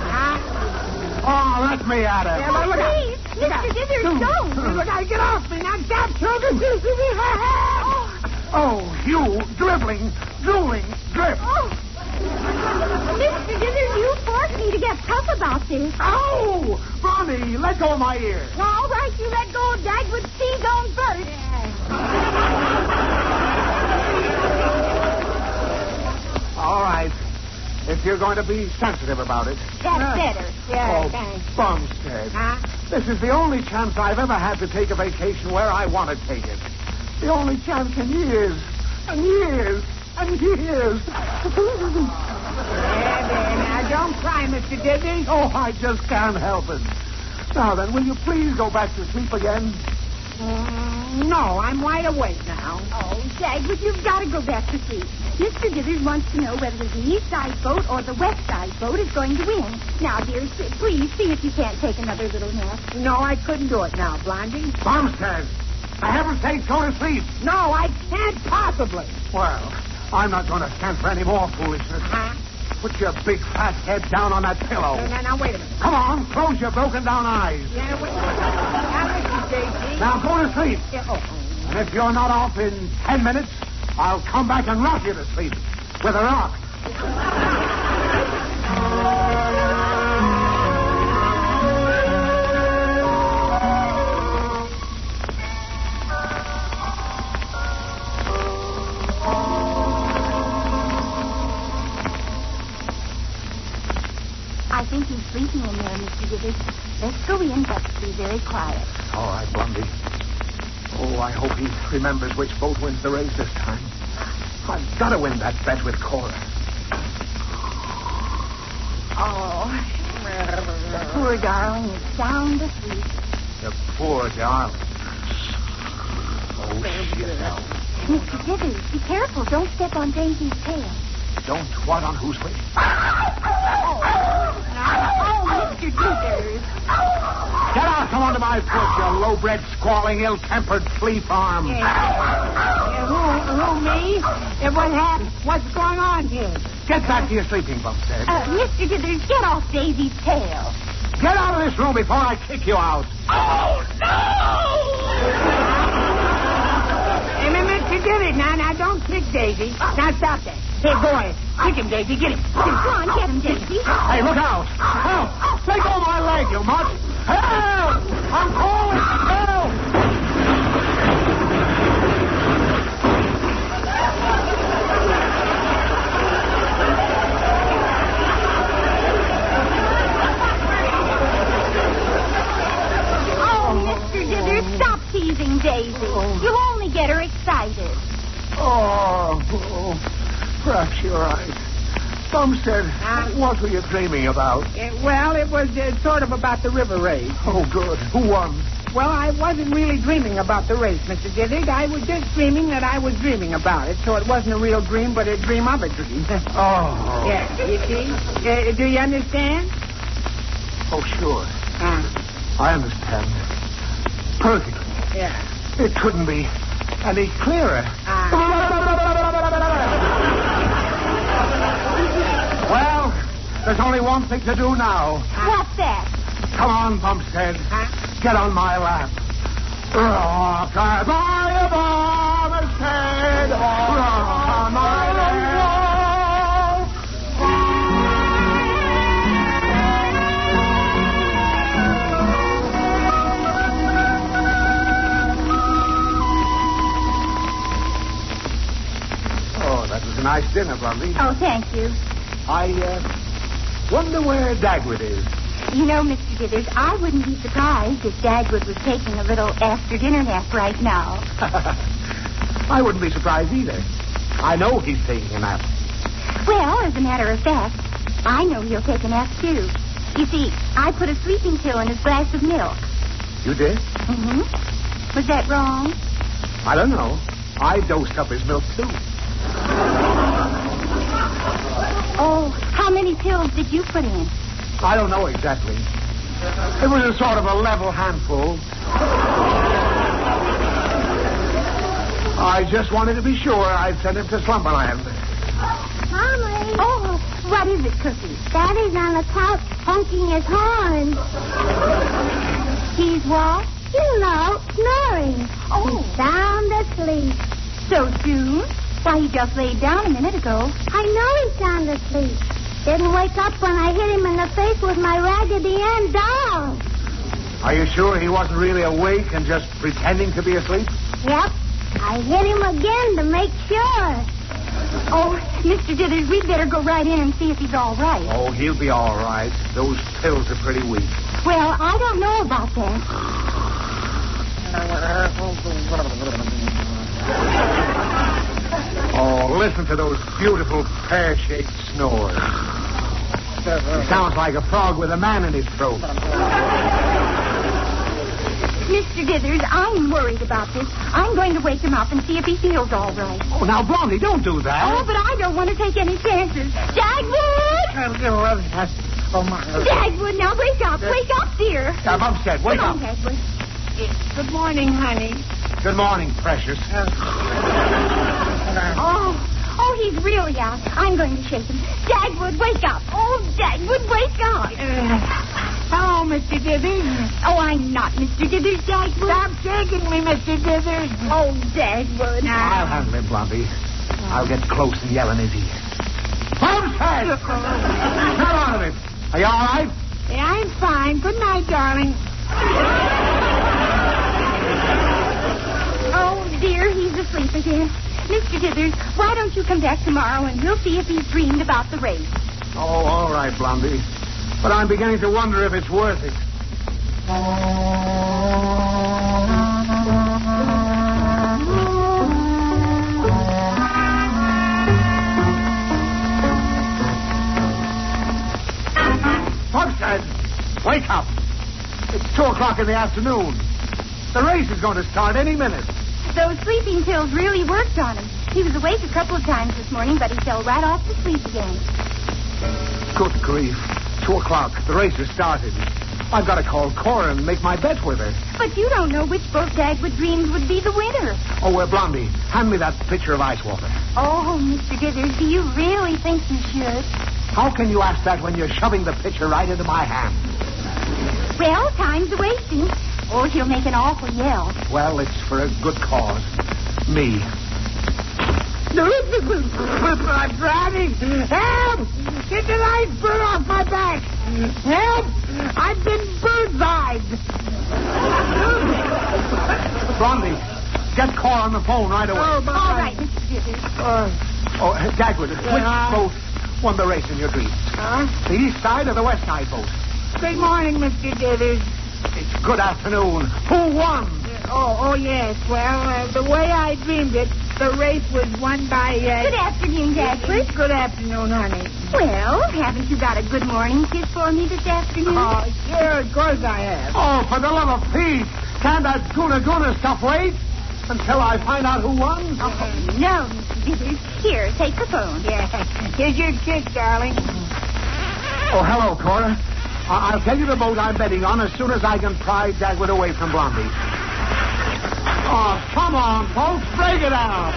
Oh, let me at him. Yeah, but look out. Please, Mr. Dithers, don't. Look out, get off me. Now, stop, children. Oh, you dribbling, drooling, drip. Oh. Mr. Dithers, you forced me to get tough about this. Oh, Ronnie, let go of my ear. All right, you let go of Dagwood's T-zone first. All right. If you're going to be sensitive about it. That's better. Yeah, Oh, thanks. Bumstead. Huh? This is the only chance I've ever had to take a vacation where I want to take it. The only chance in years. And years. And years. Now, don't cry, Mr. Dithers. Oh, I just can't help it. Now then, will you please go back to sleep again? No, I'm wide awake now. Oh, Dagwood, you've got to go back to sleep. Mr. Dithers wants to know whether the east side boat or the west side boat is going to win. Now, dear, please see if you can't take another little nap. No, I couldn't do it now, Blondie. Bumstead, for heaven's sake, go to sleep. No, I can't possibly. Well, I'm not going to stand for any more foolishness. Huh? Put your big fat head down on that pillow. Now, wait a minute. Come on, close your broken down eyes. Yeah, wait. Now, listen, J.C. Now go to sleep. Yeah, And if you're not off in 10 minutes, I'll come back and rock you to sleep with a rock. I think he's sleeping in there, Mr. Dithers. Let's go in, but be very quiet. All right, Blondie. Oh, I hope he remembers which boat wins the race this time. I've got to win that bet with Cora. Oh, the poor darling is sound asleep. The poor darling. Oh, shit, now. Mr. Dithers, be careful. Don't step on Daisy's tail. Don't what on whose way? Oh, Mr. Dithers. Get out from under my foot, you low-bred, squalling, ill-tempered flea farm. Who, me? What happened? What's going on here? Get back to your sleeping, Bumstead. Mr. Dithers, get off Daisy's tail. Get out of this room before I kick you out. Oh, no! Hey, Mr. Dithers, now, don't kick Daisy. Now, stop that. Here, go ahead. Kick him, Daisy. Get him. Come on, get him, Daisy. Hey, look out. Help! Let go of my leg, you mutt. Help! I'm calling. Help! Mr. Dithers, stop teasing Daisy. You'll only get her excited. Oh, perhaps you're right. Bumstead, what were you dreaming about? Well, it was sort of about the river race. Oh, good. Who won? Well, I wasn't really dreaming about the race, Mr. Dithers. I was just dreaming that I was dreaming about it, so it wasn't a real dream, but a dream of a dream. Oh. Yeah, you see? Do you understand? Oh, sure. I understand. Perfectly. Yeah. It couldn't be any clearer. Well, there's only one thing to do now. What's that? Come on, Bumstead. Get on my lap. Rock by a Bumstead. Rock on my lap. Oh, that was a nice dinner, Blondie. Oh, thank you. I wonder where Dagwood is. You know, Mr. Dithers, I wouldn't be surprised if Dagwood was taking a little after-dinner nap right now. I wouldn't be surprised either. I know he's taking a nap. Well, as a matter of fact, I know he'll take a nap, too. You see, I put a sleeping pill in his glass of milk. You did? Mm-hmm. Was that wrong? I don't know. I dosed up his milk, too. Oh, how many pills did you put in? I don't know exactly. It was a sort of a level handful. I just wanted to be sure I'd send him to Slumberland. Mommy. Oh, what is it, Cookie? Daddy's on the couch honking his horn. He's what? You know, snoring. Oh. He's sound asleep. So soon? Why, he just laid down a minute ago. I know he's sound asleep. Didn't wake up when I hit him in the face with my Raggedy Ann doll. Are you sure he wasn't really awake and just pretending to be asleep? Yep. I hit him again to make sure. Oh, Mr. Dithers, we'd better go right in and see if he's all right. Oh, he'll be all right. Those pills are pretty weak. Well, I don't know about that. Oh, listen to those beautiful pear-shaped snores. He sounds like a frog with a man in his throat. Mr. Dithers, I'm worried about this. I'm going to wake him up and see if he feels all right. Oh, now, Blondie, don't do that. Oh, but I don't want to take any chances. Dagwood! Dagwood, now wake up. Wake up, dear. Bumstead, wake up. Come on, Dagwood. Good morning, honey. Good morning, precious. Oh, he's really out. I'm going to shake him. Dagwood, wake up. Oh, Dagwood, wake up. Hello, Mr. Dithers. Oh, I'm not Mr. Dithers, Dagwood. Stop shaking me, Mr. Dithers. Oh, Dagwood. I'll handle him, Blondie. I'll get close and yell in his ear. Bumstead! Get out of it. Are you all right? Yeah, I'm fine. Good night, darling. Oh, dear, he's asleep again. Mr. Dithers, why don't you come back tomorrow and we'll see if he's dreamed about the race. Oh, all right, Blondie. But I'm beginning to wonder if it's worth it. Bumstead, wake up. It's 2:00 in the afternoon. The race is going to start any minute. Those sleeping pills really worked on him. He was awake a couple of times this morning, but he fell right off to sleep again. Good grief. 2:00. The race has started. I've got to call Cora and make my bet with her. But you don't know which boat Dagwood dreamed would be the winner. Oh, Blondie, hand me that pitcher of ice water. Oh, Mr. Dithers, do you really think you should? How can you ask that when you're shoving the pitcher right into my hand? Well, time's a-wasting. Or he'll make an awful yell. Well, it's for a good cause. Me. I'm drowning. Help! Get the iceberg off my back. Help! I've been bird-eyed. Blondie, get Cora on the phone right away. Oh, all right, Mr. Dithers. Dagwood, which boat won the race in your dreams? The east side or the west side boat? Good morning, Mr. Dithers. It's good afternoon. Who won? Oh, yes. Well, the way I dreamed it, the race was won by... Good afternoon, Dagwood. Good afternoon, honey. Well, haven't you got a good morning kiss for me this afternoon? Oh, sure, of course I have. Oh, for the love of Pete. Can that guna stuff wait until I find out who won? Oh, no, Mr. Dithers. Here, take the phone. Yeah. Here's your kick, darling. Oh, hello, Cora. I'll tell you the boat I'm betting on as soon as I can pry Dagwood away from Blondie. Oh, come on, folks. Break it out.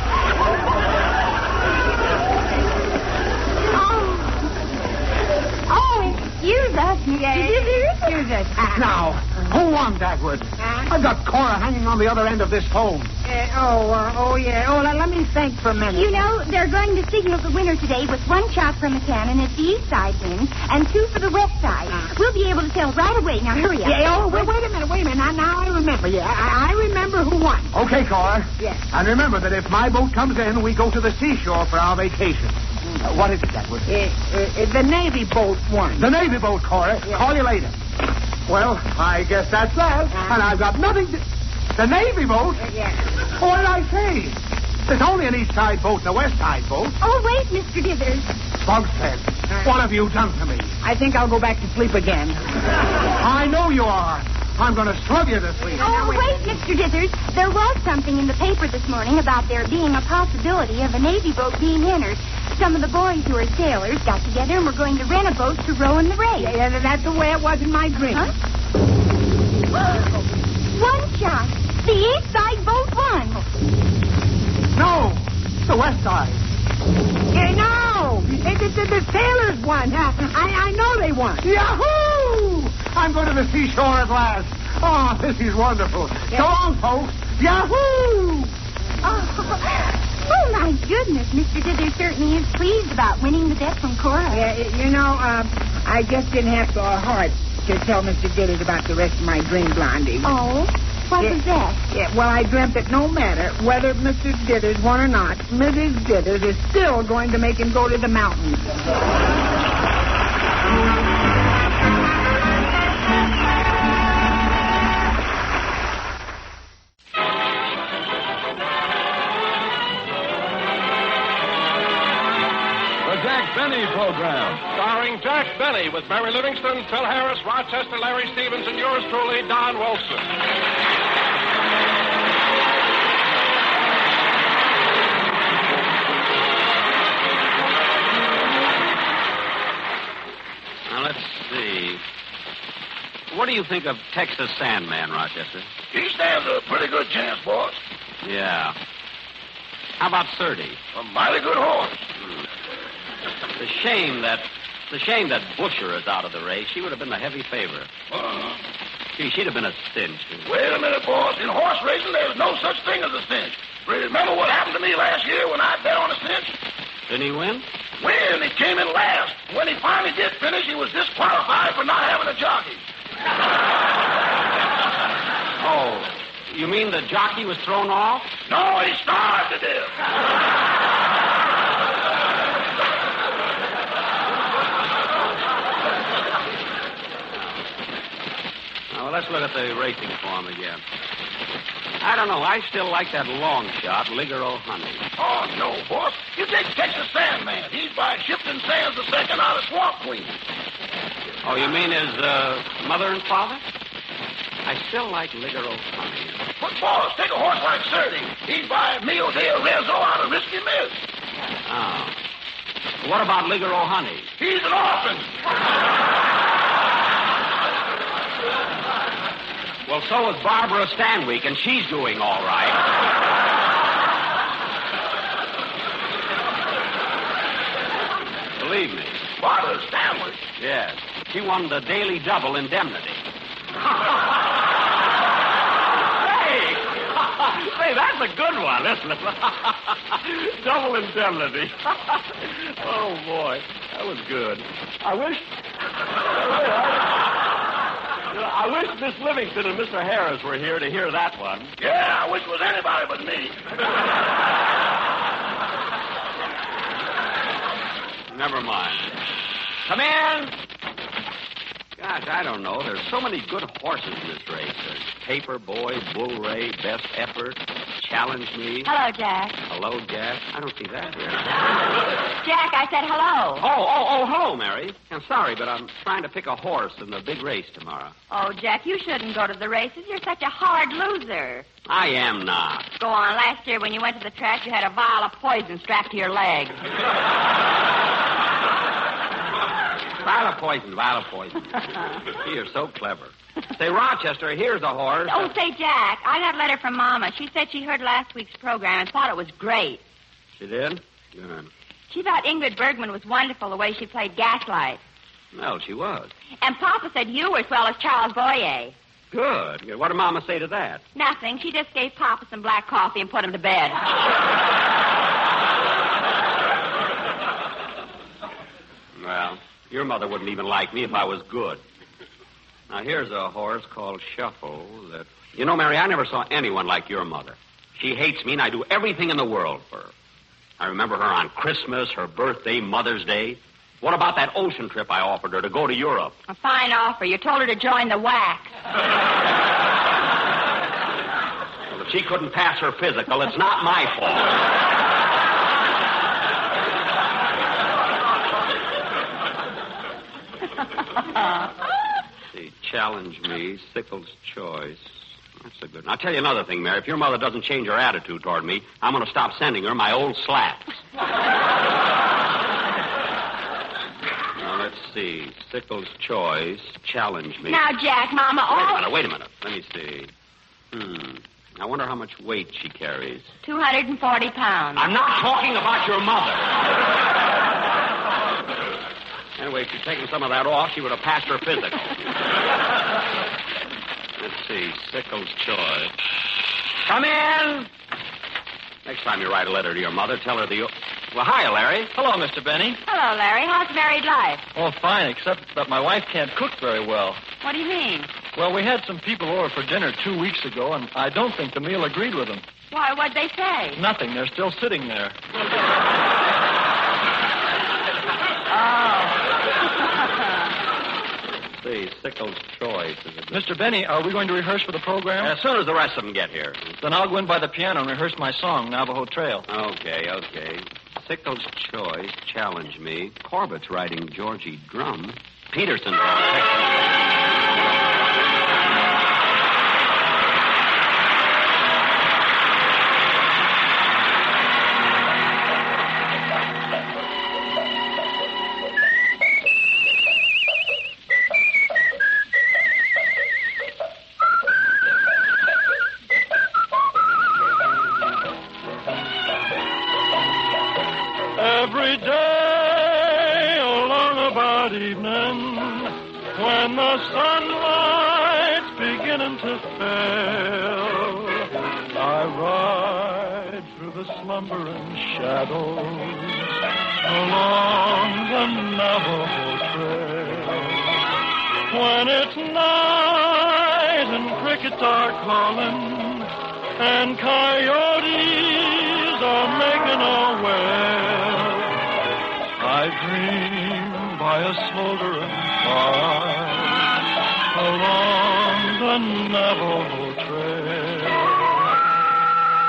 Oh, excuse us, Mr. Dithers. Excuse us. Now, who won, Dagwood? I've got Cora hanging on the other end of this phone. Yeah. Oh, let me think for a minute. You know, they're going to signal the winner today with 1 shot from a cannon as the east side wins and 2 for the west side. We'll be able to tell right away. Now, hurry up. Yeah, wait a minute. Now I remember. Yeah, I remember who won. Okay, Cora. Yes. And remember that if my boat comes in, we go to the seashore for our vacation. What is it, Dagwood? The Navy boat won. The Navy boat, Cora. Yeah. Call you later. Well, I guess that's that. And I've got nothing to... The Navy boat? Yeah. What did I say? There's only an east side boat and a west side boat. Oh, wait, Mr. Dithers. Bugshead, what have you done to me? I think I'll go back to sleep again. I know you are. I'm going to struggle you to sleep. Oh, wait, Mr. Dithers. There was something in the paper this morning about there being a possibility of a Navy boat being entered. Some of the boys who are sailors got together and were going to rent a boat to row in the race. Yeah, that's the way it was in my dream. Huh? 1 shot. The east side boat won. No, the west side. No, the sailors won. I know they won. Yahoo! I'm going to the seashore at last. Oh, this is wonderful. Yeah. So long, folks. Yahoo! Oh, my goodness. Mr. Dithers certainly is pleased about winning the bet from Cora. Yeah, I just didn't have the heart to tell Mr. Dithers about the rest of my dream, Blondie. Oh? What was that? Yeah, well, I dreamt that no matter whether Mr. Dithers won or not, Mrs. Dithers is still going to make him go to the mountains. Jack Benny program. Starring Jack Benny with Mary Livingston, Phil Harris, Rochester, Larry Stevens, and yours truly, Don Wilson. Now, let's see. What do you think of Texas Sandman, Rochester? He stands a pretty good chance, boss. Yeah. How about 30? A mighty good horse. The shame that Busher is out of the race. She would have been the heavy favorite. Gee, she'd have been a cinch. Wait a minute, boss. In horse racing, there's no such thing as a cinch. Remember what happened to me last year when I bet on a cinch? Didn't he win? Win. He came in last. When he finally did finish, he was disqualified for not having a jockey. Oh, you mean the jockey was thrown off? No, he starved to death. Well, let's look at the racing form again. I don't know. I still like that long shot, Ligero Honey. Oh, no, boss. You take Texas Sandman. He's by Shipton Sands the second out of Swamp Queen. Oh, you mean his mother and father? I still like Ligero Honey. But, boss, take a horse like 30. He's by Mio de Arezzo out of Risky Miss. Oh. What about Ligero Honey? He's an orphan. Well, so is Barbara Stanwyck, and she's doing all right. Believe me. Barbara Stanwyck? Yes. She won the Daily Double Indemnity. Say, that's a good one, isn't it? Double Indemnity. Oh, boy. That was good. I wish Miss Livingston and Mr. Harris were here to hear that one. Yeah, I wish it was anybody but me. Never mind. Come in. Gosh, I don't know. There's so many good horses in this race. There's Paper Boy, Bull Ray, Best Effort, Challenge Me. Hello, Jack. Hello, Jack. I don't see that here. Jack, I said hello. Oh, hello, Mary. I'm sorry, but I'm trying to pick a horse in the big race tomorrow. Oh, Jack, you shouldn't go to the races. You're such a hard loser. I am not. Go on. Last year when you went to the track, you had a vial of poison strapped to your leg. Vial of poison. You're so clever. Say, Rochester, here's a horse. Oh, say, Jack, I got a letter from Mama. She said she heard last week's program and thought it was great. She did? Good. She thought Ingrid Bergman was wonderful the way she played Gaslight. Well, she was. And Papa said you were as well as Charles Boyer. Good. What did Mama say to that? Nothing. She just gave Papa some black coffee and put him to bed. Well, your mother wouldn't even like me if I was good. Now, here's a horse called Shuffle that... You know, Mary, I never saw anyone like your mother. She hates me, and I do everything in the world for her. I remember her on Christmas, her birthday, Mother's Day. What about that ocean trip I offered her to go to Europe? A fine offer. You told her to join the WAC. Well, if she couldn't pass her physical, it's not my fault. See, challenge me, Sickles' choice. That's a good one. I'll tell you another thing, Mary. If your mother doesn't change her attitude toward me, I'm going to stop sending her my old slats. Now, let's see. Sickles' choice, challenge me. Now, Jack, Mama, Wait a minute. Let me see. I wonder how much weight she carries. 240 pounds. I'm not talking about your mother. Anyway, if she'd taken some of that off, she would have passed her physical. Let's see. Sickles' choice. Come in! Next time you write a letter to your mother, tell her the... Well, hi, Larry. Hello, Mr. Benny. Hello, Larry. How's married life? Oh, fine, except that my wife can't cook very well. What do you mean? Well, we had some people over for dinner 2 weeks ago, and I don't think the meal agreed with them. Why, what'd they say? Nothing. They're still sitting there. See, Sickles' choice. Mr. Benny, are we going to rehearse for the program? As soon as the rest of them get here. Then I'll go in by the piano and rehearse my song, Navajo Trail. Okay. Sickles' choice, challenge me. Corbett's writing Georgie Drum. Peterson's on Texas. Every day along about evening, when the sunlight's beginning to fail, I ride through the slumbering shadows along the Navajo Trail. When it's night and crickets are calling and coyotes are making a wail, I dream by a smoldering fire along the Navajo Trail.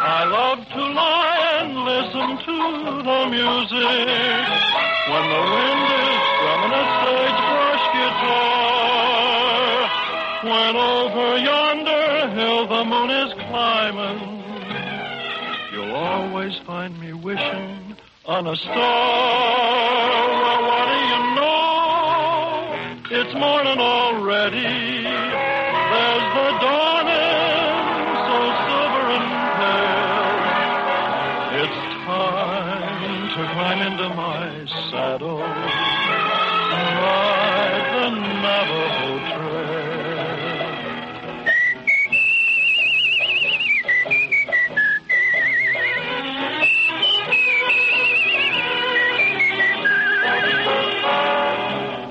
I love to lie and listen to the music when the wind is strumming a sagebrush guitar. When over yonder hill the moon is climbing, you'll always find me wishing on a star. Well, what do you know? It's morning already. There's the dawning, so silver and pale. It's time to climb into my saddle and ride the Navajo Trail.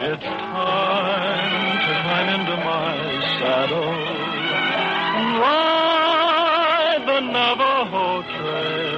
It's time to climb into my saddle and ride the Navajo Trail.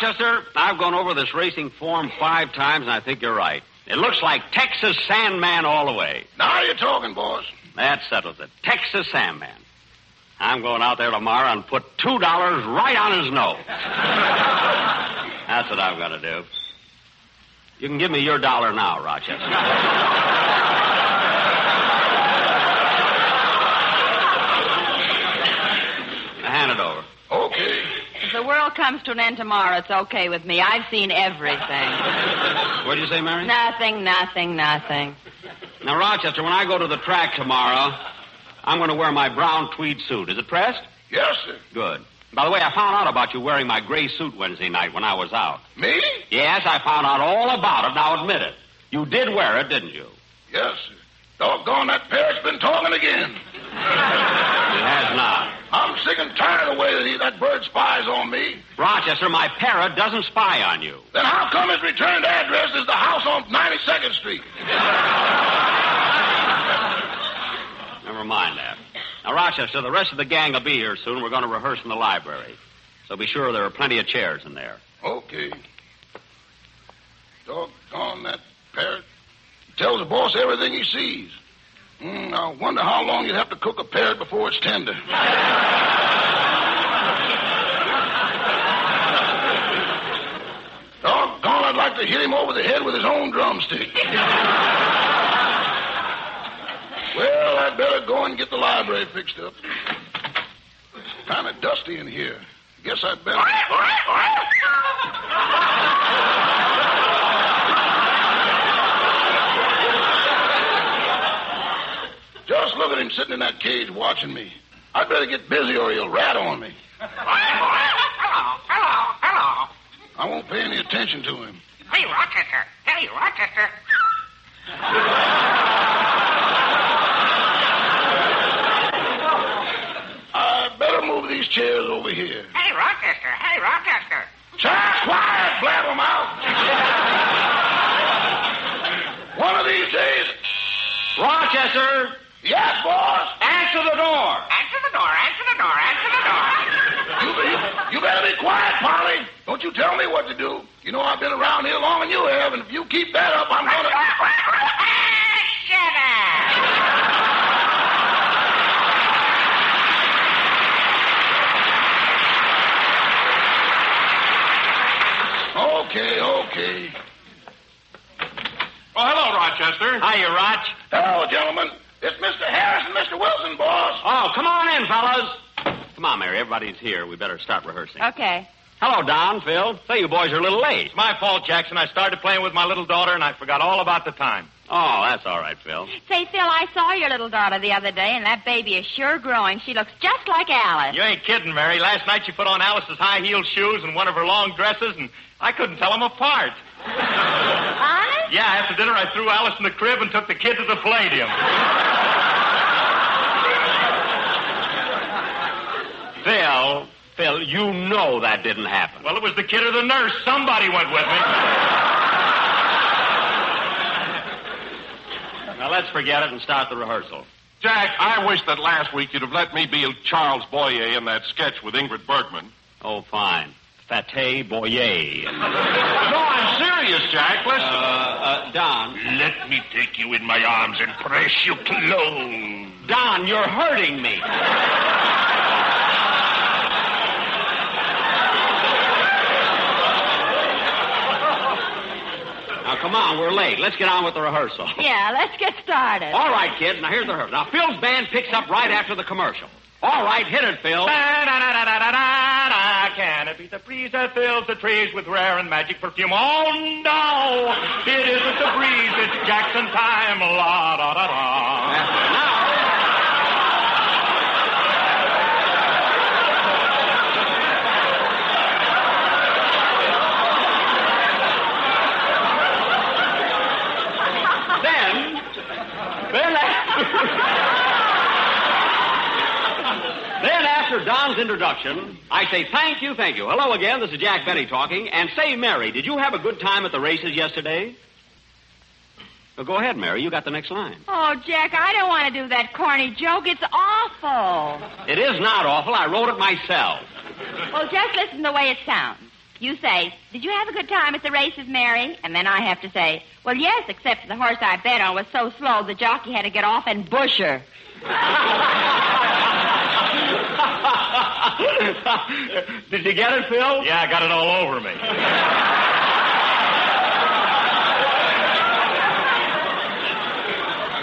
Rochester, I've gone over this racing form 5 times, and I think you're right. It looks like Texas Sandman all the way. Now you're talking, boss. That settles it. Texas Sandman. I'm going out there tomorrow and put $2 right on his nose. That's what I'm going to do. You can give me your $1 now, Rochester. Hand it over. Okay. If the world comes to an end tomorrow, it's okay with me. I've seen everything. What did you say, Mary? Nothing. Now, Rochester, when I go to the track tomorrow, I'm going to wear my brown tweed suit. Is it pressed? Yes, sir. Good. By the way, I found out about you wearing my gray suit Wednesday night when I was out. Me? Yes, I found out all about it. Now, admit it. You did wear it, didn't you? Yes, sir. Doggone, that parrot's been talking again. It has not. I'm sick and tired of the way that bird spies on me. Rochester, my parrot doesn't spy on you. Then how come his returned address is the house on 92nd Street? Never mind that. Now, Rochester, the rest of the gang will be here soon. We're going to rehearse in the library. So be sure there are plenty of chairs in there. Okay. Doggone that parrot. He tells the boss everything he sees. I wonder how long you'd have to cook a parrot before it's tender. Doggone, I'd like to hit him over the head with his own drumstick. Well, I'd better go and get the library fixed up. It's kind of dusty in here. Guess I'd better... Just look at him sitting in that cage watching me. I'd better get busy or he'll rat on me. Hello. I won't pay any attention to him. Hey, Rochester. I better move these chairs over here. Hey, Rochester. Child, quiet, blab 'em out. One of these days... Rochester! Yes, boss? Answer the door! Answer the door. You better be quiet, Polly. Don't you tell me what to do. You know I've been around here longer than you have, and if you keep that up, I'm going to... Shut Okay. Oh, hello, Rochester. Hiya, Roch. Hello, gentlemen. It's Mr. Harris and Mr. Wilson, boss. Oh, come on in, fellas. Come on, Mary. Everybody's here. We better start rehearsing. Okay. Hello, Don, Phil. Say, you boys are a little late. It's my fault, Jackson. I started playing with my little daughter, and I forgot all about the time. Oh, that's all right, Phil. Say, Phil, I saw your little daughter the other day, and that baby is sure growing. She looks just like Alice. You ain't kidding, Mary. Last night she put on Alice's high-heeled shoes and one of her long dresses, and I couldn't tell them apart. Honest? Yeah, after dinner I threw Alice in the crib and took the kid to the Palladium. Phil, you know that didn't happen. Well, it was the kid or the nurse. Somebody went with me. Now, let's forget it and start the rehearsal. Jack, I wish that last week you'd have let me be Charles Boyer in that sketch with Ingrid Bergman. Oh, fine. Fate Boyer. No, I'm serious, Jack. Listen. Don. Let me take you in my arms and press you close. Don, you're hurting me. Now, come on, we're late. Let's get on with the rehearsal. Yeah, let's get started. All right, kids. Now, here's the rehearsal. Now, Phil's band picks up right after the commercial. All right, hit it, Phil. Can it be the breeze that fills the trees with rare and magic perfume? Oh, no, it isn't the breeze. It's Jackson time. La, da, da, da. Then, after Don's introduction, I say, thank you. Hello again, this is Jack Benny talking. And say, Mary, did you have a good time at the races yesterday? Well, go ahead, Mary. You got the next line. Oh, Jack, I don't want to do that corny joke. It's awful. It is not awful. I wrote it myself. Well, just listen to the way it sounds. You say, did you have a good time at the races, Mary? And then I have to say, well, yes, except the horse I bet on was so slow the jockey had to get off and bush her. Did you get it, Phil? Yeah, I got it all over me.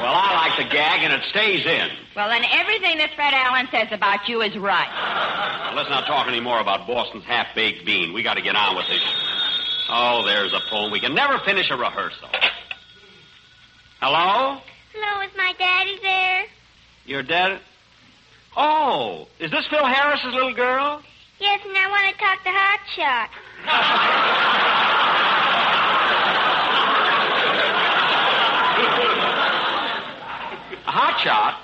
Well, I like the gag, and it stays in. Well, then everything that Fred Allen says about you is right. Now, let's not talk any more about Boston's half-baked bean. We got to get on with this. Oh, there's a poem. We can never finish a rehearsal. Hello? Hello, is my daddy there? Your dad? Oh, is this Phil Harris's little girl? Yes, and I want to talk to Hotshot. Hotshot?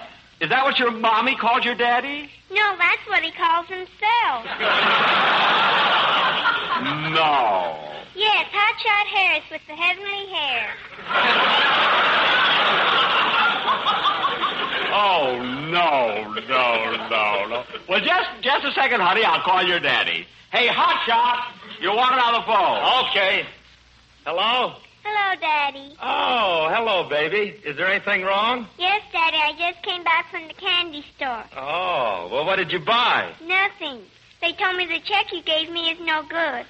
Is that what your mommy called your daddy? No, that's what he calls himself. No. Yes, Hotshot Harris with the heavenly hair. Oh, no. Well, just a second, honey. I'll call your daddy. Hey, Hotshot, you want it on the phone. Okay. Hello? Hello, Daddy. Oh, hello, baby. Is there anything wrong? Yes, Daddy, I just came back from the candy store. Oh, well, what did you buy? Nothing. They told me the check you gave me is no good.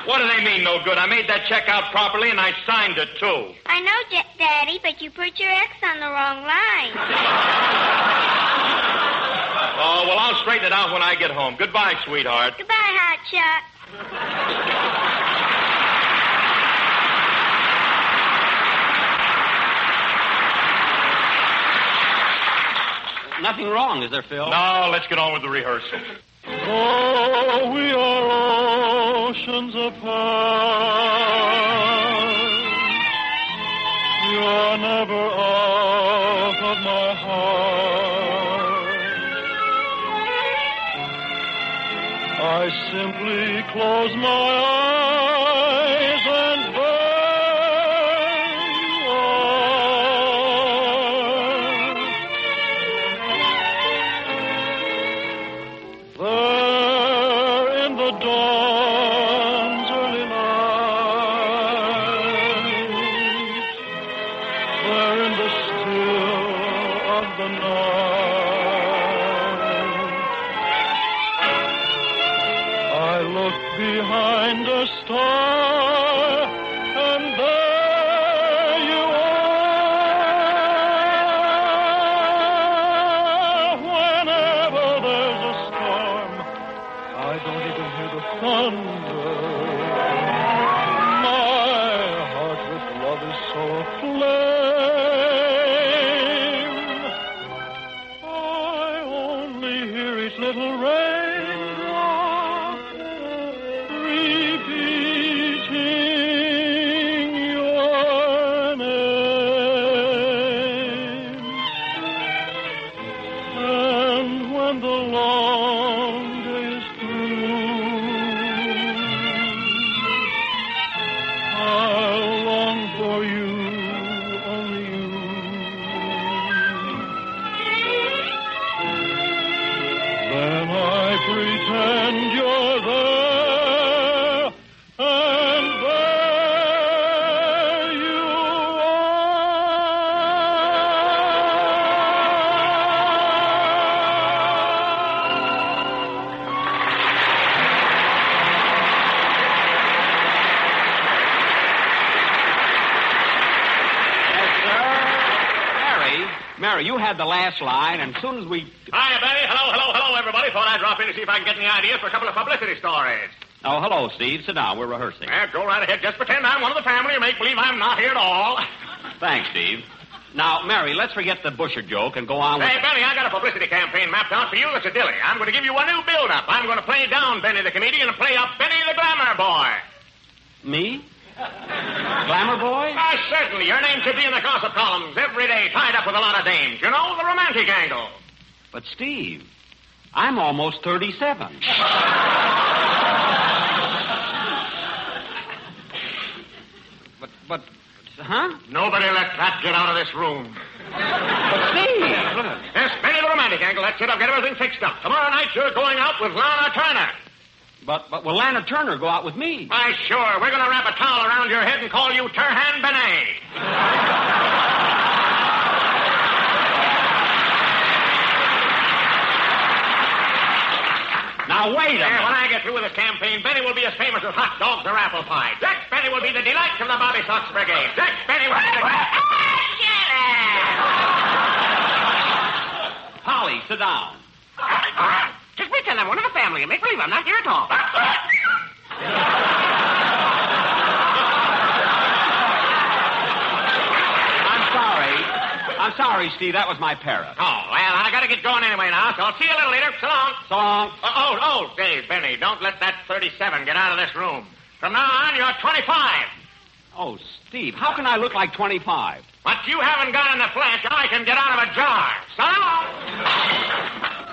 What do they mean, no good? I made that check out properly, and I signed it, too. I know, Daddy, but you put your X on the wrong line. Oh, well, I'll straighten it out when I get home. Goodbye, sweetheart. Goodbye, Hotshot. Nothing wrong, is there, Phil? No, let's get on with the rehearsal. Oh, we are oceans apart. You're never off of my heart. I simply close my eyes and burn you are. There in the dawn's early light, there in the still of the night, I look behind a star, and there you are. Whenever there's a storm, I don't even hear the thunder. My heart with love is so aflame. I only hear each little raindrop repeating your name. And when the long day is through, I'll long for you, only you. Then I pretend you're there, and there you Mary, you had the last line, and as soon as we... Hiya, Benny. Hello, everybody. Thought I'd drop in to see if I can get any ideas for a couple of publicity stories. Oh, hello, Steve. Sit down. We're rehearsing. Go right ahead. Just pretend I'm one of the family and make believe I'm not here at all. Thanks, Steve. Now, Mary, let's forget the Busher joke and go on with... Hey, Benny, I got a publicity campaign mapped out for you that's a dilly. I'm going to give you a new build-up. I'm going to play down Benny the comedian and play up Benny the glamour boy. Me? Glamour boy? Certainly. Your name should be in the gossip columns every day, tied up with a lot of dames. You know, the romantic angle. But, Steve, I'm almost 37. But, huh? Nobody let that get out of this room. But, Steve... Yes, Benny the romantic angle. That's it. I've got everything fixed up. Tomorrow night, you're going out with Lana Turner. But will Lana Turner go out with me? Why, sure. We're going to wrap a towel around your head and call you Turhan Benet. Now, wait a minute. When I get through with this campaign, Benny will be as famous as hot dogs or apple pie. Jack Benny will be the delight of the Bobby Sox Brigade. Jack Benny will be the... Polly, sit down. Just pretend I'm one of the family and make believe I'm not here at all. I'm sorry, Steve. That was my parrot. Oh, well, I got to get going anyway now, so I'll see you a little later. So long. So long. Hey, Benny, don't let that 37 get out of this room. From now on, you're 25. Oh, Steve, how can I look like 25? What you haven't got in the flesh, I can get out of a jar. So long.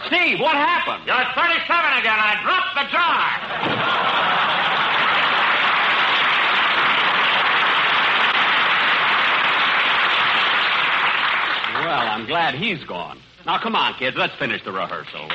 Steve, what happened? You're 37 again. I dropped the jar. Well, I'm glad he's gone. Now, come on, kids. Let's finish the rehearsal.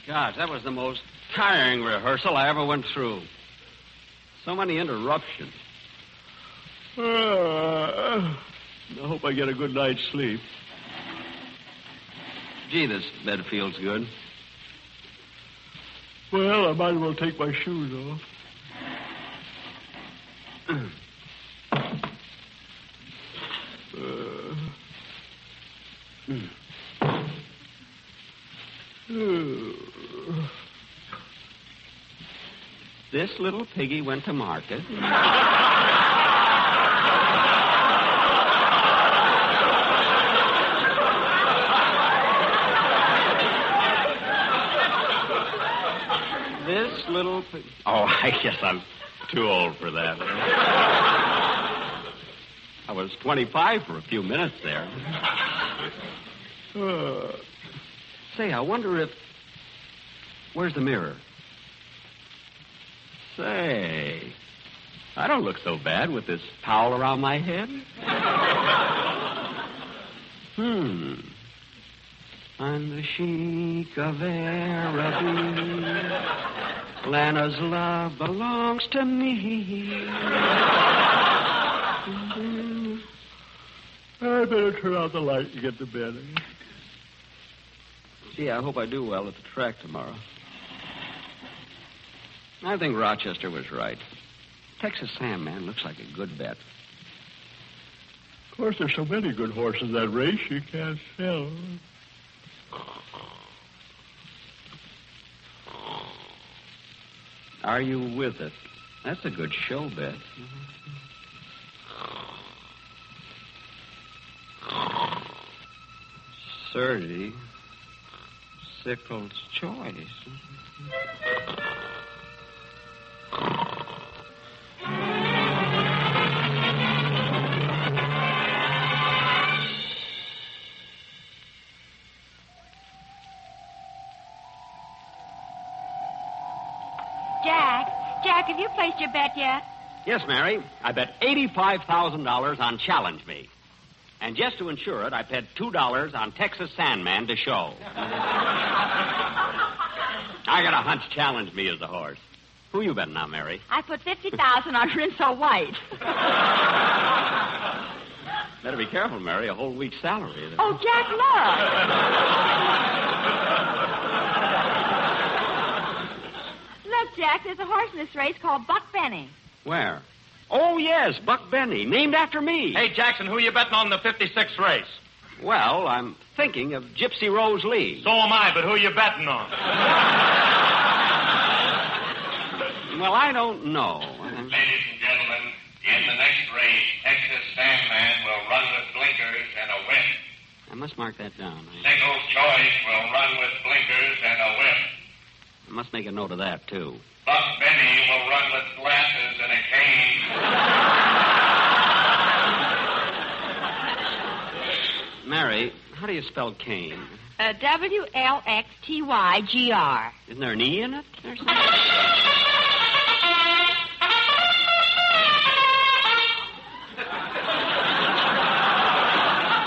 Gosh, that was the most tiring rehearsal I ever went through. So many interruptions. I hope I get a good night's sleep. Gee, this bed feels good. Well, I might as well take my shoes off. This little piggy went to market. This little pig... Oh, I guess I'm too old for that. I was 25 for a few minutes there. Say, I wonder if... Where's the mirror? Say, I don't look so bad with this towel around my head. I'm the chic of 𝒆𝒍'𝒔. Lana's love belongs to me. I better turn out the light and get to bed. Gee, I hope I do well at the track tomorrow. I think Rochester was right. Texas Sam, man, looks like a good bet. Of course, there's so many good horses in that race you can't sell. Are you with it? That's a good show bet. 𝒆𝒍'𝒔. Sickles' choice. Jack, have you placed your bet yet? Yes, Mary. I bet $85,000 on Challenge Me. And just to insure it, I bet $2 on Texas Sandman to show. I got a hunch Challenge Me is the horse. Who you betting on, Mary? I put $50,000 on Rinso White. Better be careful, Mary. A whole week's salary. Oh, Jack, look. Look, Jack, there's a horse in this race called Buck Benny. Where? Oh, yes, Buck Benny, named after me. Hey, Jackson, who you betting on the 56th race? Well, I'm thinking of Gypsy Rose Lee. So am I, but who you betting on? Well, I don't know. Ladies and gentlemen, in the next race, Texas Sandman will run with blinkers and a whip. I must mark that down. Single Choice will run with blinkers and a whip. I must make a note of that, too. Buck Benny will run with glasses and a cane. Mary, how do you spell cane? WLXTYGR. Isn't there an E in it or something?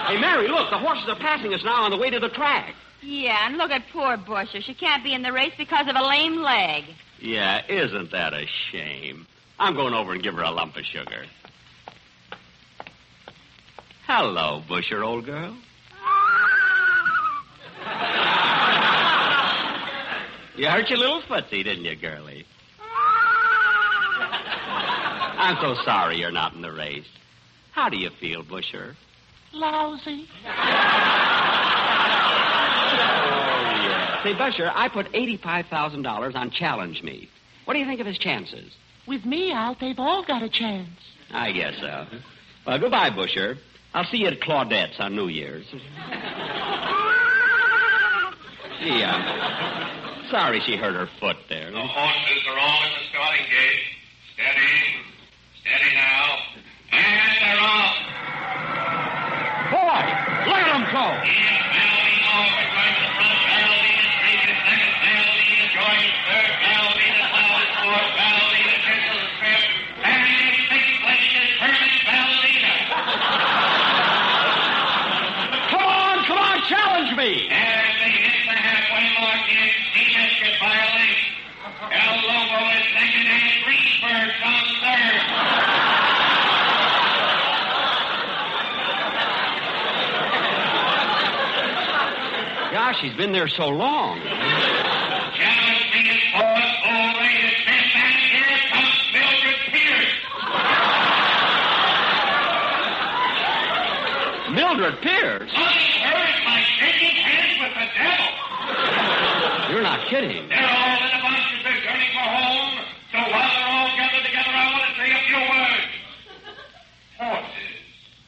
Hey, Mary, look, the horses are passing us now on the way to the track. Yeah, and look at poor Busher. She can't be in the race because of a lame leg. Yeah, isn't that a shame? I'm going over and give her a lump of sugar. Hello, Busher, old girl. You hurt your little footsie, didn't you, girlie? I'm so sorry you're not in the race. How do you feel, Busher? Lousy. Say, Busher, I put $85,000 on Challenge Me. What do you think of his chances? With me out, they've all got a chance. I guess so. Well, goodbye, Busher. I'll see you at Claudette's on New Year's. Yeah. Sorry she hurt her foot there. The horses are all at the starting gate. Steady. Steady now. And they're off. Boy, look at them go. Come on, challenge me. As they hit the halfway mark, he missed it by a length. El Lobo is second and Greensburg's on third. Gosh, he's been there so long. Challenge me is fourth, full rate is fifth, and here comes Mildred Pierce. Mildred Pierce? Unheard by shaking hands with the devil. You're not kidding. They're all in a bunch as they're turning for home. So while they're all gathered together, I want to say a few words. Horses,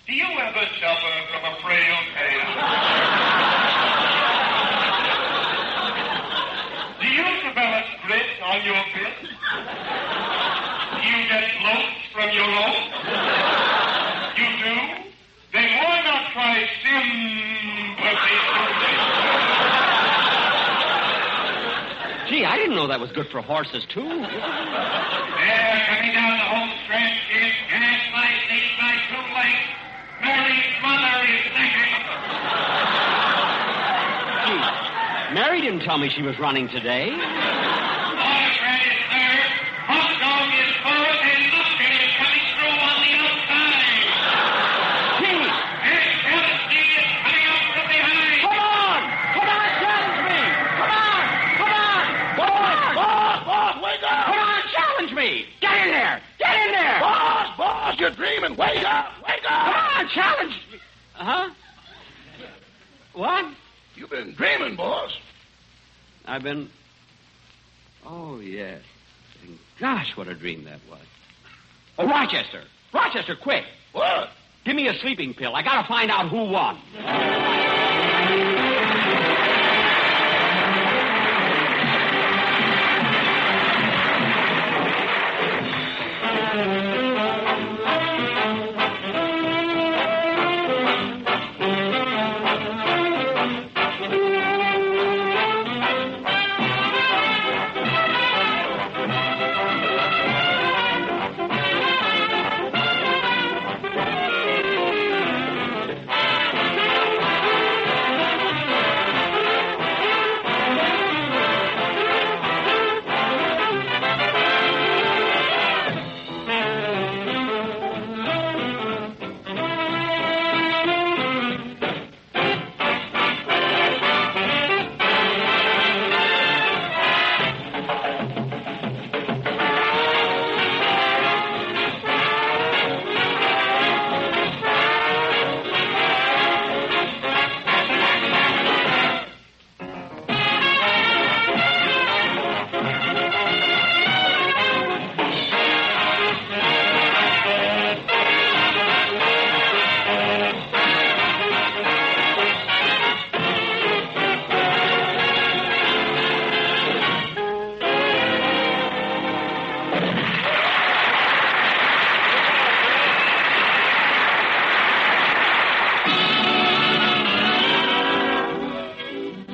do you ever suffer from a frail tail? Do you develop grit on your bit? Do you get floats from your rope? You do? Then why not try sympathy? Gee, I didn't know that was good for horses, too. There, coming down the home stretch is Gaslight, leading by 2 lengths. Mary's mother is second. Gee, Mary didn't tell me she was running today. Autocrat is third. Hot Dog is fourth, and Musket is coming through on the outside. Gee! And Jealousy is coming up from behind. Come on! Come on, challenge me! Come on! Come on! Boss, wake up! Come on, challenge me! Get in there! Get in there! Boss, you're dreaming. Wake up! Wake up! Come on, challenge me! Huh? What? You've been dreaming, boss. I've been... Oh, yes. Gosh, what a dream that was. Oh, Rochester! Rochester, quick! What? Give me a sleeping pill. I gotta find out who won.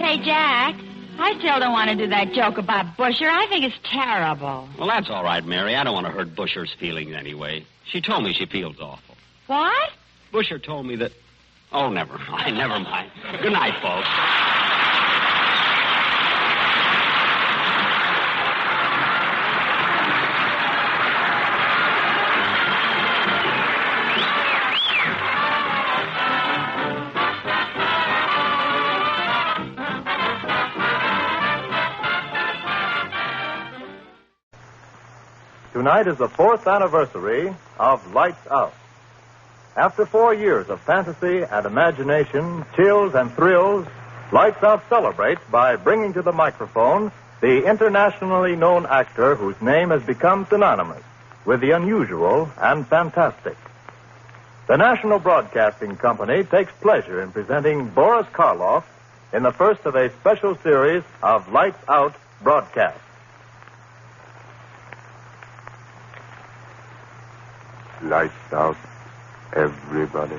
Hey, Jack, I still don't want to do that joke about Busher. I think it's terrible. Well, that's all right, Mary. I don't want to hurt Busher's feelings anyway. She told me she feels awful. What? Busher told me that... Oh, never mind. Never mind. Good night, folks. Tonight is the 4th anniversary of Lights Out. After 4 years of fantasy and imagination, chills and thrills, Lights Out celebrates by bringing to the microphone the internationally known actor whose name has become synonymous with the unusual and fantastic. The National Broadcasting Company takes pleasure in presenting Boris Karloff in the first of a special series of Lights Out broadcasts. Lights out, everybody.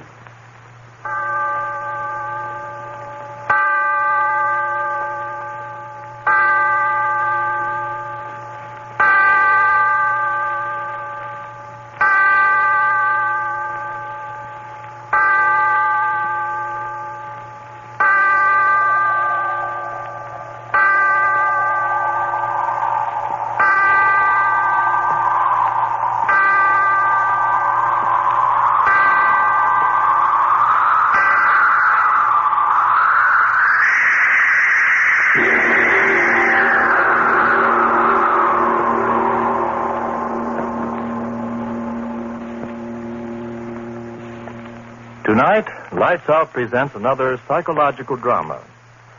Tonight, Lights Out presents another psychological drama,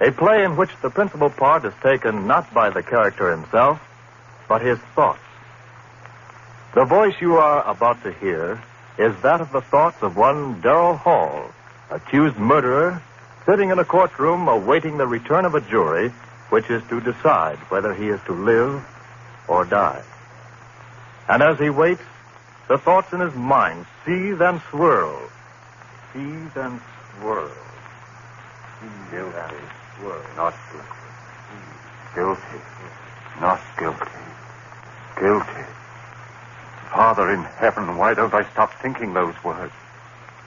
a play in which the principal part is taken not by the character himself, but his thoughts. The voice you are about to hear is that of the thoughts of one Darrell Hall, accused murderer, sitting in a courtroom awaiting the return of a jury which is to decide whether he is to live or die. And as he waits, the thoughts in his mind seethe and swirl. Seethe and swirl. Guilty. Not guilty. Guilty. Not guilty. Guilty. Father in heaven, why don't I stop thinking those words?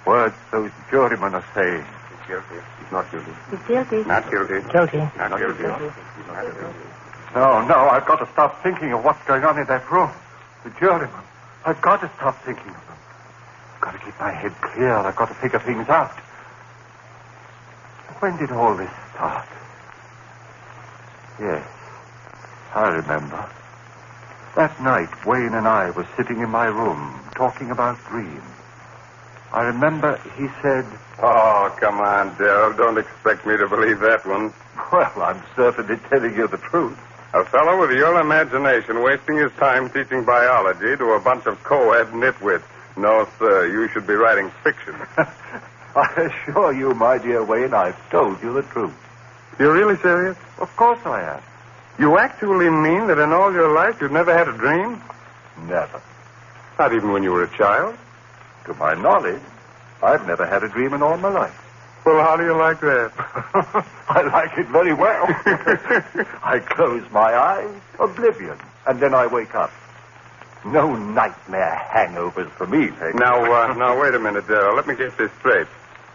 Words those jurymen are saying. He's guilty. He's not guilty. He's guilty. Not guilty. Guilty. Not guilty. He's not guilty. No, I've got to stop thinking of what's going on in that room. The jurymen. I've got to stop thinking of them. I've got to keep my head clear. I've got to figure things out. When did all this start? Yes, I remember. That night, Wayne and I were sitting in my room, talking about dreams. I remember he said... Oh, come on, Darrell. Don't expect me to believe that one. Well, I'm certainly telling you the truth. A fellow with your imagination wasting his time teaching biology to a bunch of co-ed nitwits. No, sir, you should be writing fiction. I assure you, my dear Wayne, I've told you the truth. You're really serious? Of course I am. You actually mean that in all your life you've never had a dream? Never. Not even when you were a child? To my knowledge, I've never had a dream in all my life. Well, how do you like that? I like it very well. I close my eyes, oblivion, and then I wake up. No nightmare hangovers for me, Peg. Now, wait a minute, Darrell. Let me get this straight.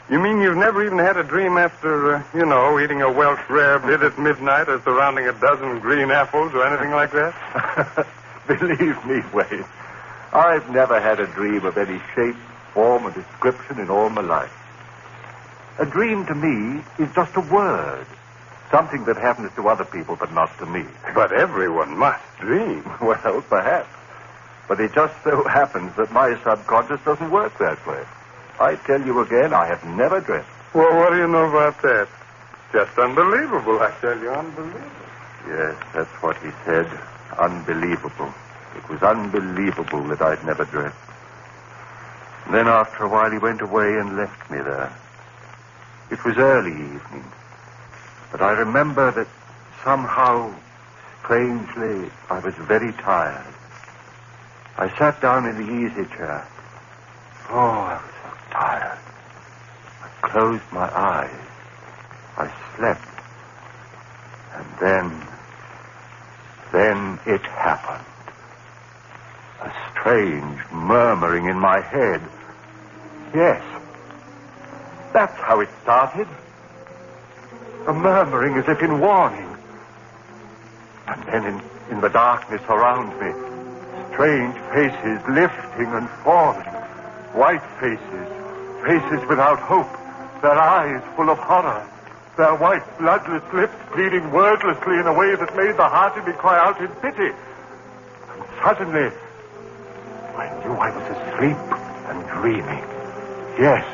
You mean you've never even had a dream after, eating a Welsh rarebit at midnight or surrounding a dozen green apples or anything like that? Believe me, Wayne, I've never had a dream of any shape, form, or description in all my life. A dream to me is just a word. Something that happens to other people, but not to me. But everyone must dream. Well, perhaps. But it just so happens that my subconscious doesn't work that way. I tell you again, I have never dreamt. Well, what do you know about that? Just unbelievable, I tell you, unbelievable. Yes, that's what he said. Unbelievable. It was unbelievable that I'd never dreamt. And then after a while he went away and left me there. It was early evening. But I remember that somehow, strangely, I was very tired. I sat down in the easy chair. Oh, I was so tired. I closed my eyes. I slept. Then it happened. A strange murmuring in my head. Yes, that's how it started. A murmuring as if in warning. And then in the darkness around me, strange faces lifting and falling. White faces without hope, their eyes full of horror, their white, bloodless lips pleading wordlessly in a way that made the heart in me cry out in pity. And suddenly, I knew I was asleep and dreaming. Yes,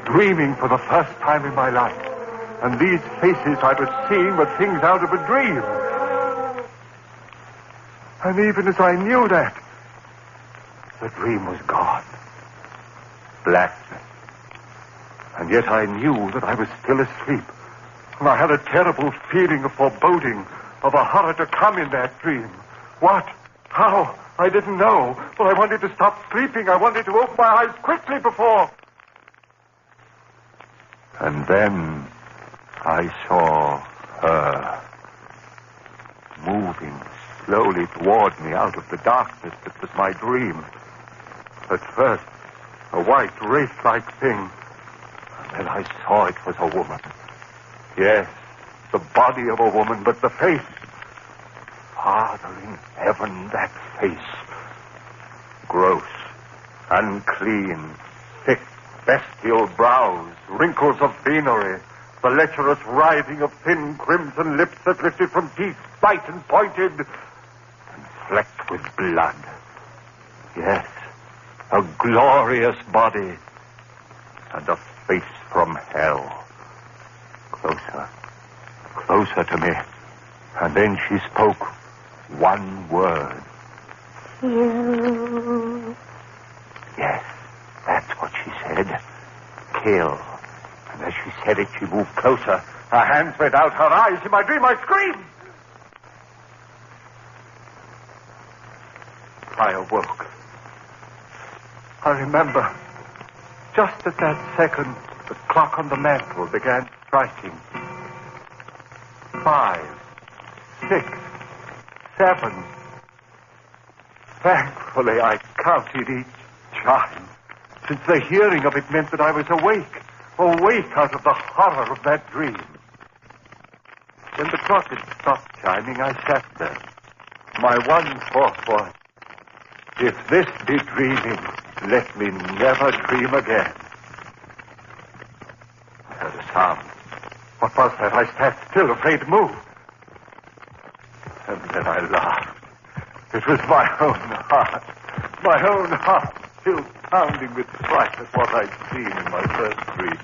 dreaming for the first time in my life. And these faces I was seeing were things out of a dream. And even as I knew that, the dream was gone. Blackness. And yet I knew that I was still asleep. And I had a terrible feeling of foreboding, of a horror to come in that dream. What? How? I didn't know. But I wanted to stop sleeping. I wanted to open my eyes quickly before. And then I saw her moving slowly toward me out of the darkness that was my dream. At first, a white, wraith-like thing. And then I saw it was a woman. Yes, the body of a woman, but the face. Father in heaven, that face. Gross, unclean, thick, bestial brows, wrinkles of venery, the lecherous writhing of thin crimson lips that lifted from teeth, white and pointed, and flecked with blood. Yes, a glorious body, and a face from hell. Closer to me. And then she spoke one word. You. Yes, that's what she said. Kill. And as she said it, she moved closer. Her hands went out, her eyes. In my dream, I screamed. I awoke. I remember, just at that second, the clock on the mantel began striking. 5, 6, 7. Thankfully, I counted each chime, since the hearing of it meant that I was awake out of the horror of that dream. When the clock had stopped chiming, I sat there. My one thought was, if this be dreaming, let me never dream again. I heard a sound. What was that? I sat still, afraid to move. And then I laughed. It was my own heart, still pounding with fright at what I'd seen in my first dream.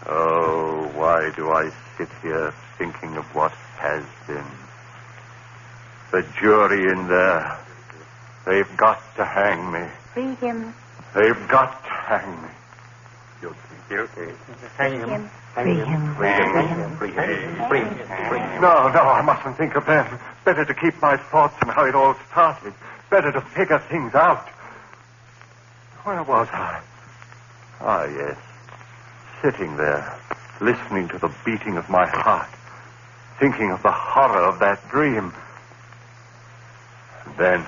Oh, why do I sit here thinking of what has been? The jury in there, they've got to hang me. Free him. They've got to hang me. Guilty. Hang him. Free him. Free him. Free him. Free him. No, I mustn't think of them. Better to keep my thoughts on how it all started. Better to figure things out. Where was I? Ah, yes. Sitting there, listening to the beating of my heart, thinking of the horror of that dream. And then,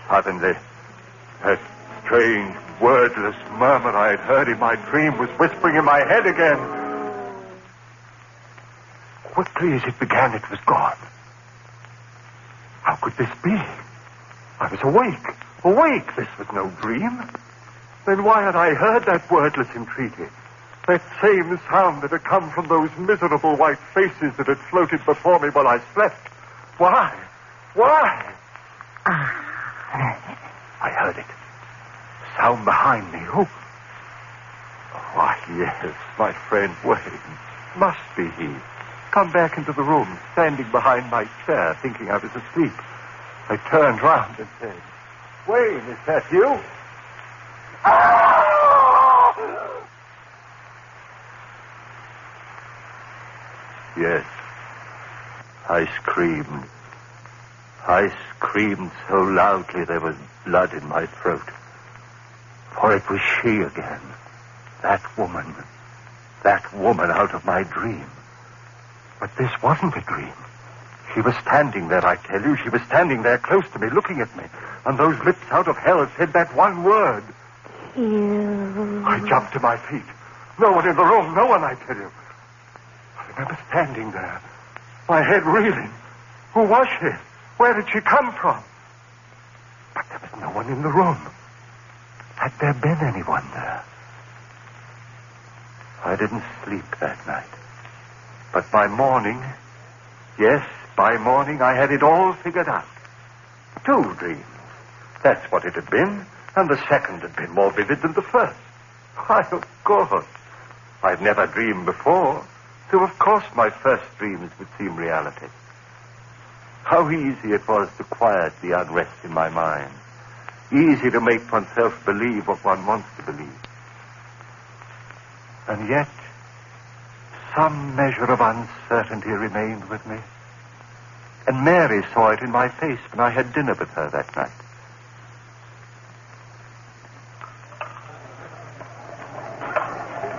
suddenly, that strange, wordless murmur I had heard in my dream was whispering in my head again. Quickly as it began, it was gone. How could this be? I was awake. This was no dream. Then why had I heard that wordless entreaty? That same sound that had come from those miserable white faces that had floated before me while I slept. Why? I heard it. Sound behind me. Who? Why, yes, my friend Wayne. Must be he. Come back into the room, standing behind my chair, thinking I was asleep. I turned round and said, Wayne, is that you? Yes, I screamed. I screamed so loudly there was blood in my throat. For it was she again. That woman out of my dream. But this wasn't a dream. She was standing there, I tell you. She was standing there close to me, looking at me. And those lips out of hell said that one word. I jumped to my feet. No one in the room. No one, I tell you. I remember standing there, my head reeling. Who was she? Where did she come from? But there was no one in the room. Had there been anyone there? I didn't sleep that night. But by morning, yes, by morning, I had it all figured out. 2 dreams. That's what it had been, and the second had been more vivid than the first. Why, of course. I'd never dreamed before, so of course my first dreams would seem reality. How easy it was to quiet the unrest in my mind. Easy to make oneself believe what one wants to believe. And yet, some measure of uncertainty remained with me. And Mary saw it in my face when I had dinner with her that night.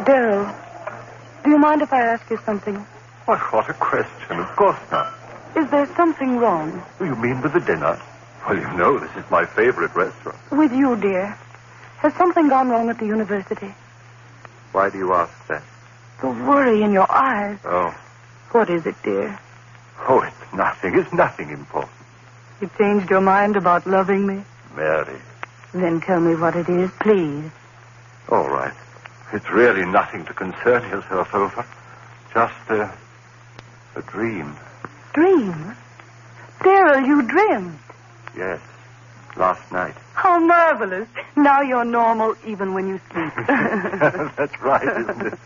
Darryl, do you mind if I ask you something? What a question. Of course not. Is there something wrong? You mean with the dinner? Well, you know this is my favorite restaurant. With you, dear. Has something gone wrong at the university? Why do you ask that? The worry in your eyes. Oh. What is it, dear? Oh, it's nothing. It's nothing important. You changed your mind about loving me? Mary. Then tell me what it is, please. All right. It's really nothing to concern yourself over. Just a dream. Dream? Darryl, you dreamed. Yes, last night. How marvelous. Now you're normal even when you sleep. That's right, isn't it?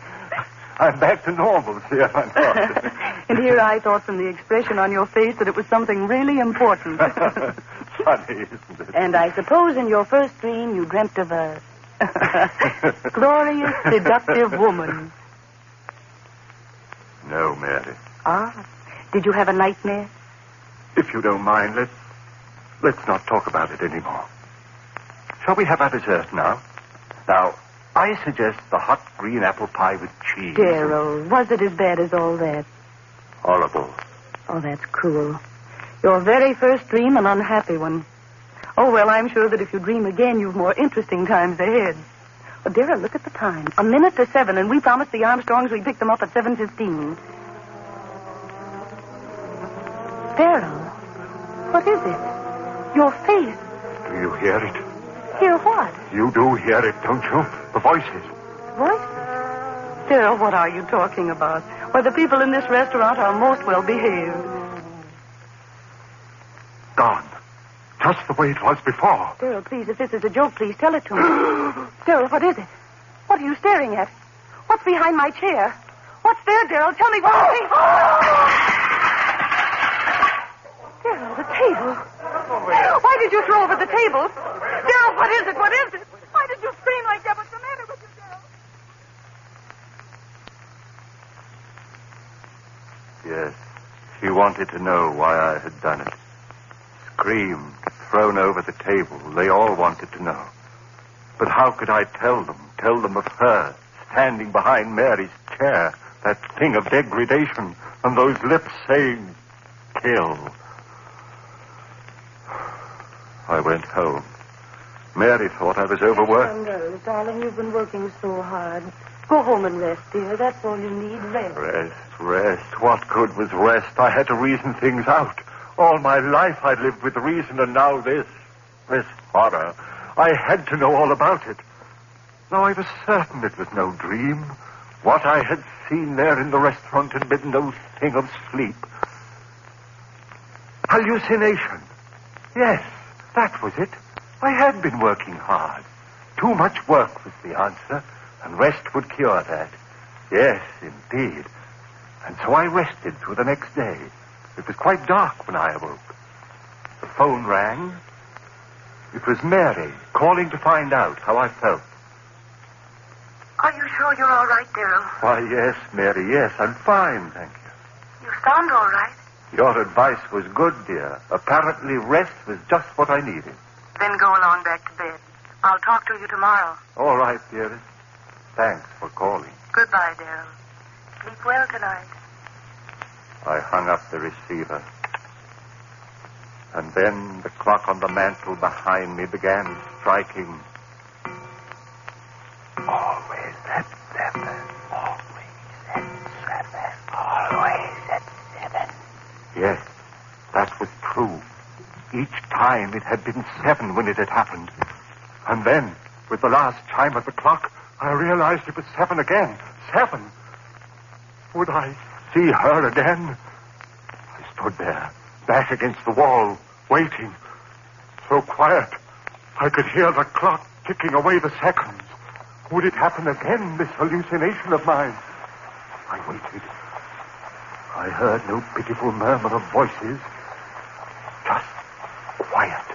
I'm back to normal, see if I'm not. And here I thought from the expression on your face that it was something really important. Funny, isn't it? And I suppose in your first dream you dreamt of a glorious, seductive woman. No, Mary. Ah, did you have a nightmare? If you don't mind, let's not talk about it anymore. Shall we have our dessert now? Now, I suggest the hot green apple pie with cheese. Darryl, was it as bad as all that? Horrible. Oh, that's cruel. Your very first dream, an unhappy one. Oh, well, I'm sure that if you dream again, you've more interesting times ahead. Oh, Darryl, look at the time. 7:01, and we promised the Armstrongs we'd pick them up at 7:15. Darryl, what is it? Your face. Do you hear it? Hear what? You do hear it, don't you? The voices. Voices? Darryl, what are you talking about? Why, the people in this restaurant are most well behaved. Gone. Just the way it was before. Darryl, please, if this is a joke, please tell it to me. Darryl, what is it? What are you staring at? What's behind my chair? What's there, Darryl? Tell me what you see. Darryl, the table. Why did you throw over the table? Darryl, what is it? What is it? Why did you scream like that? What's the matter with you, Darryl? Yes. She wanted to know why I had done it. Screamed, thrown over the table. They all wanted to know. But how could I tell them? Tell them of her, standing behind Mary's chair, that thing of degradation, and those lips saying, kill. I went home. Mary thought I was overworked. No, darling, you've been working so hard. Go home and rest, dear. That's all you need, rest. Rest. What good was rest? I had to reason things out. All my life I'd lived with reason, and now this horror. I had to know all about it. Now I was certain it was no dream. What I had seen there in the restaurant had been no thing of sleep. Hallucination. Yes, that was it. I had been working hard. Too much work was the answer, and rest would cure that. Yes, indeed. And so I rested through the next day. It was quite dark when I awoke. The phone rang. It was Mary calling to find out how I felt. Are you sure you're all right, Darryl? Why, yes, Mary, yes, I'm fine, thank you. You sound all right. Your advice was good, dear. Apparently rest was just what I needed. Then go along back to bed. I'll talk to you tomorrow. All right, dearest. Thanks for calling. Goodbye, Darryl. Sleep well tonight. I hung up the receiver. And then the clock on the mantel behind me began striking. Always at 7. Always at 7. Always at 7. Yes, that was true. Each time it had been 7 when it had happened. And then, with the last chime of the clock, I realized it was 7 again. 7. Would I see her again? I stood there, back against the wall, waiting. So quiet, I could hear the clock ticking away the seconds. Would it happen again, this hallucination of mine? I waited. I heard no pitiful murmur of voices. Just quiet.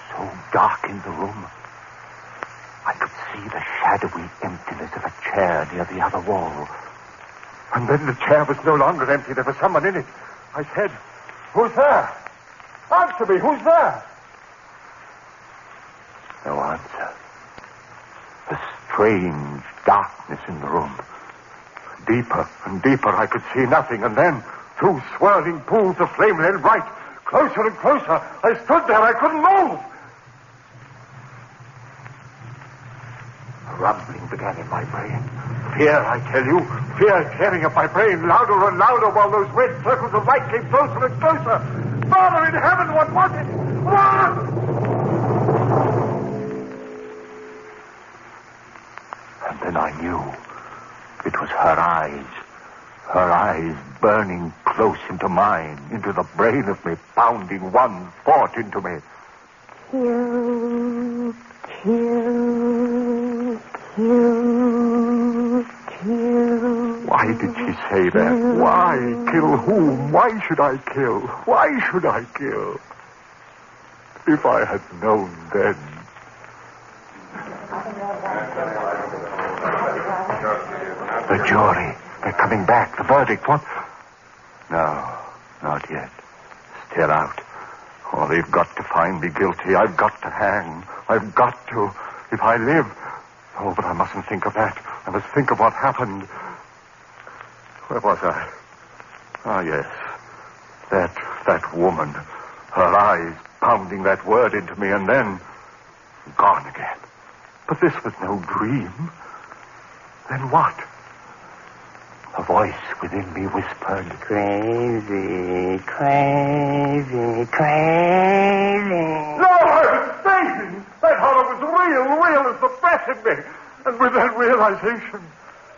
So dark in the room, I could see the shadowy emptiness of a chair near the other wall. And then the chair was no longer empty. There was someone in it. I said, "Who's there? Answer me, who's there?" No answer. A strange darkness in the room. Deeper and deeper, I could see nothing, and then, through swirling pools of flame, then right, closer and closer. I stood there, I couldn't move. A rumbling began in my brain. Fear, I tell you, fear tearing up my brain, louder and louder, while those red circles of light came closer and closer. Father in heaven, what was it? What? And then I knew it was her eyes burning close into mine, into the brain of me, pounding one thought into me. Kill, kill, kill, kill. Why did she say that? Why? Kill whom? Why should I kill? Why should I kill? If I had known then. The jury. They're coming back. The verdict. What? No, not yet. Still out. Oh, they've got to find me guilty. I've got to hang. I've got to. If I live. Oh, but I mustn't think of that. I must think of what happened. Where was I? Ah, yes. That woman. Her eyes pounding that word into me, and then gone again. But this was no dream. Then what? A voice within me whispered, "Crazy, crazy, crazy." No, I was fainting. That horror was real as the breath in me. And with that realization,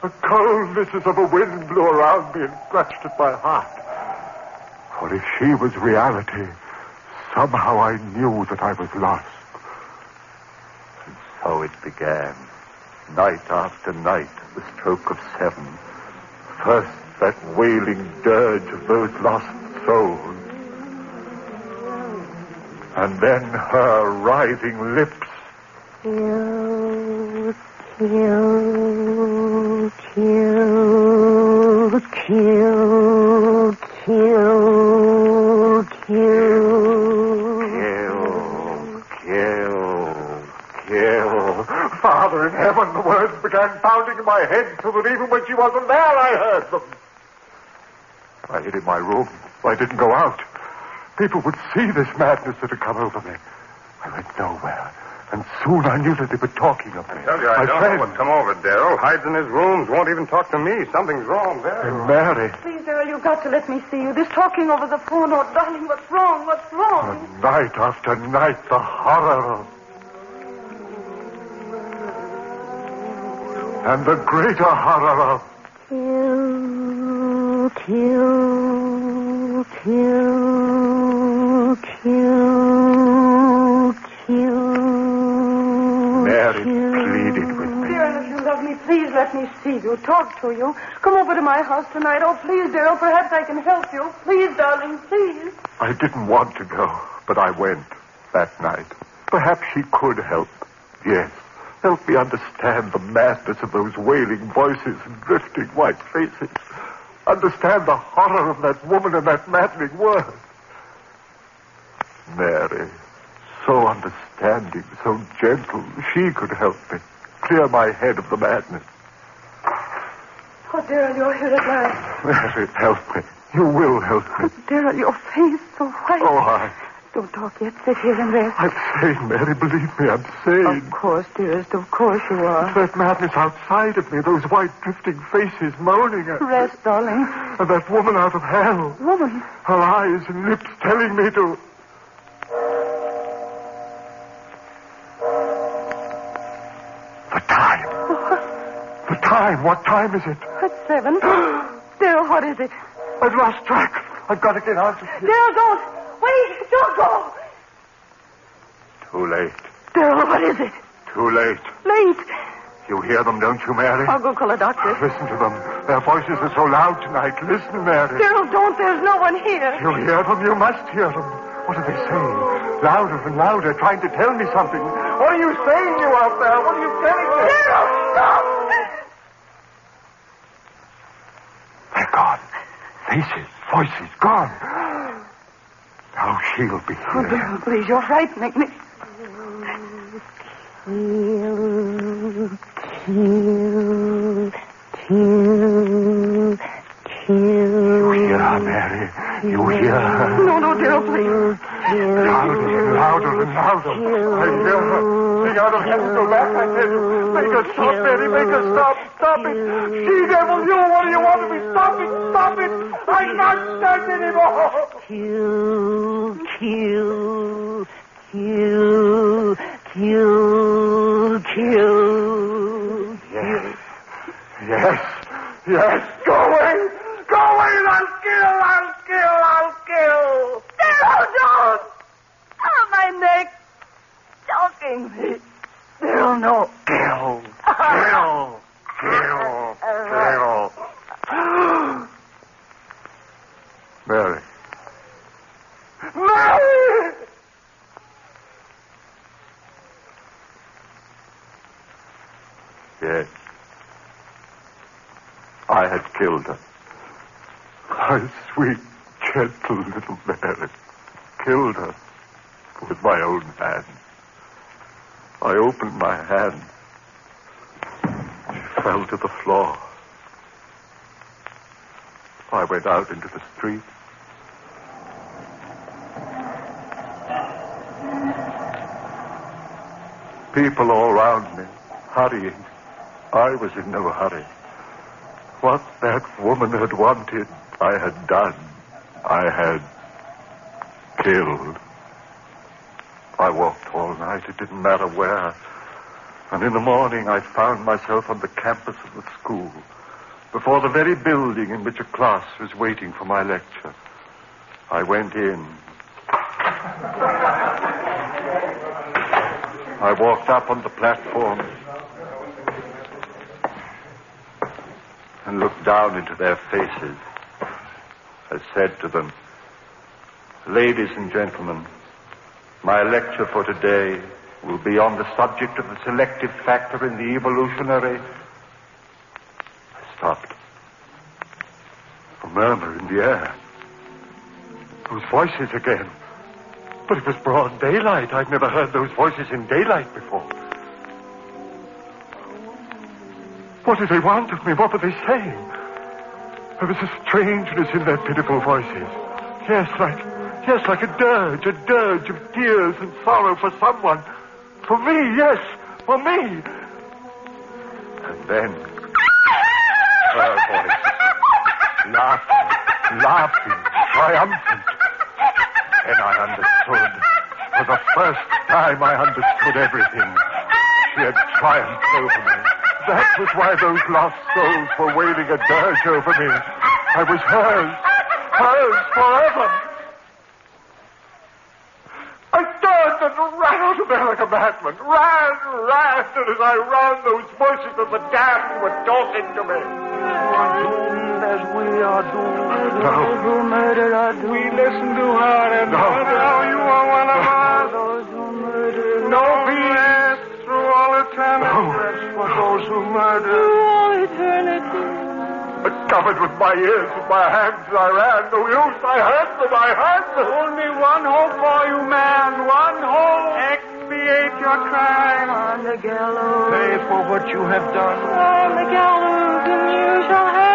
a cold misses of a wind blew around me and scratched at my heart. For if she was reality, somehow I knew that I was lost. And so it began. Night after night, the stroke of 7. First, that wailing dirge of those lost souls. And then her writhing lips. Kill, kill, kill, kill, kill, kill. Father in heaven, the words began pounding in my head so that even when she wasn't there, I heard them. I hid in my room. I didn't go out. People would see this madness that had come over me. I went nowhere. And soon I knew that they were talking of me. I tell you, I don't know what's come over Darrell. Hides in his rooms, won't even talk to me. Something's wrong there. And Mary. Please, Darrell, you've got to let me see you. This talking over the phone, oh, darling, what's wrong? What's wrong? And night after night, the horror of... And the greater horror of... Kill, kill, kill, kill, kill. Mary pleaded with me. Darrell, if you love me, please let me see you, talk to you. Come over to my house tonight. Oh, please, Darrell, perhaps I can help you. Please, darling, please. I didn't want to go, but I went that night. Perhaps she could help. Yes. Help me understand the madness of those wailing voices and drifting white faces. Understand the horror of that woman and that maddening word. Mary, so understanding, so gentle, she could help me. Clear my head of the madness. Oh, Darrell, you're here at last. Mary, help me. You will help me. Oh, Darrell, your face so white. Oh, Don't talk yet. Sit here and rest. I'm sane, Mary. Believe me, I'm sane. Of course, dearest. Of course you are. It's that madness outside of me, those white drifting faces moaning at me. Rest, darling. And that woman out of hell. Woman? Her eyes and lips telling me to... The time. The time. What time is it? It's 7. Darrell, what is it? I've lost track. I've got to get out of here. Darrell, don't. Wait. Don't go. Too late. Darrell, what is it? Too late. Late. You hear them, don't you, Mary? I'll go call a doctor. Listen to them. Their voices are so loud tonight. Listen, Mary. Darrell, don't. There's no one here. You hear them? You must hear them. What are they saying? Louder and louder, trying to tell me something. What are you saying, you out there? What are you telling me? Darrell, stop! They're gone. Faces, voices, gone. Now she'll be here. Oh, Darrell, please, you're frightening me. You hear her, Mary? You hear her? No, Darrell, please. Louder and louder and louder. I hear her. Sing out of heaven, go back, I tell you. Make her stop, Mary, make her stop. Stop it. She devil, you, what do you want of me? Stop it, stop it. I can't stand anymore. Kill. Yes. Go away. Go away. I'll kill. Darrell, don't. Oh, my neck. Choking me. Darrell, no. Kill. Mary. Yes. I had killed her. My sweet, gentle little Mary. Killed her with my own hand. I opened my hand. She fell to the floor. I went out into the street. People all round me, hurrying. I was in no hurry. What that woman had wanted, I had done. I had killed. I walked all night. It didn't matter where. And in the morning, I found myself on the campus of the school, before the very building in which a class was waiting for my lecture. I went in. I walked up on the platform and looked down into their faces. I said to them, "Ladies and gentlemen, my lecture for today will be on the subject of the selective factor in the evolutionary..." I stopped. A murmur in the air. Those voices again. But it was broad daylight. I'd never heard those voices in daylight before. What did they want of me? What were they saying? There was a strangeness in their pitiful voices. Yes, like a dirge of tears and sorrow for someone. For me, yes, for me. And then, her voice, laughing, triumphant. Then I understood. For the first time, I understood everything. She had triumphed over me. That was why those lost souls were wailing a dirge over me. I was hers forever. I turned and ran out of there like a madman. Ran, and as I ran, those voices of the damned were talking to me. As we are doomed. No. Who murdered our doomed. We listen to her and now you are one of us. Those who murdered. No peace through all eternity. Rest for those who murdered. Through all eternity. I covered with my ears and my hands I ran. No use. I heard them. Only one hope for you, man. One hope. Expiate your crime. On the gallows. Pay for what you have done. On the gallows, and you shall have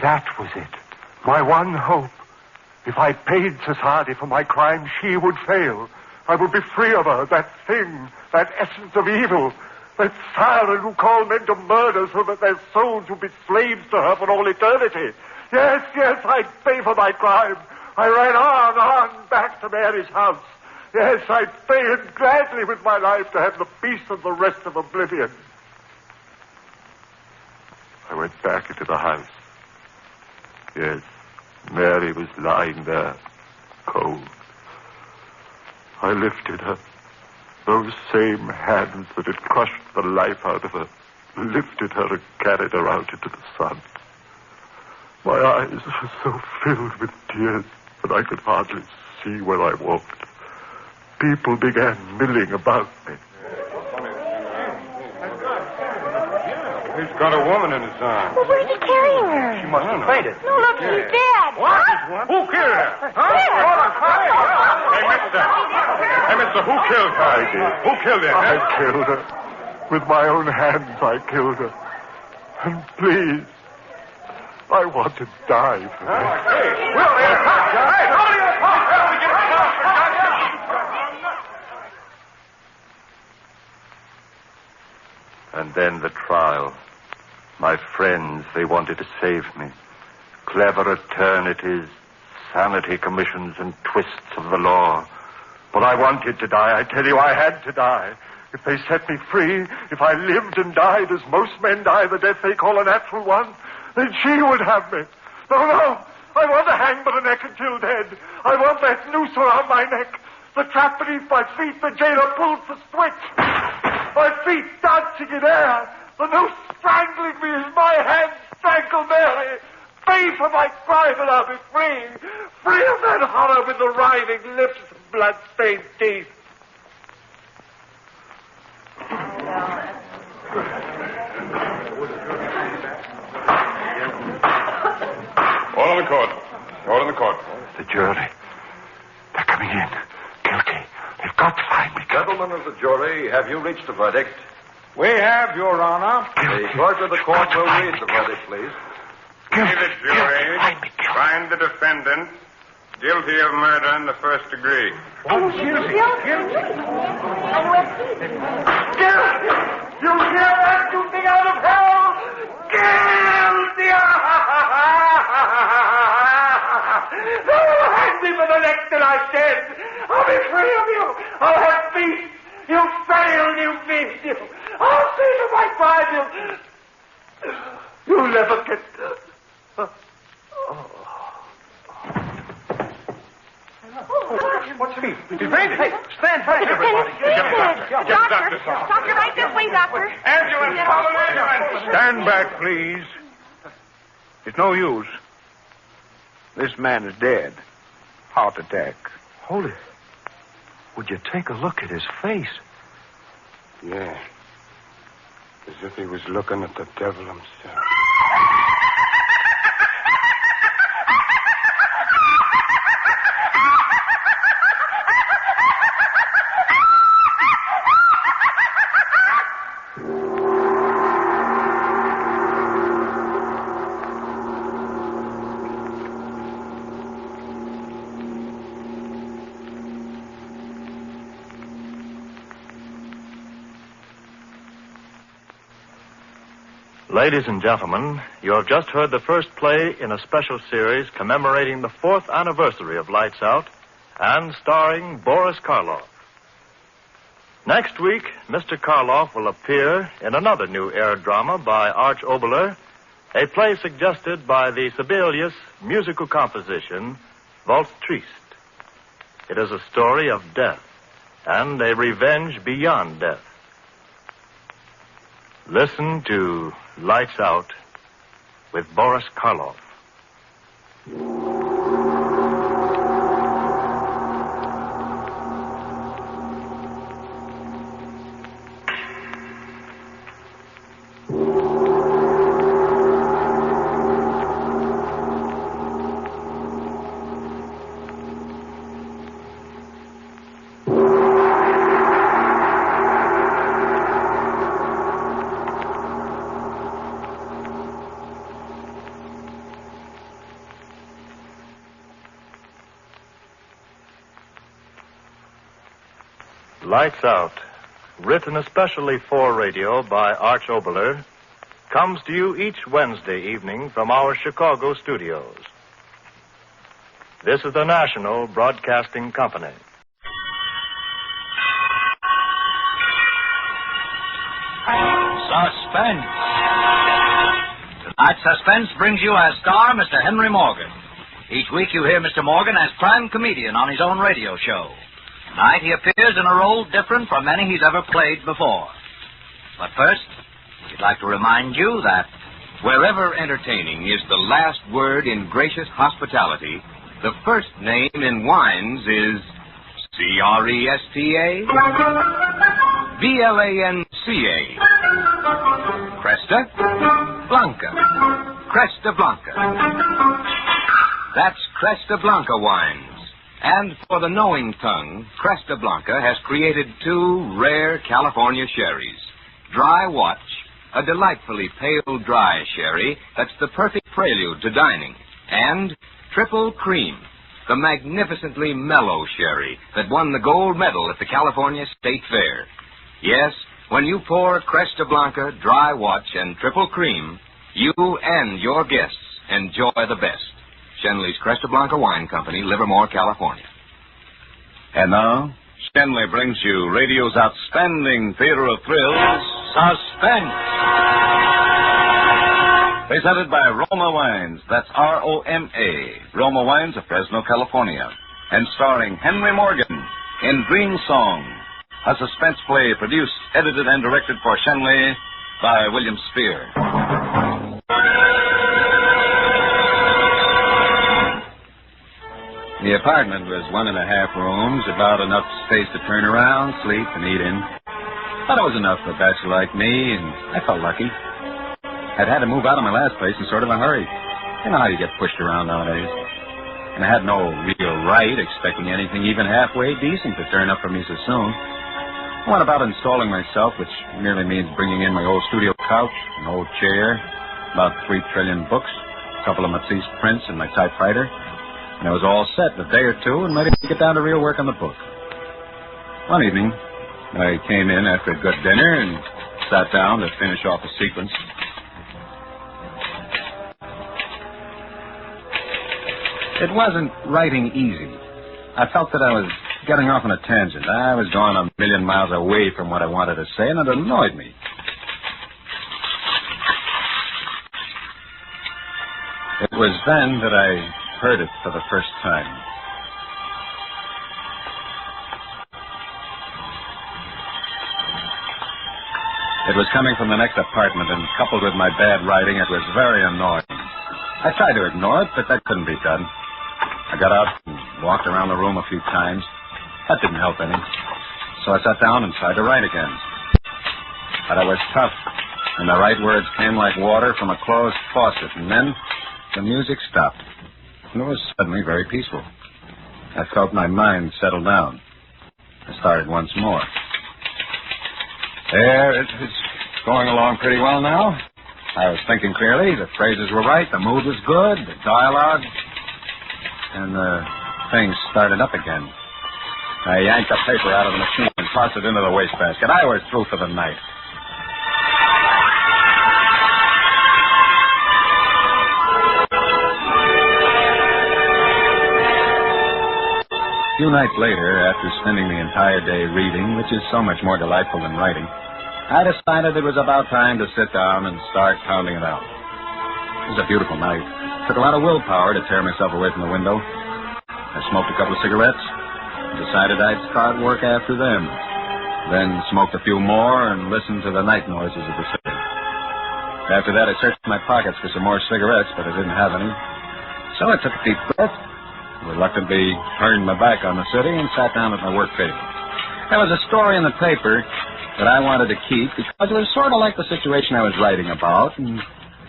that was it. My one hope. If I paid society for my crime, she would fail. I would be free of her, that thing, that essence of evil, that siren who called men to murder so that their souls would be slaves to her for all eternity. Yes, I'd pay for my crime. I ran on back to Mary's house. Yes, I'd pay it gladly with my life to have the peace of the rest of oblivion. I went back into the house. Yes, Mary was lying there, cold. I lifted her. Those same hands that had crushed the life out of her lifted her and carried her out into the sun. My eyes were so filled with tears that I could hardly see where I walked. People began milling about me. He's got a woman in his arms. Well, where's he carrying her? She must have fainted. No, look, she's dead. What? Who killed her? Huh? Hey, mister, who killed her? I did. Who killed her? I killed her. With my own hands, I killed her. And please, I want to die for her. Hey, Will, hey, somebody in the pump. And then the trial. My friends, they wanted to save me. Clever eternities, sanity commissions, and twists of the law. But I wanted to die. I tell you, I had to die. If they set me free, if I lived and died as most men die, the death they call a natural one, then she would have me. No. I want to hang by the neck until dead. I want that noose around my neck. The trap beneath my feet, the jailer pulls the switch. My feet dancing in air. The noose strangling me as my hands strangle Mary. Pay for my crime and I'll be free. Free of that horror with the writhing lips and blood-stained teeth. All in the court. All in the court. The jury. They're coming in. Guilty. They've got to find me. Gentlemen of the jury, have you reached a verdict? We have, Your Honor. The clerk of the court will read the verdict, please. May the jury find the defendant guilty of murder in the first degree. Guilty. You hear that, you thing out of hell? Guilty! Hang me for the neck till I'm dead. I'll be free of you. I'll have peace. You failed, you beast, you. I'll see to my crime. You'll never get... What's the mean? He's fainted. Hey, stand back, everybody. Doctor, right this way, doctor. Ambulance, call an ambulance. Stand back, please. It's no use. This man is dead. Heart attack. Hold it. Would you take a look at his face? Yeah. As if he was looking at the devil himself. Ladies and gentlemen, you have just heard the first play in a special series commemorating the 4th anniversary of Lights Out and starring Boris Karloff. Next week, Mr. Karloff will appear in another new air drama by Archie 𝒆𝒆𝒔, a play suggested by the Sibelius musical composition, Waltz Triste. It is a story of death and a revenge beyond death. Listen to Lights Out with Boris Karloff. Lights Out, written especially for radio by Archie 𝒆𝒍'�, comes to you each Wednesday evening from our Chicago studios. This is the National Broadcasting Company. Suspense. Tonight's Suspense brings you as star Mr. Henry Morgan. Each week you hear Mr. Morgan as prime comedian on his own radio show. Tonight he appears in a role different from any he's ever played before. But first, we'd like to remind you that wherever entertaining is the last word in gracious hospitality, the first name in wines is Cresta Blanca. Cresta Blanca. Cresta Blanca. That's Cresta Blanca wines. And for the knowing tongue, Cresta Blanca has created two rare California sherries. Dry Watch, a delightfully pale dry sherry that's the perfect prelude to dining. And Triple Cream, the magnificently mellow sherry that won the gold medal at the California State Fair. Yes, when you pour Cresta Blanca, Dry Watch, and Triple Cream, you and your guests enjoy the best. Shenley's Cresta Blanca Wine Company, Livermore, California. And now, Shenley brings you radio's outstanding theater of thrills, Suspense. Presented by Roma Wines, that's R-O-M-A, Roma Wines of Fresno, California. And starring Henry Morgan in Dream Song, a suspense play produced, edited, and directed for Shenley by William Spear. The apartment was 1.5 rooms, about enough space to turn around, sleep, and eat in. Thought it was enough for a bachelor like me, and I felt lucky. I'd had to move out of my last place in sort of a hurry. You know how you get pushed around nowadays. And I had no real right expecting anything even halfway decent to turn up for me so soon. I went about installing myself, which merely means bringing in my old studio couch, an old chair, about 3 trillion books, a couple of Matisse prints, and my typewriter. And I was all set in a day or two and ready to get down to real work on the book. One evening, I came in after a good dinner and sat down to finish off a sequence. It wasn't writing easy. I felt that I was getting off on a tangent. I was going a million miles away from what I wanted to say, and it annoyed me. It was then that I heard it for the first time. It was coming from the next apartment, and coupled with my bad writing, it was very annoying. I tried to ignore it, but that couldn't be done. I got out and walked around the room a few times. That didn't help any. So I sat down and tried to write again. But I was tough, and the right words came like water from a closed faucet, and then the music stopped. And it was suddenly very peaceful. I felt my mind settle down. I started once more. There, it's going along pretty well now. I was thinking clearly. The phrases were right. The mood was good. The dialogue. And things started up again. I yanked the paper out of the machine and tossed it into the wastebasket. I was through for the night. A few nights later, after spending the entire day reading, which is so much more delightful than writing, I decided it was about time to sit down and start pounding it out. It was a beautiful night. It took a lot of willpower to tear myself away from the window. I smoked a couple of cigarettes and decided I'd start work after them. Then smoked a few more and listened to the night noises of the city. After that, I searched my pockets for some more cigarettes, but I didn't have any. So I took a deep breath, reluctantly turned my back on the city, and sat down at my work table. There was a story in the paper that I wanted to keep because it was sort of like the situation I was writing about, and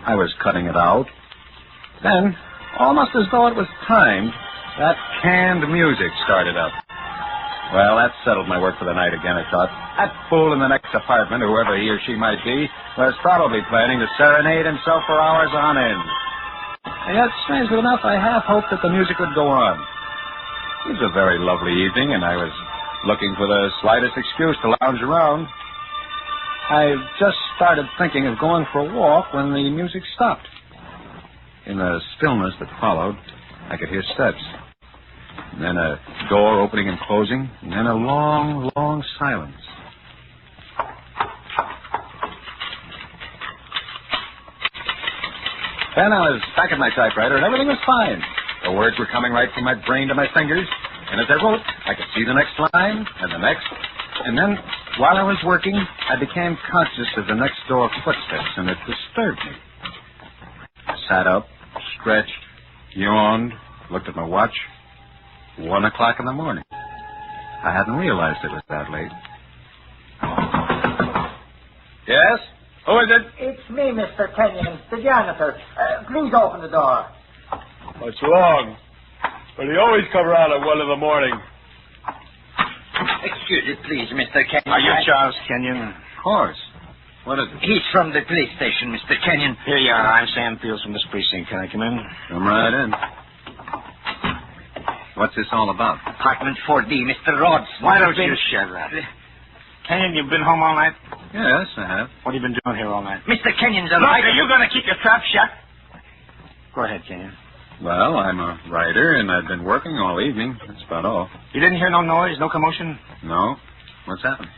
I was cutting it out. Then, almost as though it was timed, that canned music started up. Well, that settled my work for the night again, I thought. That fool in the next apartment, whoever he or she might be, was probably planning to serenade himself for hours on end. And yet, strangely enough, I half hoped that the music would go on. It was a very lovely evening, and I was looking for the slightest excuse to lounge around. I just started thinking of going for a walk when the music stopped. In the stillness that followed, I could hear steps. And then a door opening and closing, and then a long, long silence. Then I was back at my typewriter, and everything was fine. The words were coming right from my brain to my fingers, and as I wrote, I could see the next line, and the next. And then, while I was working, I became conscious of the next door footsteps, and it disturbed me. I sat up, stretched, yawned, looked at my watch. 1 o'clock in the morning. I hadn't realized it was that late. Yes? Who is it? It's me, Mr. Kenyon, the janitor. Please open the door. What's wrong? Well, he always come around at 1 in the morning. Excuse me, please, Mr. Kenyon. Are you Charles Kenyon? Of course. What is it? He's from the police station, Mr. Kenyon. Here you are. I'm Sam Fields from this precinct. Can I come in? Come right in. What's this all about? Apartment 4D, Mr. Rhodes. Why don't you shut up? Kenyon, you've been home all night? Yes, I have. What have you been doing here all night? Mr. Kenyon's a Look, writer. are you going to keep your trap shut? Go ahead, Kenyon. Well, I'm a writer, and I've been working all evening. That's about all. You didn't hear no noise, no commotion? No. What's happened?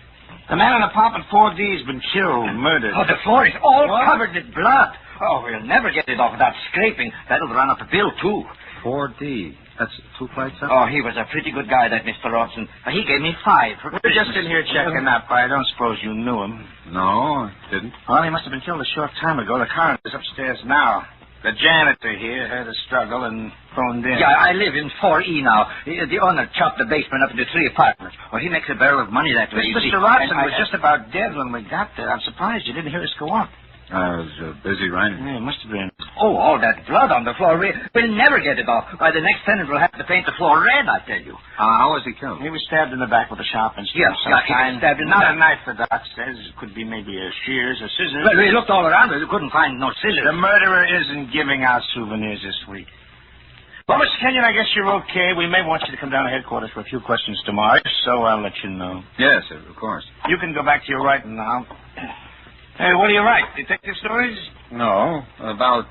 The man in apartment 4D has been killed, murdered. Oh, the floor is all covered with blood. Oh, we'll never get it off without scraping. That'll run up a bill, too. 4D. That's 2 flights up? Oh, he was a pretty good guy, that Mr. Rodson. He gave me 5 for We're just in here checking up. I don't suppose you knew him. No, I didn't. Well, he must have been killed a short time ago. The coroner's upstairs now. The janitor here heard the struggle and phoned in. Yeah, I live in 4E now. The owner chopped the basement up into 3 apartments. Well, he makes a barrel of money that way. Mr. Rodson was just about dead when we got there. I'm surprised you didn't hear us go up. I was busy writing. Yeah, it must have been. Oh, all that blood on the floor. We'll never get it off. Why, the next tenant will have to paint the floor red, I tell you. How was he killed? He was stabbed in the back with a sharp instrument. Yes, he was stabbed in the Not back. a knife, the doc says. It could be maybe a shears or scissors. Well, we looked all around, but we couldn't find no scissors. The murderer isn't giving out souvenirs this week. Well, Mr. Kenyon, I guess you're okay. We may want you to come down to headquarters for a few questions tomorrow, so I'll let you know. Yes, of course. You can go back to your writing now. Hey, what do you write? Detective stories? No, about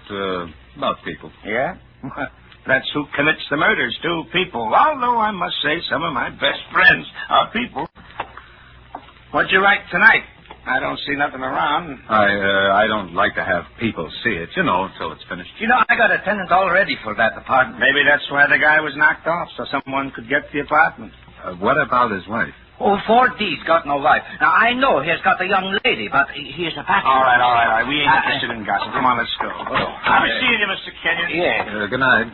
people. Yeah? That's who commits the murders, too, people. Although I must say some of my best friends are people. What'd you write tonight? I don't see nothing around. I don't like to have people see it, until it's finished. I got a tenant already for that apartment. Maybe that's why the guy was knocked off, so someone could get the apartment. What about his wife? Oh, 4D's got no wife. Now, I know he's got a young lady, but he's a bachelor. All right. We ain't interested in gossip. Come on, let's go. I'll be seeing you, Mr. Kenyon. Yeah. Good night.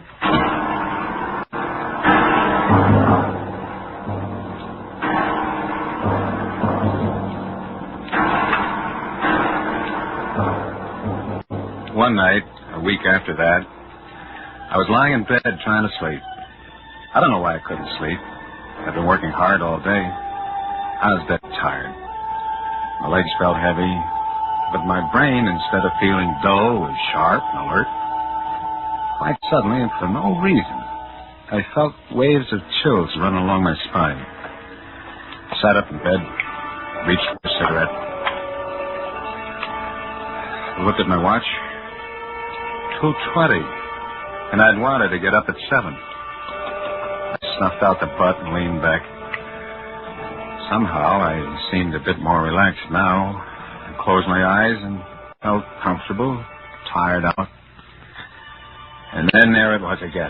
One night, a week after that, I was lying in bed trying to sleep. I don't know why I couldn't sleep. I'd been working hard all day. I was dead tired. My legs felt heavy, but my brain, instead of feeling dull, was sharp and alert. Quite suddenly, and for no reason, I felt waves of chills run along my spine. I sat up in bed, reached for a cigarette. I looked at my watch. 2:20, and I'd wanted to get up at 7. I snuffed out the butt and leaned back. Somehow, I seemed a bit more relaxed now. I closed my eyes and felt comfortable, tired out. And then there it was again.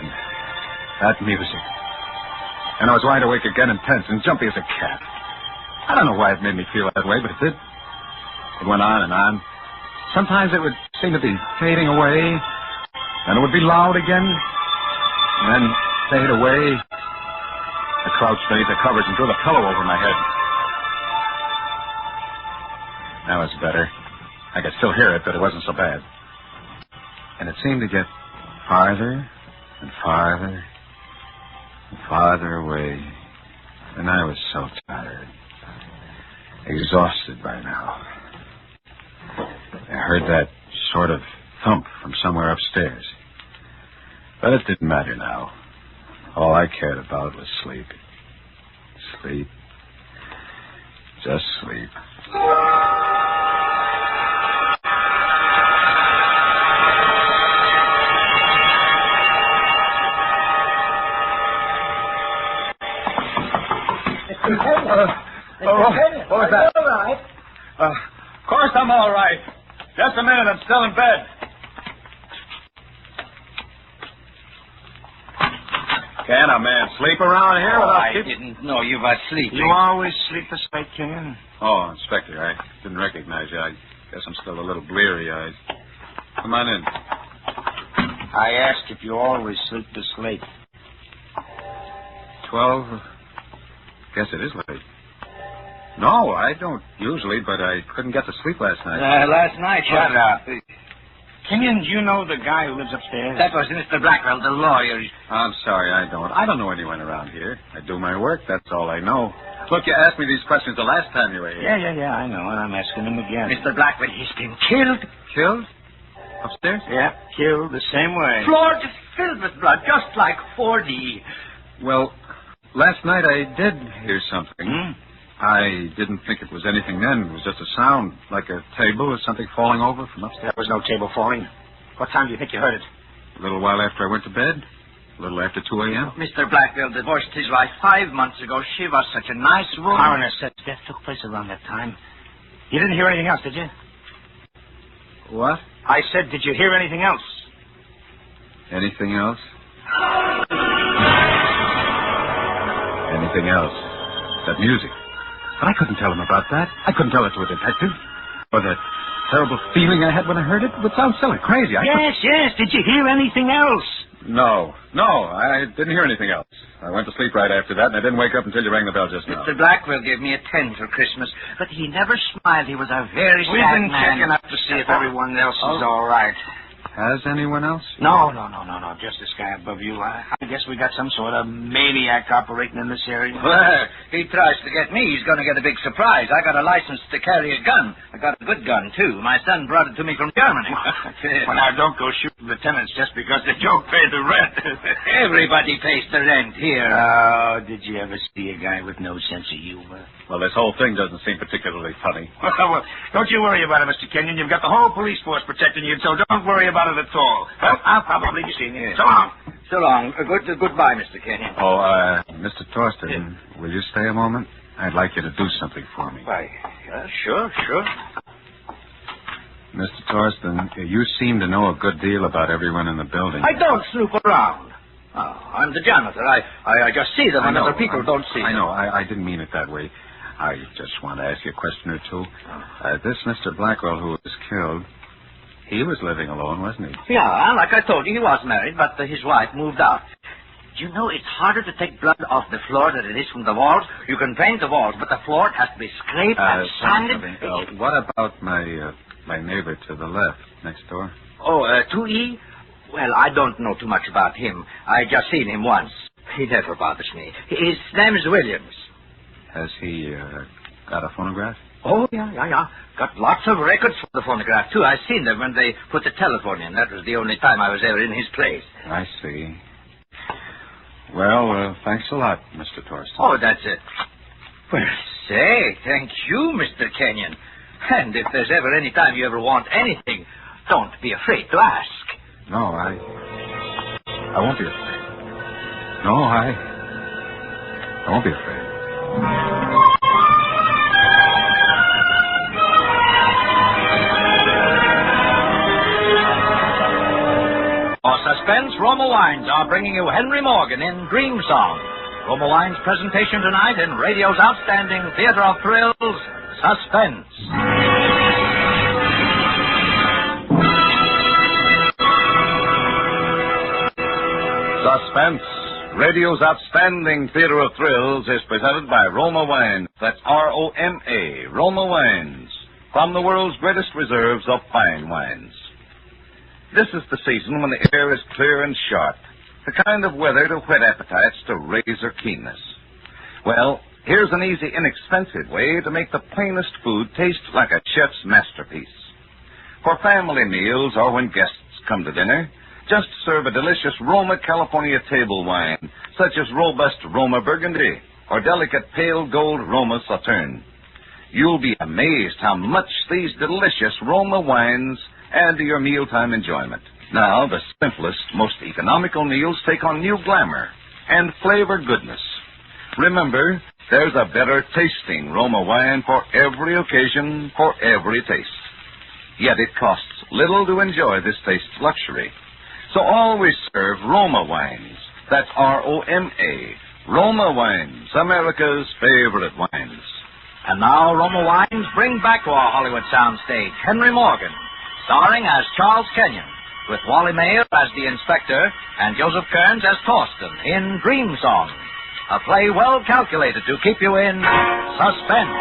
That music. And I was wide awake again and tense and jumpy as a cat. I don't know why it made me feel that way, but it did. It went on and on. Sometimes it would seem to be fading away, and it would be loud again, and then fade away. I crouched beneath the covers and drew the pillow over my head. That was better. I could still hear it, but it wasn't so bad. And it seemed to get farther and farther and farther away. And I was so tired. Exhausted by now. I heard that sort of thump from somewhere upstairs. But it didn't matter now. All I cared about was sleep. Sleep, Just sleep. What was that? All right. Of course I'm all right. Just a minute, I'm still in bed. Can a man sleep around here without I didn't know you were sleeping. You always sleep this late, Kenyon? Oh, Inspector, I didn't recognize you. I guess I'm still a little bleary-eyed. Come on in. I asked if you always sleep this late. 12? Guess it is late. No, I don't usually, but I couldn't get to sleep last night. Last night, Shut up. Kenyon, do you know the guy who lives upstairs? That was Mr. Blackwell, the lawyer. I'm sorry, I don't. I don't know anyone around here. I do my work, that's all I know. Look, you asked me these questions the last time you were here. Yeah, I know, and I'm asking him again. Mr. Blackwell, he's been killed. Killed? Upstairs? Yeah, killed the same way. Floor just filled with blood, just like 4D. Well, last night I did hear something. I didn't think it was anything then. It was just a sound, like a table or something falling over from upstairs. There was no table falling. What time do you think you heard it? A little while after I went to bed. A little after 2 a.m. Mr. Blackwell divorced his wife 5 months ago. She was such a nice woman. Coroner said death took place around that time. You didn't hear anything else, did you? What? I said, did you hear anything else? Anything else? Anything else? That music. But I couldn't tell him about that. I couldn't tell it to a detective. Or that terrible feeling I had when I heard it. It would sound silly, crazy. Yes. Did you hear anything else? No, I didn't hear anything else. I went to sleep right after that, and I didn't wake up until you rang the bell just now. Mr. Blackwell gave me a 10 for Christmas, but he never smiled. He was a very sad man. We've been checking up to see if everyone else is all right. Has anyone else? No. Just this guy above you. I guess we got some sort of maniac operating in this area. Well, he tries to get me. He's going to get a big surprise. I got a license to carry a gun. I got a good gun, too. My son brought it to me from Germany. Well, now, don't go shooting the tenants just because they don't pay the rent. Everybody pays the rent here. Oh, did you ever see a guy with no sense of humor? Well, this whole thing doesn't seem particularly funny. Well, don't you worry about it, Mr. Kenyon. You've got the whole police force protecting you, so don't worry about it at all. Well, I'll probably be seeing you. So long. So long. Goodbye, Mr. Kenyon. Oh, Mr. Torsten, will you stay a moment? I'd like you to do something for me. Why, sure. Mr. Torsten, you seem to know a good deal about everyone in the building. I don't snoop around. Oh, I'm the janitor. I just see them when other people don't see them. I know. I didn't mean it that way. I just want to ask you a question or two. This Mr. Blackwell who was killed, he was living alone, wasn't he? Yeah, like I told you, he was married, but his wife moved out. Do you know it's harder to take blood off the floor than it is from the walls? You can paint the walls, but the floor has to be scraped and sanded. What about my neighbor to the left, next door? Oh, 2E? Well, I don't know too much about him. I just seen him once. He never bothers me. His name is Williams. Has he got a phonograph? Oh, yeah. Got lots of records for the phonograph, too. I seen them when they put the telephone in. That was the only time I was ever in his place. I see. Well, thanks a lot, Mr. Torsten. Oh, that's it. Well, say, thank you, Mr. Kenyon. And if there's ever any time you ever want anything, don't be afraid to ask. No, I won't be afraid. No, I won't be afraid. For Suspense, Roma Wines are bringing you Henry Morgan in Dream Song. Roma Wines' presentation tonight in radio's outstanding theater of thrills, Suspense. Suspense, radio's outstanding theater of thrills, is presented by Roma Wines. That's R-O-M-A, Roma Wines, from the world's greatest reserves of fine wines. This is the season when the air is clear and sharp, the kind of weather to whet appetites to razor keenness. Well, here's an easy, inexpensive way to make the plainest food taste like a chef's masterpiece. For family meals or when guests come to dinner, just serve a delicious Roma California table wine, such as robust Roma Burgundy or delicate pale gold Roma Sauterne. You'll be amazed how much these delicious Roma wines add to your mealtime enjoyment. Now, the simplest, most economical meals take on new glamour and flavor goodness. Remember, there's a better tasting Roma wine for every occasion, for every taste. Yet it costs little to enjoy this taste's luxury. So always serve Roma wines. That's R-O-M-A. Roma wines, America's favorite wines. And now Roma Wines bring back to our Hollywood soundstage Henry Morgan, starring as Charles Kenyon, with Wally Mayer as the inspector and Joseph Kearns as Torsten in Dream Song, a play well calculated to keep you in suspense.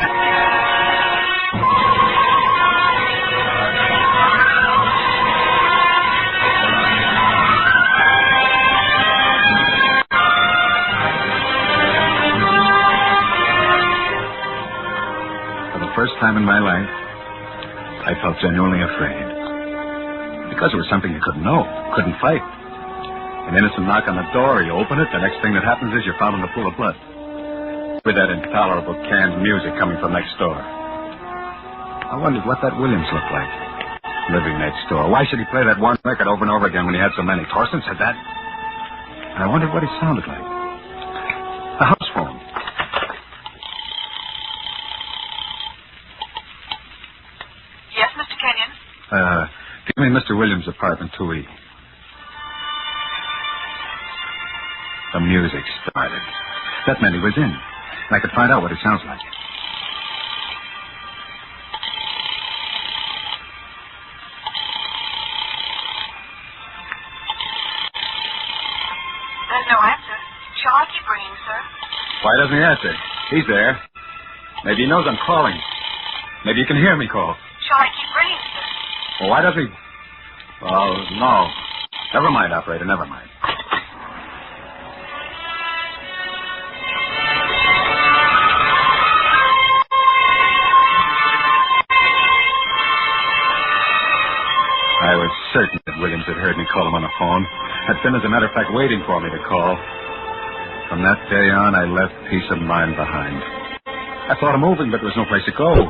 First time in my life, I felt genuinely afraid. Because it was something you couldn't know, couldn't fight. An innocent knock on the door, you open it, the next thing that happens is you're found in a pool of blood. With that intolerable canned music coming from next door. I wondered what that Williams looked like, living next door. Why should he play that one record over and over again when he had so many? Torsten said that. And I wondered what he sounded like. The house phone. Give me Mr. Williams' apartment, 2E. The music started. That meant he was in. I could find out what it sounds like. There's no answer. Shall I keep ringing, sir? Why doesn't he answer? He's there. Maybe he knows I'm calling. Maybe he can hear me call. Shall I keep ringing, sir? Well, why does he... Well, no. Never mind, operator, never mind. I was certain that Williams had heard me call him on the phone. Had been, as a matter of fact, waiting for me to call. From that day on, I left peace of mind behind. I thought of moving, but there was no place to go.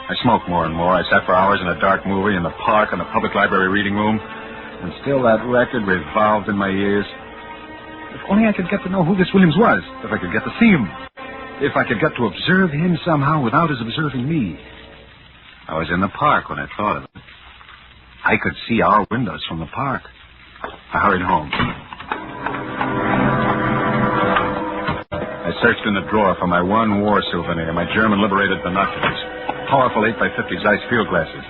I smoked more and more. I sat for hours in a dark movie, in the park, in the public library reading room. And still that record revolved in my ears. If only I could get to know who this Williams was. If I could get to see him. If I could get to observe him somehow without his observing me. I was in the park when I thought of it. I could see our windows from the park. I hurried home. I searched in the drawer for my one war souvenir, my German-liberated binoculars. Powerful 8x50 Zeiss field glasses.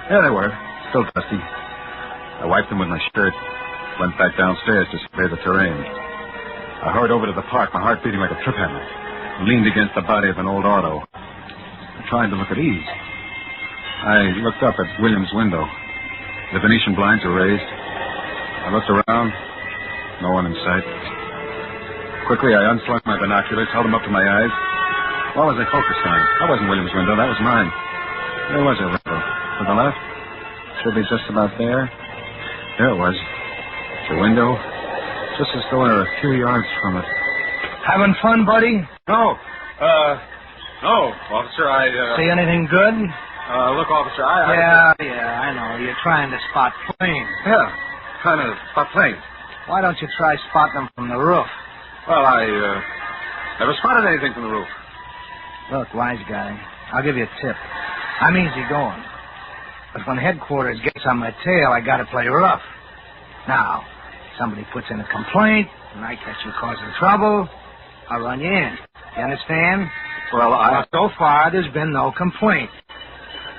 There they were, still dusty. I wiped them with my shirt, went back downstairs to survey the terrain. I hurried over to the park, my heart beating like a trip hammer, and leaned against the body of an old auto, trying to look at ease. I looked up at Williams' window. The Venetian blinds were raised. I looked around. No one in sight. Quickly, I unslung my binoculars, held them up to my eyes. What was I focused on? That wasn't Williams' window. That was mine. There was a window. To the left? Should be just about there. There it was. The window. Just as though we were a few yards from it. Having fun, buddy? No. No, officer, See anything good? Look, officer, Yeah, I know. You're trying to spot planes. Yeah, trying to spot planes. Why don't you try spotting them from the roof? Well, I never spotted anything from the roof. Look, wise guy, I'll give you a tip. I'm easy going. But when headquarters gets on my tail, I gotta play rough. Now, somebody puts in a complaint, and I catch you causing trouble, I'll run you in. You understand? Well, so far, there's been no complaint.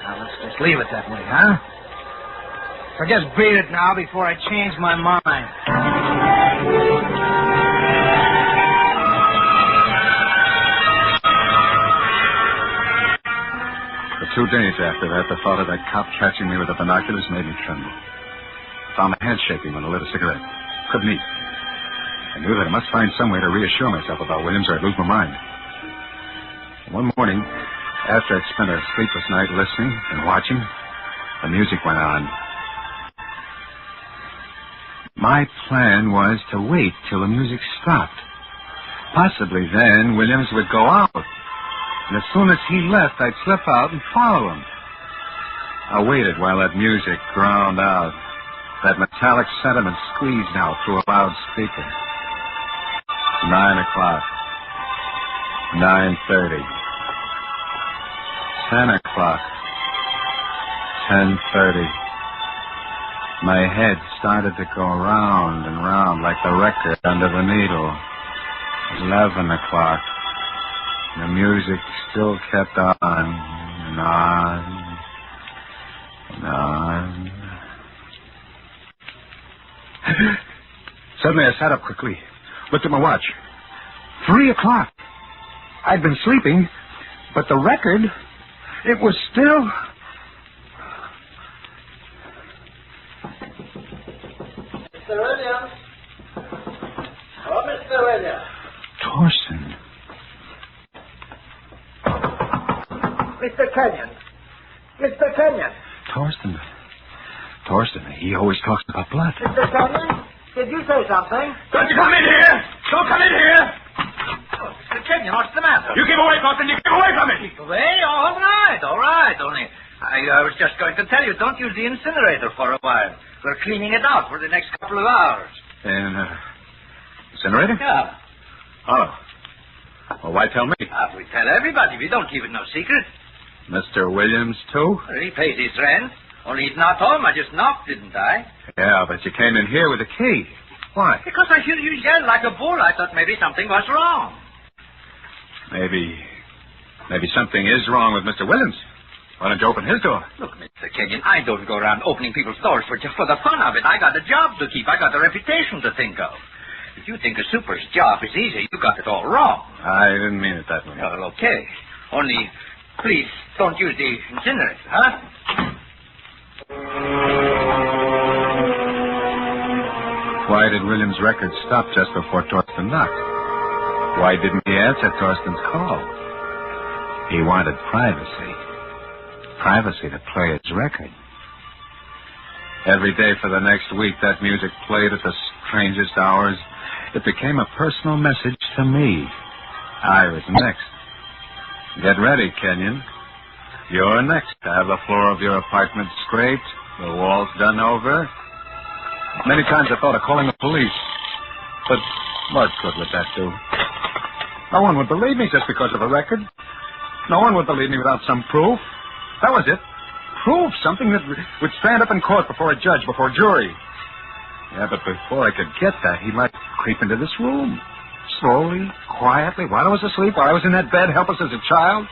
Now, let's just leave it that way, huh? So just beat it now before I change my mind. For 2 days after that, the thought of that cop catching me with the binoculars made me tremble. Found my hand shaking when I lit a cigarette. Couldn't eat. I knew that I must find some way to reassure myself about Williams or I'd lose my mind. One morning, after I'd spent a sleepless night listening and watching, the music went on. My plan was to wait till the music stopped. Possibly then Williams would go out. And as soon as he left, I'd slip out and follow him. I waited while that music ground out. That metallic sentiment squeezed out through a loudspeaker. 9 o'clock. 9:30. 10 o'clock. 10:30. My head started to go round and round like the record under the needle. 11 o'clock. The music still kept on and on and on. Suddenly I sat up quickly, looked at my watch. 3 o'clock. I'd been sleeping, but the record, it was still... Mr. Williams. Oh, Mr. Williams. Thorsten. Mr. Kenyon. Mr. Kenyon. Thorsten, he always talks about blood. Mr. Kenyon, did you say something? Don't you come in here! Don't come in here! Oh, Mr. Kenyon, what's the matter? You keep away, Thorsten! You keep away from me! Keep away? All right. Only, I was just going to tell you, don't use the incinerator for a while. We're cleaning it out for the next couple of hours. Incinerator? Yeah. Oh. Well, why tell me? We tell everybody. We don't keep it no secret. Mr. Williams, too? Well, he pays his rent. Only he's not home. I just knocked, didn't I? Yeah, but you came in here with a key. Why? Because I hear you yell like a bull. I thought maybe something was wrong. Maybe something is wrong with Mr. Williams. Why don't you open his door? Look, Mr. Kenyon, I don't go around opening people's doors for the fun of it. I got a job to keep. I got a reputation to think of. If you think a super's job is easy, you got it all wrong. I didn't mean it that way. Well, okay. Only, please, don't use the incinerator, huh? Why did Williams' record stop just before Thorsten knocked? Why didn't he answer Thorsten's call? He wanted privacy. Privacy to play his record. Every day for the next week, that music played at the strangest hours. It became a personal message to me. I was next. Get ready, Kenyon. You're next to have the floor of your apartment scraped, the walls done over. Many times I thought of calling the police. But what good would that do? No one would believe me just because of a record. No one would believe me without some proof. That was it. Proof, something that would stand up in court before a judge, before a jury. Yeah, but before I could get that, he might creep into this room. Slowly, quietly, while I was asleep, while I was in that bed, helpless as a child.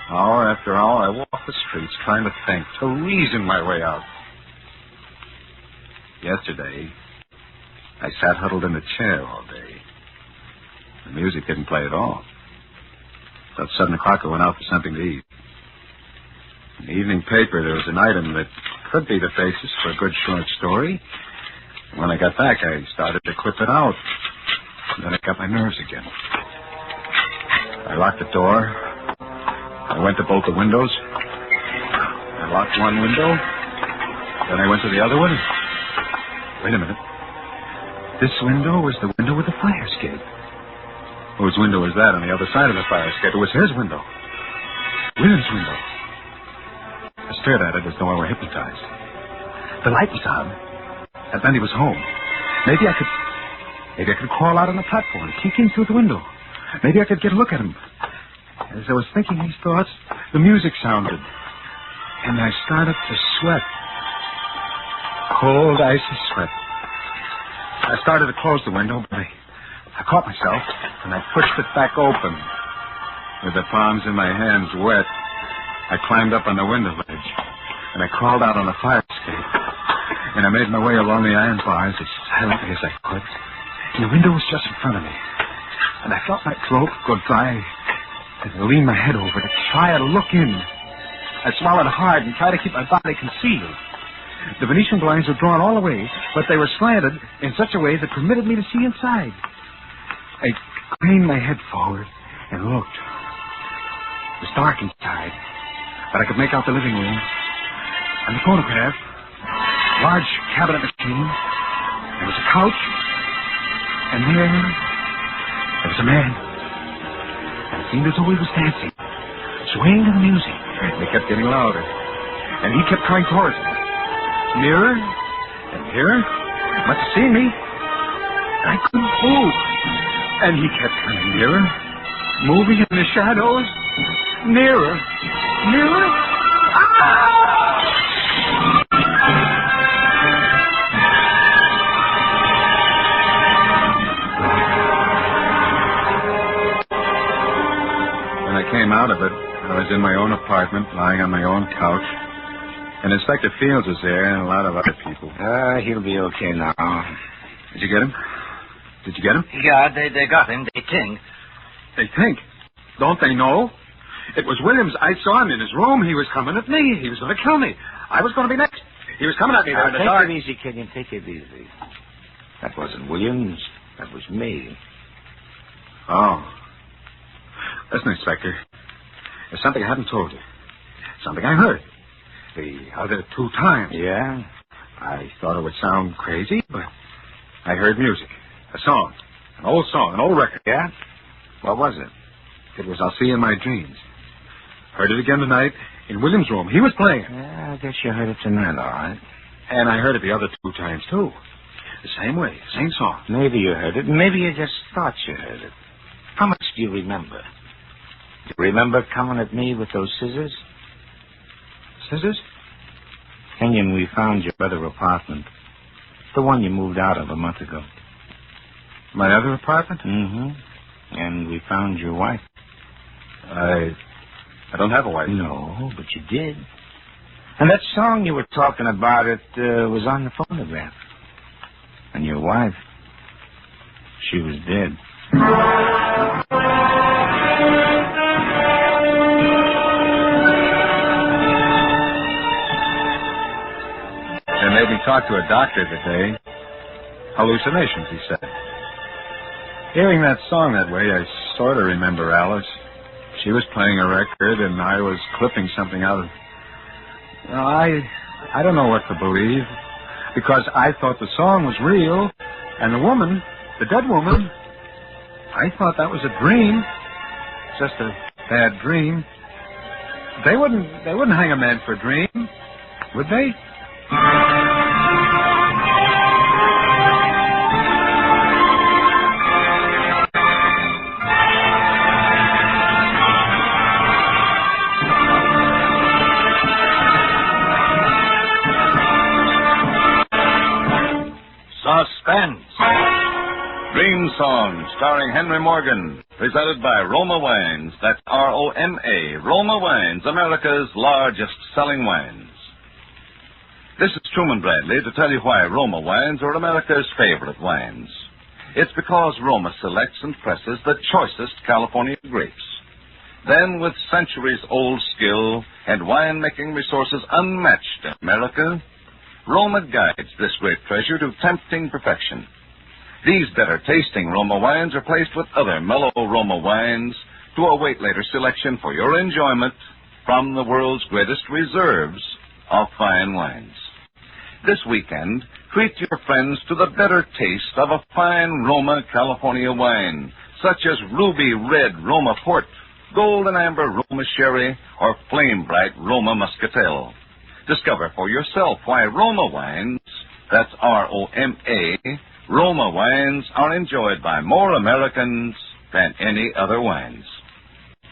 Hour after hour, I walked the streets trying to think, to reason my way out. Yesterday, I sat huddled in a chair all day. The music didn't play at all. About 7 o'clock, I went out for something to eat. In the evening paper, there was an item that could be the basis for a good short story. And when I got back, I started to clip it out. And then it got my nerves again. I locked the door. I went to both the windows. I locked one window. Then I went to the other one. Wait a minute. This window was the window with the fire escape. Whose window was that on the other side of the fire escape? It was his window. William's window. I stared at it as though I were hypnotized. The light was on. That meant he was home. Maybe I could crawl out on the platform, peek in through the window. Maybe I could get a look at him. As I was thinking these thoughts, the music sounded. And I started to sweat. Cold, icy sweat. I started to close the window, but I caught myself, and I pushed it back open. With the palms in my hands wet, I climbed up on the window ledge, and I crawled out on the fire escape. And I made my way along the iron bars as silently as I could. And the window was just in front of me. And I felt my throat go dry. And I leaned my head over to try to look in. I swallowed hard and tried to keep my body concealed. The Venetian blinds were drawn all the way, but they were slanted in such a way that permitted me to see inside. I craned my head forward and looked. It was dark inside, but I could make out the living room and the phonograph, large cabinet machine. There was a couch, and there was a man. And seemed as though he was dancing, swaying to the music. And it kept getting louder. And he kept coming towards me. Nearer and nearer. Must have seen me. I couldn't move. And he kept coming nearer, moving in the shadows. Nearer. Nearer. When I came out of it, I was in my own apartment, lying on my own couch. And Inspector Fields was there and a lot of other people. He'll be okay now. Did you get him? Did you get him? Yeah, they got him. They think. They think? Don't they know? It was Williams. I saw him in his room. He was coming at me. He was going to kill me. I was going to be next. He was coming at me there in the dark. Take it easy, kid. Take it easy. That wasn't Williams. That was me. Oh. Listen, Inspector. There's something I haven't told you. Something I heard. The other 2 times. Yeah? I thought it would sound crazy, but I heard music. A song. An old song. An old record. Yeah? What was it? It was I'll See You in My Dreams. Heard it again tonight in Williams' room. He was playing it. Yeah, I guess you heard it tonight, all right. And I heard it the other 2 times, too. The same way. Same song. Maybe you heard it. Maybe you just thought you heard it. How much do you remember? Do you remember coming at me with those scissors? Scissors? Kenyon, we found your other apartment. The one you moved out of a month ago. My other apartment? Mm-hmm. And we found your wife. I don't have a wife. No, but you did. And that song you were talking about, it was on the phonograph. And your wife, she was dead. They made me talk to a doctor today. Hallucinations, he said. Hearing that song that way, I sort of remember Alice. She was playing a record, and I was clipping something out of... Well, I don't know what to believe, because I thought the song was real, and the woman, the dead woman, I thought that was a dream. Just a bad dream. They wouldn't hang a man for a dream, would they? Suspense. Dream Song, starring Henry Morgan, presented by Roma Wines. That's R-O-M-A, Roma Wines, America's largest selling wines. This is Truman Bradley to tell you why Roma Wines are America's favorite wines. It's because Roma selects and presses the choicest California grapes. Then, with centuries-old skill and winemaking resources unmatched in America, Roma guides this great treasure to tempting perfection. These better-tasting Roma wines are placed with other mellow Roma wines to await later selection for your enjoyment from the world's greatest reserves of fine wines. This weekend, treat your friends to the better taste of a fine Roma California wine, such as ruby red Roma Port, golden amber Roma Sherry, or flame bright Roma Muscatel. Discover for yourself why Roma wines, that's R-O-M-A, Roma wines are enjoyed by more Americans than any other wines.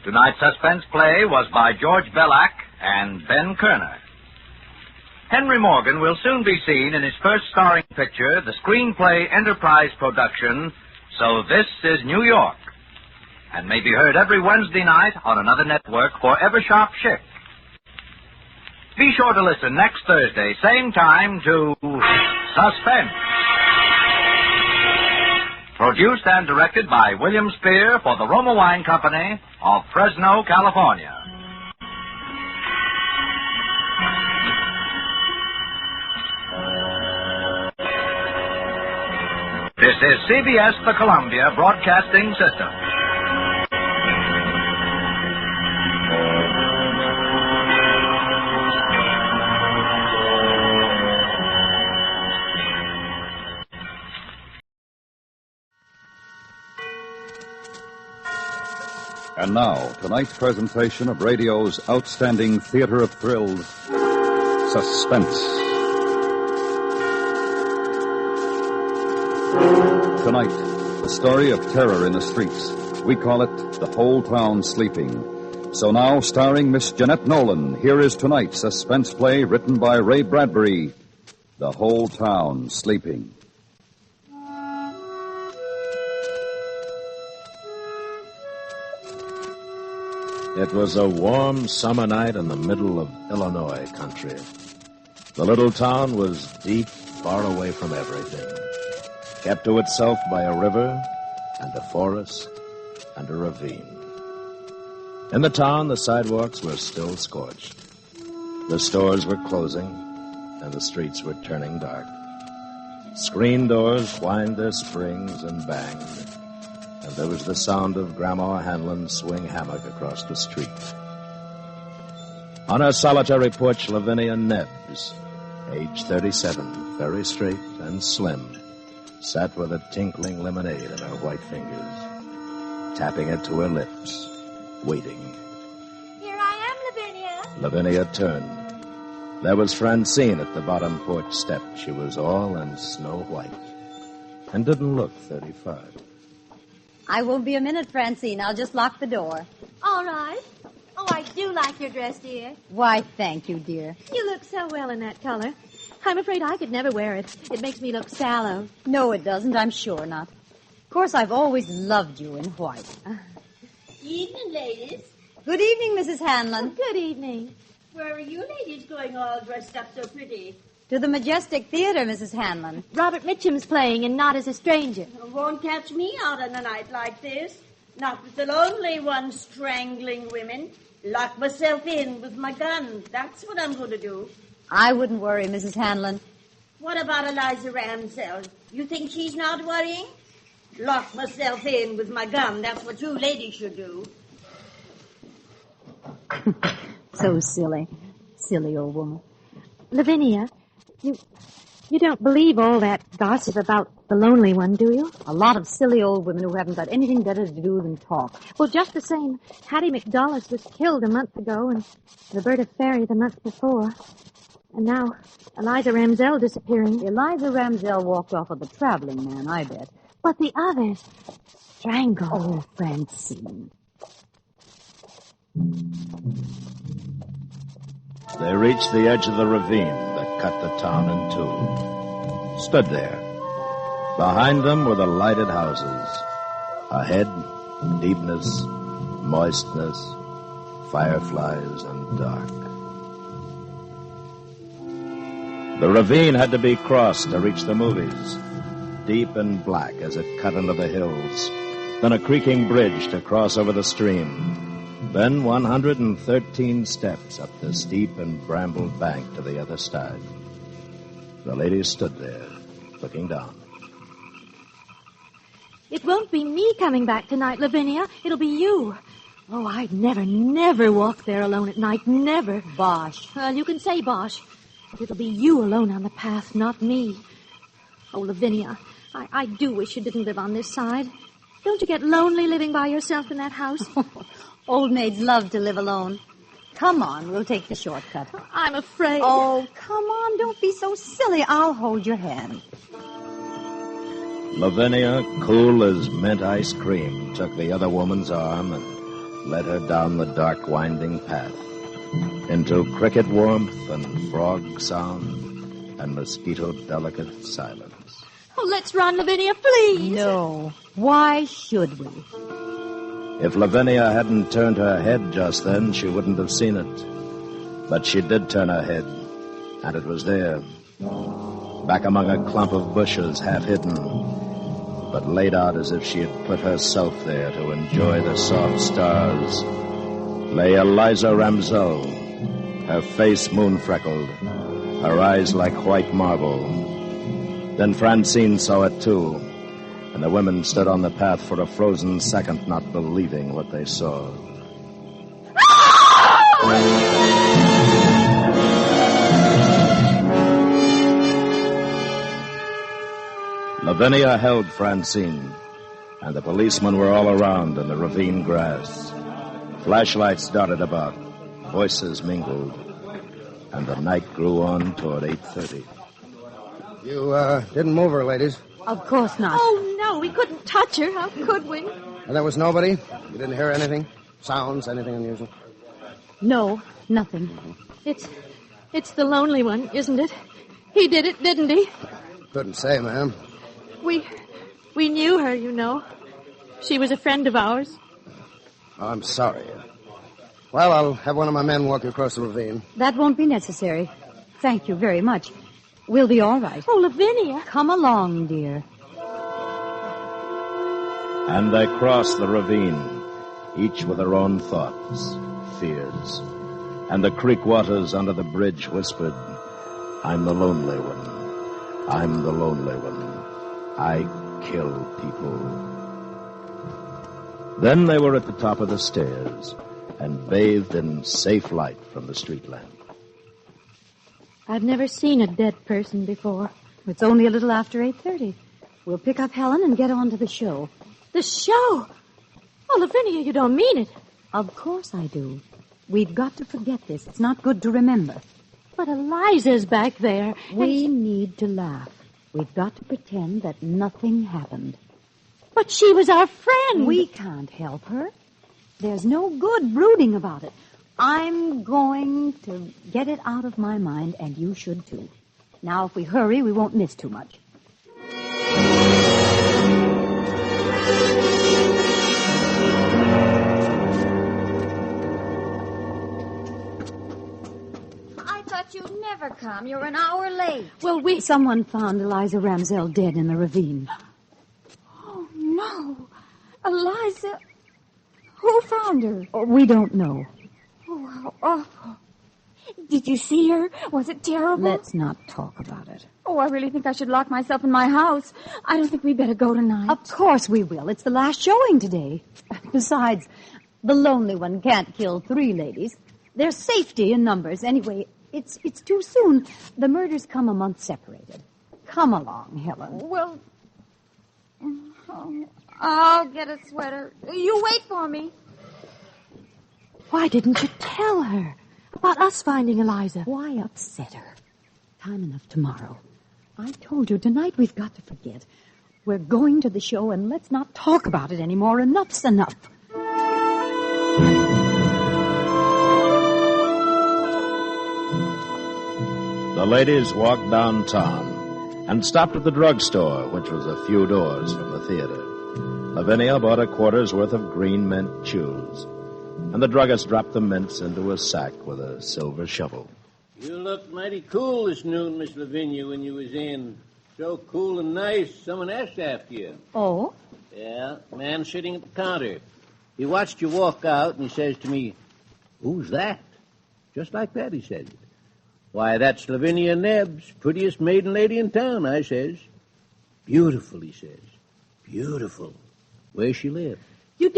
Tonight's suspense play was by George Bellac and Ben Kerner. Henry Morgan will soon be seen in his first starring picture, the Screenplay Enterprise production, So This is New York, and may be heard every Wednesday night on another network, Forever Sharp Chick. Be sure to listen next Thursday, same time, to Suspense. Produced and directed by William Spear for the Roma Wine Company of Fresno, California. This is CBS, the Columbia Broadcasting System. And now, tonight's presentation of radio's outstanding theater of thrills, Suspense. Tonight, the story of terror in the streets. We call it The Whole Town Sleeping. So now, starring Miss Jeanette Nolan, here is tonight's suspense play written by Ray Bradbury, The Whole Town Sleeping. It was a warm summer night in the middle of Illinois country. The little town was deep, far away from everything, kept to itself by a river and a forest and a ravine. In the town, the sidewalks were still scorched. The stores were closing, and the streets were turning dark. Screen doors whined their springs and banged, and there was the sound of Grandma Hanlon's swing hammock across the street. On her solitary porch, Lavinia Nebbs, age 37, very straight and slim, sat with a tinkling lemonade in her white fingers, tapping it to her lips, waiting. Here I am, Lavinia. Lavinia turned. There was Francine at the bottom porch step. She was all in snow white and didn't look 35. I won't be a minute, Francine. I'll just lock the door. All right. Oh, I do like your dress, dear. Why, thank you, dear. You look so well in that color. I'm afraid I could never wear it. It makes me look sallow. No, it doesn't. I'm sure not. Of course, I've always loved you in white. Evening, ladies. Good evening, Mrs. Hanlon. Good evening. Where are you ladies going all dressed up so pretty? To the Majestic Theater, Mrs. Hanlon. Robert Mitchum's playing and Not as a Stranger. Won't catch me out on a night like this. Not with the lonely one strangling women. Lock myself in with my gun. That's what I'm going to do. I wouldn't worry, Mrs. Hanlon. What about Eliza Ramsell? You think she's not worrying? Lock myself in with my gun. That's what you ladies should do. So silly. Silly old woman. Lavinia, you don't believe all that gossip about the lonely one, do you? A lot of silly old women who haven't got anything better to do than talk. Well, just the same, Hattie McDullis was killed a month ago and Roberta Ferry the month before. And now Eliza Ramsell disappearing. Eliza Ramsell walked off with a traveling man, I bet. But the others, strangled. Oh, Francine. They reached the edge of the ravine that cut the town in two. Stood there. Behind them were the lighted houses. Ahead, deepness, moistness, fireflies, and dark. The ravine had to be crossed to reach the movies. Deep and black as it cut into the hills. Then a creaking bridge to cross over the stream. Then 113 steps up the steep and brambled bank to the other side. The ladies stood there, looking down. It won't be me coming back tonight, Lavinia. It'll be you. Oh, I'd never walk there alone at night. Never. Bosh. Well, you can say bosh. But it'll be you alone on the path, not me. Oh, Lavinia, I do wish you didn't live on this side. Don't you get lonely living by yourself in that house? Old maids love to live alone. Come on, we'll take the shortcut. I'm afraid. Oh, come on, don't be so silly. I'll hold your hand. Lavinia, cool as mint ice cream, took the other woman's arm and led her down the dark, winding path into cricket warmth and frog sound and mosquito-delicate silence. Oh, let's run, Lavinia, please. No. Why should we? If Lavinia hadn't turned her head just then, she wouldn't have seen it. But she did turn her head, and it was there, back among a clump of bushes, half hidden, but laid out as if she had put herself there to enjoy the soft stars, lay Eliza Ramsell, her face moon-freckled, her eyes like white marble. Then Francine saw it, too, and the women stood on the path for a frozen second, not believing what they saw. Lavinia held Francine, and the policemen were all around in the ravine grass. Flashlights darted about. Voices mingled. And the night grew on toward 8:30. You, didn't move her, ladies. Of course not. Oh, no, we couldn't touch her. How could we? And there was nobody? You didn't hear anything? Sounds, anything unusual? No, nothing. It's the lonely one, isn't it? He did it, didn't he? Couldn't say, ma'am. We knew her, you know. She was a friend of ours. I'm sorry. Well, I'll have one of my men walk you across the ravine. That won't be necessary. Thank you very much. We'll be all right. Oh, Lavinia. Come along, dear. And they crossed the ravine, each with her own thoughts, fears. And the creek waters under the bridge whispered, I'm the lonely one. I'm the lonely one. I kill people. Then they were at the top of the stairs and bathed in safe light from the street lamp. I've never seen a dead person before. It's only a little after 8:30. We'll pick up Helen and get on to the show. The show? Oh, Lavinia, you don't mean it. Of course I do. We've got to forget this. It's not good to remember. But Eliza's back there. We need to laugh. We've got to pretend that nothing happened. But she was our friend. We can't help her. There's no good brooding about it. I'm going to get it out of my mind, and you should too. Now, if we hurry, we won't miss too much. I thought you'd never come. You're an hour late. Well, someone found Eliza Ramsell dead in the ravine. Oh, no. Eliza? Who found her? Oh, we don't know. Oh, how awful. Did you see her? Was it terrible? Let's not talk about it. Oh, I really think I should lock myself in my house. I don't think we'd better go tonight. Of course we will. It's the last showing today. Besides, the lonely one can't kill 3 ladies. There's safety in numbers. Anyway, it's too soon. The murders come a month separated. Come along, Helen. Well, I'll get a sweater. You wait for me. Why didn't you tell her about us finding Eliza? Why upset her? Time enough tomorrow. I told you, tonight we've got to forget. We're going to the show, and let's not talk about it anymore. Enough's enough. The ladies walked downtown and stopped at the drugstore, which was a few doors from the theater. Lavinia bought a quarter's worth of green mint chews, and the druggist dropped the mints into a sack with a silver shovel. You looked mighty cool this noon, Miss Lavinia, when you was in. So cool and nice, someone asked after you. Oh? Yeah, man sitting at the counter. He watched you walk out, and he says to me, "Who's that?" Just like that, he says. "Why, that's Lavinia Nebbs, prettiest maiden lady in town," I says. "Beautiful," he says. "Beautiful. Where she live?" You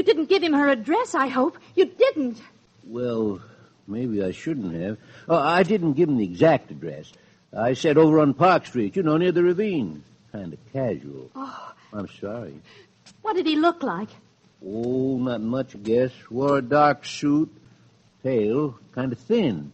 didn't give him her address, I hope. You didn't. Well, maybe I shouldn't have. Oh, I didn't give him the exact address. I said over on Park Street, near the ravine. Kind of casual. Oh. I'm sorry. What did he look like? Oh, not much, I guess. Wore a dark suit, pale, kind of thin.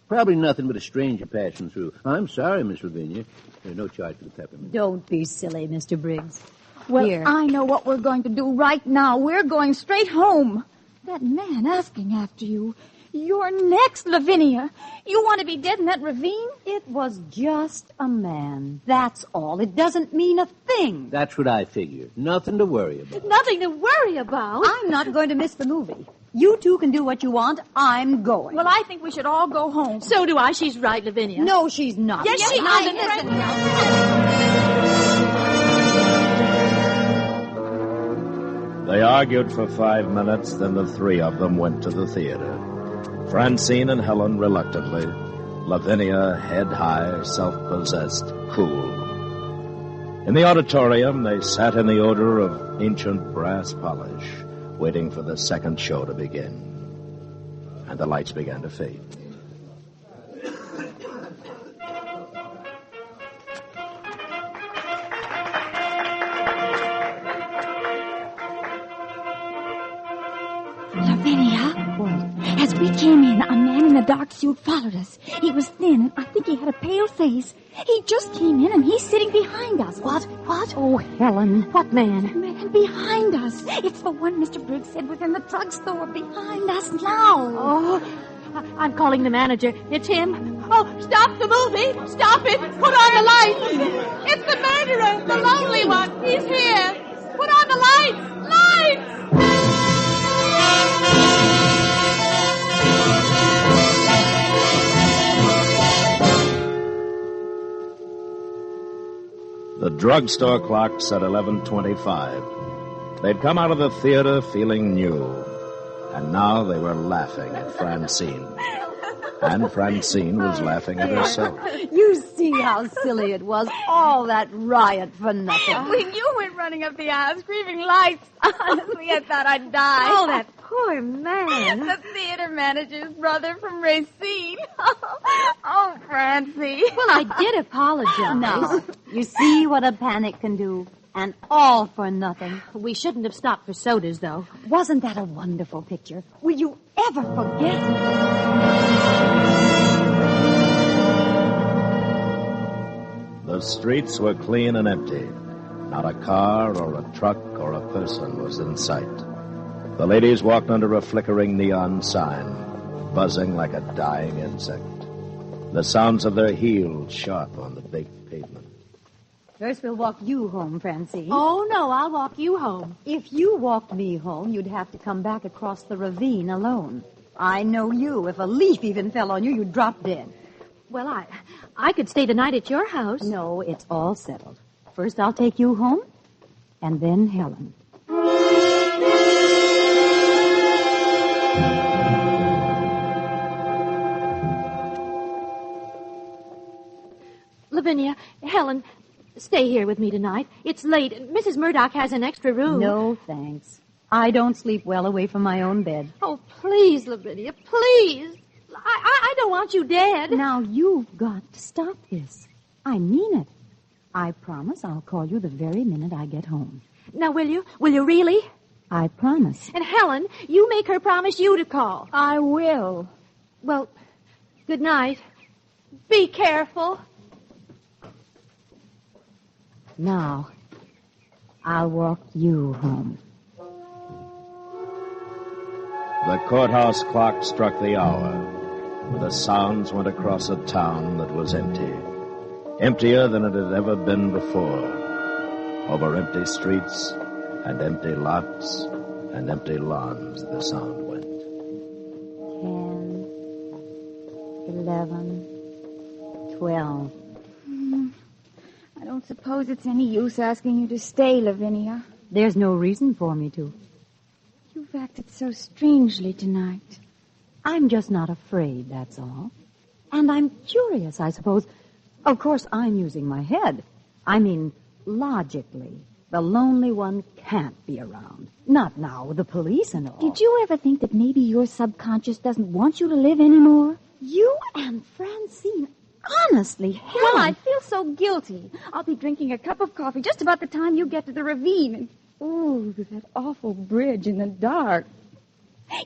Probably nothing but a stranger passing through. I'm sorry, Miss Lavinia. There's no charge for the peppermint. Don't be silly, Mr. Briggs. Well, Here. I know what we're going to do right now. We're going straight home. That man asking after you. You're next, Lavinia. You want to be dead in that ravine? It was just a man. That's all. It doesn't mean a thing. That's what I figured. Nothing to worry about. Nothing to worry about. I'm not going to miss the movie. You two can do what you want. I'm going. Well, I think we should all go home. So do I. She's right, Lavinia. No, she's not. Yes, she is. They argued for 5 minutes, then the 3 of them went to the theater. Francine and Helen reluctantly, Lavinia head high, self-possessed, cool. In the auditorium, they sat in the odor of ancient brass polish, waiting for the second show to begin. And the lights began to fade. Lavinia? What? As we came in, a man in a dark suit followed us. He was thin, and I think he had a pale face. He just came in, and he's sitting behind us. What? Oh, Helen. What man? The man behind us. It's the one Mr. Briggs said was in the drugstore behind us now. Oh, I'm calling the manager. It's him. Oh, stop the movie. Stop it. Put on the lights. It's the murderer, the lonely one. He's here. Put on the lights. Lights! The drugstore clock said 11:25. They'd come out of the theater feeling new. And now they were laughing at Francine. And Francine was laughing at herself. You see how silly it was. All that riot for nothing. When you went running up the aisle screaming lights, honestly, I thought I'd die. Oh, that poor man. The theater manager's brother from Racine. Oh, Francie. Well, I did apologize. No. You see what a panic can do. And all for nothing. We shouldn't have stopped for sodas, though. Wasn't that a wonderful picture? Will you ever forget it? The streets were clean and empty. Not a car or a truck or a person was in sight. The ladies walked under a flickering neon sign, buzzing like a dying insect. The sounds of their heels sharp on the baked pavement. First, we'll walk you home, Francine. Oh, no, I'll walk you home. If you walked me home, you'd have to come back across the ravine alone. I know you. If a leaf even fell on you, you'd drop dead. Well, I could stay the night at your house. No, it's all settled. First, I'll take you home, and then Helen. Lavinia, Helen, stay here with me tonight. It's late. Mrs. Murdoch has an extra room. No, thanks. I don't sleep well away from my own bed. Oh, please, Lavinia, please. I don't want you dead. Now, you've got to stop this. I mean it. I promise I'll call you the very minute I get home. Now, will you? Will you really? I promise. And Helen, you make her promise you to call. I will. Well, good night. Be careful. Now, I'll walk you home. The courthouse clock struck the hour. The sounds went across a town that was empty. Emptier than it had ever been before. Over empty streets and empty lots and empty lawns the sound went. 10, 11, 12. I don't suppose it's any use asking you to stay, Lavinia. There's no reason for me to. You've acted so strangely tonight. I'm just not afraid, that's all. And I'm curious, I suppose. Of course, I'm using my head. I mean, logically. The lonely one can't be around. Not now, with the police and all. Did you ever think that maybe your subconscious doesn't want you to live anymore? You and Francine, honestly, Helen. Well, I feel so guilty. I'll be drinking a cup of coffee just about the time you get to the ravine. And, that awful bridge in the dark.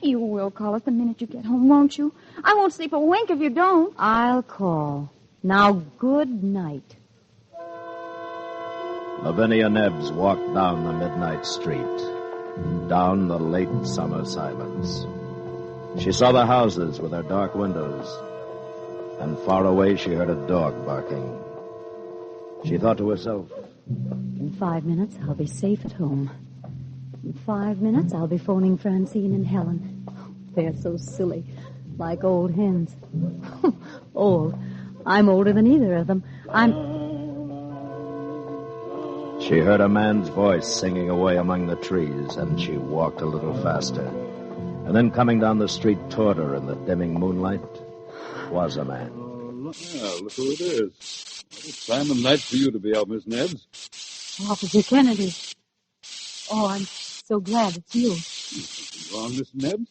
You will call us the minute you get home, won't you? I won't sleep a wink if you don't. I'll call. Now, good night. Lavinia Nebbs walked down the midnight street, down the late summer silence. She saw the houses with their dark windows, and far away she heard a dog barking. She thought to herself, in 5 minutes, I'll be safe at home. In 5 minutes, I'll be phoning Francine and Helen. They're so silly, like old hens. Old. I'm older than either of them. She heard a man's voice singing away among the trees, and she walked a little faster. And then coming down the street toward her in the dimming moonlight was a man. Look who it is. It's time of night for you to be out, Miss Nebbs. Officer Kennedy. Oh, I'm so glad it's you. Something wrong, Miss Nebbs?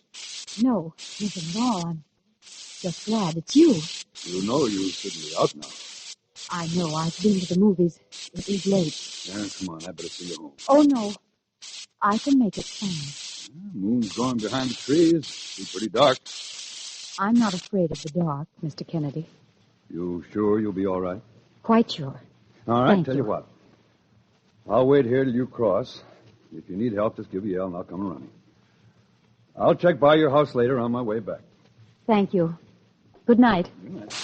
No, nothing at all. I'm just glad it's you. You know you shouldn't be out now. I know. I've been to the movies. It is late. Yeah, come on. I better see you home. Oh, no. I can make it fine. Moon's going behind the trees. It's pretty dark. I'm not afraid of the dark, Mr. Kennedy. You sure you'll be all right? Quite sure. All right, Thank tell you what. I'll wait here till you cross. If you need help, just give a yell and I'll come running. I'll check by your house later on my way back. Thank you. Good night. Good night.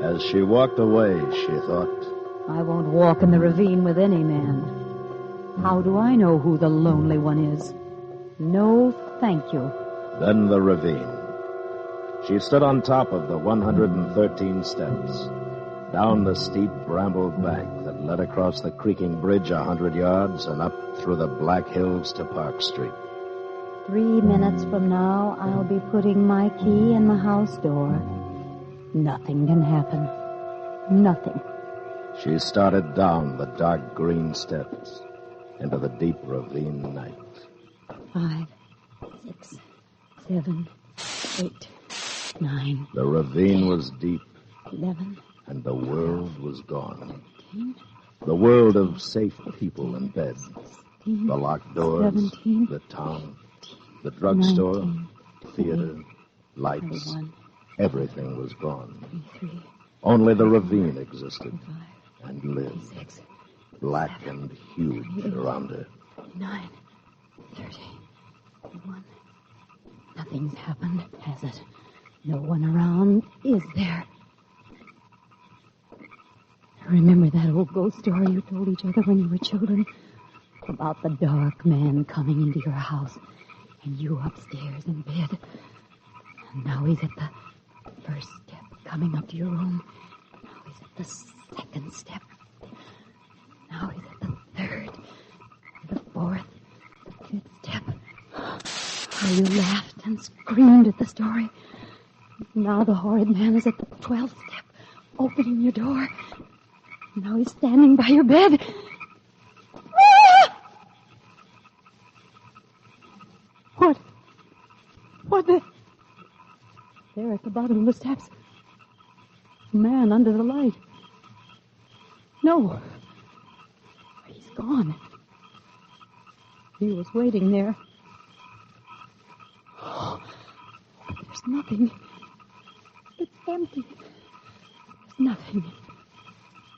As she walked away, she thought, I won't walk in the ravine with any man. How do I know who the lonely one is? No, thank you. Then the ravine. She stood on top of the 113 steps, down the steep brambled bank that led across the creaking bridge 100 yards and up through the Black Hills to Park Street. 3 minutes from now, I'll be putting my key in the house door. Nothing can happen. Nothing. She started down the dark green steps into the deep ravine night. 5, 6, 7, 8, 9. The ravine was deep, 11. and the world was gone. 13. The world of safe people in bed. 16, The locked doors, 17, the town, the drugstore, 19, theater, 20, lights. 21, Everything was gone. 23, Only the ravine existed 25, and lived, 26, black and huge around her. 29, 30, 31. Nothing's happened, has it? No one around, is there? Remember that old ghost story you told each other when you were children? About the dark man coming into your house and you upstairs in bed. And now he's at the first step coming up to your room. Now he's at the second step. Now he's at the third, the fourth, the fifth step. How you laughed and screamed at the story. Now the horrid man is at the 12th step, opening your door. Now he's standing by your bed. What the... There at the bottom of the steps. A man under the light. No. He's gone. He was waiting there. Oh, there's nothing. It's empty. There's nothing.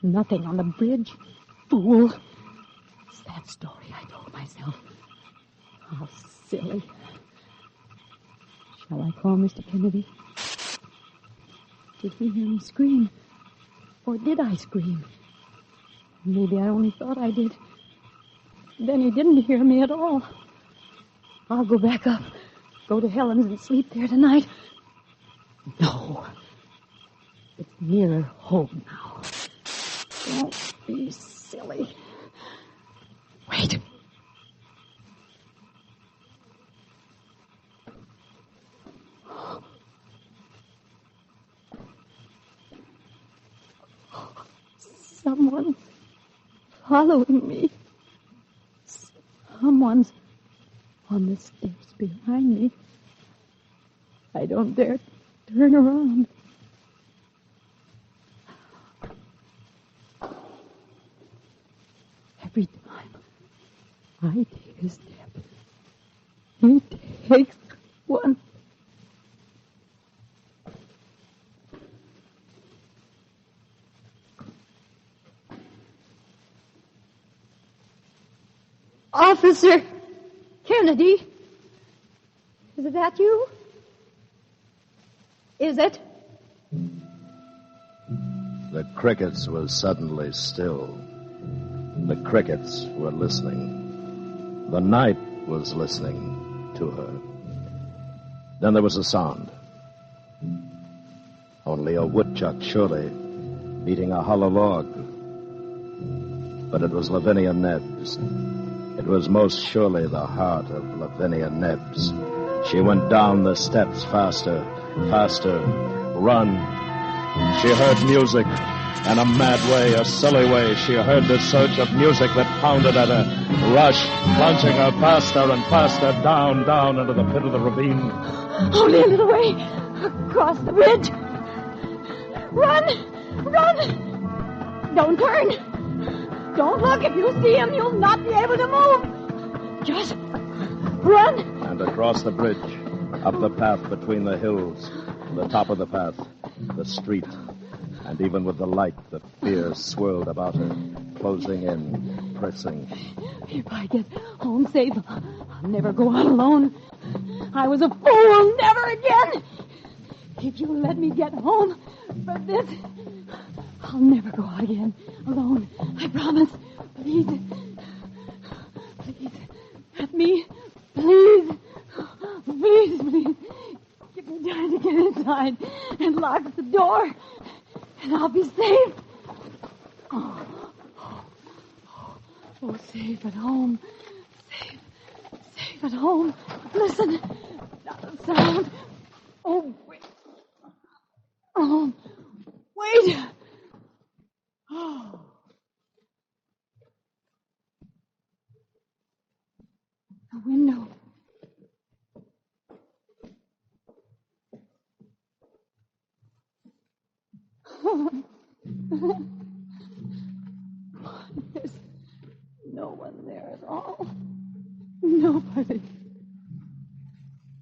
Nothing on the bridge. Fool. It's that story I told myself. How silly. Shall I call Mr. Kennedy? Did he hear me scream? Or did I scream? Maybe I only thought I did. Then he didn't hear me at all. I'll go back up. Go to Helen's and sleep there tonight. No. It's nearer home now. Don't be silly. Wait. Someone's following me. Someone's on the steps behind me. I don't dare turn around. Every time I take a step, he takes one. Officer Kennedy, is that you? Is it? The crickets were suddenly still. The crickets were listening. The night was listening to her. Then there was a sound. Only a woodchuck, surely, beating a hollow log. But it was Lavinia Nebbs. It was most surely the heart of Lavinia Nebbs. She went down the steps faster, faster. Run. She heard music. In a mad way, a silly way, she heard the surge of music that pounded at her. Rush, plunging her faster and faster, down, down into the pit of the ravine. Only a little way. Across the bridge. Run! Run! Don't turn! Don't look. If you see him, you'll not be able to move. Just run. And across the bridge, up the path between the hills, the top of the path, the street. And even with the light, the fear swirled about her, closing in, pressing. If I get home safe, I'll never go out alone. I was a fool. Never again. If you let me get home for this, I'll never go out again alone. I promise. Please. Please. Let me. Please. Please, please. Give me time to get inside and lock the door. And I'll be safe. Oh, safe at home. Safe at home. Listen. Not a sound. Oh, wait. Oh, wait. Oh. The window. There's no one there at all. Nobody.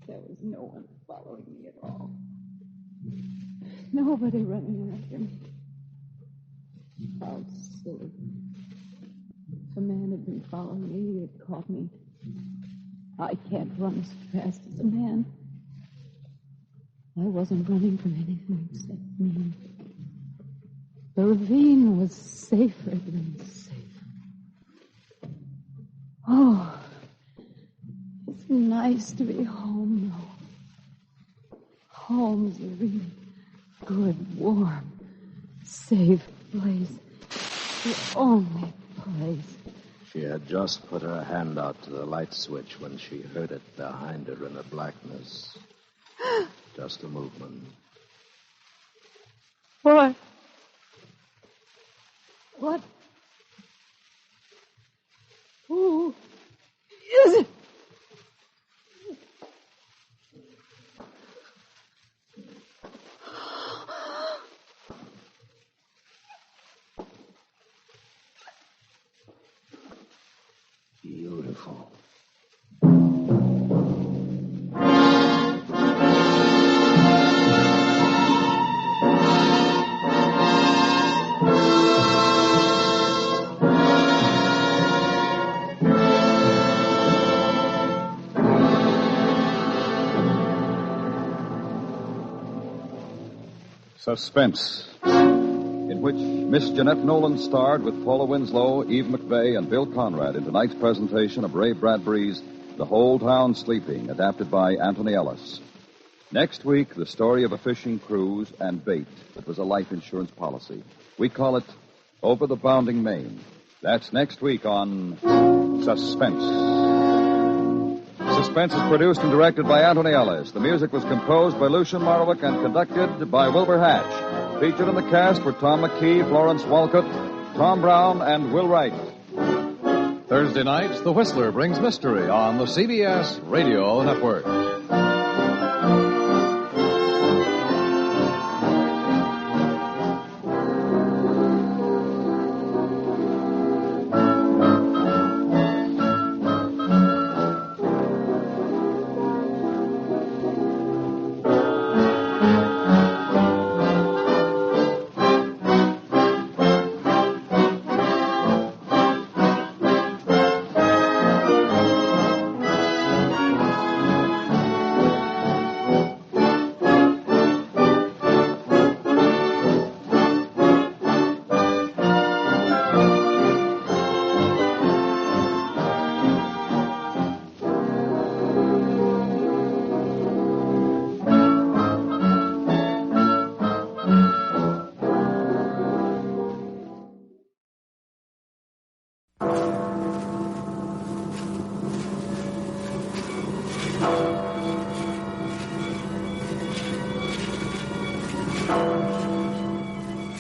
There was no one following me at all. Nobody running after me. How silly. If a man had been following me, he had caught me. I can't run as fast as a man. I wasn't running from anything except me. The ravine was safer than safe. Oh, it's nice to be home, though. Home's a really good, warm, safe place. The only place. She had just put her hand out to the light switch when she heard it behind her in the blackness. Just a movement. What? What? Who is it? Beautiful. Suspense, in which Miss Jeanette Nolan starred with Paula Winslow, Eve McVey, and Bill Conrad in tonight's presentation of Ray Bradbury's The Whole Town Sleeping, adapted by Anthony Ellis. Next week, the story of a fishing cruise and bait that was a life insurance policy. We call it Over the Bounding Main. That's next week on Suspense. Suspense is produced and directed by Anthony Ellis. The music was composed by Lucien Morawick and conducted by Wilbur Hatch. Featured in the cast were Tom McKee, Florence Walcott, Tom Brown, and Will Wright. Thursday nights, The Whistler brings mystery on the CBS Radio Network.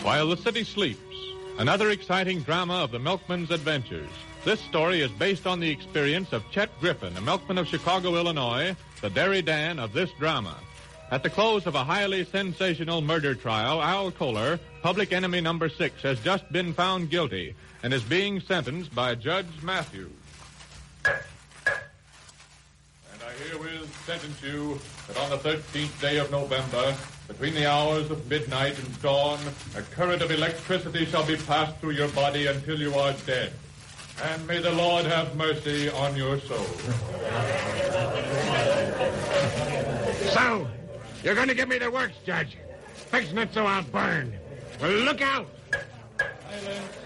While the City Sleeps, another exciting drama of the milkman's adventures. This story is based on the experience of Chet Griffin, a milkman of Chicago, Illinois, the Dairy Dan of this drama. At the close of a highly sensational murder trial, Al Kohler, public enemy number 6, has just been found guilty and is being sentenced by Judge Matthews. And I herewith sentence you that on the 13th day of November, between the hours of midnight and dawn, a current of electricity shall be passed through your body until you are dead. And may the Lord have mercy on your soul. So, you're going to give me the works, Judge. Fixing it so I'll burn. Well, look out.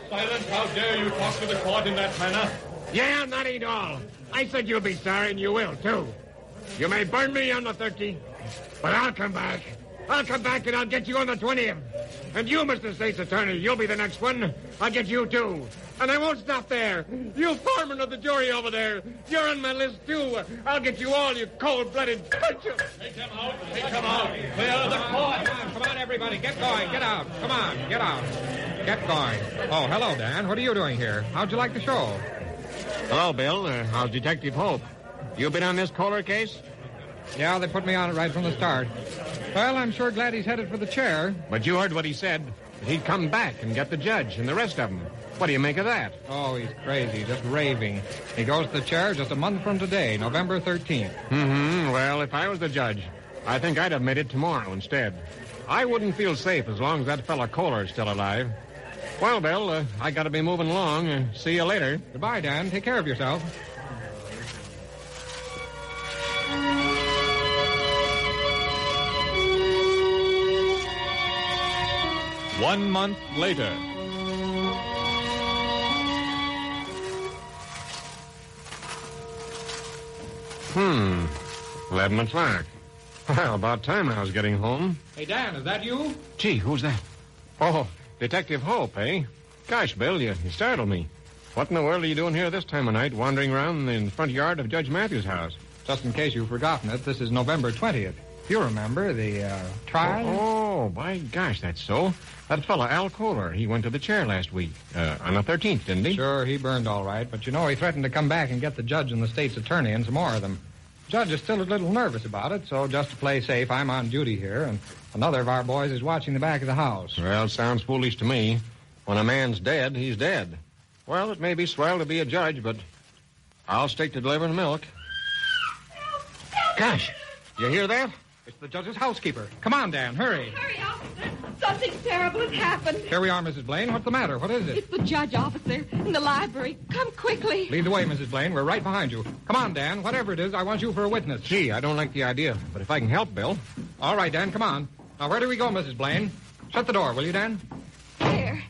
Silence, how dare you talk to the court in that manner? Yeah, that ain't all. I said you'll be sorry, and you will, too. You may burn me on the 13th, but I'll come back. I'll come back and I'll get you on the 20th. And you, Mr. State's Attorney, you'll be the next one. I'll get you, too. And I won't stop there. You foreman of the jury over there, you're on my list, too. I'll get you all, you cold-blooded creature. Take them out. Take them out. Clear the court. Come on, everybody. Get going. Get out. Come on. Get out. Get going. Oh, hello, Dan. What are you doing here? How'd you like the show? Hello, Bill. How's Detective Hope? You been on this Kohler case? Yeah, they put me on it right from the start. Well, I'm sure glad he's headed for the chair. But you heard what he said. That he'd come back and get the judge and the rest of them. What do you make of that? Oh, he's crazy, just raving. He goes to the chair just a month from today, November 13th. Well, if I was the judge, I think I'd have made it tomorrow instead. I wouldn't feel safe as long as that fella Kohler's still alive. Well, Bill, I got to be moving along. See you later. Goodbye, Dan. Take care of yourself. One month later. 11 o'clock. Well, about time I was getting home. Hey, Dan, is that you? Gee, who's that? Oh, Detective Hope, eh? Gosh, Bill, you startled me. What in the world are you doing here this time of night, wandering around in the front yard of Judge Matthews' house? Just in case you've forgotten it, this is November 20th. You remember the trial? Oh, by gosh, that's so. That fella, Al Kohler, he went to the chair last week. On the 13th, didn't he? Sure, he burned all right. But, you know, he threatened to come back and get the judge and the state's attorney and some more of them. The judge is still a little nervous about it, so just to play safe, I'm on duty here, and another of our boys is watching the back of the house. Well, sounds foolish to me. When a man's dead, he's dead. Well, it may be swell to be a judge, but I'll stick to delivering milk. Gosh, you hear that? It's the judge's housekeeper. Come on, Dan, hurry. Hurry, officer. Something terrible has happened. Here we are, Mrs. Blaine. What's the matter? What is it? It's the judge, officer, in the library. Come quickly. Lead the way, Mrs. Blaine. We're right behind you. Come on, Dan. Whatever it is, I want you for a witness. Gee, I don't like the idea, but if I can help, Bill. All right, Dan, come on. Now, where do we go, Mrs. Blaine? Shut the door, will you, Dan? There.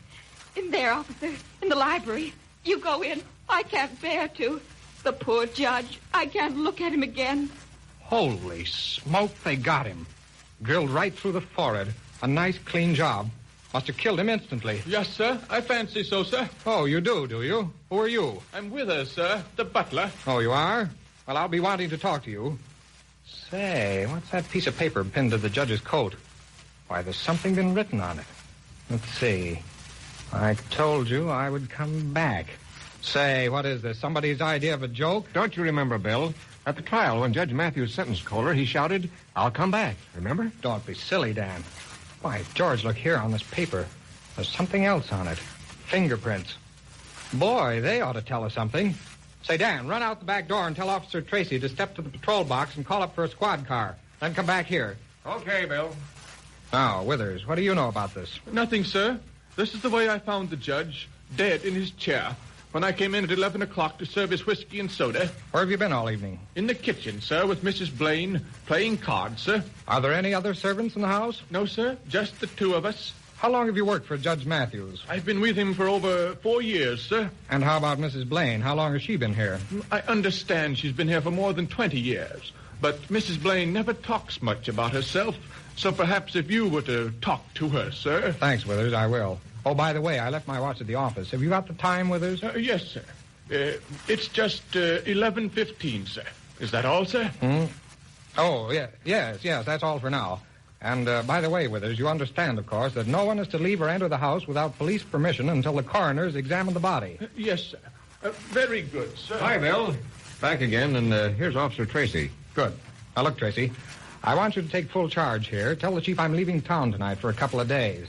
In there, officer. In the library. You go in. I can't bear to. The poor judge. I can't look at him again. Holy smoke, they got him. Drilled right through the forehead. A nice, clean job. Must have killed him instantly. Yes, sir. I fancy so, sir. Oh, you do you? Who are you? I'm Withers, sir. The butler. Oh, you are? Well, I'll be wanting to talk to you. Say, what's that piece of paper pinned to the judge's coat? Why, there's something been written on it. Let's see. I told you I would come back. Say, what is this? Somebody's idea of a joke? Don't you remember, Bill? At the trial, when Judge Matthews sentenced Kohler, he shouted, "I'll come back." Remember? Don't be silly, Dan. Why, George, look here on this paper. There's something else on it. Fingerprints. Boy, they ought to tell us something. Say, Dan, run out the back door and tell Officer Tracy to step to the patrol box and call up for a squad car. Then come back here. Okay, Bill. Now, Withers, what do you know about this? Nothing, sir. This is the way I found the judge, dead in his chair, when I came in at 11 o'clock to serve his whiskey and soda. Where have you been all evening? In the kitchen, sir, with Mrs. Blaine, playing cards, sir. Are there any other servants in the house? No, sir. Just the two of us. How long have you worked for Judge Matthews? I've been with him for over 4 years, sir. And how about Mrs. Blaine? How long has she been here? I understand she's been here for more than 20 years. But Mrs. Blaine never talks much about herself. So perhaps if you were to talk to her, sir. Thanks, Withers, I will. Oh, by the way, I left my watch at the office. Have you got the time, Withers? Yes, sir. It's just 11:15, sir. Is that all, sir? Oh, yes, that's all for now. And, by the way, Withers, you understand, of course, that no one is to leave or enter the house without police permission until the coroner's examined the body. Yes, sir. Very good, sir. Hi, Bill. Back again, and here's Officer Tracy. Good. Now, look, Tracy, I want you to take full charge here. Tell the chief I'm leaving town tonight for a couple of days.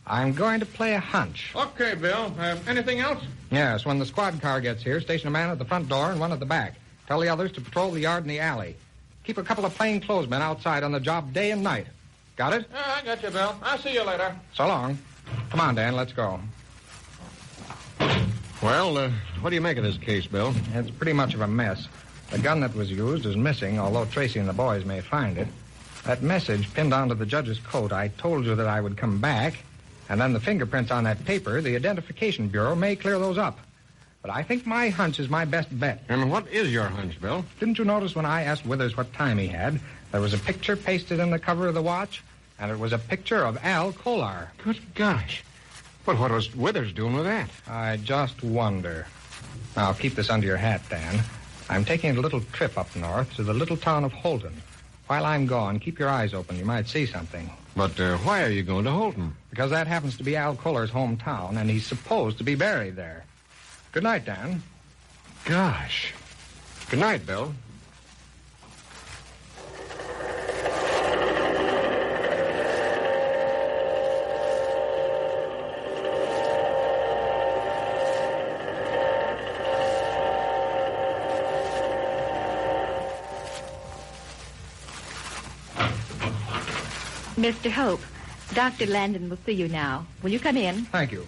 I'm going to play a hunch. Okay, Bill. Anything else? Yes, when the squad car gets here, station a man at the front door and one at the back. Tell the others to patrol the yard and the alley. Keep a couple of plainclothesmen outside on the job day and night. Got it? I got you, Bill. I'll see you later. So long. Come on, Dan, let's go. Well, what do you make of this case, Bill? It's pretty much of a mess. The gun that was used is missing, although Tracy and the boys may find it. That message pinned onto the judge's coat, I told you that I would come back, and then the fingerprints on that paper, the Identification Bureau may clear those up. But I think my hunch is my best bet. And what is your hunch, Bill? Didn't you notice when I asked Withers what time he had, there was a picture pasted in the cover of the watch, and it was a picture of Al Kolar. Good gosh. But what was Withers doing with that? I just wonder. Now, keep this under your hat, Dan. I'm taking a little trip up north to the little town of Holton. While I'm gone, keep your eyes open. You might see something. But why are you going to Holton? Because that happens to be Al Kolar's hometown, and he's supposed to be buried there. Good night, Dan. Gosh. Good night, Bill. Mr. Hope, Dr. Landon will see you now. Will you come in? Thank you.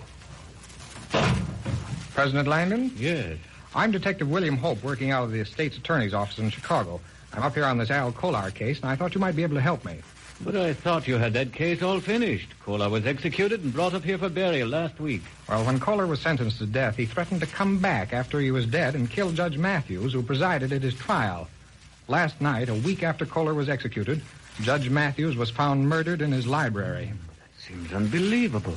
President Langdon? Yes. I'm Detective William Hope, working out of the state's attorney's office in Chicago. I'm up here on this Al Kolar case, and I thought you might be able to help me. But I thought you had that case all finished. Kolar was executed and brought up here for burial last week. Well, when Kolar was sentenced to death, he threatened to come back after he was dead and kill Judge Matthews, who presided at his trial. Last night, a week after Kolar was executed, Judge Matthews was found murdered in his library. That seems unbelievable.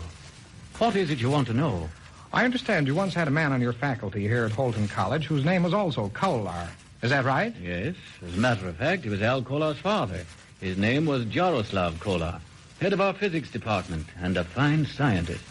What is it you want to know? I understand you once had a man on your faculty here at Holton College whose name was also Kolar. Is that right? Yes. As a matter of fact, he was Al Kolar's father. His name was 𝒆𝒔 Kolar, head of our physics department and a fine scientist.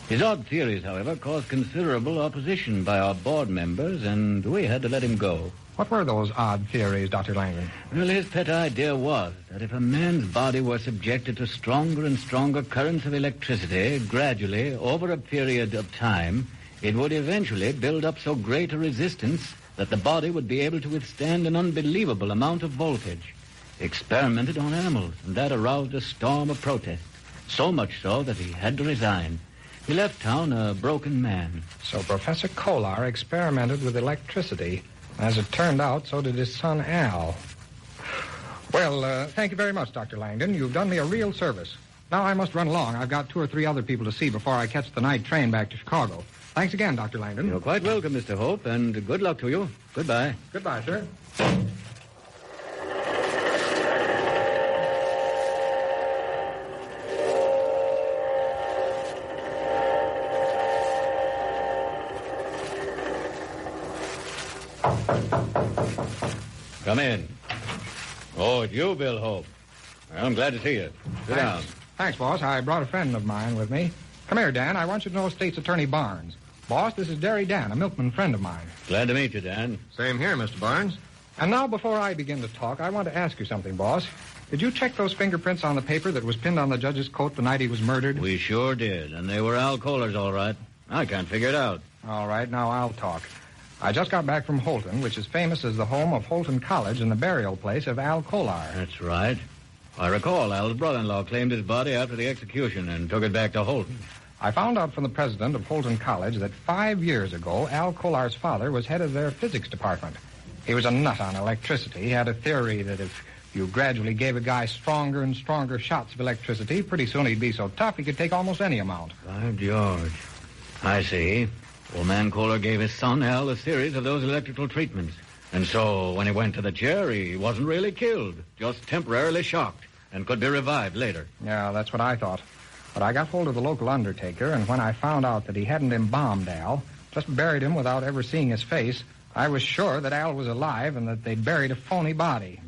His odd theories, however, caused considerable opposition by our board members, and we had to let him go. What were those odd theories, Dr. Langdon? Well, his pet idea was that if a man's body were subjected to stronger and stronger currents of electricity, gradually, over a period of time, it would eventually build up so great a resistance that the body would be able to withstand an unbelievable amount of voltage. He experimented on animals, and that aroused a storm of protest. So much so that he had to resign. He left town a broken man. So Professor Kolar experimented with electricity. As it turned out, so did his son, Al. Well, thank you very much, Dr. Langdon. You've done me a real service. Now I must run along. I've got 2 or 3 other people to see before I catch the night train back to Chicago. Thanks again, Dr. Langdon. You're quite welcome, Mr. Hope, and good luck to you. Goodbye. Goodbye, sir. Come in. Oh, it's you, Bill Hope. Well, I'm glad to see you. Sit down. Thanks, boss. I brought a friend of mine with me. Come here, Dan. I want you to know State's Attorney Barnes. Boss, this is Derry Dan, a milkman friend of mine. Glad to meet you, Dan. Same here, Mr. Barnes. And now, before I begin to talk, I want to ask you something, boss. Did you check those fingerprints on the paper that was pinned on the judge's coat the night he was murdered? We sure did, and they were Al Kolar's, all right. I can't figure it out. All right, now I'll talk. I just got back from Holton, which is famous as the home of Holton College and the burial place of Al Kolar. That's right. I recall Al's brother-in-law claimed his body after the execution and took it back to Holton. I found out from the president of Holton College that 5 years ago, Al Kolar's father was head of their physics department. He was a nut on electricity. He had a theory that if you gradually gave a guy stronger and stronger shots of electricity, pretty soon he'd be so tough he could take almost any amount. By George. I see. Old man Kolar gave his son, Al, a series of those electrical treatments. And so, when he went to the chair, he wasn't really killed, just temporarily shocked, and could be revived later. Yeah, that's what I thought. But I got hold of the local undertaker, and when I found out that he hadn't embalmed Al, just buried him without ever seeing his face, I was sure that Al was alive and that they'd buried a phony body.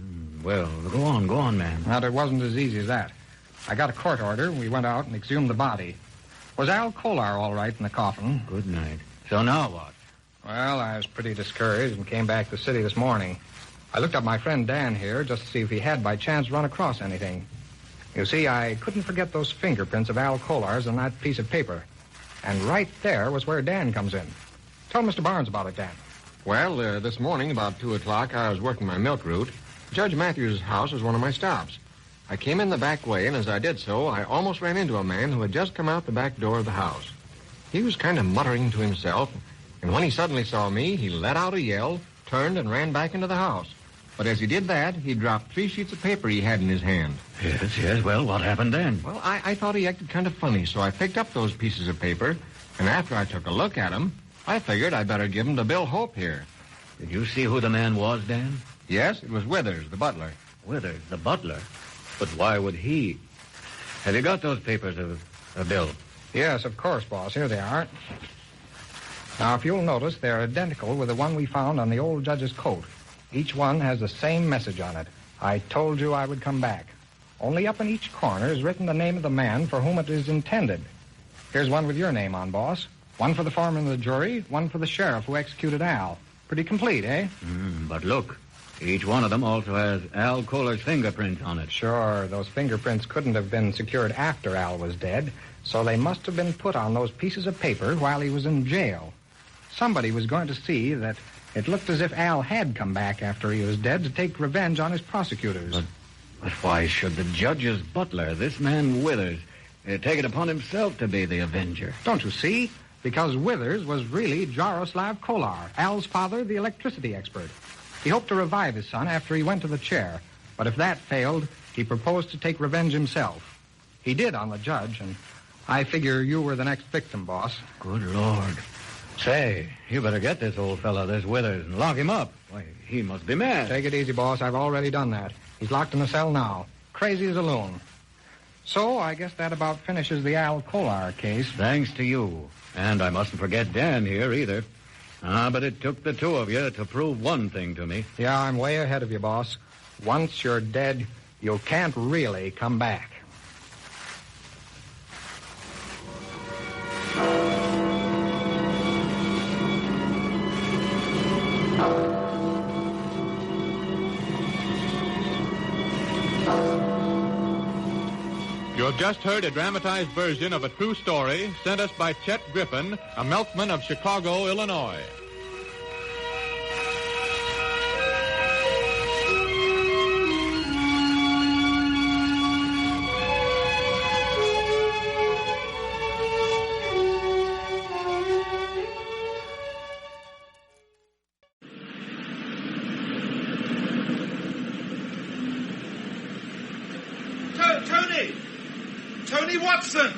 Well, go on, man. Now, it wasn't as easy as that. I got a court order, and we went out and exhumed the body. Was Al Kolar all right in the coffin? Good night. So now what? Well, I was pretty discouraged and came back to the city this morning. I looked up my friend Dan here just to see if he had by chance run across anything. You see, I couldn't forget those fingerprints of Al Kolar's on that piece of paper. And right there was where Dan comes in. Tell Mr. Barnes about it, Dan. Well, this morning, about 2 o'clock, I was working my milk route. Judge Matthews' house was one of my stops. I came in the back way, and as I did so, I almost ran into a man who had just come out the back door of the house. He was kind of muttering to himself, and when he suddenly saw me, he let out a yell, turned, and ran back into the house. But as he did that, he dropped 3 sheets of paper he had in his hand. Yes. Well, what happened then? Well, I thought he acted kind of funny, so I picked up those pieces of paper, and after I took a look at them, I figured I'd better give them to Bill Hope here. Did you see who the man was, Dan? Yes, it was Withers, the butler. Withers, the butler? But why would he? Have you got those papers of Bill? Yes, of course, boss. Here they are. Now, if you'll notice, they're identical with the one we found on the old judge's coat. Each one has the same message on it. I told you I would come back. Only up in each corner is written the name of the man for whom it is intended. Here's one with your name on, boss. One for the foreman of the jury, one for the sheriff who executed Al. Pretty complete, eh? But look, each one of them also has Al Kolar's fingerprints on it. Sure, those fingerprints couldn't have been secured after Al was dead, so they must have been put on those pieces of paper while he was in jail. Somebody was going to see that it looked as if Al had come back after he was dead to take revenge on his prosecutors. But why should the judge's butler, this man Withers, take it upon himself to be the avenger? Don't you see? Because Withers was really Jaroslav Kolar, Al's father, the electricity expert. He hoped to revive his son after he went to the chair, but if that failed, he proposed to take revenge himself. He did on the judge, and I figure you were the next victim, boss. Good Lord. Say, you better get this old fellow, this Withers, and lock him up. Why, he must be mad. Take it easy, boss. I've already done that. He's locked in a cell now. Crazy as a loon. So, I guess that about finishes the Al Kolar case. Thanks to you. And I mustn't forget Dan here, either. But it took the two of you to prove one thing to me. Yeah, I'm way ahead of you, boss. Once you're dead, you can't really come back. You have just heard a dramatized version of a true story sent us by Chet Griffin, a milkman of Chicago, Illinois. Tony Watson!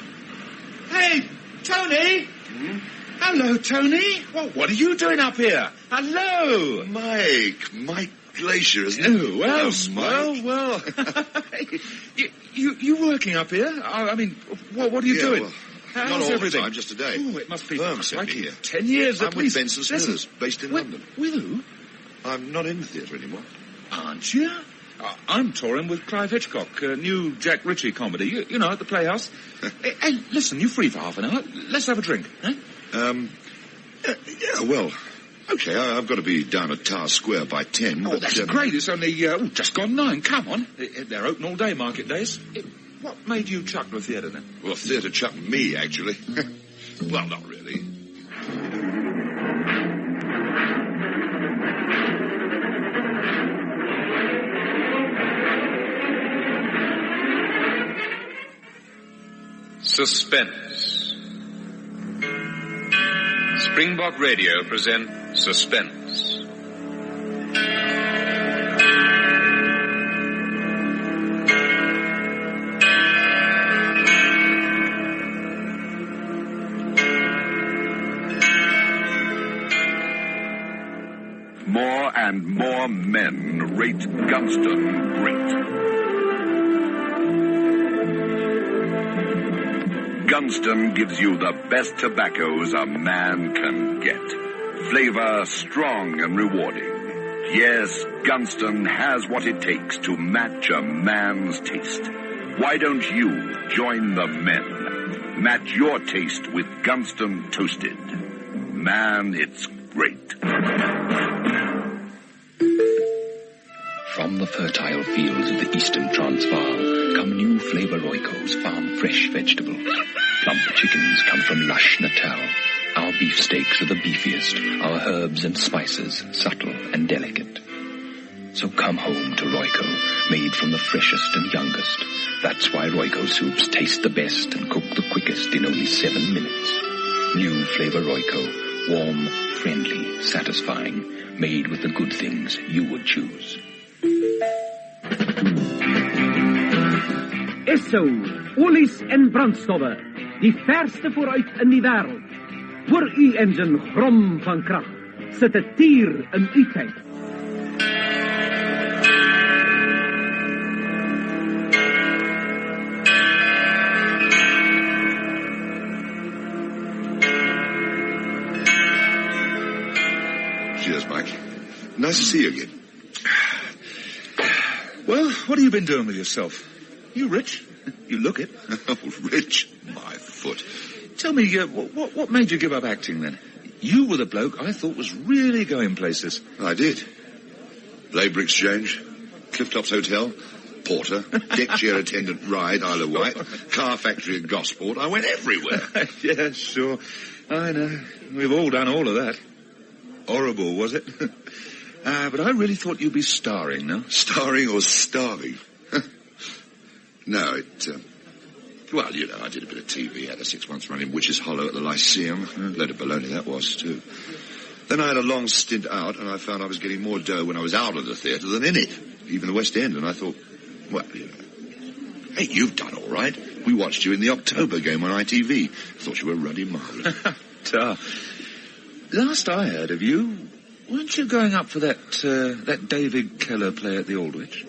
Hey, Tony! Hello, Tony. Well, what are you doing up here? Hello! Mike Glacier, isn't it? Well. you working up here? I mean, what are you doing? Well, how's not all everything? the time, just today. Oh, it must be Firm sent me like here. 10 years at I'm least. with Benson Smithers, based in London. With who? I'm not in the theatre anymore. Aren't you? I'm touring with Clive Hitchcock, a new Jack Ritchie comedy, you know, at the Playhouse. Hey, listen, you free for half an hour? Let's have a drink, eh? Yeah, well, okay, I've got to be down at Tower Square by 10. Oh, but, that's great. It's only just gone 9. Come on. They're open all day, market days. What made you chuck the theatre, then? Well, theatre chucked me, actually. Well, not really. Suspense. Springbok Radio presents Suspense. More and more men rate Gunston great. Gunston gives you the best tobaccos a man can get. Flavor strong and rewarding. Yes, Gunston has what it takes to match a man's taste. Why don't you join the men? Match your taste with Gunston Toasted. Man, it's great. From the fertile fields of the eastern Transvaal come new flavor Royco's farm fresh vegetable. Plump chickens come from lush Natal. Our beefsteaks are the beefiest, our herbs and spices subtle and delicate. So come home to Royco, made from the freshest and youngest. That's why Royco soups taste the best and cook the quickest in only 7 minutes. New flavor Royco, warm, friendly, satisfying, made with the good things you would choose. Esso, olies en brandstoffe, die verste vooruit in die wêreld. Voor u engine grom van krag, sit 'n tier in u tyd. Cheers, Mike. Nice to see you again. Well, what have you been doing with yourself? You rich? You look it. Oh, rich? My foot. Tell me, what made you give up acting then? You were the bloke I thought was really going places. I did. Labour Exchange, Clifftop's Hotel, Porter, deck chair attendant ride, Isle of Wight, car factory at Gosport. I went everywhere. Yeah, sure. I know. We've all done all of that. Horrible, was it? But I really thought you'd be starring, no? Starring or starving? No, well, you know, I did a bit of TV, had a 6 months run in Witches Hollow at the Lyceum. A load of baloney that was, too. Then I had a long stint out, and I found I was getting more dough when I was out of the theatre than in it, even the West End, and I thought, well, you know, hey, you've done all right. We watched you in the October game on ITV. Thought you were ruddy marvellous. Last I heard of you, weren't you going up for that David Keller play at the Aldwych?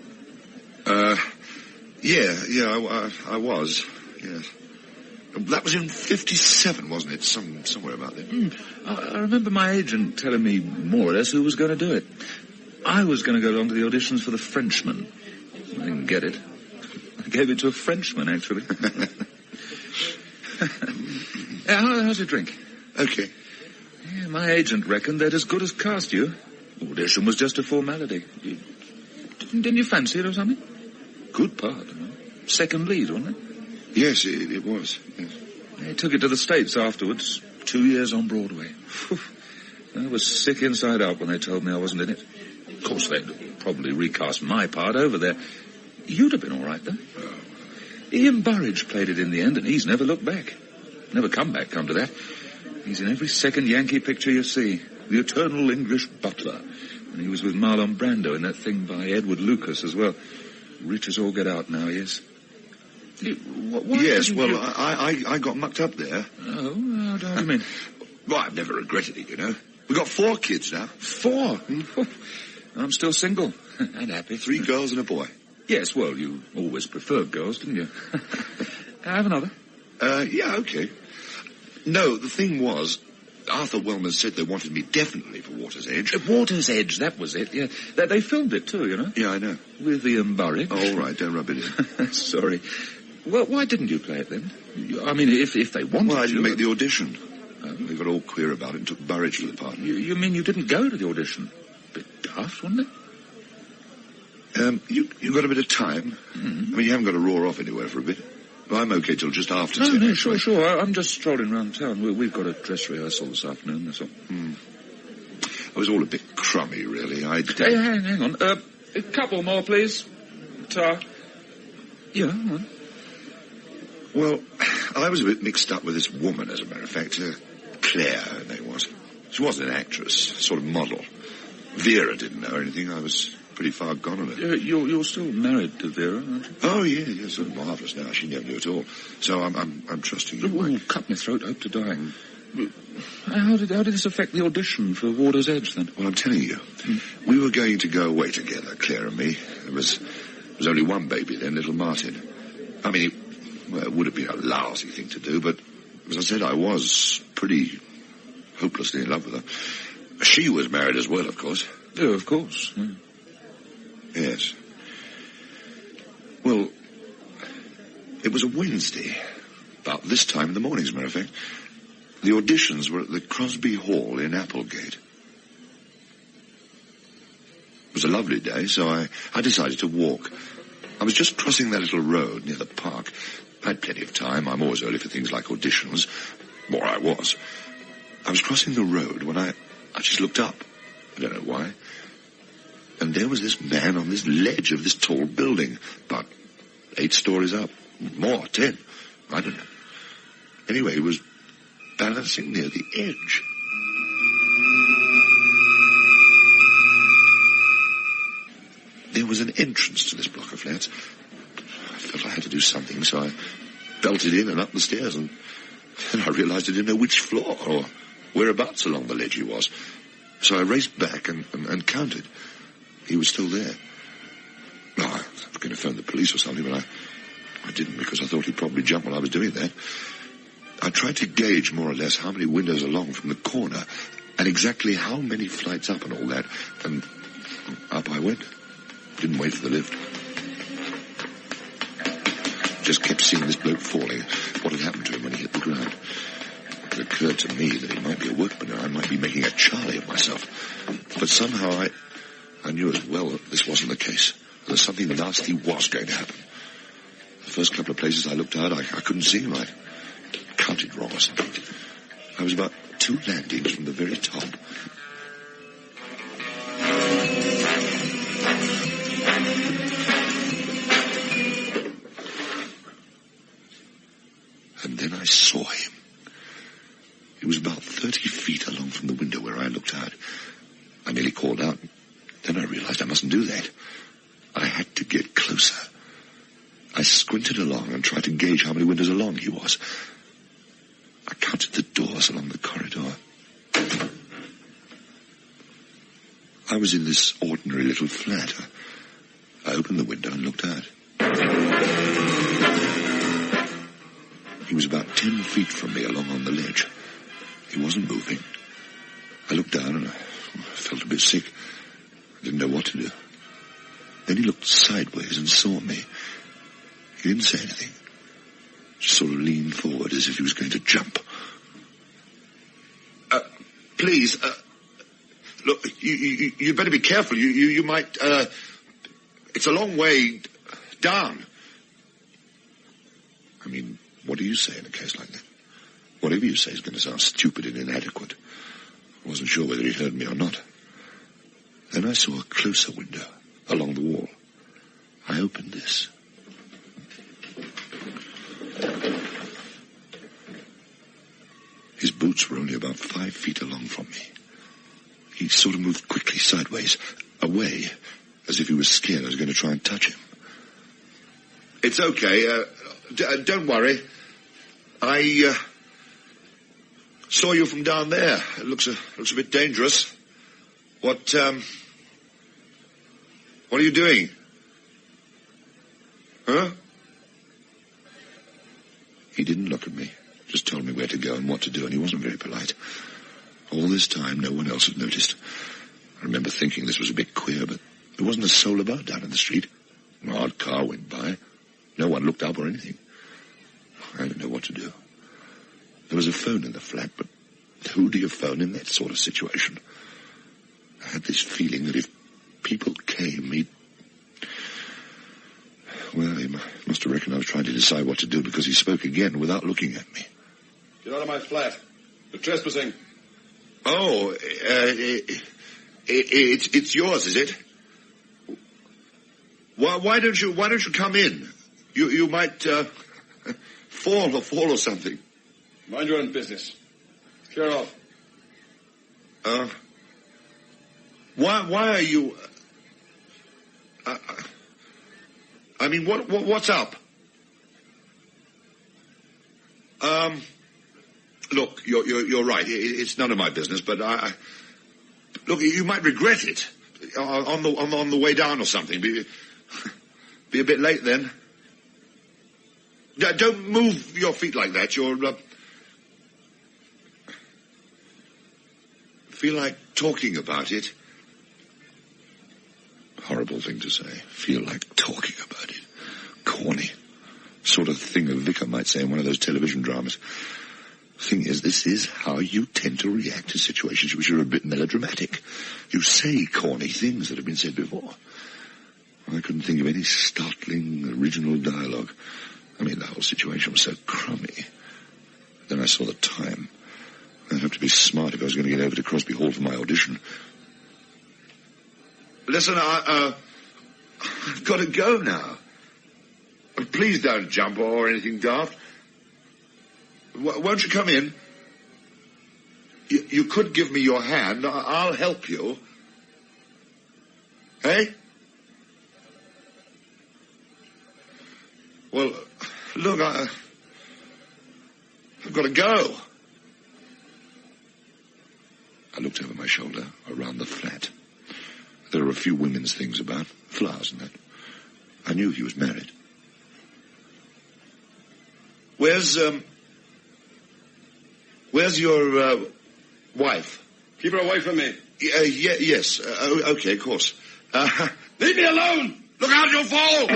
Yeah, I was. Yes. That was in 57, wasn't it? Somewhere about there. I remember my agent telling me more or less who was going to do it. I was going to go along to the auditions for The Frenchman. I didn't get it. I gave it to a Frenchman, actually. How's your drink? Okay. Yeah, my agent reckoned they'd as good as cast you. Audition was just a formality. Didn't you fancy it or something? Good part, you know? Second lead, wasn't it? Yes, it was. Yes. They took it to the States afterwards. 2 years on Broadway. I was sick inside out when they told me I wasn't in it. Of course, they'd probably recast my part over there. You'd have been all right, though. Oh. Ian Burridge played it in the end, and he's never looked back. Never come back, come to that. He's in every second Yankee picture you see. The Eternal English Butler. And he was with Marlon Brando in that thing by Edward Lucas as well. Rich as all get out now, yes. Yes, well, I got mucked up there. Oh, how do you mean? Well, I've never regretted it, you know. We've got 4 kids now. 4? I'm still single and happy. 3 girls and a boy. Yes, well, you always preferred girls, didn't you? Have another? Yeah, okay. No, the thing was, Arthur Wellman said they wanted me definitely for Water's Edge. Water's Edge, that was it, yeah. They filmed it too, you know. Yeah, I know. With Ian Burridge. Oh, all right, don't rub it in. Sorry. Well, why didn't you play it then? I mean, if they wanted Well, I didn't you, make the audition. They got all queer about it and took Burridge for the part. You mean you didn't go to the audition? Bit daft, wasn't it? You got a bit of time? Mm-hmm. I mean, you haven't got to roar off anywhere for a bit. Well, I'm okay till just after 10. No, sure. I'm just strolling around town. We've got a dress rehearsal this afternoon, that's all. I was all a bit crummy, really. Hey, hang on. A couple more, please. Tar. Yeah, hang on. Well, I was a bit mixed up with this woman, as a matter of fact. Claire, her name was. She wasn't an actress, sort of model. Vera didn't know anything. I was pretty far gone on it. You're still married to Vera, aren't you? Oh, yeah, so marvellous now. She never knew at all. So I'm trusting you. Oh, cut my throat, hope to dying. How did this affect the audition for Water's Edge, then? Well, I'm telling you. We were going to go away together, Claire and me. There was only one baby then, little Martin. I mean, it would have been a lousy thing to do, but as I said, I was pretty hopelessly in love with her. She was married as well, of course. Oh, of course. Yeah. Yes. Well, it was a Wednesday, about this time in the morning, as a matter of fact. The auditions were at the Crosby Hall in Applegate. It was was a lovely day, so I decided to walk. I was just crossing that little road near the park. I had plenty of time. I'm always early for things like auditions. Or I was. I was crossing the road when I just looked up. I don't know why. And there was this man on this ledge of this tall building, about 8 stories up. More, 10. I don't know. Anyway, he was balancing near the edge. There was an entrance to this block of flats. I felt I had to do something, so I belted in and up the stairs, and then I realized I didn't know which floor or whereabouts along the ledge he was. So I raced back and counted. He was still there. No, I was going to phone the police or something, but I didn't, because I thought he'd probably jump while I was doing that. I tried to gauge more or less how many windows along from the corner and exactly how many flights up and all that, and up I went. Didn't wait for the lift. Just kept seeing this bloke falling. What had happened to him when he hit the ground? It occurred to me that he might be a workman and I might be making a Charlie of myself. But somehow I knew as well that this wasn't the case. That something nasty was going to happen. The first couple of places I looked out, I couldn't see him. I counted wrong or something. I was about 2 landings from the very top. And then I saw him. He was about 30 feet along from the window where I looked out. I nearly called out. Then I realized I mustn't do that. I had to get closer. I squinted along and tried to gauge how many windows along he was. I counted the doors along the corridor. I was in this ordinary little flat. I opened the window and looked out. He was about 10 feet from me along on the ledge. He wasn't moving. I looked down and I felt a bit sick. I didn't know what to do. Then he looked sideways and saw me. He didn't say anything. Just sort of leaned forward as if he was going to jump. Please, look, you better be careful. You might, it's a long way down. I mean, what do you say in a case like that? Whatever you say is going to sound stupid and inadequate. I wasn't sure whether he heard me or not. Then I saw a closer window along the wall. I opened this. His boots were only about 5 feet along from me. He sort of moved quickly sideways, away, as if he was scared I was going to try and touch him. It's okay. Don't worry. I saw you from down there. It looks a bit dangerous. What are you doing? Huh? He didn't look at me. Just told me where to go and what to do, and he wasn't very polite. All this time, no one else had noticed. I remember thinking this was a bit queer, but there wasn't a soul about down in the street. An odd car went by. No one looked up or anything. I didn't know what to do. There was a phone in the flat, but who do you phone in that sort of situation? I had this feeling that if people came, well, he must have reckoned I was trying to decide what to do, because he spoke again without looking at me. Get out of my flat. You're trespassing. Oh, it's yours, is it? Why don't you come in? You might fall or something. Mind your own business. Clear off. Why are you? I mean, what's up? Look, you're right. It's none of my business, but look, you might regret it on the way down or something. Be a bit late then. Don't move your feet like that. You're feel like talking about it. Horrible thing to say. Feel like talking about it. Corny. Sort of thing a vicar might say in one of those television dramas. Thing is, this is how you tend to react to situations which are a bit melodramatic. You say corny things that have been said before. I couldn't think of any startling, original dialogue. I mean, the whole situation was so crummy. Then I saw the time. I'd have to be smart if I was going to get over to Crosby Hall for my audition. Listen, I've got to go now. Please don't jump or anything daft. Won't you come in? You could give me your hand. I'll help you. Hey? Well, look, I've got to go. I looked over my shoulder, around the flat. There were a few women's things about, flowers and that. I knew he was married. Where's your, wife? Keep her away from me. Yes. Okay, of course. Leave me alone! Look out, you'll fall!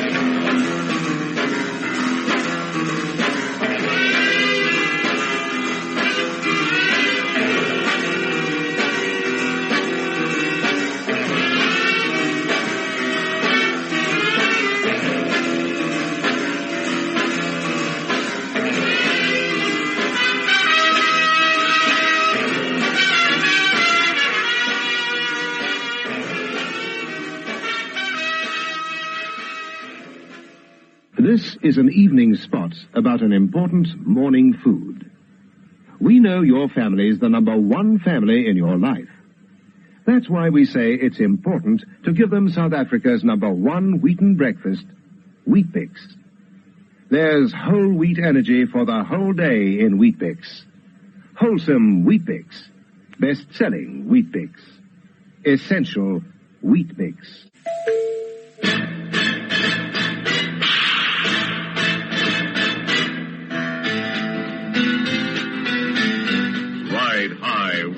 This is an evening spot about an important morning food. We know your family is the number one family in your life. That's why we say it's important to give them South Africa's number one wheaten breakfast, Weet-Bix. There's whole wheat energy for the whole day in Weet-Bix. Wholesome Weet-Bix. Best-selling Weet-Bix. Essential Weet-Bix.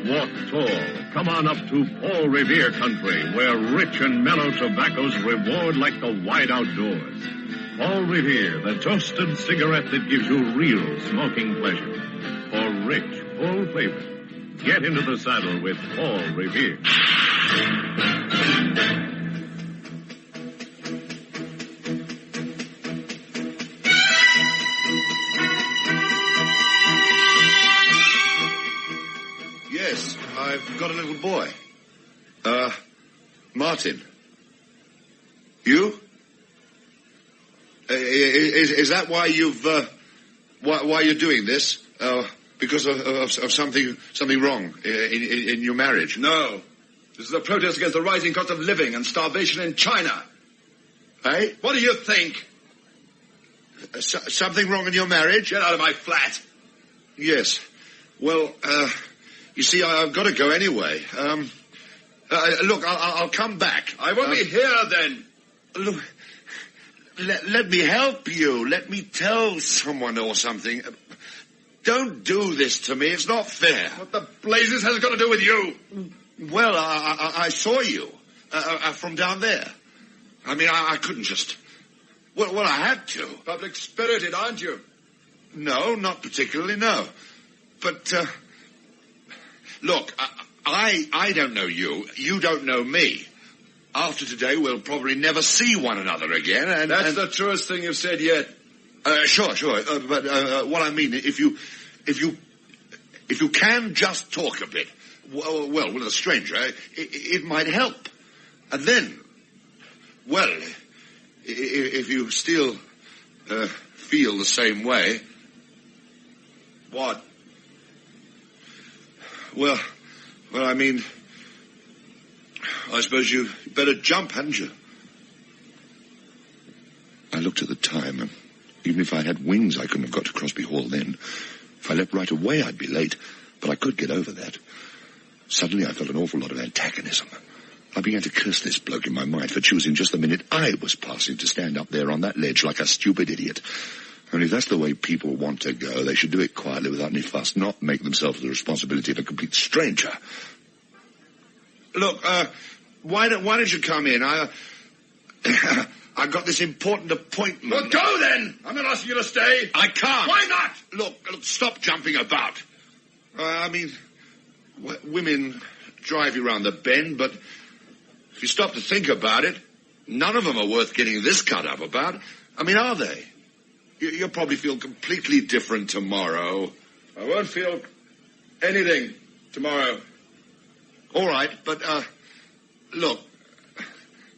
Walk tall. Come on up to Paul Revere country, where rich and mellow tobaccos reward like the wide outdoors. Paul Revere, the toasted cigarette that gives you real smoking pleasure. For rich, full flavor, get into the saddle with Paul Revere. Yes, I've got a little boy. Martin. You? Is that why why you're doing this? Because of something wrong in your marriage? No. This is a protest against the rising cost of living and starvation in China. Hey? What do you think? Something wrong in your marriage? Get out of my flat. Yes. Well, you see, I've got to go anyway. Look, I'll come back. I won't be here then. Look, let me help you. Let me tell someone or something. Don't do this to me. It's not fair. What the blazes has it got to do with you? Well, I saw you from down there. I mean, I couldn't just... Well, I had to. Public-spirited, aren't you? No, not particularly, no. But, look, I don't know you. You don't know me. After today, we'll probably never see one another again, and... That's the truest thing you've said yet. Sure. But what I mean, if you can just talk a bit, well, with a stranger, it might help. And then, well, if you still feel the same way... What? Well, I mean, I suppose you better jump, hadn't you? I looked at the time, and even if I had wings, I couldn't have got to Crosby Hall then. If I left right away, I'd be late, but I could get over that. Suddenly, I felt an awful lot of antagonism. I began to curse this bloke in my mind for choosing just the minute I was passing to stand up there on that ledge like a stupid idiot. And if that's the way people want to go, they should do it quietly without any fuss, not make themselves the responsibility of a complete stranger. Look, why don't you come in? I've got this important appointment. Well, go then! I'm not asking you to stay. I can't. Why not? Look, stop jumping about. Women drive you round the bend, but if you stop to think about it, none of them are worth getting this cut up about. I mean, are they? You'll probably feel completely different tomorrow. I won't feel anything tomorrow. All right, but, look,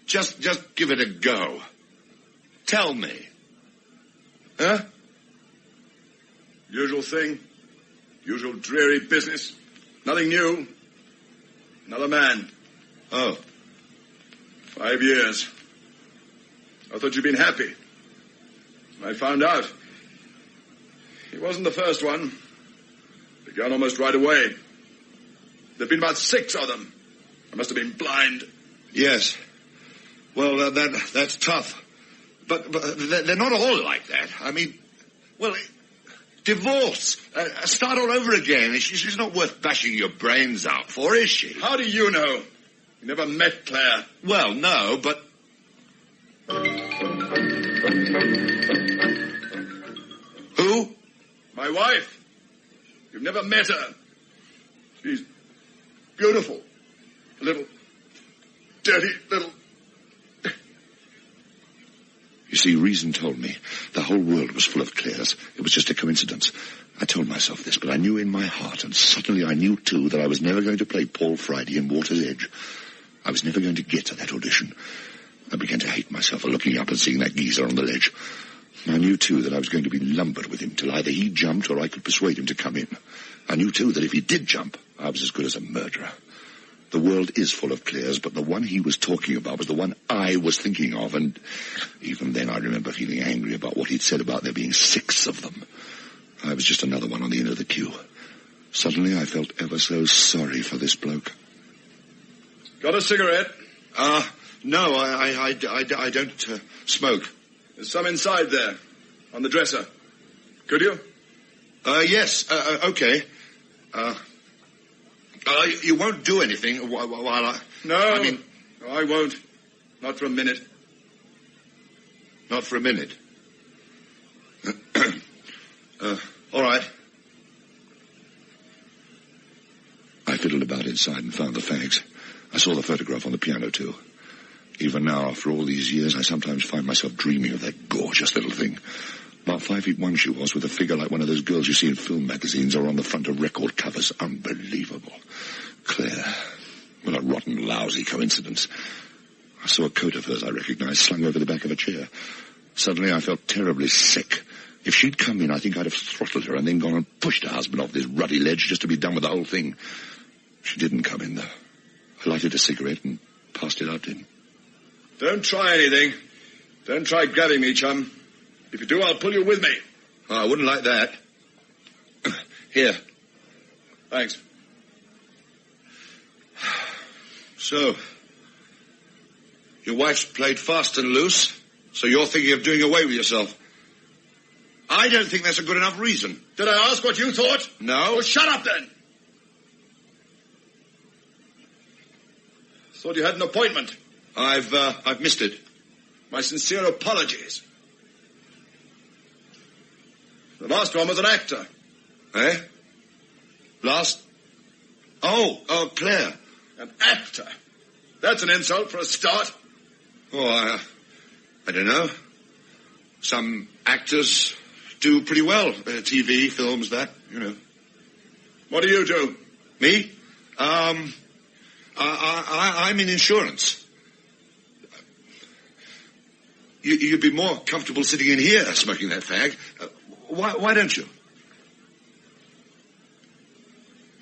just give it a go. Tell me. Huh? Usual thing. Usual dreary business. Nothing new. Another man. Oh. 5 years. I thought you'd been happy. I found out. He wasn't the first one. Began almost right away. There've been about 6 of them. I must have been blind. Yes. Well, that's tough. But they're not all like that. I mean, well, divorce. Start all over again. She's not worth bashing your brains out for, is she? How do you know? You never met Claire. Well, no, but... Who? My wife. You've never met her. She's beautiful. A little dirty, little... You see, reason told me the whole world was full of Claires. It was just a coincidence. I told myself this, but I knew in my heart, and suddenly I knew, too, that I was never going to play Paul Friday in Water's Edge. I was never going to get to that audition. I began to hate myself for looking up and seeing that geezer on the ledge. I knew, too, that I was going to be lumbered with him till either he jumped or I could persuade him to come in. I knew, too, that if he did jump, I was as good as a murderer. The world is full of Claires, but the one he was talking about was the one I was thinking of, and even then I remember feeling angry about what he'd said about there being 6 of them. I was just another one on the end of the queue. Suddenly I felt ever so sorry for this bloke. Got a cigarette? No, I don't smoke. There's some inside there, on the dresser. Could you? Yes, okay. You won't do anything while I... No, no, I won't. Not for a minute. Not for a minute? All right. I fiddled about inside and found the fags. I saw the photograph on the piano, too. Even now, after all these years, I sometimes find myself dreaming of that gorgeous little thing. About 5'1" she was, with a figure like one of those girls you see in film magazines or on the front of record covers. Unbelievable. Claire. What a rotten, lousy coincidence. I saw a coat of hers I recognized slung over the back of a chair. Suddenly I felt terribly sick. If she'd come in, I think I'd have throttled her and then gone and pushed her husband off this ruddy ledge just to be done with the whole thing. She didn't come in, though. I lighted a cigarette and passed it out to him. Don't try anything. Don't try grabbing me, chum. If you do, I'll pull you with me. Oh, I wouldn't like that. Here. Thanks. So, your wife's played fast and loose, so you're thinking of doing away with yourself. I don't think that's a good enough reason. Did I ask what you thought? No. Well, shut up, then. Thought you had an appointment. I've missed it. My sincere apologies. The last one was an actor. Eh? Last? Oh, Claire. An actor? That's an insult for a start. Oh, I don't know. Some actors do pretty well. TV, films, that, you know. What do you do? Me? I'm in insurance. You'd be more comfortable sitting in here smoking that fag. Why don't you?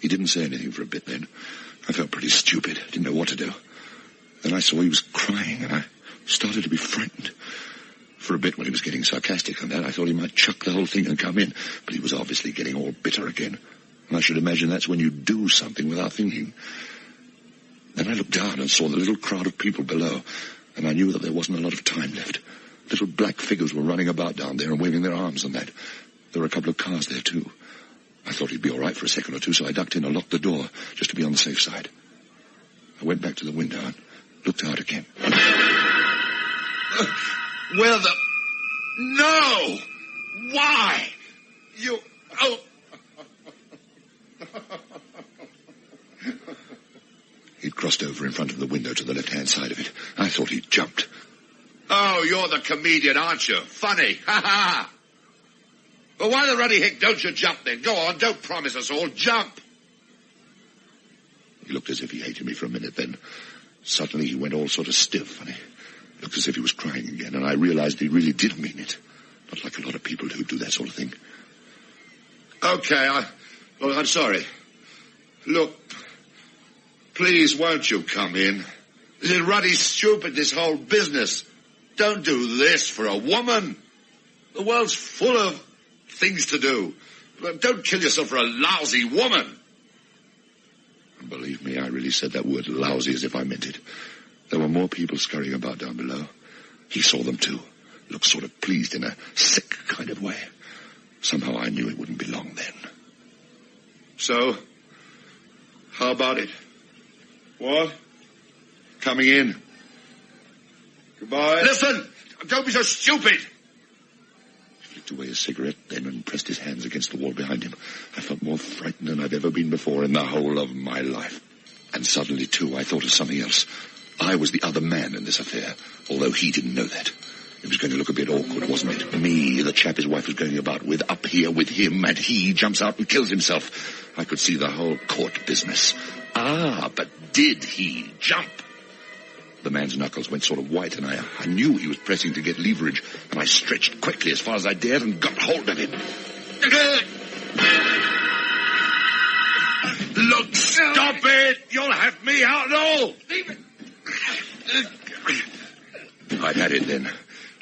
He didn't say anything for a bit then. I felt pretty stupid. Didn't know what to do. Then I saw he was crying, and I started to be frightened. For a bit, when he was getting sarcastic and that, I thought he might chuck the whole thing and come in. But he was obviously getting all bitter again. And I should imagine that's when you do something without thinking. Then I looked down and saw the little crowd of people below, and I knew that there wasn't a lot of time left. Little black figures were running about down there and waving their arms and that. There were a couple of cars there, too. I thought he'd be all right for a second or two, so I ducked in and locked the door, just to be on the safe side. I went back to the window and looked out again. Where the... No! Why? You... Oh... He'd crossed over in front of the window to the left-hand side of it. I thought he'd jumped. Oh, you're the comedian, aren't you? Funny. Ha ha! Well, why the ruddy hick don't you jump then? Go on, don't promise us all. Jump! He looked as if he hated me for a minute, then suddenly he went all sort of stiff, and he looked as if he was crying again, and I realized he really did mean it. Not like a lot of people who do that sort of thing. Okay, I'm sorry. Look, please, won't you come in? This is ruddy stupid, this whole business. Don't do this for a woman. The world's full of things to do. Don't kill yourself for a lousy woman. And believe me, I really said that word lousy as if I meant it. There were more people scurrying about down below. He saw them too. Looked sort of pleased in a sick kind of way. Somehow I knew it wouldn't be long then. So, how about it? What? Coming in. Goodbye. Listen! Don't be so stupid! He flicked away his cigarette then and pressed his hands against the wall behind him. I felt more frightened than I've ever been before in the whole of my life. And suddenly, too, I thought of something else. I was the other man in this affair, although he didn't know that. It was going to look a bit awkward, wasn't it? Me, the chap his wife was going about with, up here with him, and he jumps out and kills himself. I could see the whole court business. Ah, but did he jump? The man's knuckles went sort of white, and I knew he was pressing to get leverage, and I stretched quickly as far as I dared and got hold of him. Look, stop it! You'll have me out and all! Leave it! I'd had it then.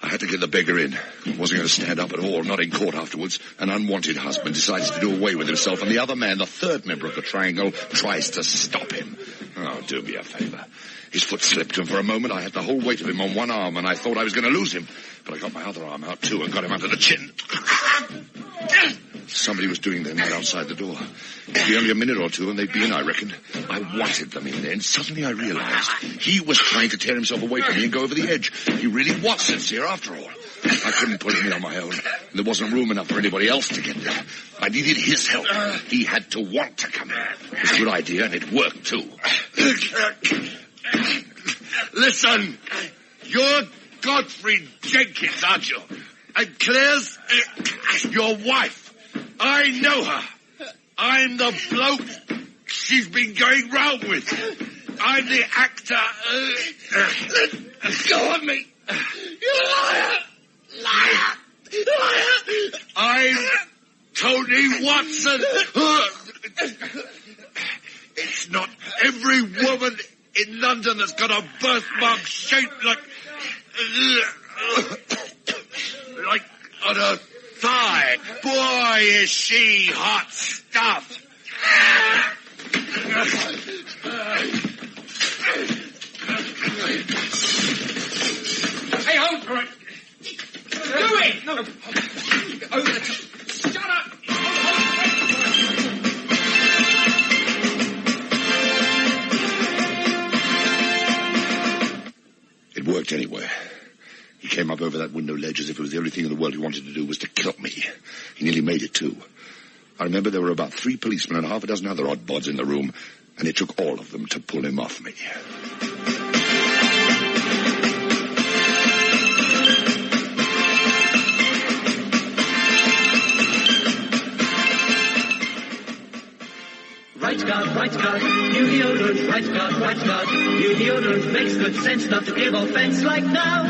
I had to get the beggar in. Wasn't going to stand up at all, not in court afterwards. An unwanted husband decides to do away with himself, and the other man, the third member of the triangle, tries to stop him. Oh, do me a favor. His foot slipped, and for a moment I had the whole weight of him on one arm, and I thought I was going to lose him. But I got my other arm out, too, and got him under the chin. Somebody was doing their net outside the door. It'd be only a minute or two, and they'd be in, I reckoned. I wanted them in there, and suddenly I realized he was trying to tear himself away from me and go over the edge. He really was sincere, after all. I couldn't pull him in on my own. There wasn't room enough for anybody else to get there. I needed his help. He had to want to come in. It was a good idea, and it worked, too. Listen, you're Godfrey Jenkins, aren't you? And Claire's your wife. I know her. I'm the bloke she's been going round with. I'm the actor. Go on me. You liar. Liar. Liar. I'm Tony Watson. It's not every woman in London that's got a birthmark shaped like on her thigh. Boy, is she hot stuff. Hey, hold for it. Do it. No. Over the top. Shut up. It worked anyway. He came up over that window ledge as if it was the only thing in the world he wanted to do was to kill me. He nearly made it, too. I remember there were about 3 policemen and half a dozen other odd bods in the room, and it took all of them to pull him off me. Right guard, new deodorant, right guard, new deodorant makes good sense not to give offense like now.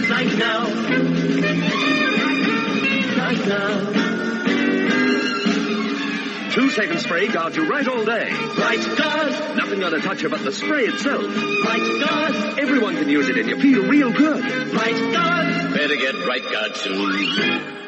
Like now. Like now. 2-second spray guards you right all day. Right guard. Nothing gonna touch you but the spray itself. Right guard. Everyone can use it and you feel real good. Right guard. Better get right guard soon.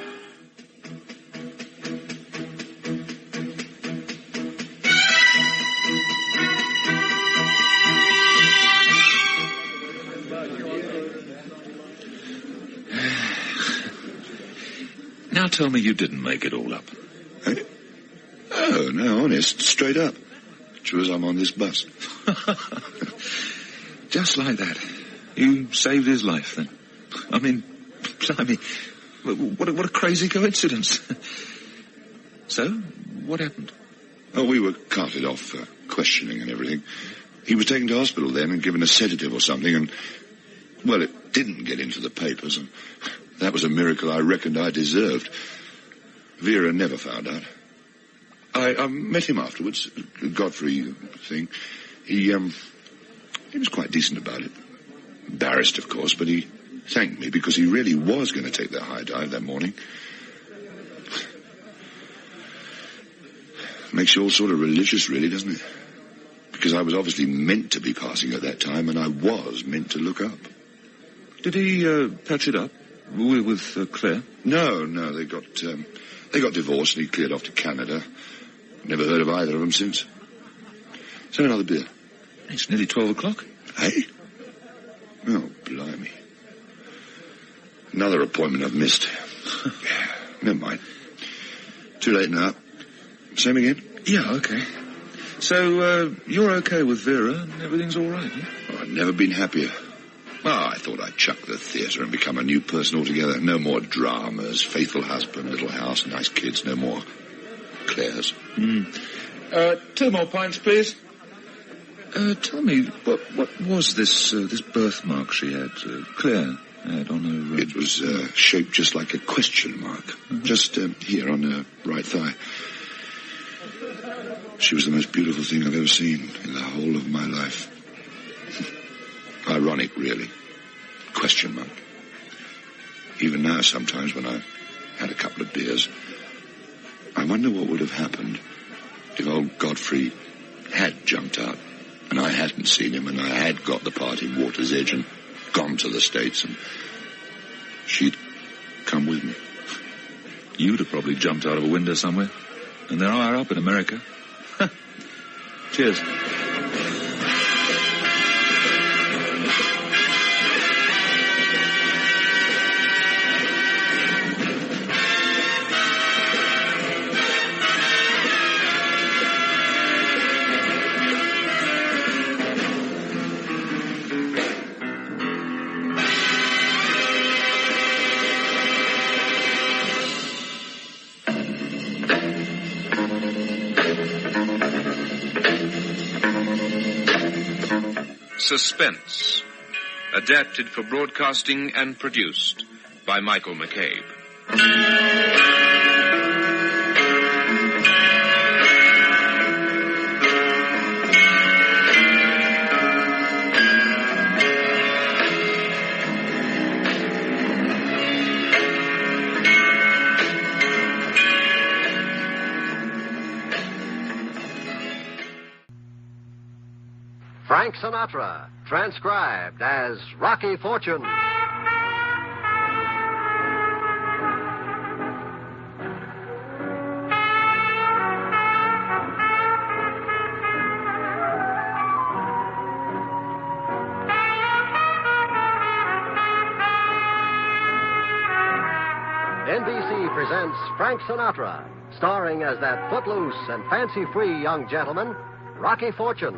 Now tell me you didn't make it all up. Eh? Oh, no, honest, straight up. True as I'm on this bus. Just like that. You saved his life, then. I mean, what a crazy coincidence. So, what happened? Oh, we were carted off for questioning and everything. He was taken to hospital then and given a sedative or something, and, well, it didn't get into the papers, and that was a miracle I reckoned I deserved. Vera never found out. I met him afterwards, Godfrey thing. He was quite decent about it. Embarrassed, of course, but he thanked me because he really was going to take the high dive that morning. Makes you all sort of religious, really, doesn't it? Because I was obviously meant to be passing at that time, and I was meant to look up. Did he patch it up with Claire? No, they got divorced, and he cleared off to Canada. Never heard of either of them since. Let's have another beer. It's nearly 12 o'clock. Hey? Oh, blimey. Another appointment I've missed. Never mind. Too late now. Same again? Yeah, okay. So, you're okay with Vera and everything's all right, yeah? Oh, I've never been happier. Well, I thought I'd chuck the theatre and become a new person altogether. No more dramas, faithful husband, little house, nice kids, no more Claire's. 2 more pints, please. Tell me, what was this birthmark she had, Claire had on her... It was shaped just like a question mark. Just here on her right thigh. She was the most beautiful thing I've ever seen in the whole of my life. Ironic, really. Question mark. Even now, sometimes, when I've had a couple of beers, I wonder what would have happened if old Godfrey had jumped out and I hadn't seen him and I had got the part in Water's Edge and gone to the States and she'd come with me. You'd have probably jumped out of a window somewhere. And there are up in America. Cheers. Suspense, adapted for broadcasting and produced by Michael McCabe. Frank Sinatra, transcribed as Rocky Fortune. NBC presents Frank Sinatra, starring as that footloose and fancy-free young gentleman, Rocky Fortune.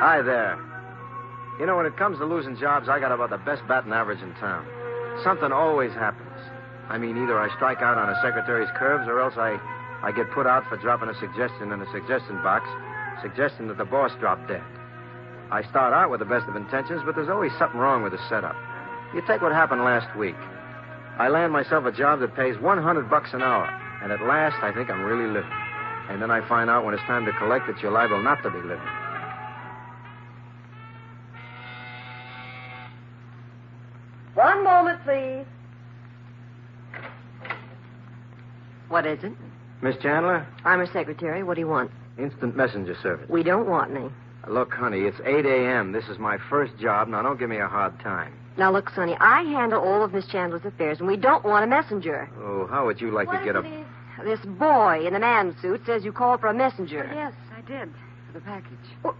Hi there. You know, when it comes to losing jobs, I got about the best batting average in town. Something always happens. I mean, either I strike out on a secretary's curves or else I get put out for dropping a suggestion in the suggestion box, suggesting that the boss drop dead. I start out with the best of intentions, but there's always something wrong with the setup. You take what happened last week. I land myself a job that pays $100 an hour, and at last I think I'm really living. And then I find out when it's time to collect that you're liable not to be living. One moment, please. What is it? Miss Chandler? I'm her secretary. What do you want? Instant messenger service. We don't want any. Look, honey, it's 8 a.m. This is my first job. Now, don't give me a hard time. Now, look, Sonny, I handle all of Miss Chandler's affairs, and we don't want a messenger. Oh, how would you like to get a... This boy in the man suit says you called for a messenger. Oh, yes, I did. For the package. Well,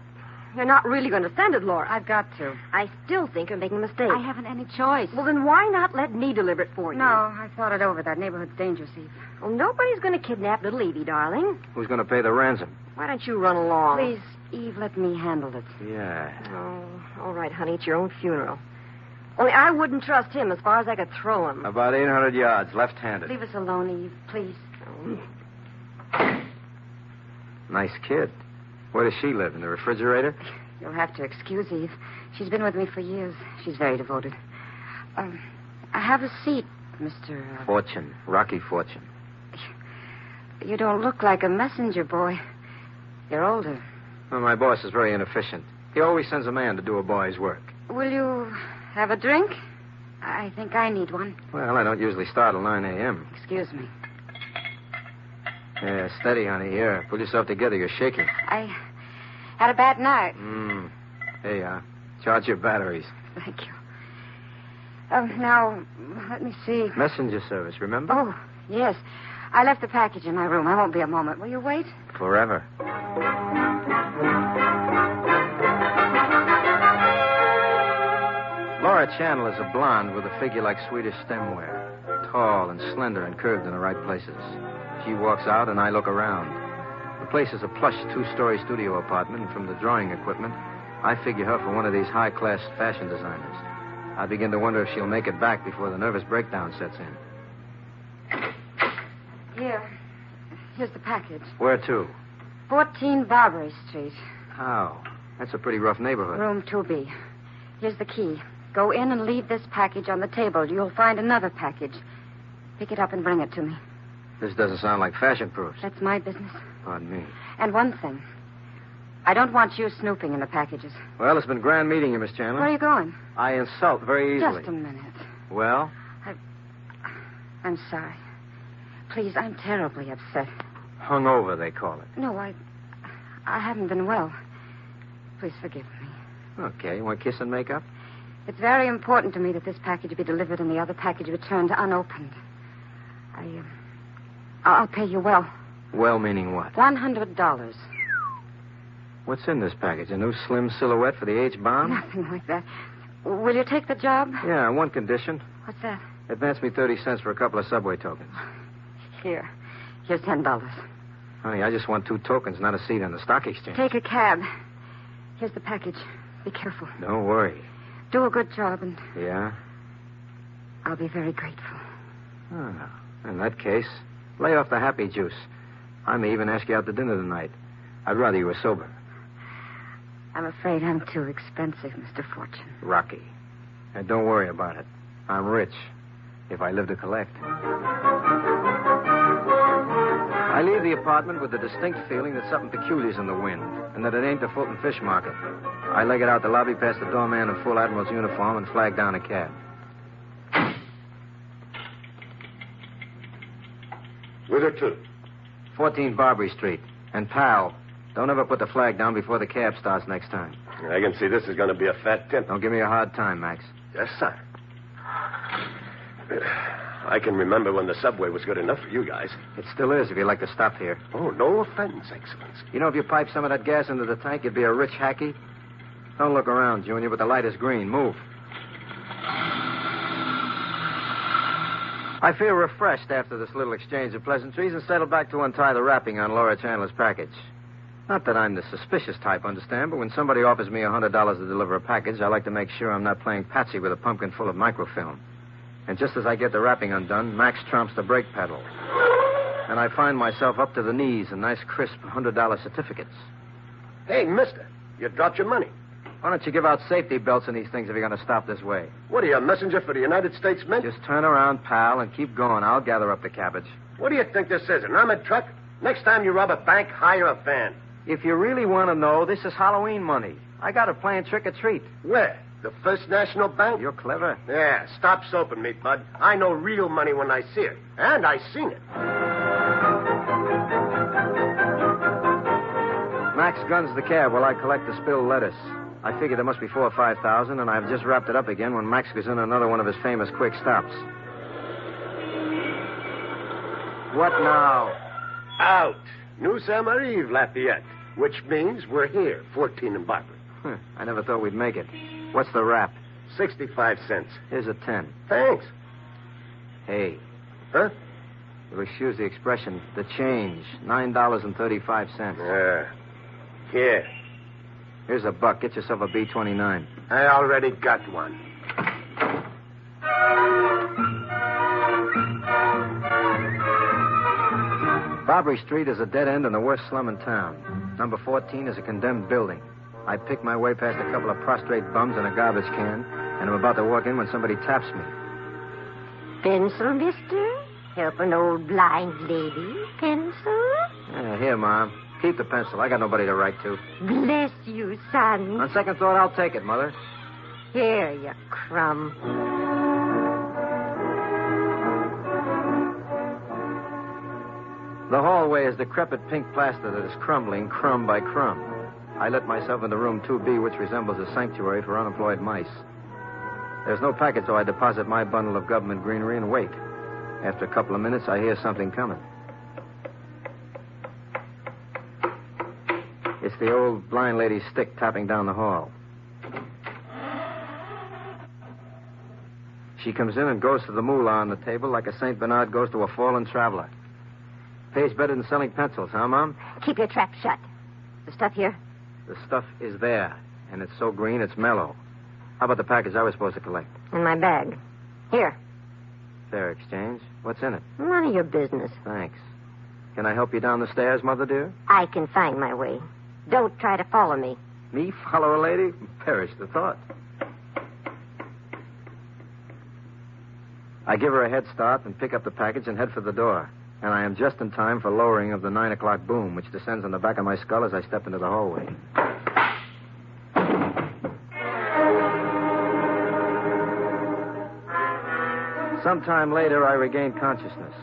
You're not really going to send it, Laura. I've got to. I still think you're making a mistake. I haven't any choice. Well, then why not let me deliver it for you? No, I thought it over. That neighborhood's dangerous, Eve. Well, nobody's going to kidnap little Evie, darling. Who's going to pay the ransom? Why don't you run along? Please, Eve, let me handle it. Yeah. Oh, all right, honey. It's your own funeral. Only I wouldn't trust him as far as I could throw him. About 800 yards, left-handed. Leave us alone, Eve, please. Nice kid. Where does she live? In the refrigerator? You'll have to excuse Eve. She's been with me for years. She's very devoted. Have a seat, Mr. Fortune. Rocky Fortune. You don't look like a messenger boy. You're older. Well, my boss is very inefficient. He always sends a man to do a boy's work. Will you have a drink? I think I need one. Well, I don't usually start till 9 a.m. Excuse me. Yeah, steady, honey. Here, pull yourself together. You're shaking. I had a bad night. Here you are. Charge your batteries. Thank you. Now, let me see. Messenger service, remember? Oh, yes. I left the package in my room. I won't be a moment. Will you wait? Forever. Laura Channel is a blonde with a figure like Swedish stemware. Tall and slender and curved in the right places. She walks out and I look around. The place is a plush two-story studio apartment, and from the drawing equipment, I figure her for one of these high-class fashion designers. I begin to wonder if she'll make it back before the nervous breakdown sets in. Here's the package. Where to? 14 Barbary Street. Oh, that's a pretty rough neighborhood. Room 2B. Here's the key. Go in and leave this package on the table. You'll find another package. Pick it up and bring it to me. This doesn't sound like fashion proofs. That's my business. Pardon me. And one thing. I don't want you snooping in the packages. Well, it's been grand meeting you, Miss Chandler. Where are you going? I insult very easily. Just a minute. Well? I'm sorry. Please, I'm terribly upset. Hungover, they call it. No, I haven't been well. Please forgive me. Okay, you want kiss and make up? It's very important to me that this package be delivered and the other package returned unopened. I'll pay you well. Well meaning what? $100. What's in this package? A new slim silhouette for the H-bomb? Nothing like that. Will you take the job? Yeah, on one condition. What's that? Advance me 30 cents for a couple of subway tokens. Here's $10. Honey, I just want 2 tokens, not a seat on the stock exchange. Take a cab. Here's the package. Be careful. Don't worry. Do a good job, and Yeah? I'll be very grateful. Oh, in that case, lay off the happy juice. I may even ask you out to dinner tonight. I'd rather you were sober. I'm afraid I'm too expensive, Mr. Fortune. Rocky. And don't worry about it. I'm rich. If I live to collect. I leave the apartment with the distinct feeling that something peculiar's in the wind, and that it ain't the Fulton Fish Market. I leg it out the lobby past the doorman in full Admiral's uniform and flag down a cab. Whither to? 14 Barbary Street. And pal, don't ever put the flag down before the cab starts next time. I can see this is going to be a fat tip. Don't give me a hard time, Max. Yes, sir. I can remember when the subway was good enough for you guys. It still is if you like to stop here. Oh, no offense, Excellency. You know, if you pipe some of that gas into the tank, you'd be a rich hacky. Don't look around, Junior, but the light is green. Move. I feel refreshed after this little exchange of pleasantries and settle back to untie the wrapping on Laura Chandler's package. Not that I'm the suspicious type, understand, but when somebody offers me $100 to deliver a package, I like to make sure I'm not playing patsy with a pumpkin full of microfilm. And just as I get the wrapping undone, Max trumps the brake pedal. And I find myself up to the knees in nice, crisp $100 certificates. Hey, mister, you dropped your money. Why don't you give out safety belts in these things if you're going to stop this way? What are you, a messenger for the United States Mint? Just turn around, pal, and keep going. I'll gather up the cabbage. What do you think this is, an armored truck? Next time you rob a bank, hire a van. If you really want to know, this is Halloween money. I got it playing trick-or-treat. Where? The First National Bank? You're clever. Yeah, stop soaping me, bud. I know real money when I see it. And I seen it. Max guns the cab while I collect the spilled lettuce. I figure there must be 4,000 or 5,000, and I've just wrapped it up again when Max goes in another one of his famous quick stops. What now? Out. Nous sommes arrivés, Lafayette. Which means we're here, 14 and Barbary. I never thought we'd make it. What's the wrap? 65 cents. Here's a 10. Thanks. Hey. Huh? You'll excuse the expression. The change. $9.35. Here. Here's a buck. Get yourself a B-29. I already got one. Barbary Street is a dead end in the worst slum in town. Number 14 is a condemned building. I pick my way past a couple of prostrate bums and a garbage can, and I'm about to walk in when somebody taps me. Pencil, mister? Help an old blind lady? Pencil? Here, Mom. Keep the pencil. I got nobody to write to. Bless you, son. On second thought, I'll take it, Mother. Here, you crumb. The hallway is decrepit pink plaster that is crumbling crumb by crumb. I let myself into room 2B, which resembles a sanctuary for unemployed mice. There's no package, so I deposit my bundle of government greenery and wait. After a couple of minutes, I hear something coming. It's the old blind lady's stick tapping down the hall. She comes in and goes to the moolah on the table like a St. Bernard goes to a fallen traveler. Pays better than selling pencils, huh, Mom? Keep your trap shut. The stuff here? The stuff is there, and it's so green it's mellow. How about the package I was supposed to collect? In my bag. Here. Fair exchange. What's in it? None of your business. Thanks. Can I help you down the stairs, Mother dear? I can find my way. Don't try to follow me. Me follow a lady? Perish the thought. I give her a head start and pick up the package and head for the door. And I am just in time for lowering of the 9 o'clock boom, which descends on the back of my skull as I step into the hallway. Sometime later, I regain consciousness.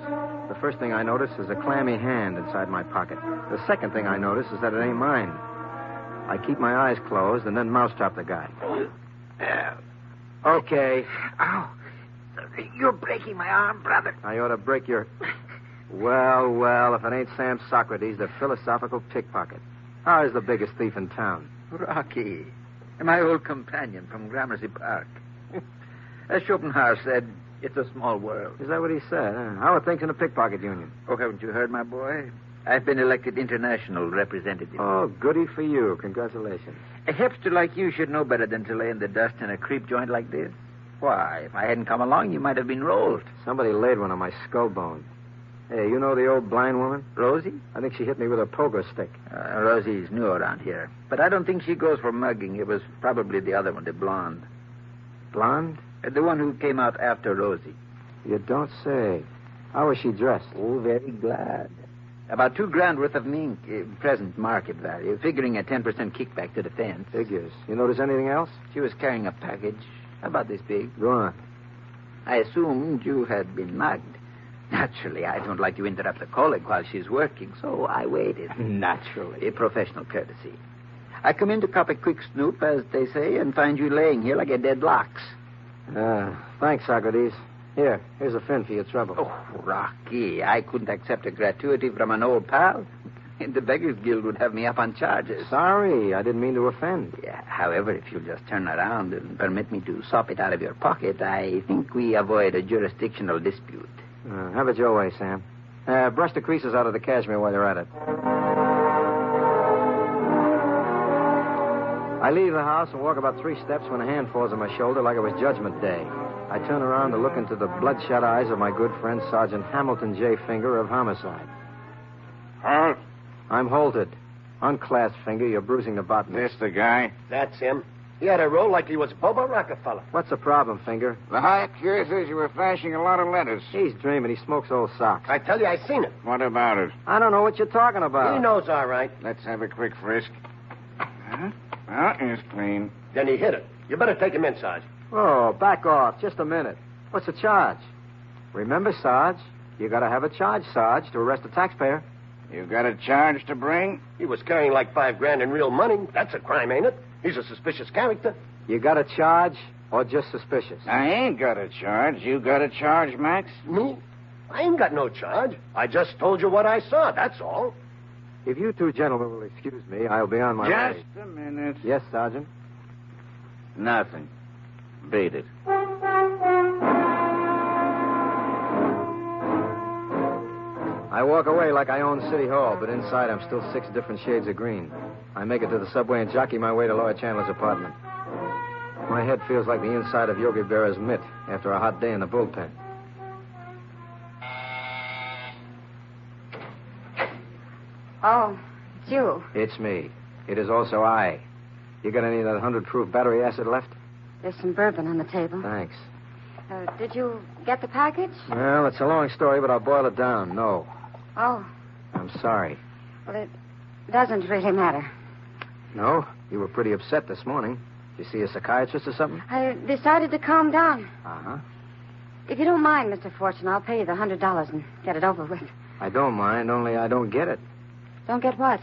The first thing I notice is a clammy hand inside my pocket. The second thing I notice is that it ain't mine. I keep my eyes closed and then mousetrap the guy. Okay. Ow. You're breaking my arm, brother. I ought to break your... Well, if it ain't Sam Socrates, the philosophical pickpocket. How is the biggest thief in town? Rocky. My old companion from Gramercy Park. As Schopenhauer said, it's a small world. Is that what he said? Huh? How are things in the pickpocket union? Oh, haven't you heard, my boy? I've been elected international representative. Oh, goody for you. Congratulations. A hipster like you should know better than to lay in the dust in a creep joint like this. Why, if I hadn't come along, you might have been rolled. Somebody laid one on my skull bone. Hey, you know the old blind woman? Rosie? I think she hit me with a pogo stick. Rosie's new around here. But I don't think she goes for mugging. It was probably the other one, the blonde. Blonde? The one who came out after Rosie. You don't say. How was she dressed? Oh, very glad. About $2,000 worth of mink, present market value, figuring a 10% kickback to the fence. Figures. You notice anything else? She was carrying a package about this big. Go on. I assumed you had been mugged. Naturally, I don't like to interrupt a colleague while she's working, so I waited. Naturally. A professional courtesy. I come in to cop a quick snoop, as they say, and find you laying here like a dead lox. Thanks, Socrates. Here's a fin for your trouble. Oh, Rocky, I couldn't accept a gratuity from an old pal. The Beggars Guild would have me up on charges. Sorry, I didn't mean to offend. Yeah, however, if you'll just turn around and permit me to sop it out of your pocket, I think we avoid a jurisdictional dispute. Have it your way, Sam. Brush the creases out of the cashmere while you're at it. I leave the house and walk about 3 steps when a hand falls on my shoulder like it was Judgment Day. I turn around to look into the bloodshot eyes of my good friend Sergeant Hamilton J. Finger of Homicide. Halt. I'm halted. Unclasped, Finger. You're bruising the bottom. This the guy? That's him. He had a roll like he was Bubba Rockefeller. What's the problem, Finger? The high cure says you were flashing a lot of letters. He's dreaming. He smokes old socks. I tell you, I seen it. What about it? I don't know what you're talking about. He knows all right. Let's have a quick frisk. Well, it's clean. Then he hit it. You better take him in, Sarge. Oh, back off. Just a minute. What's the charge? Remember, Sarge, you gotta have a charge, Sarge, to arrest a taxpayer. You got a charge to bring? He was carrying like $5,000 in real money. That's a crime, ain't it? He's a suspicious character. You got a charge or just suspicious? I ain't got a charge. You got a charge, Max? Me? I ain't got no charge. I just told you what I saw, that's all. If you two gentlemen will excuse me, I'll be on my way. Just a minute. Yes, Sergeant? Nothing. Beat it. I walk away like I own City Hall, but inside I'm still 6 different shades of green. I make it to the subway and jockey my way to Lawyer Chandler's apartment. My head feels like the inside of Yogi Berra's mitt after a hot day in the bullpen. Oh, it's you. It's me. It is also I. You got any of that 100-proof battery acid left? There's some bourbon on the table. Thanks. Did you get the package? Well, it's a long story, but I'll boil it down. No. Oh. I'm sorry. Well, it doesn't really matter. No? You were pretty upset this morning. Did you see a psychiatrist or something? I decided to calm down. Uh-huh. If you don't mind, Mr. Fortune, I'll pay you the $100 and get it over with. I don't mind, only I don't get it. Don't get what?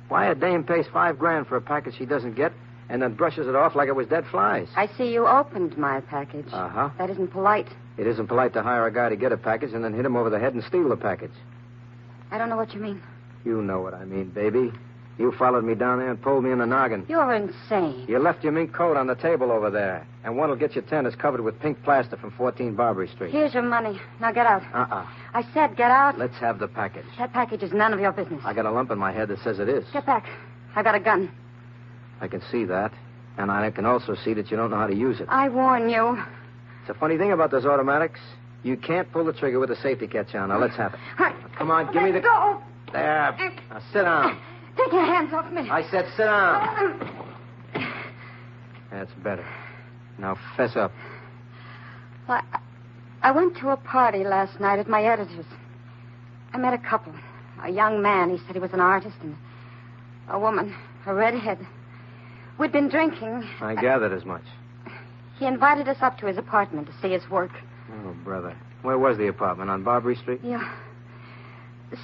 Why a dame pays $5,000 for a package she doesn't get and then brushes it off like it was dead flies? I see you opened my package. Uh-huh. That isn't polite. It isn't polite to hire a guy to get a package and then hit him over the head and steal the package. I don't know what you mean. You know what I mean, baby. You followed me down there and pulled me in the noggin. You're insane. You left your mink coat on the table over there. And what'll get you 10 is covered with pink plaster from 14 Barbary Street. Here's your money. Now get out. Uh-uh. I said get out. Let's have the package. That package is none of your business. I got a lump in my head that says it is. Get back. I got a gun. I can see that. And I can also see that you don't know how to use it. I warn you. It's a funny thing about those automatics. You can't pull the trigger with a safety catch on. Now, let's have it. Come on, give me the... Go. There. Now, sit down. Take your hands off me. I said sit down. That's better. Now, fess up. Well, I went to a party last night at my editor's. I met a couple. A young man, he said he was an artist, and a woman, a redhead. We'd been drinking. I gathered as much. He invited us up to his apartment to see his work. Oh, brother. Where was the apartment? On Barbary Street? Yeah.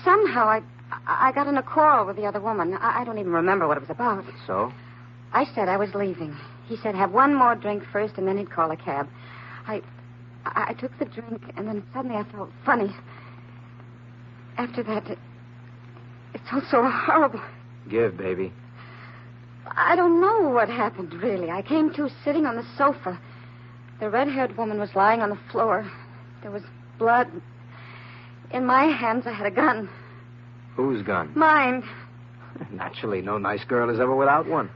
Somehow I got in a quarrel with the other woman. I don't even remember what it was about. So? I said I was leaving. He said have one more drink first, and then he'd call a cab. I took the drink, and then suddenly I felt funny. After that, it felt so horrible. Give, baby. I don't know what happened, really. I came to sitting on the sofa. The red-haired woman was lying on the floor. There was blood. In my hands, I had a gun. Whose gun? Mine. Naturally, no nice girl is ever without one.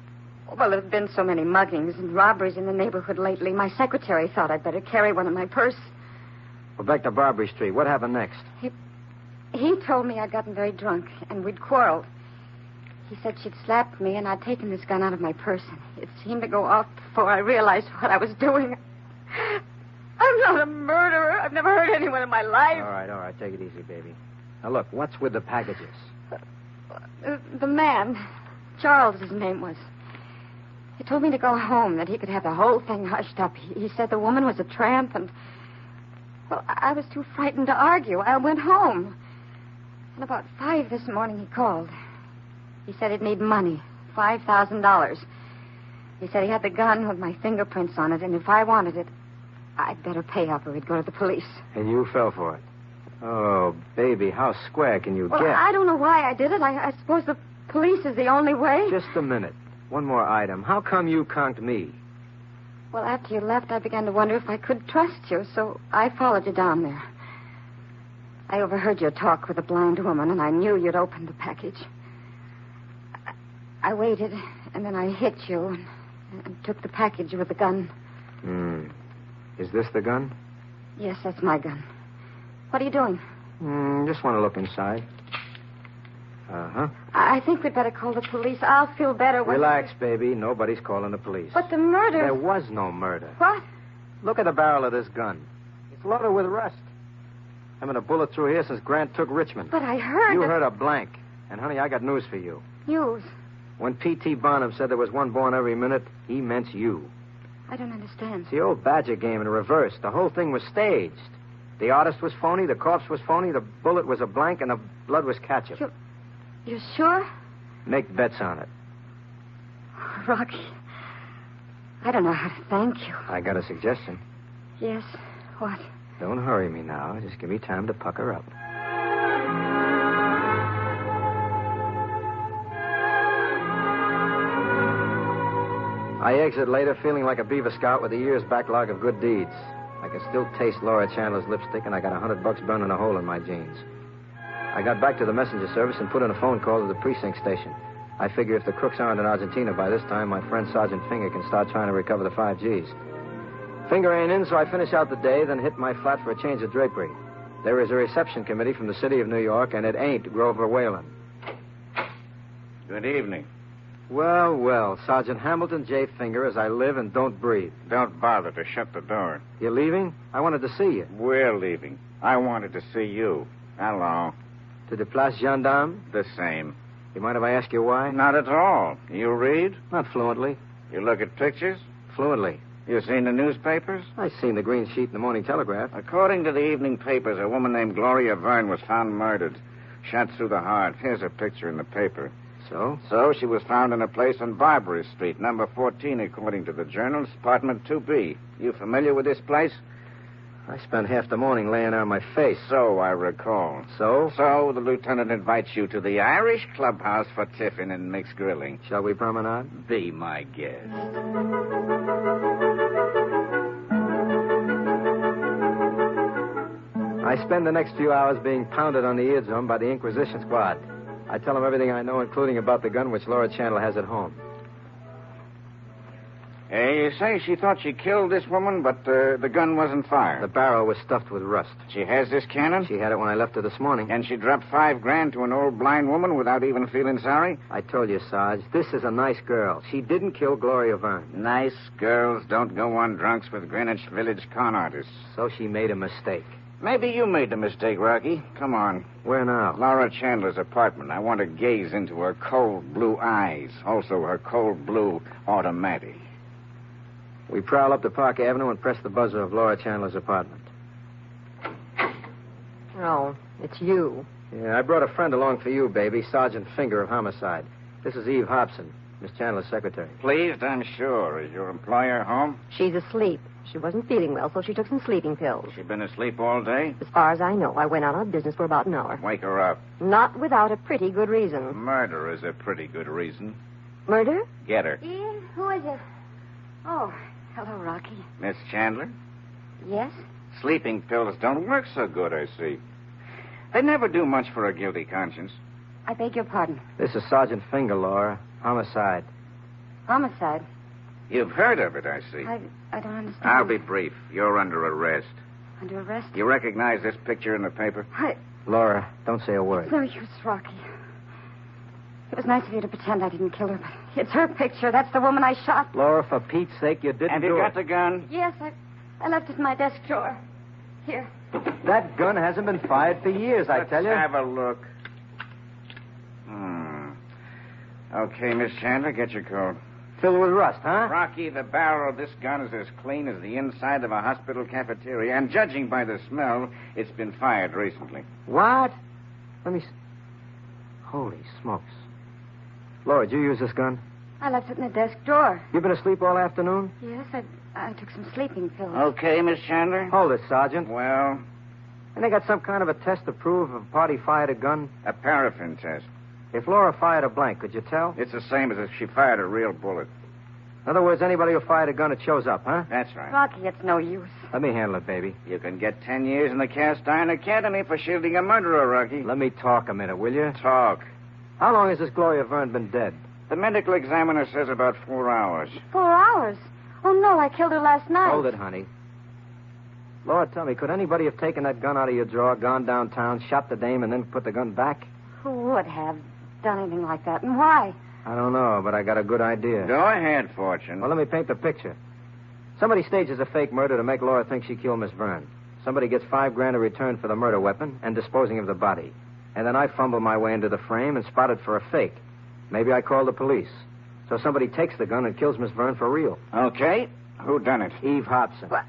Well, there have been so many muggings and robberies in the neighborhood lately. My secretary thought I'd better carry one in my purse. Well, back to Barbary Street. What happened next? He told me I'd gotten very drunk, and we'd quarreled. He said she'd slapped me, and I'd taken this gun out of my purse. It seemed to go off before I realized what I was doing. I'm not a murderer. I've never hurt anyone in my life. All right. Take it easy, baby. Now, look, what's with the packages? The man, Charles, his name was. He told me to go home, that he could have the whole thing hushed up. He said the woman was a tramp, and... Well, I was too frightened to argue. I went home. And about 5 this morning, he called. He said he'd need money, $5,000. He said he had the gun with my fingerprints on it, and if I wanted it, I'd better pay up or he'd go to the police. And you fell for it. Oh, baby, how square can you Well, get? I don't know why I did it. I suppose the police is the only way. Just a minute. One more item. How come you conked me? Well, after you left, I began to wonder if I could trust you, so I followed you down there. I overheard your talk with the blind woman, and I knew you'd opened the package. I waited, and then I hit you and took the package with the gun. Is this the gun? Yes, that's my gun. What are you doing? Just want to look inside. Uh-huh. I think we'd better call the police. I'll feel better when... Relax, baby. Nobody's calling the police. But the murder... There was no murder. What? Look at the barrel of this gun. It's loaded with rust. I haven't a bullet through here since Grant took Richmond. But I heard... You heard a blank. And, honey, I got news for you. News? When P.T. Barnum said there was one born every minute, he meant you. I don't understand. It's the old Badger game in reverse. The whole thing was staged. The artist was phony, the corpse was phony, the bullet was a blank, and the blood was ketchup. You're sure? Make bets on it. Rocky, I don't know how to thank you. I got a suggestion. Yes? What? Don't hurry me now. Just give me time to pucker up. I exit later feeling like a Beaver Scout with a year's backlog of good deeds. I can still taste Laura Chandler's lipstick, and I got $100 burning a hole in my jeans. I got back to the messenger service and put in a phone call to the precinct station. I figure if the crooks aren't in Argentina by this time, my friend Sergeant Finger can start trying to recover the 5 Gs. Finger ain't in, so I finish out the day, then hit my flat for a change of drapery. There is a reception committee from the city of New York, and it ain't Grover Whalen. Good evening. Well, well, Sergeant Hamilton J. Finger, as I live and don't breathe. Don't bother to shut the door. You're leaving? I wanted to see you. We're leaving. I wanted to see you. Hello. To the Place Gendarme? The same. You mind if I ask you why? Not at all. You read? Not fluently. You look at pictures? Fluently. You seen the newspapers? I seen the green sheet in the Morning Telegraph. According to the evening papers, a woman named Gloria Verne was found murdered. Shot through the heart. Here's her picture in the paper. So? So she was found in a place on Barbary Street, number 14, according to the journals, apartment 2B. You familiar with this place? I spent half the morning laying on my face. So I recall. So? So the lieutenant invites you to the Irish clubhouse for tiffin and mixed grilling. Shall we promenade? Be my guest. I spend the next few hours being pounded on the eardrum by the Inquisition squad. I tell them everything I know, including about the gun which Laura Chandler has at home. You say she thought she killed this woman, but the gun wasn't fired. The barrel was stuffed with rust. She has this cannon? She had it when I left her this morning. And she dropped $5,000 to an old blind woman without even feeling sorry? I told you, Sarge, this is a nice girl. She didn't kill Gloria Verne. Nice girls don't go on drunks with Greenwich Village con artists. So she made a mistake. Maybe you made the mistake, Rocky. Come on. Where now? Laura Chandler's apartment. I want to gaze into her cold blue eyes. Also her cold blue automatic. We prowl up to Park Avenue and press the buzzer of Laura Chandler's apartment. Oh, it's you. Yeah, I brought a friend along for you, baby. Sergeant Finger of Homicide. This is Eve Hobson, Miss Chandler's secretary. Pleased, I'm sure. Is your employer home? She's asleep. She wasn't feeling well, so she took some sleeping pills. She been asleep all day? As far as I know, I went out on business for about an hour. Wake her up. Not without a pretty good reason. Murder is a pretty good reason. Murder? Get her. Yeah, who is it? Oh, hello, Rocky. Miss Chandler? Yes? Sleeping pills don't work so good, I see. They never do much for a guilty conscience. I beg your pardon. This is Sergeant Finger, Laura. Homicide. Homicide? You've heard of it, I see. I don't understand. I'll be brief. You're under arrest. Under arrest? You recognize this picture in the paper? Laura, don't say a word. It's no use, Rocky. It was nice of you to pretend I didn't kill her, but it's her picture. That's the woman I shot. Laura, for Pete's sake, you didn't And do you it. got the gun? Yes, I left it in my desk drawer. Here. That gun hasn't been fired for years, I tell you. Let's have a look. Okay, Miss Chandler, get your coat. Filled with rust, huh? Rocky, the barrel of this gun is as clean as the inside of a hospital cafeteria, and judging by the smell, it's been fired recently. What? Let me see. Holy smokes. Laura, did you use this gun? I left it in the desk drawer. You been asleep all afternoon? Yes, I took some sleeping pills. Okay, Miss Chandler. Hold it, Sergeant. Well? And they got some kind of a test to prove if a party fired a gun? A paraffin test. If Laura fired a blank, could you tell? It's the same as if she fired a real bullet. In other words, anybody who fired a gun, it shows up, huh? That's right. Rocky, it's no use. Let me handle it, baby. You can get 10 years in the Cast Iron Academy for shielding a murderer, Rocky. Let me talk a minute, will you? Talk. How long has this Gloria Verne been dead? The medical examiner says about 4 hours. 4 hours? Oh, no, I killed her last night. Hold it, honey. Laura, tell me, could anybody have taken that gun out of your drawer, gone downtown, shot the dame, and then put the gun back? Who would have done anything like that, and why? I don't know, but I got a good idea. Go ahead, Fortune. Well, let me paint the picture. Somebody stages a fake murder to make Laura think she killed Miss Verne. Somebody gets $5,000 in return for the murder weapon and disposing of the body. And then I fumble my way into the frame and spot it for a fake. Maybe I call the police. So somebody takes the gun and kills Miss Verne for real. Okay. Who done it? Eve Hobson. What?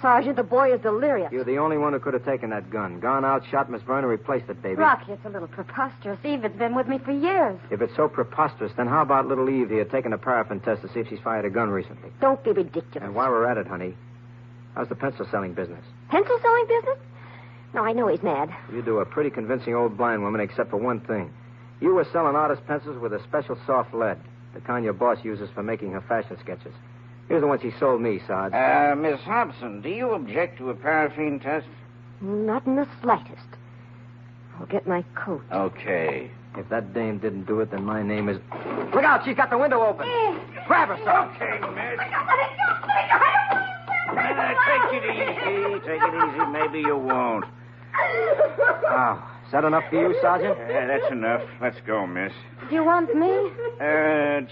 Sergeant, the boy is delirious. You're the only one who could have taken that gun. Gone out, shot Miss Verne, and replaced it, baby. Rocky, it's a little preposterous. Eve has been with me for years. If it's so preposterous, then how about little Eve here taking a paraffin test to see if she's fired a gun recently? Don't be ridiculous. And while we're at it, honey, how's the pencil-selling business? Pencil-selling business? No, I know he's mad. You do a pretty convincing old blind woman, except for one thing. You were selling artist pencils with a special soft lead. The kind your boss uses for making her fashion sketches. Here's the ones he sold me, Sarge. Miss Hobson, do you object to a paraffin test? Not in the slightest. I'll get my coat. Okay. If that dame didn't do it, then my name is... Look out, she's got the window open. Grab her, Sarge. Okay, miss. Take it easy. Take it easy. Maybe you won't. Oh, is that enough for you, Sergeant? Yeah, that's enough. Let's go, miss. Do you want me?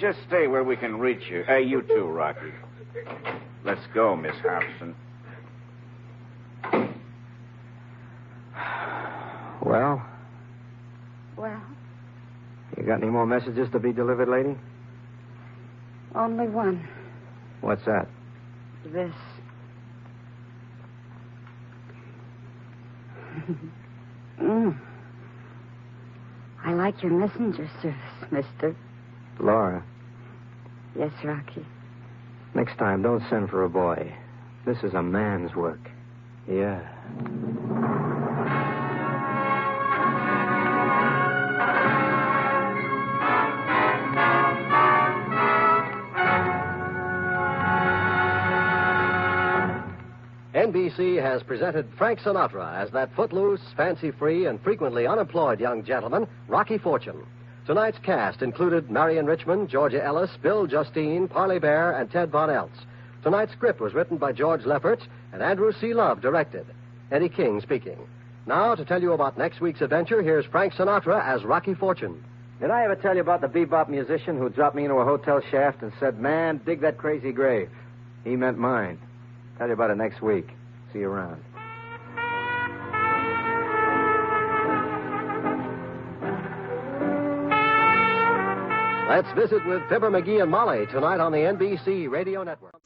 Just stay where we can reach you. You too, Rocky. Let's go, Miss Hobson. Well? Well, You got any more messages to be delivered, lady? only one. What's that? This. I like your messenger service, mister. Laura, Yes, Rocky. next time don't send for a boy. This is a man's work. Yeah. NBC has presented Frank Sinatra as that footloose, fancy-free, and frequently unemployed young gentleman, Rocky Fortune. Tonight's cast included Marion Richmond, Georgia Ellis, Bill Justine, Parley Bear, and Ted Von Eltz. Tonight's script was written by George Lefferts, and Andrew C. Love directed. Eddie King speaking. Now, to tell you about next week's adventure, here's Frank Sinatra as Rocky Fortune. Did I ever tell you about the bebop musician who dropped me into a hotel shaft and said, "Man, dig that crazy grave"? He meant mine. Tell you about it next week. See you around. Let's visit with Fibber McGee and Molly tonight on the NBC Radio Network.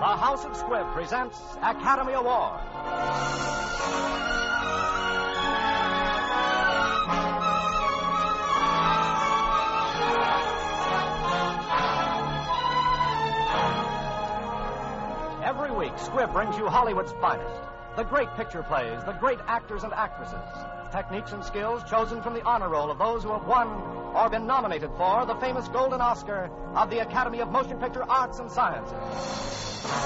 The House of Squibb presents Academy Award. Every week, Squibb brings you Hollywood's finest. The great picture plays, the great actors and actresses. Techniques and skills chosen from the honor roll of those who have won or been nominated for the famous Golden Oscar of the Academy of Motion Picture Arts and Sciences.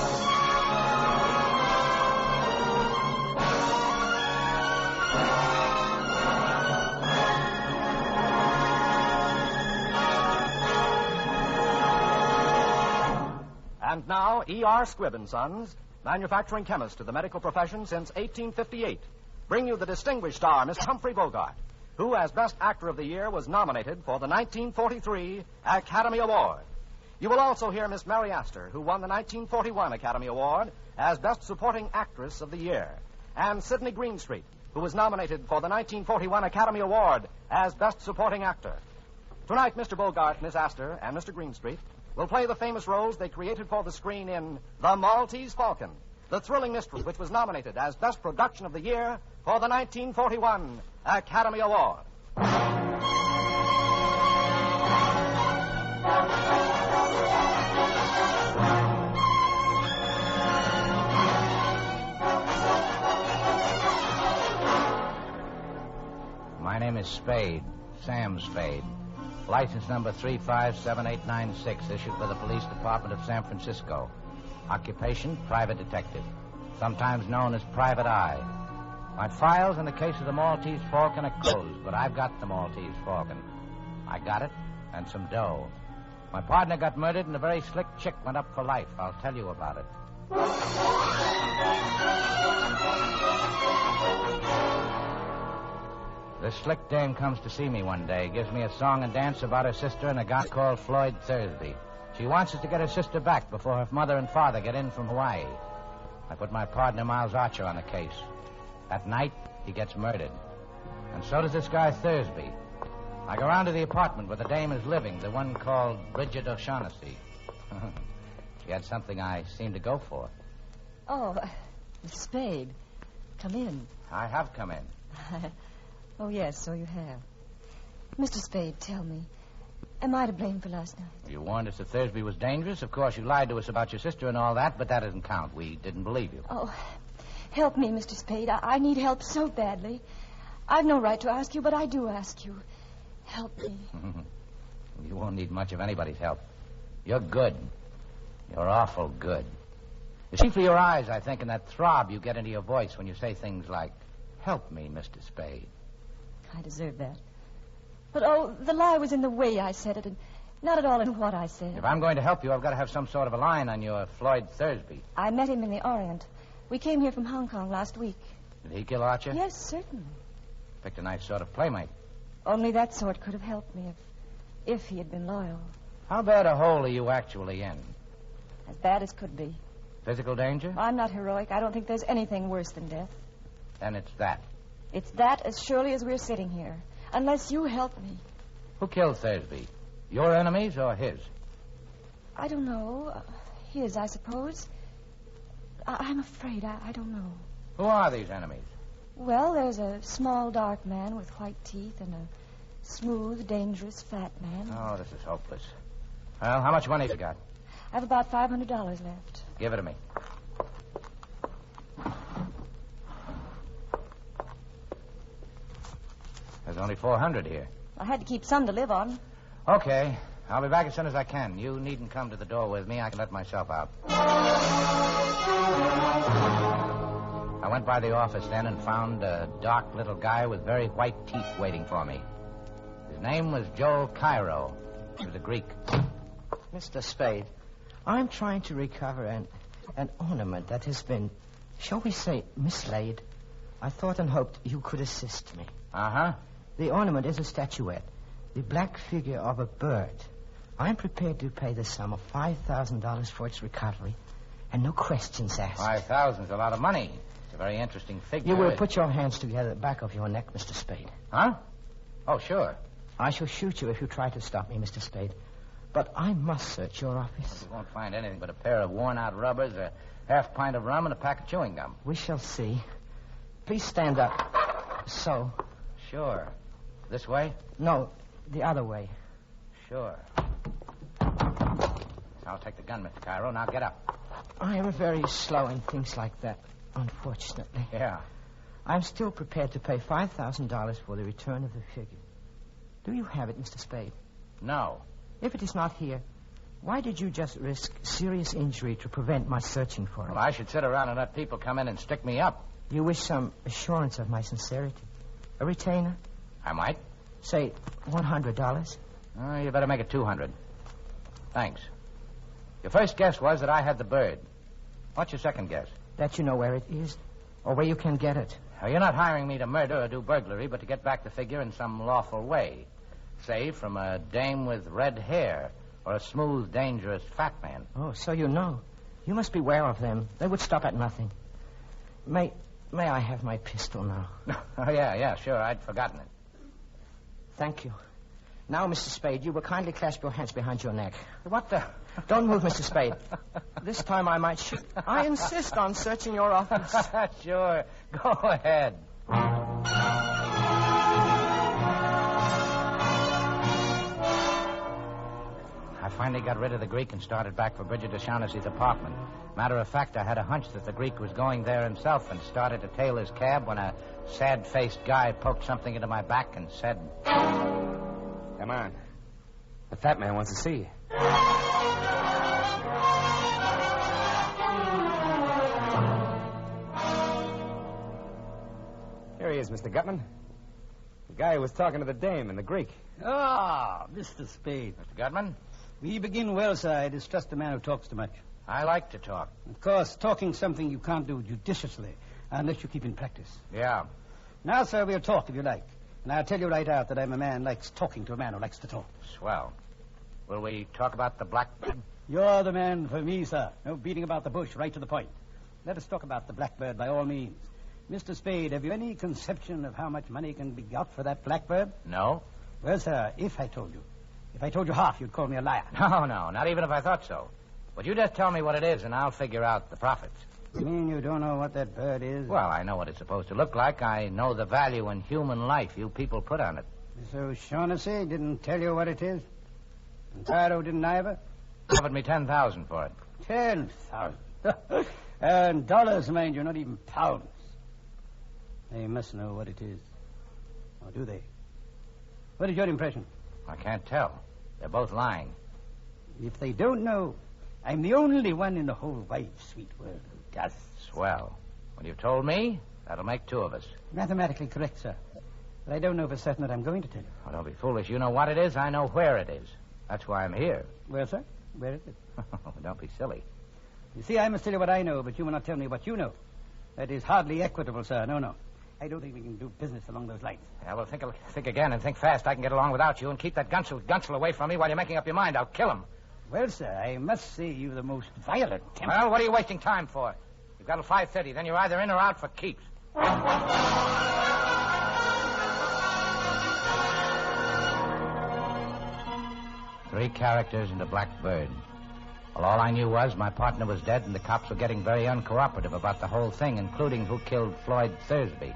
And now, E.R. Squibb & Sons, manufacturing chemist to the medical profession since 1858, bring you the distinguished star, Mr. Humphrey Bogart, who, as Best Actor of the Year, was nominated for the 1943 Academy Award. You will also hear Miss Mary Astor, who won the 1941 Academy Award as Best Supporting Actress of the Year, and Sidney Greenstreet, who was nominated for the 1941 Academy Award as Best Supporting Actor. Tonight, Mr. Bogart, Miss Astor, and Mr. Greenstreet will play the famous roles they created for the screen in The Maltese Falcon, the thrilling mystery which was nominated as Best Production of the Year for the 1941 Academy Award. My name is Spade, Sam Spade. License number 357896, issued by the Police Department of San Francisco. Occupation, private detective, sometimes known as Private Eye. My files in the case of the Maltese Falcon are closed, but I've got the Maltese Falcon. I got it, and some dough. My partner got murdered, and a very slick chick went up for life. I'll tell you about it. This slick dame comes to see me one day, gives me a song and dance about her sister and a guy called Floyd Thursby. She wants us to get her sister back before her mother and father get in from Hawaii. I put my partner, Miles Archer, on the case. That night, he gets murdered. And so does this guy Thursby. I go round to the apartment where the dame is living, the one called Bridget O'Shaughnessy. She had something I seemed to go for. Oh, Miss Spade, come in. I have come in. Oh, yes, so you have. Mr. Spade, tell me, am I to blame for last night? You warned us that Thursby was dangerous. Of course, you lied to us about your sister and all that, but that doesn't count. We didn't believe you. Oh, Help me, Mr. Spade. I need help so badly. I've no right to ask you, but I do ask you. Help me. You won't need much of anybody's help. You're good. You're awful good. It's chiefly your eyes, I think, and that throb you get into your voice when you say things like, help me, Mr. Spade. I deserve that. But, the lie was in the way I said it, and not at all in what I said. If I'm going to help you, I've got to have some sort of a line on your Floyd Thursby. I met him in the Orient. We came here from Hong Kong last week. Did he kill Archie? Yes, certainly. Picked a nice sort of playmate. Only that sort could have helped me if he had been loyal. How bad a hole are you actually in? As bad as could be. Physical danger? I'm not heroic. I don't think there's anything worse than death. Then it's that. It's that as surely as we're sitting here. Unless you help me. Who killed Thursby? Your enemies or his? I don't know. His, I suppose. I'm afraid. I don't know. Who are these enemies? Well, there's a small, dark man with white teeth and a smooth, dangerous, fat man. Oh, this is hopeless. Well, how much money have you got? I have about $500 left. Give it to me. There's only 400 here. I had to keep some to live on. Okay. I'll be back as soon as I can. You needn't come to the door with me. I can let myself out. I went by the office then and found a dark little guy with very white teeth waiting for me. His name was Joel Cairo. He was a Greek. Mr. Spade, I'm trying to recover an ornament that has been, shall we say, mislaid. I thought and hoped you could assist me. Uh-huh. The ornament is a statuette, the black figure of a bird. I'm prepared to pay the sum of $5,000 for its recovery, and no questions asked. 5,000's a lot of money. It's a very interesting figure. You will put your hands together at the back of your neck, Mr. Spade. Huh? Oh, sure. I shall shoot you if you try to stop me, Mr. Spade. But I must search your office. You won't find anything but a pair of worn-out rubbers, a half pint of rum, and a pack of chewing gum. We shall see. Please stand up. So. Sure. This way? No, the other way. Sure. I'll take the gun, Mr. Cairo. Now get up. I am very slow in things like that, unfortunately. Yeah. I'm still prepared to pay $5,000 for the return of the figure. Do you have it, Mr. Spade? No. If it is not here, why did you just risk serious injury to prevent my searching for it? Well, I should sit around and let people come in and stick me up. You wish some assurance of my sincerity? A retainer? I might. Say, $100? Oh, you better make it 200. Thanks. Your first guess was that I had the bird. What's your second guess? That you know where it is, or where you can get it. Well, you're not hiring me to murder or do burglary, but to get back the figure in some lawful way. Say, from a dame with red hair, or a smooth, dangerous, fat man. Oh, so you know. You must beware of them. They would stop at nothing. May I have my pistol now? Oh, yeah, sure. I'd forgotten it. Thank you. Now, Mr. Spade, you will kindly clasp your hands behind your neck. What the? Don't move, Mr. Spade. This time I might shoot. I insist on searching your office. Sure. Go ahead. I finally got rid of the Greek and started back for Bridget O'Shaughnessy's apartment. Matter of fact, I had a hunch that the Greek was going there himself and started to tail his cab when a sad-faced guy poked something into my back and said... Come on. The fat man wants to see you. Here he is, Mr. Gutman. The guy who was talking to the dame and the Greek. Ah, Mr. Spade. Mr. Gutman? We begin well, sir. I distrust a man who talks too much. I like to talk. Of course, talking something you can't do judiciously unless you keep in practice. Yeah. Now, sir, we'll talk if you like. And I'll tell you right out that I'm a man who likes talking to a man who likes to talk. Swell. Will we talk about the blackbird? You're the man for me, sir. No beating about the bush, right to the point. Let us talk about the blackbird by all means. Mr. Spade, have you any conception of how much money can be got for that blackbird? No. Well, sir, if I told you half, you'd call me a liar. No, not even if I thought so. But you just tell me what it is, and I'll figure out the profits. You mean you don't know what that bird is? Well, I know what it's supposed to look like. I know the value in human life you people put on it. Miss O'Shaughnessy didn't tell you what it is? And Cairo didn't either? Offered me $10,000 for it. 10,000. And dollars, mind you, not even pounds. They must know what it is. Or do they? What is your impression? I can't tell. They're both lying. If they don't know, I'm the only one in the whole wide, sweet world who does. Swell. When you've told me, that'll make two of us. Mathematically correct, sir. But I don't know for certain that I'm going to tell you. Oh, don't be foolish. You know what it is. I know where it is. That's why I'm here. Well, sir, where is it? Don't be silly. You see, I must tell you what I know, but you will not tell me what you know. That is hardly equitable, sir. No. I don't think we can do business along those lines. Yeah, well, think again and think fast. I can get along without you, and keep that Gunsel away from me while you're making up your mind. I'll kill him. Well, sir, I must say you're the most violent temper. Well, what are you wasting time for? You've got till 5:30. Then you're either in or out for keeps. 3 characters and a black bird. Well, all I knew was my partner was dead, and the cops were getting very uncooperative about the whole thing, including who killed Floyd Thursby.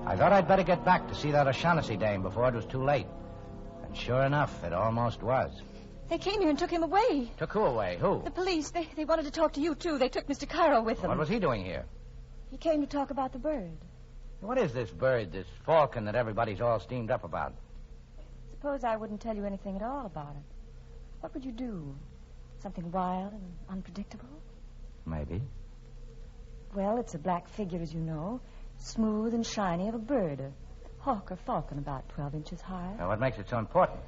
I thought I'd better get back to see that O'Shaughnessy dame before it was too late. And sure enough, it almost was. They came here and took him away. Took who away? Who? The police. They wanted to talk to you, too. They took Mr. Cairo with them. What was he doing here? He came to talk about the bird. What is this bird, this falcon that everybody's all steamed up about? Suppose I wouldn't tell you anything at all about it. What would you do? Something wild and unpredictable? Maybe. Well, it's a black figure, as you know, smooth and shiny, of a bird, a hawk or falcon about 12 inches high. Now, what makes it so important?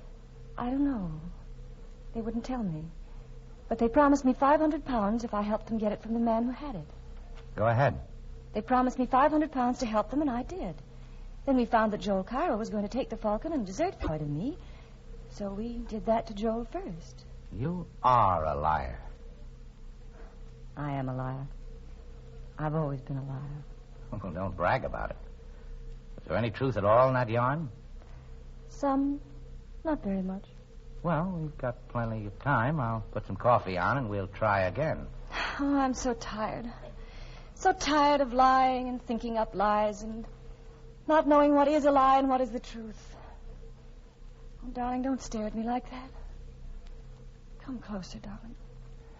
I don't know. They wouldn't tell me. But they promised me £500 if I helped them get it from the man who had it. Go ahead. They promised me £500 to help them, and I did. Then we found that Joel Cairo was going to take the falcon and desert Floyd and me. So we did that to Joel first. You are a liar. I am a liar. I've always been a liar. Well, don't brag about it. Is there any truth at all in that yarn? Some. Not very much. Well, we've got plenty of time. I'll put some coffee on and we'll try again. Oh, I'm so tired. So tired of lying and thinking up lies and not knowing what is a lie and what is the truth. Oh, darling, don't stare at me like that. Come closer, darling.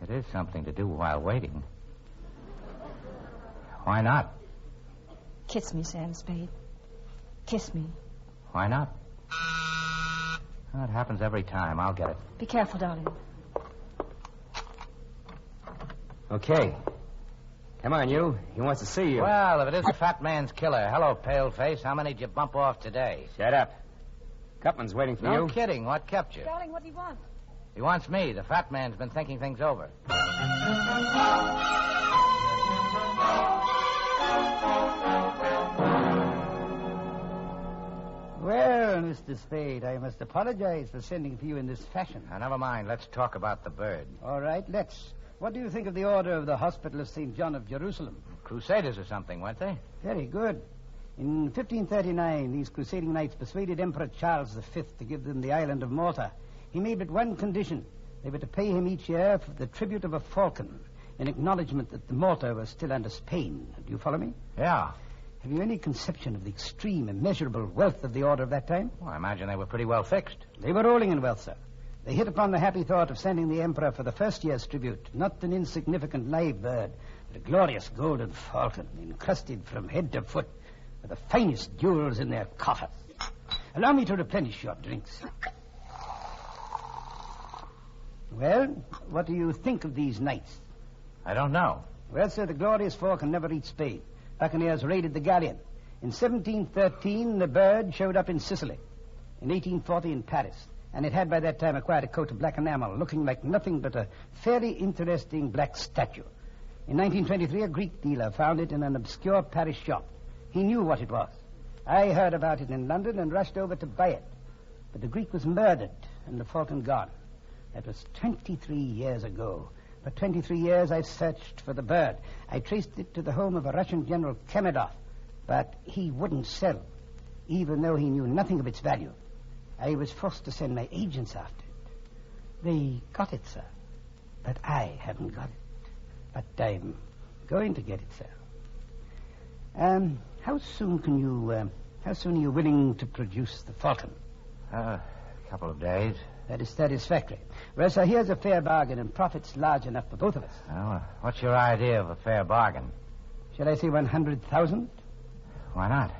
It is something to do while waiting. Why not? Kiss me, Sam Spade. Kiss me. Why not? Well, it happens every time. I'll get it. Be careful, darling. Okay. Come on, you. He wants to see you. Well, if it is the fat man's killer. Hello, paleface. How many did you bump off today? Shut up. Cupman's waiting for you. No kidding. What kept you? Darling, what do you want? He wants me. The fat man's been thinking things over. Well, Mr. Spade, I must apologize for sending for you in this fashion. Now, never mind. Let's talk about the bird. All right, let's. What do you think of the order of the Hospital of St. John of Jerusalem? Crusaders or something, weren't they? Very good. In 1539, these crusading knights persuaded Emperor Charles V to give them the island of Malta. He made but one condition. They were to pay him each year for the tribute of a falcon, in acknowledgement that the Malta was still under Spain. Do you follow me? Yeah. Have you any conception of the extreme, immeasurable wealth of the order of that time? Well, I imagine they were pretty well fixed. They were rolling in wealth, sir. They hit upon the happy thought of sending the emperor for the first year's tribute, not an insignificant live bird, but a glorious golden falcon, encrusted from head to foot with the finest jewels in their coffers. Allow me to replenish your drinks. Well, what do you think of these knights? I don't know. Well, sir, the glorious falcon never reached Spain. Buccaneers raided the galleon. In 1713, the bird showed up in Sicily. In 1840, in Paris. And it had by that time acquired a coat of black enamel, looking like nothing but a very interesting black statue. In 1923, a Greek dealer found it in an obscure Paris shop. He knew what it was. I heard about it in London and rushed over to buy it. But the Greek was murdered and the falcon gone. That was 23 years ago. For 23 years, I've searched for the bird. I traced it to the home of a Russian General Kemedov, but he wouldn't sell, even though he knew nothing of its value. I was forced to send my agents after it. They got it, sir, but I haven't got it. But I'm going to get it, sir. How soon are you willing to produce the falcon? A couple of days. That is satisfactory. Well, sir, here's a fair bargain and profits large enough for both of us. Well, what's your idea of a fair bargain? Shall I say 100,000? Why not?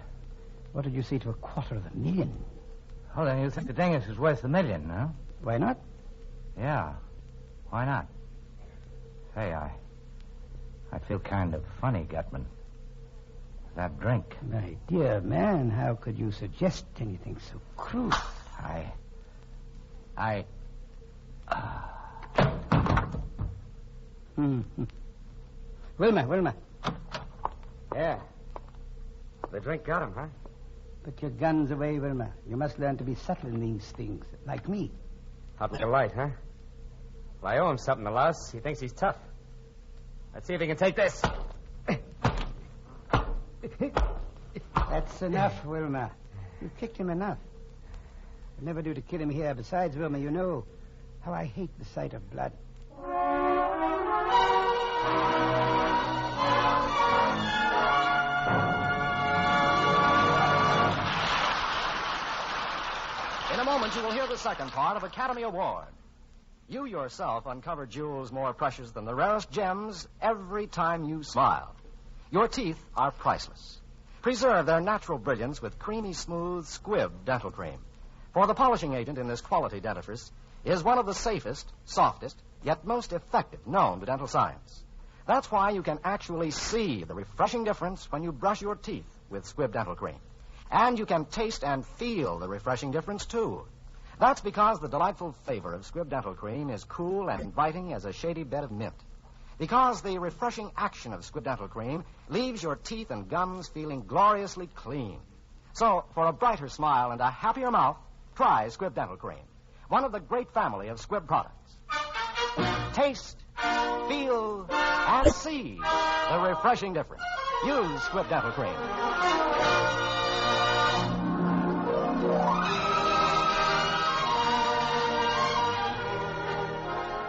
What did you say to $250,000? Oh, then you think the dingus is worth $1 million, huh? Why not? Yeah. Why not? Say, I feel kind of funny, Gutman. That drink. My dear man, how could you suggest anything so cruel? Wilma. Yeah. The drink got him, huh? Put your guns away, Wilma. You must learn to be subtle in these things, like me. Hot like a light, huh? Well, I owe him something to loss. He thinks he's tough. Let's see if he can take this. That's enough, Wilma. You kicked him enough. It'd never do to kill him here. Besides, Wilma, you know how I hate the sight of blood. In a moment, you will hear the second part of Academy Award. You yourself uncover jewels more precious than the rarest gems every time you smile. Your teeth are priceless. Preserve their natural brilliance with creamy, smooth Squibb dental cream. For the polishing agent in this quality dentifrice is one of the safest, softest, yet most effective known to dental science. That's why you can actually see the refreshing difference when you brush your teeth with Squibb dental cream. And you can taste and feel the refreshing difference, too. That's because the delightful flavor of Squibb dental cream is cool and inviting as a shady bed of mint. Because the refreshing action of Squibb dental cream leaves your teeth and gums feeling gloriously clean. So, for a brighter smile and a happier mouth, try Squibb dental cream, one of the great family of Squibb products. Taste, feel, and see the refreshing difference. Use Squibb dental cream.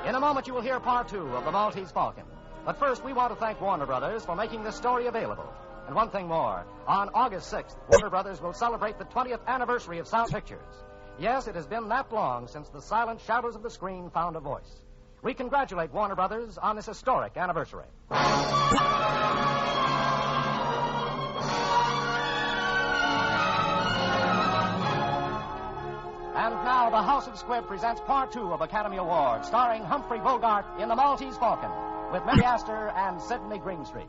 In a moment, you will hear part 2 of The Maltese Falcon. But first, we want to thank Warner Brothers for making this story available. And one thing more. On August 6th, Warner Brothers will celebrate the 20th anniversary of Sound Pictures. Yes, it has been that long since the silent shadows of the screen found a voice. We congratulate Warner Brothers on this historic anniversary. And now, the House of Squibb presents Part 2 of Academy Award, starring Humphrey Bogart in The Maltese Falcon, with Mary Astor and Sidney Greenstreet.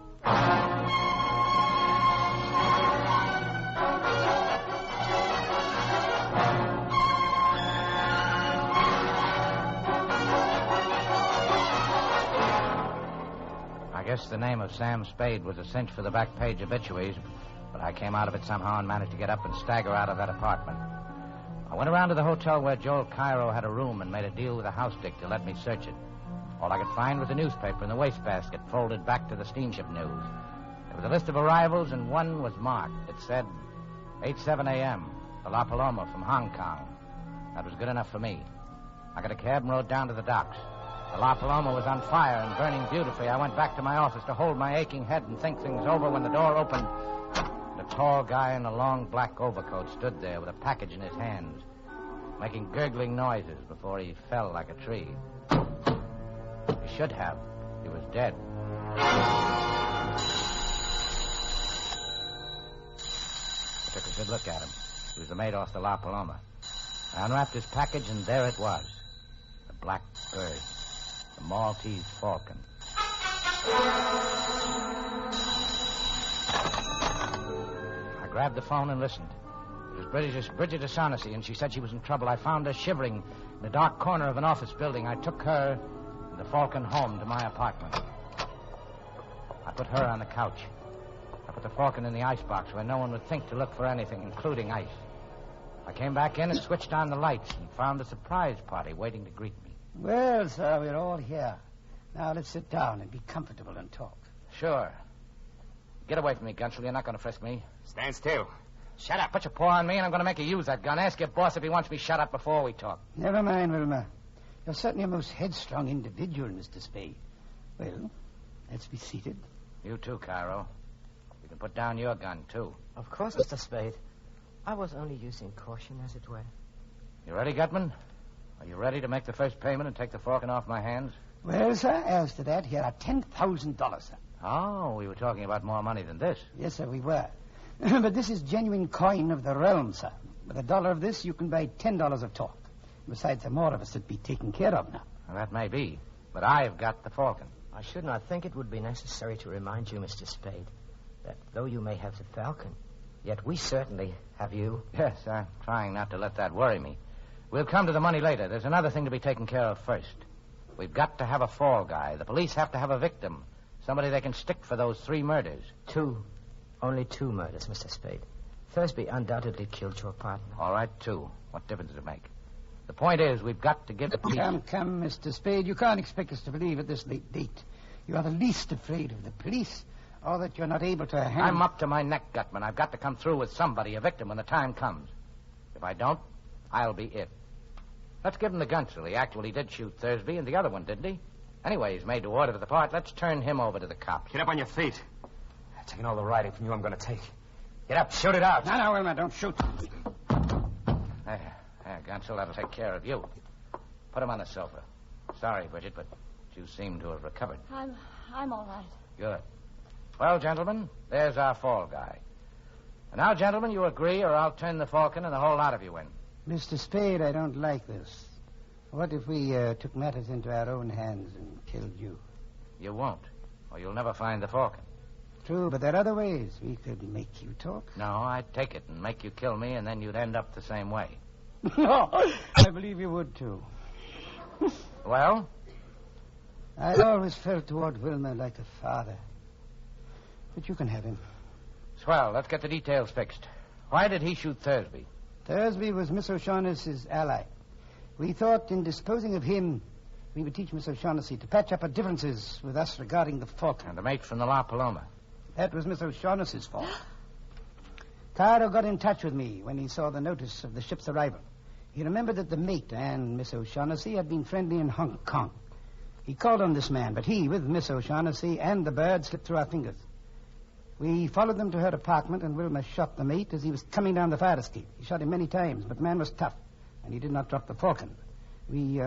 I guess the name of Sam Spade was a cinch for the back page obituaries, but I came out of it somehow and managed to get up and stagger out of that apartment. I went around to the hotel where Joel Cairo had a room and made a deal with the house dick to let me search it. All I could find was a newspaper in the wastebasket folded back to the steamship news. There was a list of arrivals, and one was marked. It said, 8:07 a.m., the La Paloma from Hong Kong. That was good enough for me. I got a cab and rode down to the docks. The La Paloma was on fire and burning beautifully. I went back to my office to hold my aching head and think things over when the door opened. A tall guy in a long black overcoat stood there with a package in his hands, making gurgling noises before he fell like a tree. He should have. He was dead. I took a good look at him. He was the mate off the La Paloma. I unwrapped his package, and there it was. The black bird. The Maltese Falcon. I grabbed the phone and listened. It was Bridget O'Shaughnessy, and she said she was in trouble. I found her shivering in a dark corner of an office building. I took her and the Falcon home to my apartment. I put her on the couch. I put the Falcon in the icebox where no one would think to look for anything, including ice. I came back in and switched on the lights and found a surprise party waiting to greet me. Well, sir, we're all here. Now let's sit down and be comfortable and talk. Sure. Get away from me, Gunshall. You're not going to frisk me. Stand still. Shut up. Put your paw on me, and I'm going to make you use that gun. Ask your boss if he wants me shut up before we talk. Never mind, Wilma. You're certainly a most headstrong individual, Mr. Spade. Well, let's be seated. You too, Cairo. You can put down your gun, too. Of course, Mr. Spade. I was only using caution, as it were. You ready, Gutman? Are you ready to make the first payment and take the Falcon off my hands? Well, sir, as to that, here are $10,000, sir. Oh, we were talking about more money than this. Yes, sir, we were. But this is genuine coin of the realm, sir. With $1 of this, you can buy $10 of talk. Besides, there are more of us that be taken care of now. Well, that may be. But I've got the Falcon. I should not think it would be necessary to remind you, Mr. Spade, that though you may have the Falcon, yet we certainly have you. Yes, I'm trying not to let that worry me. We'll come to the money later. There's another thing to be taken care of first. We've got to have a fall guy. The police have to have a victim. Somebody they can stick for those 3 murders. 2. Only 2 murders, Mr. Spade. Thursby undoubtedly killed your partner. All right, 2. What difference does it make? The point is, we've got to give the police... Come, Mr. Spade. You can't expect us to believe at this late date. You are the least afraid of the police, or that you're not able to handle... I'm up to my neck, Gutman. I've got to come through with somebody, a victim, when the time comes. If I don't, I'll be it. Let's give him the gun, so he actually did shoot Thursby, and the other one, didn't he? Anyway, he's made to order to the part. Let's turn him over to the cops. Get up on your feet. I'm taking all the riding from you I'm going to take. Get up, shoot it out. No, Wilma, don't shoot. There, Gunsel, that'll take care of you. Put him on the sofa. Sorry, Bridget, but you seem to have recovered. I'm all right. Good. Well, gentlemen, there's our fall guy. And now, gentlemen, you agree, or I'll turn the Falcon and the whole lot of you in. Mr. Spade, I don't like this. What if we took matters into our own hands and killed you? You won't, or you'll never find the Falcon. True, but there are other ways we could make you talk. No, I'd take it and make you kill me, and then you'd end up the same way. No, I believe you would, too. Well? I always felt toward Wilma like a father. But you can have him. Swell, let's get the details fixed. Why did he shoot Thursby? Thursby was Miss O'Shaughnessy's ally. We thought in disposing of him, we would teach Miss O'Shaughnessy to patch up her differences with us regarding the Falcon. And the mate from the La Paloma. That was Miss O'Shaughnessy's fault. Caro got in touch with me when he saw the notice of the ship's arrival. He remembered that the mate and Miss O'Shaughnessy had been friendly in Hong Kong. He called on this man, but he, with Miss O'Shaughnessy and the bird, slipped through our fingers. We followed them to her apartment, and Wilma shot the mate as he was coming down the fire escape. He shot him many times, but the man was tough, and he did not drop the Falcon. We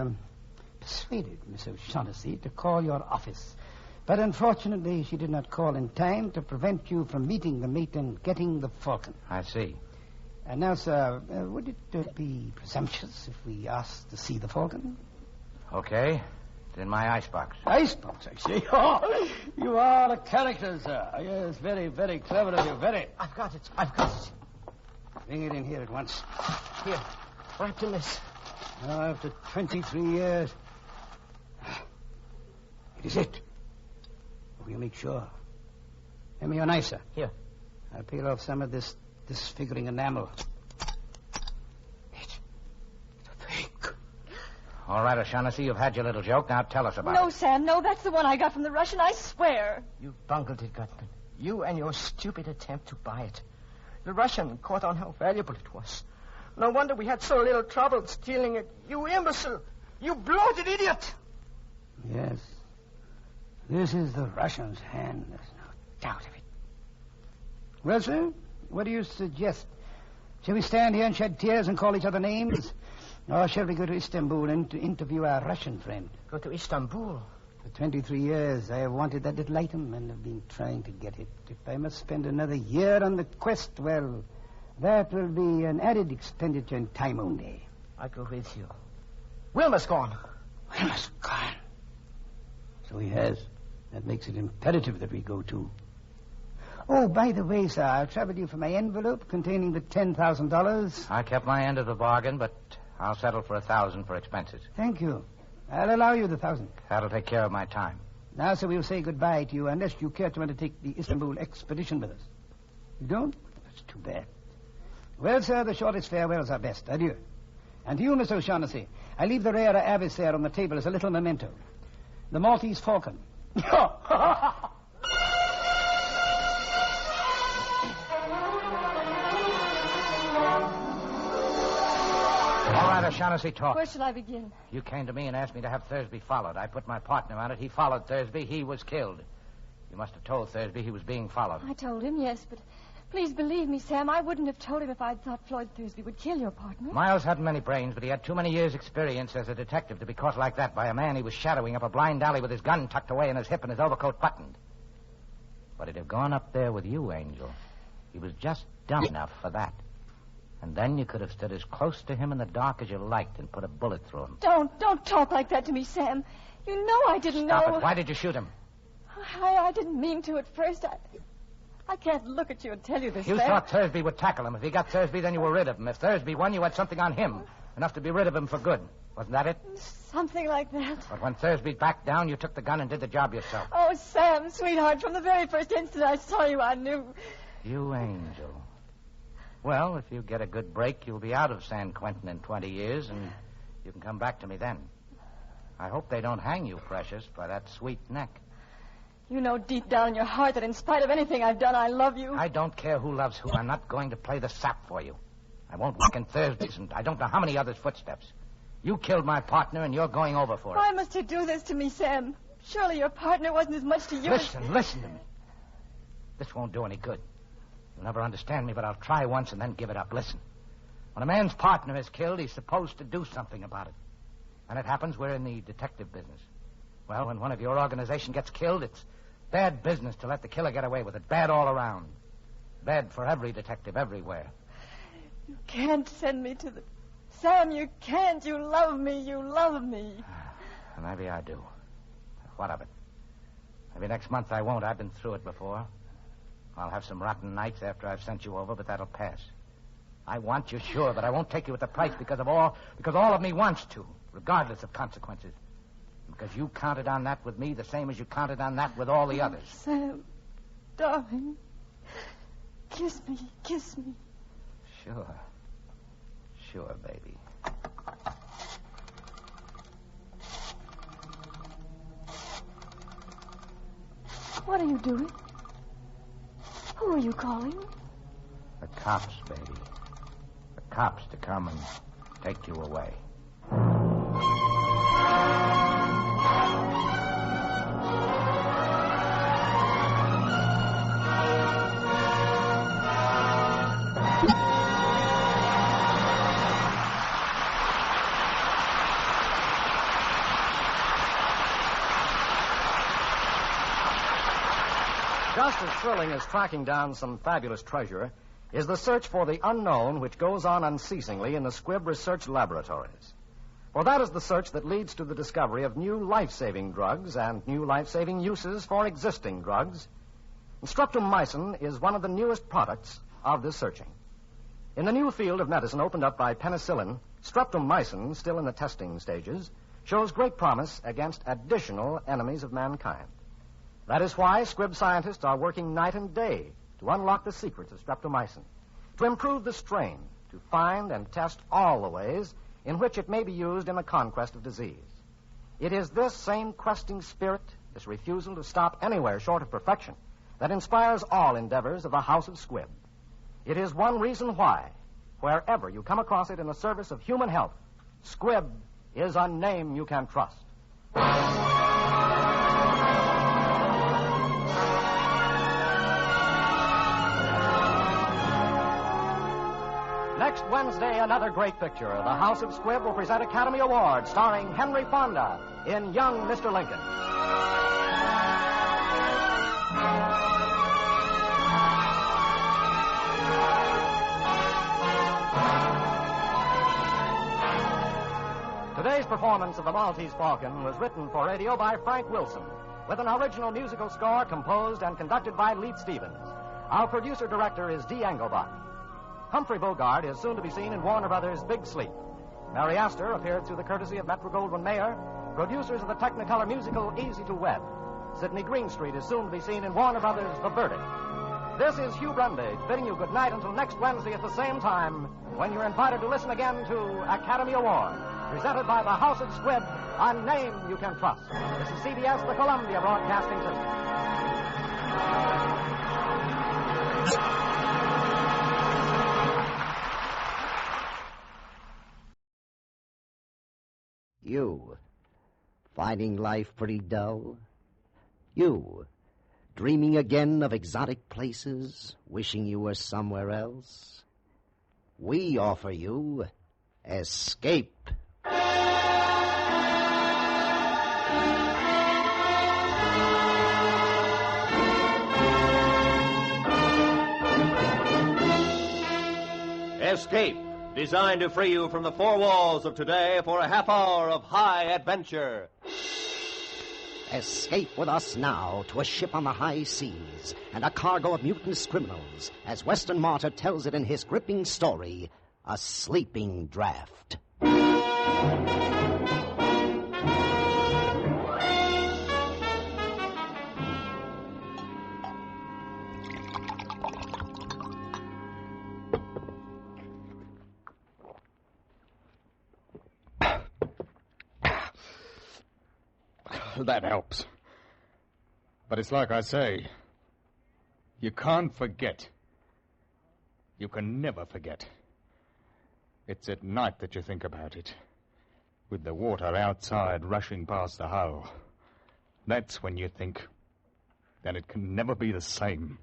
persuaded Miss O'Shaughnessy to call your office, but unfortunately she did not call in time to prevent you from meeting the mate and getting the Falcon. I see. And now, sir, would it be presumptuous if we asked to see the Falcon? Okay. It's in my icebox. Icebox, I see. Oh, you are a character, sir. Yes, very, very clever of you, very. I've got it. Bring it in here at once. Here, wrapped in this. Now, after 23 years. It is it. We'll make sure. Hand me your knife, sir. Here. I'll peel off some of this disfiguring enamel. All right, O'Shaughnessy, you've had your little joke. Now tell us about it. No, Sam, no. That's the one I got from the Russian, I swear. You bungled it, Gutman. You and your stupid attempt to buy it. The Russian caught on how valuable it was. No wonder we had so little trouble stealing it. You imbecile. You bloated idiot. Yes. This is the Russian's hand. There's no doubt of it. Well, sir, what do you suggest? Shall we stand here and shed tears and call each other names? Or shall we go to Istanbul and to interview our Russian friend? Go to Istanbul? For 23 years, I have wanted that little item and have been trying to get it. If I must spend another year on the quest, well, that will be an added expenditure in time only. I go with you. Wilma's gone. Wilma's gone. So he has. That makes it imperative that we go too. Oh, by the way, sir, I'll trouble you for my envelope containing the $10,000. I kept my end of the bargain, but I'll settle for $1,000 for expenses. Thank you. I'll allow you the $1,000. That'll take care of my time. Now, sir, we'll say goodbye to you unless you care to undertake the Istanbul expedition with us. You don't? That's too bad. Well, sir, the shortest farewells are best. Adieu. And to you, Miss O'Shaughnessy, I leave the rare 𝒆𝒆 there on the table as a little memento. The Maltese Falcon. All right, O'Shaughnessy, talk. Where shall I begin? You came to me and asked me to have Thursby followed. I put my partner on it. He followed Thursby. He was killed. You must have told Thursby he was being followed. I told him, yes, but Please believe me, Sam. I wouldn't have told him if I'd thought Floyd Thursby would kill your partner. Miles hadn't many brains, but he had too many years' experience as a detective to be caught like that by a man he was shadowing up a blind alley with his gun tucked away in his hip and his overcoat buttoned. But he'd have gone up there with you, Angel. He was just dumb enough for that. And then you could have stood as close to him in the dark as you liked and put a bullet through him. Don't talk like that to me, Sam. You know I didn't know. Stop it. Why did you shoot him? I didn't mean to at first. I can't look at you and tell you this, You Sam. thought Thursby would tackle him. If he got Thursby, then you were rid of him. If Thursby won, you had something on him. Enough to be rid of him for good. Wasn't that it? Something like that. But when Thursby backed down, you took the gun and did the job yourself. Oh, Sam, sweetheart, from the very first instant I saw you, I knew. You angel. Well, if you get a good break, you'll be out of San Quentin in 20 years, and you can come back to me then. I hope they don't hang you, Precious, by that sweet neck. You know deep down in your heart that in spite of anything I've done, I love you. I don't care who loves who. I'm not going to play the sap for you. I won't walk in Thursday's, and I don't know how many others' footsteps. You killed my partner, and you're going over for it. Why must you do this to me, Sam? Surely your partner wasn't as much to you Listen to me. This won't do any good. You'll never understand me, but I'll try once and then give it up. Listen. When a man's partner is killed, he's supposed to do something about it. And it happens we're in the detective business. Well, when one of your organization gets killed, it's bad business to let the killer get away with it. Bad all around. Bad for every detective everywhere. You can't send me to the... Sam, you can't. You love me. You love me. Maybe I do. What of it? Maybe next month I won't. I've been through it before. I'll have some rotten nights after I've sent you over, but that'll pass. I want you sure, but I won't take you at the price because all of me wants to, regardless of consequences. Because you counted on that with me the same as you counted on that with all the others. Sam, darling, kiss me, kiss me. Sure, baby. What are you doing? Who are you calling? The cops, baby. The cops to come and take you away. Just as thrilling as tracking down some fabulous treasure is the search for the unknown which goes on unceasingly in the Squibb Research Laboratories. For that is the search that leads to the discovery of new life-saving drugs and new life-saving uses for existing drugs. Streptomycin is one of the newest products of this searching. In the new field of medicine opened up by penicillin, streptomycin, still in the testing stages, shows great promise against additional enemies of mankind. That is why Squibb scientists are working night and day to unlock the secrets of streptomycin, to improve the strain, to find and test all the ways in which it may be used in the conquest of disease. It is this same questing spirit, this refusal to stop anywhere short of perfection, that inspires all endeavors of the House of Squibb. It is one reason why, wherever you come across it in the service of human health, Squibb is a name you can trust. Next Wednesday, another great picture. The House of Squibb will present Academy Award starring Henry Fonda in Young Mr. Lincoln. Today's performance of The Maltese Falcon was written for radio by Frank Wilson, with an original musical score composed and conducted by Leith Stevens. Our producer-director is Dee Engelbach. Humphrey Bogart is soon to be seen in Warner Brothers' Big Sleep. Mary Astor appeared through the courtesy of Metro-Goldwyn-Mayer, producers of the Technicolor musical Easy to Wed. Sidney Greenstreet is soon to be seen in Warner Brothers' The Verdict. This is Hugh Brundage bidding you good night until next Wednesday at the same time, when you're invited to listen again to Academy Award, presented by the House of Squibb, a name you can trust. This is CBS, the Columbia Broadcasting System. You, finding life pretty dull? You, Dreaming again of exotic places, wishing you were somewhere else? We offer you Escape. Escape, designed to free you from the four walls of today for a half hour of high adventure. Escape with us now to a ship on the high seas and a cargo of mutinous criminals, as Western Martyr tells it in his gripping story, A Sleeping Draft. That helps. But it's like I say, you can't forget. You can never forget. It's at night that you think about it, with the water outside rushing past the hull. That's when you think, then it can never be the same.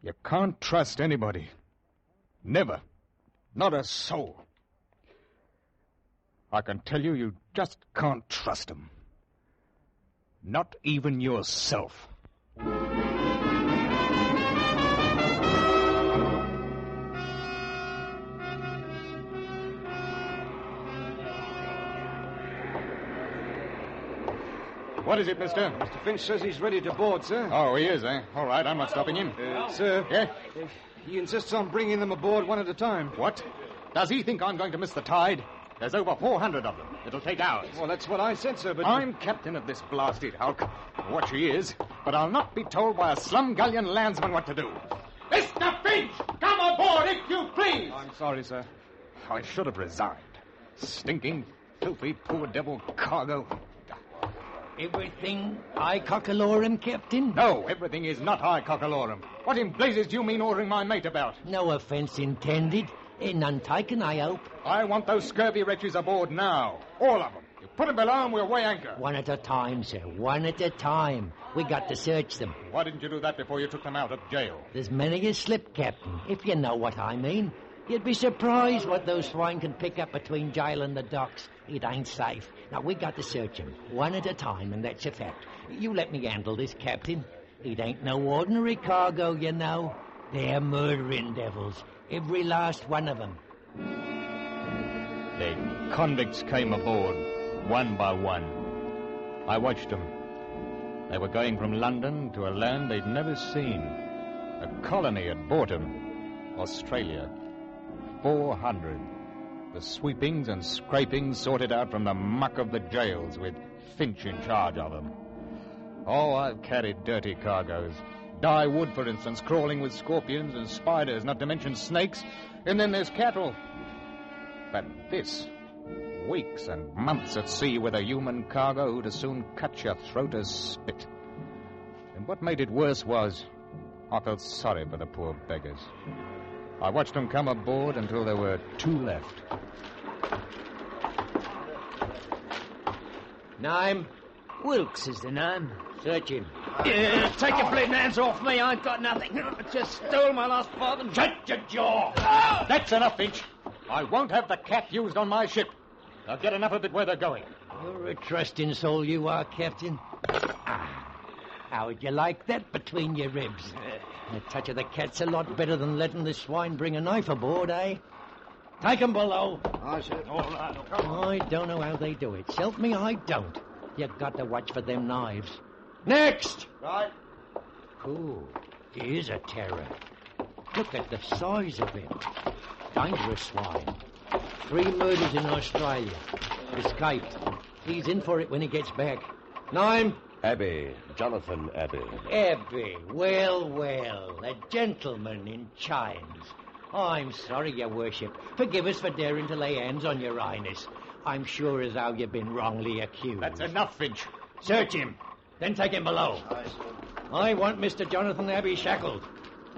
You can't trust anybody. Never. Not a soul. I can tell you, you just can't trust them. Not even yourself. What is it, mister? Mr. Finch says he's ready to board, sir. Oh, he is, eh? All right, I'm not stopping him. Sir? Yeah? He insists on bringing them aboard one at a time. What? Does he think I'm going to miss the tide? There's over 400 of them. It'll take hours. Well, that's what I said, sir, but... I'm captain of this blasted hulk. What she is. But I'll not be told by a slum-gullion landsman what to do. Mr. Finch! Come aboard, if you please! I'm sorry, sir. I should have resigned. Stinking, filthy, poor devil cargo. Everything high cockalorum, Captain? No, everything is not high cockalorum. What in blazes do you mean ordering my mate about? No offense intended. None taken, I hope. I want those scurvy wretches aboard now. All of them. You put them below and we'll weigh anchor. One at a time, sir. One at a time. We got to search them. Why didn't you do that before you took them out of jail? There's many a slip, Captain, if you know what I mean. You'd be surprised what those swine can pick up between jail and the docks. It ain't safe. Now, we got to search them, one at a time, and that's a fact. You let me handle this, Captain. It ain't no ordinary cargo, you know. They're murdering devils. Every last one of them. The convicts came aboard, one by one. I watched them. They were going from London to a land they'd never seen. A colony had bought them. Australia. 400. The sweepings and scrapings sorted out from the muck of the jails with Finch in charge of them. Oh, I've carried dirty cargoes. Dye wood, for instance, crawling with scorpions and spiders, not to mention snakes. And then there's cattle. But this, weeks and months at sea with a human cargo who'd as soon cut your throat as spit. And what made it worse was, I felt sorry for the poor beggars. I watched them come aboard until there were 2 left. Name? Wilkes is the name. Search him. Take your bleeding hands off me. I ain't got nothing. I just stole my last five and... Shut your jaw! That's enough, Finch. I won't have the cat used on my ship. I'll get enough of it where they're going. You're a trusting soul, you are, Captain. How would you like that between your ribs? A touch of the cat's a lot better than letting the swine bring a knife aboard, eh? Take 'em below. I said, all right. I don't know how they do it. Help me, I don't. You've got to watch for them knives. Next! Right. Ooh, here's a terror. Look at the size of him. Dangerous swine. 3 murders in Australia. Escaped. He's in for it when he gets back. Name? Abbey. Jonathan Abbey. Abbey. Well, well. A gentleman in chains. I'm sorry, your worship. Forgive us for daring to lay hands on your highness. I'm sure as how you've been wrongly accused. That's enough, Finch. Search him. Then take him below. I want Mr. Jonathan Abbey shackled.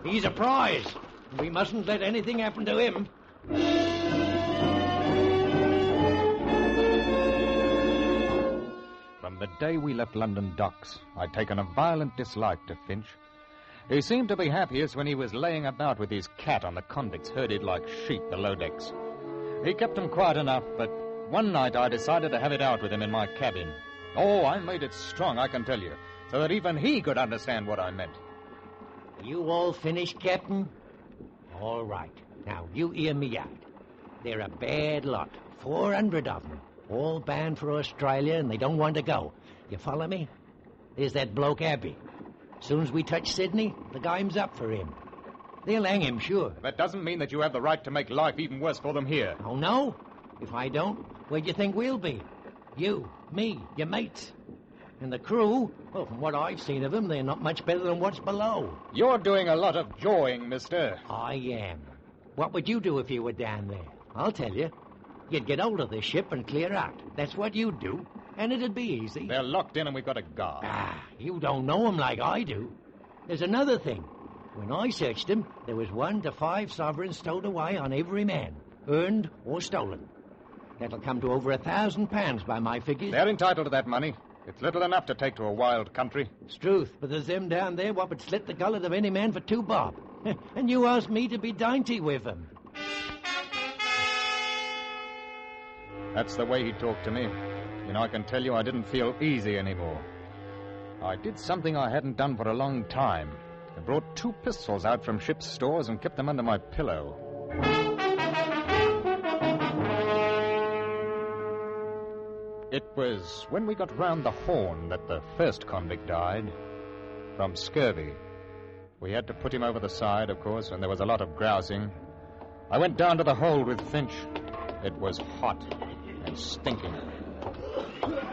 He's a prize. We mustn't let anything happen to him. From the day we left London docks, I'd taken a violent dislike to Finch. He seemed to be happiest when he was laying about with his cat on the convicts herded like sheep below decks. He kept them quiet enough, but one night I decided to have it out with him in my cabin. Oh, I made it strong, I can tell you, so that even he could understand what I meant. You all finished, Captain? All right. Now, you hear me out. They're a bad lot. 400 of them. All bound for Australia, and they don't want to go. You follow me? There's that bloke Abbey. As soon as we touch Sydney, the game's up for him. They'll hang him, sure. That doesn't mean that you have the right to make life even worse for them here. Oh, no? If I don't, where do you think we'll be? You, me, your mates. And the crew, well, from what I've seen of them, they're not much better than what's below. You're doing a lot of jawing, mister. I am. What would you do if you were down there? I'll tell you. You'd get hold of the ship and clear out. That's what you'd do. And it'd be easy. They're locked in and we've got a guard. You don't know them like I do. There's another thing. When I searched them, there was 1 to 5 sovereigns stowed away on every man. Earned or stolen. That'll come to over £1,000 by my figures. They're entitled to that money. It's little enough to take to a wild country. It's truth, but there's them down there what would slit the gullet of any man for 2 bob. And you asked me to be dainty with them. That's the way he talked to me. You know, I can tell you I didn't feel easy anymore. I did something I hadn't done for a long time. I brought 2 pistols out from ship's stores and kept them under my pillow. It was when we got round the Horn that the first convict died. From scurvy. We had to put him over the side, of course, and there was a lot of grousing. I went down to the hold with Finch. It was hot and stinking.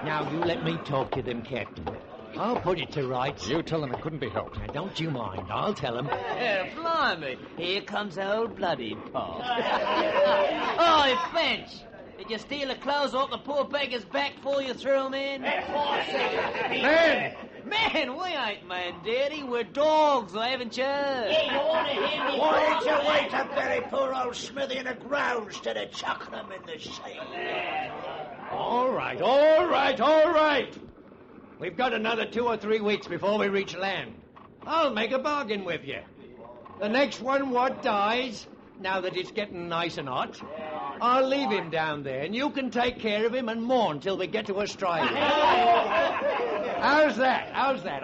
Now, you let me talk to them, Captain. I'll put it to rights. You tell them it couldn't be helped. Now, don't you mind. I'll tell them. Blimey. Here comes the old bloody Paul. Oi, Finch. Did you steal the clothes off the poor beggar's back before you threw them in? Man! Man, we ain't man, Daddy. We're dogs, haven't you? Yeah, you want to hear me? Why did you wait to bury poor old Smithy in the ground instead of chucking him in the sea? All right. We've got another 2 or 3 weeks before we reach land. I'll make a bargain with you. The next one what dies, now that it's getting nice and hot, I'll leave him down there, and you can take care of him and mourn till we get to Australia. How's that?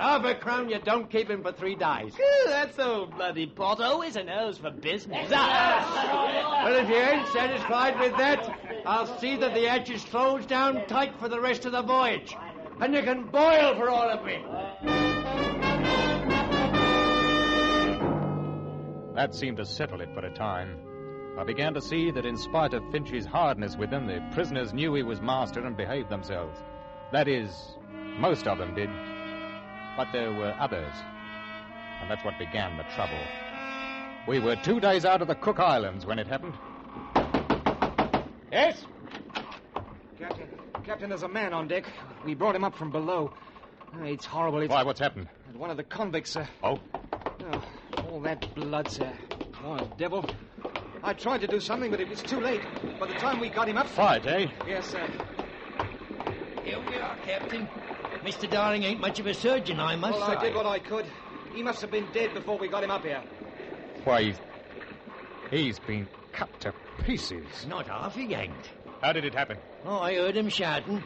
Half a crown you don't keep him for 3 days. That's old bloody Pot. Always a nose for business. Well, if you ain't satisfied with that, I'll see that the hatch is closed down tight for the rest of the voyage. And you can boil for all of me. That seemed to settle it for a time. I began to see that in spite of Finch's hardness with them, the prisoners knew he was master and behaved themselves. That is, most of them did. But there were others. And that's what began the trouble. We were 2 days out of the Cook Islands when it happened. Yes? Captain, there's a man on deck. We brought him up from below. It's horrible. Why, what's happened? One of the convicts, sir. Oh? All that blood, sir. Oh, devil. I tried to do something, but it was too late. By the time we got him up... Fight, eh? Yes, sir. Here we are, Captain. Mr. Darling ain't much of a surgeon, I must say. I did what I could. He must have been dead before we got him up here. Why, he's been cut to pieces. Not half he ain't. How did it happen? Oh, I heard him shouting.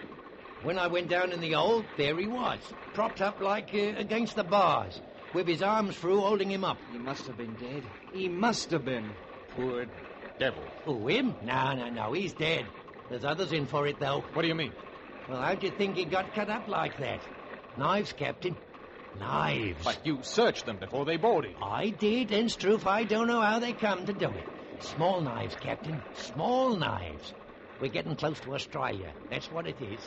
When I went down in the hold, there he was, propped up like against the bars, with his arms through holding him up. He must have been dead. He must have been. Poor devil. Oh, him? No, he's dead. There's others in for it, though. What do you mean? Well, how'd you think he got cut up like that? Knives, Captain. Knives. But you searched them before they boarded. I did, and Struth, I don't know how they come to do it. Small knives, Captain. Small knives. We're getting close to Australia. That's what it is.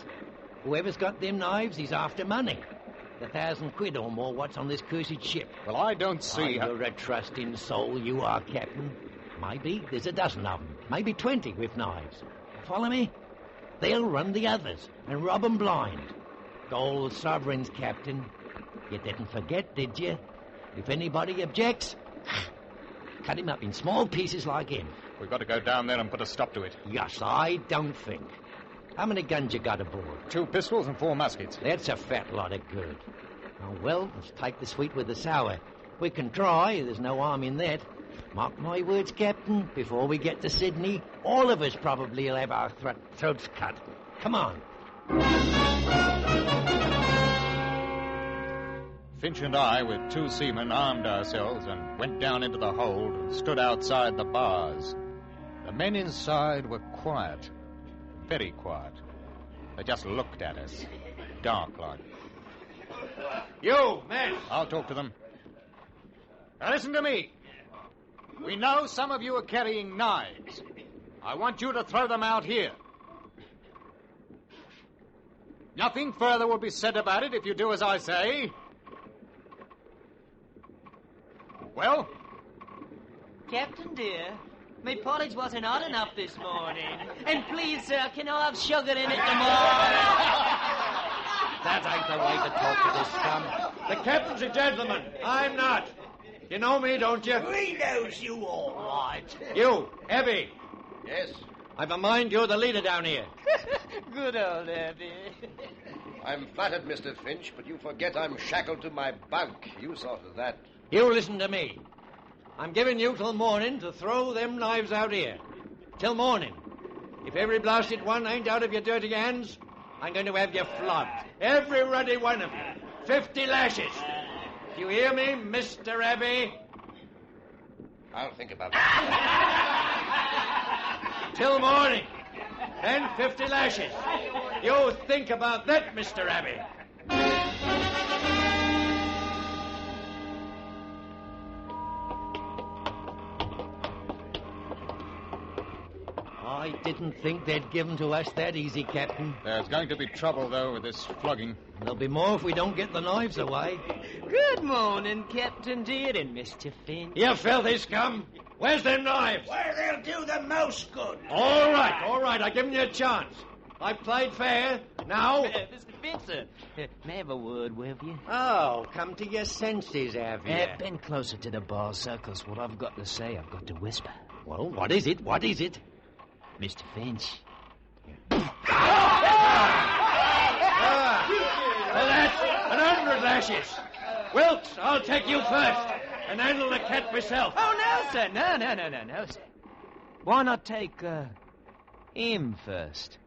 Whoever's got them knives, he's after money. The £1,000 or more what's on this cursed ship. Well, I don't see how... You're a trusting soul, you are, Captain. Maybe there's a dozen of them. Maybe 20 with knives. Follow me? They'll run the others and rob 'em blind. Gold sovereigns, Captain. You didn't forget, did you? If anybody objects, cut him up in small pieces like him. We've got to go down there and put a stop to it. Yes, I don't think. How many guns you got aboard? 2 pistols and 4 muskets. That's a fat lot of good. Oh, well, let's take the sweet with the sour. We can try. There's no harm in that. Mark my words, Captain, before we get to Sydney, all of us probably will have our throats cut. Come on. Finch and I, with 2 seamen, armed ourselves and went down into the hold and stood outside the bars. The men inside were quiet, very quiet. They just looked at us, dark like. You, men! I'll talk to them. Now listen to me. We know some of you are carrying knives. I want you to throw them out here. Nothing further will be said about it if you do as I say. Well? Captain, dear, my porridge wasn't hot enough this morning. And please, sir, can I have sugar in it tomorrow? That ain't the way to talk to this scum. The captain's a gentleman. I'm not. You know me, don't you? He knows you all right. You, Abby. Yes? I've a mind you're the leader down here. Good old Abby. I'm flattered, Mr. Finch, but you forget I'm shackled to my bunk. You sorted that. You listen to me. I'm giving you till morning to throw them knives out here. Till morning. If every blasted one ain't out of your dirty hands, I'm going to have you flogged. Every ruddy one of you. 50 lashes. Do you hear me, Mr. Abbey? I'll think about it. Till morning. Then 50 lashes. You think about that, Mr. Abbey. I didn't think they'd give 'em to us that easy, Captain. There's going to be trouble, though, with this flogging. There'll be more if we don't get the knives away. Good morning, Captain dear, and Mr. Finch. You filthy scum! Where's them knives? Where they'll do the most good. All right. I've given you a chance. I played fair. Now... Mr. Finch, sir, may I have a word with you? Oh, come to your senses, have you? Bend closer to the bar circles. What I've got to say, I've got to whisper. Well, what is it? Mr. Finch. Well, that's 100 lashes. Wilkes, I'll take you first and handle the cat myself. Oh, no, sir. No, sir. Why not take him first?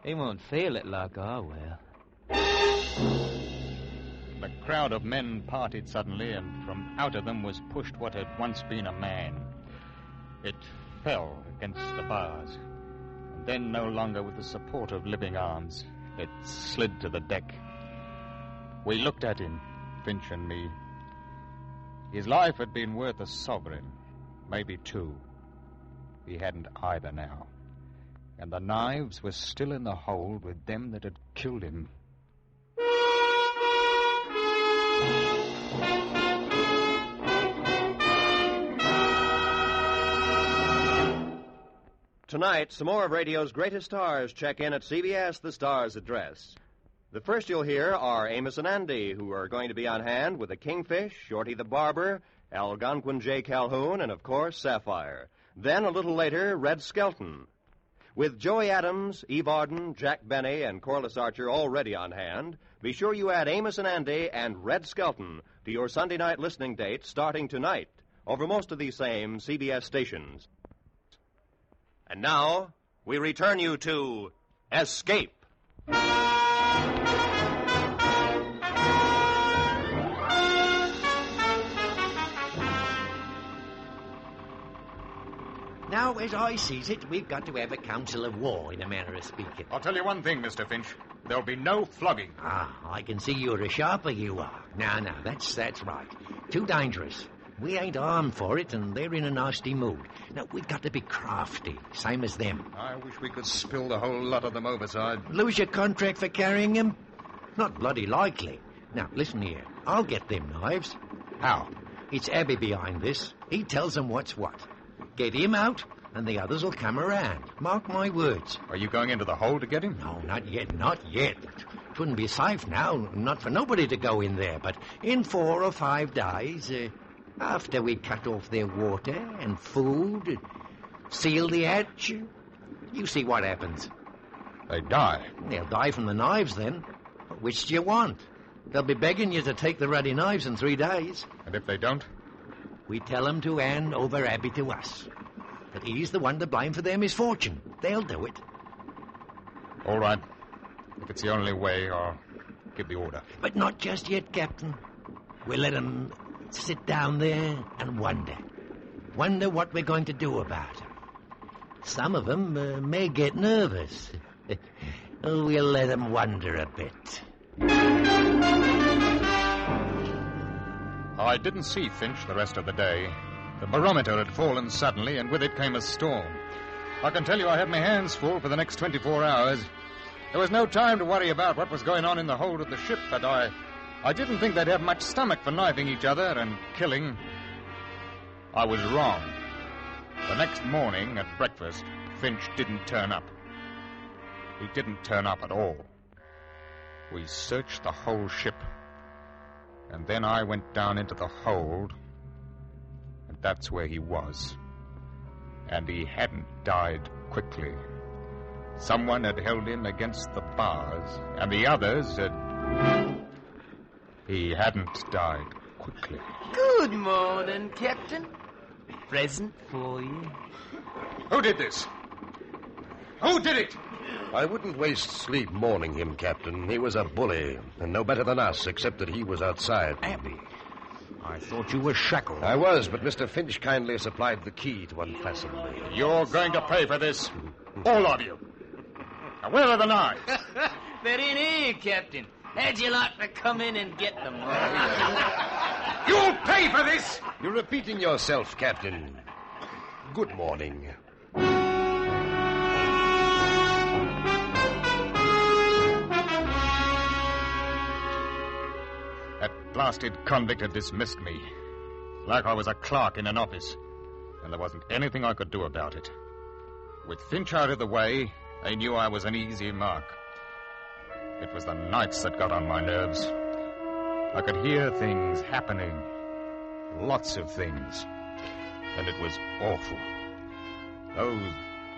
He won't feel it like I will. The crowd of men parted suddenly, and from out of them was pushed what had once been a man. It fell against the bars, and then no longer with the support of living arms, it slid to the deck. We looked at him, Finch and me. His life had been worth a sovereign, maybe 2. He hadn't either now, and the knives were still in the hold with them that had killed him. Tonight, some more of radio's greatest stars check in at CBS, the Star's Address. The first you'll hear are Amos and Andy, who are going to be on hand with the Kingfish, Shorty the Barber, Algonquin J. Calhoun, and, of course, Sapphire. Then, a little later, Red Skelton. With Joey Adams, Eve Arden, Jack Benny, and Corliss Archer already on hand, be sure you add Amos and Andy and Red Skelton to your Sunday night listening date starting tonight over most of these same CBS stations. And now, we return you to Escape. Now, as I sees it, we've got to have a council of war, in a manner of speaking. I'll tell you one thing, Mr. Finch. There'll be no flogging. I can see you're a sharper, you are. Now, that's right. Too dangerous. We ain't armed for it, and they're in a nasty mood. Now, we've got to be crafty, same as them. I wish we could spill the whole lot of them overside. Lose your contract for carrying them? Not bloody likely. Now, listen here. I'll get them knives. How? It's Abby behind this. He tells them what's what. Get him out, and the others will come around. Mark my words. Are you going into the hole to get him? No, not yet. It wouldn't be safe now, not for nobody to go in there. But in 4 or 5 days, after we cut off their water and food, seal the hatch, you see what happens. They die. They'll die from the knives then. Which do you want? They'll be begging you to take the ruddy knives in 3 days. And if they don't? We tell them to hand over Abby to us. But he's the one to blame for their misfortune. They'll do it. All right. If it's the only way, I'll give the order. But not just yet, Captain. We'll let them sit down there and wonder. Wonder what we're going to do about it. Some of them may get nervous. We'll let them wonder a bit. I didn't see Finch the rest of the day. The barometer had fallen suddenly, and with it came a storm. I can tell you I had my hands full for the next 24 hours. There was no time to worry about what was going on in the hold of the ship, but I didn't think they'd have much stomach for knifing each other and killing. I was wrong. The next morning at breakfast, Finch didn't turn up. He didn't turn up at all. We searched the whole ship. And then I went down into the hold, and that's where he was. And he hadn't died quickly. Someone had held him against the bars, and the others had... He hadn't died quickly. Good morning, Captain. Present for you. Who did this? Who did it? I wouldn't waste sleep mourning him, Captain. He was a bully, and no better than us, except that he was outside. Abby, I thought you were shackled. I was, but Mr. Finch kindly supplied the key to unfasten me. You're going to pay for this. All of you. Now, where are the knives? They're in here, Captain. How'd you like to come in and get them? You'll pay for this! You're repeating yourself, Captain. Good morning. That blasted convict had dismissed me. Like I was a clerk in an office. And there wasn't anything I could do about it. With Finch out of the way, they knew I was an easy mark. It was the nights that got on my nerves. I could hear things happening. Lots of things. And it was awful. Those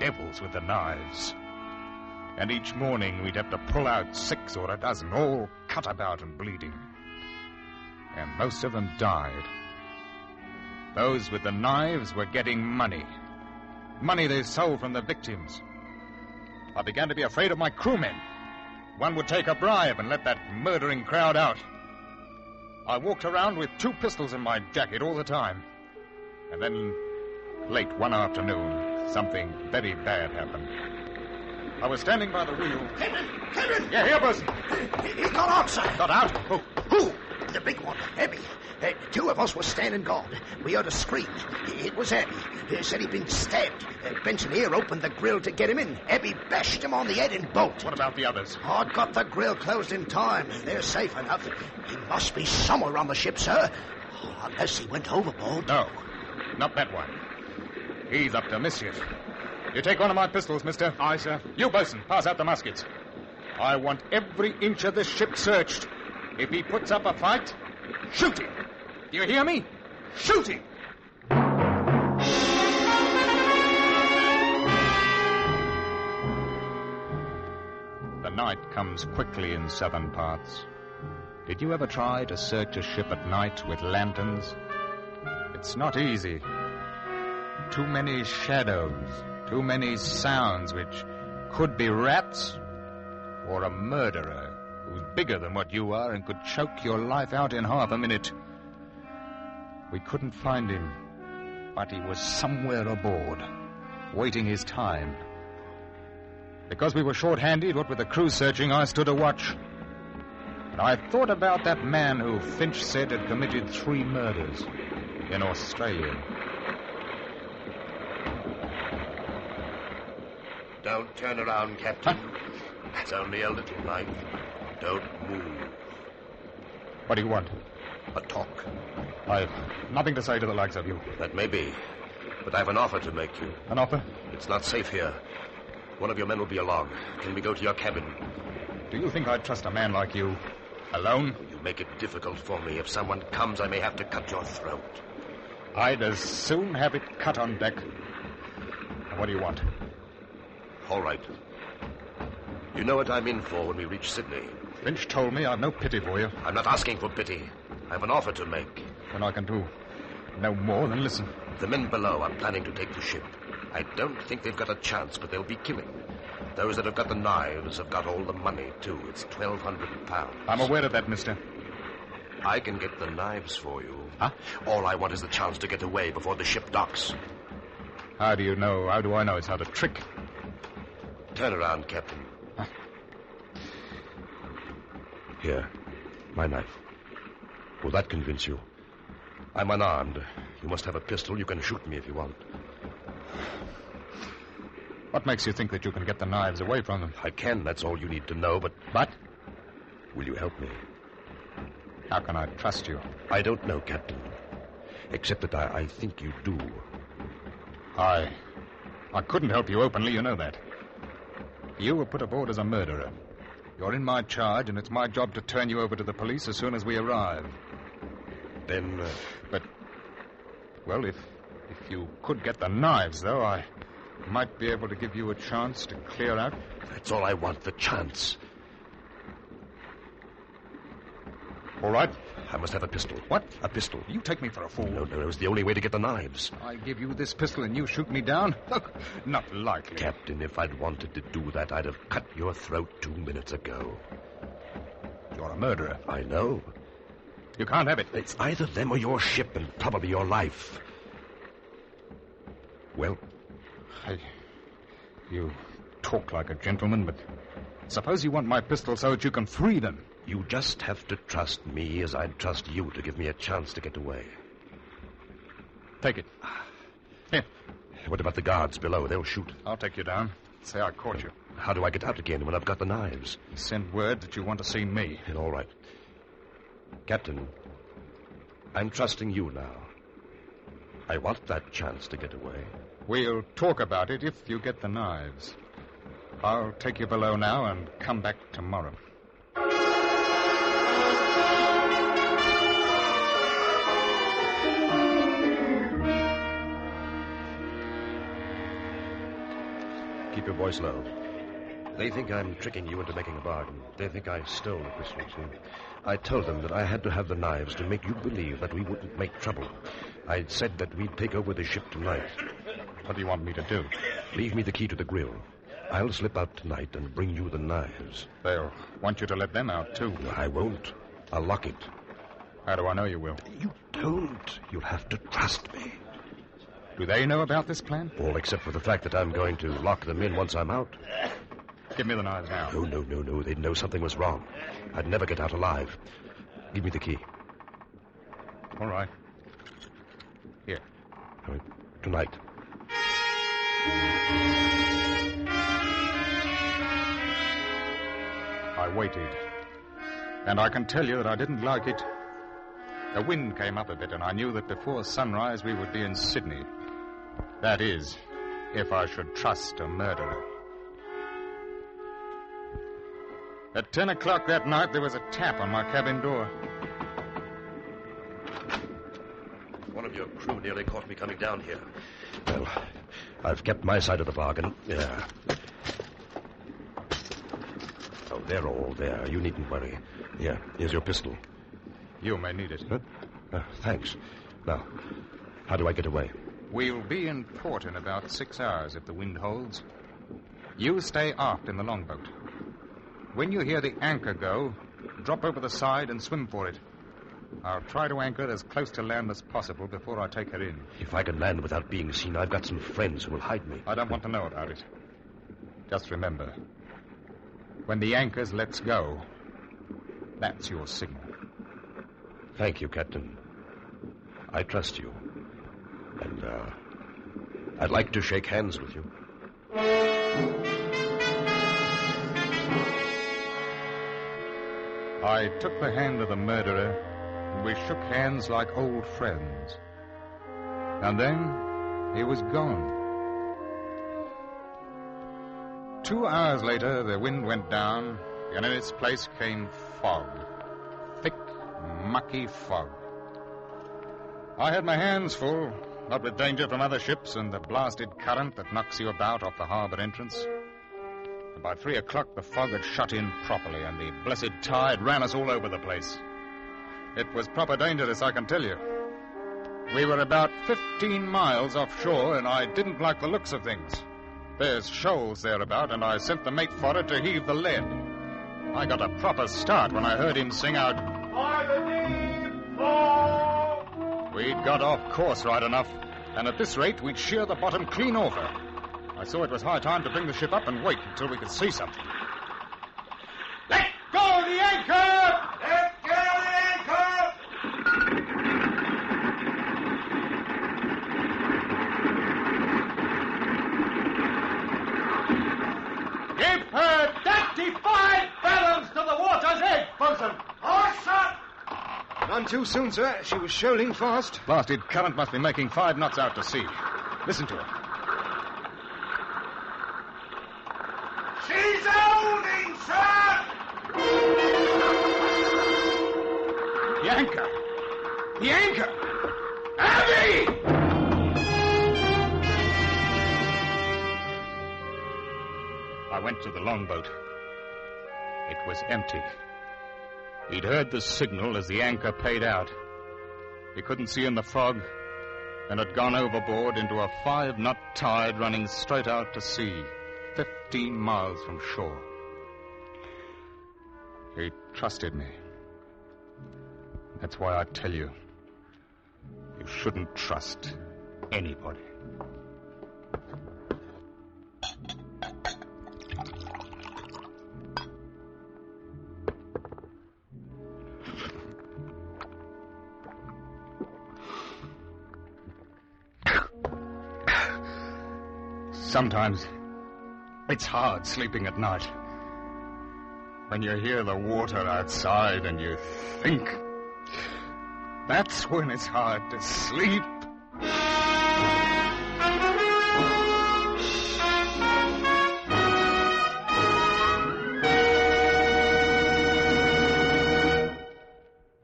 devils with the knives. And each morning we'd have to pull out 6 or a dozen, all cut about and bleeding. And most of them died. Those with the knives were getting money. Money they stole from the victims. I began to be afraid of my crewmen. One would take a bribe and let that murdering crowd out. I walked around with 2 pistols in my jacket all the time. And then, late one afternoon, something very bad happened. I was standing by the wheel. Kevin! Yeah, here, Bosun. He got out, sir. Got out? Who? The big one, Abby. 2 of us were standing guard. We heard a scream. It was Abby. Said he'd been stabbed. Benson here opened the grill to get him in. Abby bashed him on the head and bolted. What about the others? I'd got the grill closed in time. They're safe enough. He must be somewhere on the ship, sir. Unless he went overboard. No, not that one. He's up to mischief. You take one of my pistols, mister. Aye, sir. You, Bosun, pass out the muskets. I want every inch of this ship searched. If he puts up a fight, shoot him. Do you hear me? Shoot him! The night comes quickly in southern parts. Did you ever try to search a ship at night with lanterns? It's not easy. Too many shadows, too many sounds which could be rats or a murderer who's bigger than what you are and could choke your life out in half a minute. We couldn't find him, but he was somewhere aboard, waiting his time. Because we were short-handed, what with the crew searching, I stood a watch. And I thought about that man who Finch said had committed 3 murders in Australia. Don't turn around, Captain. It's only a little knife. Don't move. What do you want? A talk. I've nothing to say to the likes of you. That may be. But I've an offer to make you. An offer? It's not safe here. One of your men will be along. Can we go to your cabin? Do you think I'd trust a man like you? Alone? You make it difficult for me. If someone comes, I may have to cut your throat. I'd as soon have it cut on deck. What do you want? All right. You know what I'm in for when we reach Sydney. Finch told me I've no pity for you. I'm not asking for pity. I have an offer to make. Then I can do no more than listen. The men below are planning to take the ship. I don't think they've got a chance, but they'll be killing. Those that have got the knives have got all the money, too. It's £1,200. I'm aware of that, mister. I can get the knives for you. Huh? All I want is the chance to get away before the ship docks. How do I know it's not a trick? Turn around, Captain. Huh? Here, my knife. Will that convince you? I'm unarmed. You must have a pistol. You can shoot me if you want. What makes you think that you can get the knives away from them? I can. That's all you need to know, but... But? Will you help me? How can I trust you? I don't know, Captain. Except that I think you do. I couldn't help you openly, you know that. You were put aboard as a murderer. You're in my charge, and it's my job to turn you over to the police as soon as we arrive. Then... Well, if you could get the knives, though, I might be able to give you a chance to clear out. That's all I want, the chance. All right. I must have a pistol. What? A pistol. You take me for a fool. No, it's the only way to get the knives. I give you this pistol and you shoot me down? Not likely. Captain, if I'd wanted to do that, I'd have cut your throat 2 minutes ago. You're a murderer. I know. You can't have it. It's either them or your ship, and probably your life. Well? You talk like a gentleman, but suppose you want my pistol so that you can free them. You just have to trust me as I'd trust you to give me a chance to get away. Take it. Here. What about the guards below? They'll shoot. I'll take you down. Say I caught you. How do I get out again when I've got the knives? Send word that you want to see me. All right. Captain, I'm trusting you now. I want that chance to get away. We'll talk about it if you get the knives. I'll take you below now and come back tomorrow. Keep your voice low. They think I'm tricking you into making a bargain. They think I stole the pistol, see? I told them that I had to have the knives to make you believe that we wouldn't make trouble. I'd said that we'd take over the ship tonight. What do you want me to do? Leave me the key to the grill. I'll slip out tonight and bring you the knives. They'll want you to let them out, too. I won't. I'll lock it. How do I know you will? You don't. You'll have to trust me. Do they know about this plan? All except for the fact that I'm going to lock them in once I'm out. Give me the knives now. No. They'd know something was wrong. I'd never get out alive. Give me the key. All right. Here. All right. Tonight. I waited. And I can tell you that I didn't like it. The wind came up a bit, and I knew that before sunrise we would be in Sydney. That is, if I should trust a murderer. At 10 o'clock that night, there was a tap on my cabin door. One of your crew nearly caught me coming down here. Well, I've kept my side of the bargain. Yeah. Oh, they're all there. You needn't worry. Here's your pistol. You may need it. Huh? Thanks. Now, how do I get away? We'll be in port in about 6 hours if the wind holds. You stay aft in the longboat. When you hear the anchor go, drop over the side and swim for it. I'll try to anchor as close to land as possible before I take her in. If I can land without being seen, I've got some friends who will hide me. I don't want to know about it. Just remember, when the anchors lets go, that's your signal. Thank you, Captain. I trust you. And, I'd like to shake hands with you. I took the hand of the murderer, and we shook hands like old friends. And then he was gone. 2 hours later, the wind went down, and in its place came fog. Thick, mucky fog. I had my hands full, what with danger from other ships and the blasted current that knocks you about off the harbor entrance. About 3 o'clock, the fog had shut in properly, and the blessed tide ran us all over the place. It was proper dangerous, I can tell you. We were about 15 miles offshore, and I didn't like the looks of things. There's shoals thereabout, and I sent the mate for it to heave the lead. I got a proper start when I heard him sing out, "By the deep fall!" We'd got off course right enough, and at this rate, we'd shear the bottom clean off her. I saw it was high time to bring the ship up and wait until we could see something. Let go the anchor! Let go the anchor! Give her 35 fathoms to the water's edge, bosun! Oh, shot! None too soon, sir. She was shoaling fast. Blasted current must be making 5 knots out to sea. Listen to her. She's holding, sir! The anchor! The anchor! Abby! I went to the longboat. It was empty. He'd heard the signal as the anchor paid out. He couldn't see in the fog and had gone overboard into a 5-knot tide running straight out to sea, 15 miles from shore. He trusted me. That's why I tell you, you shouldn't trust anybody. Sometimes it's hard sleeping at night. When you hear the water outside and you think, that's when it's hard to sleep.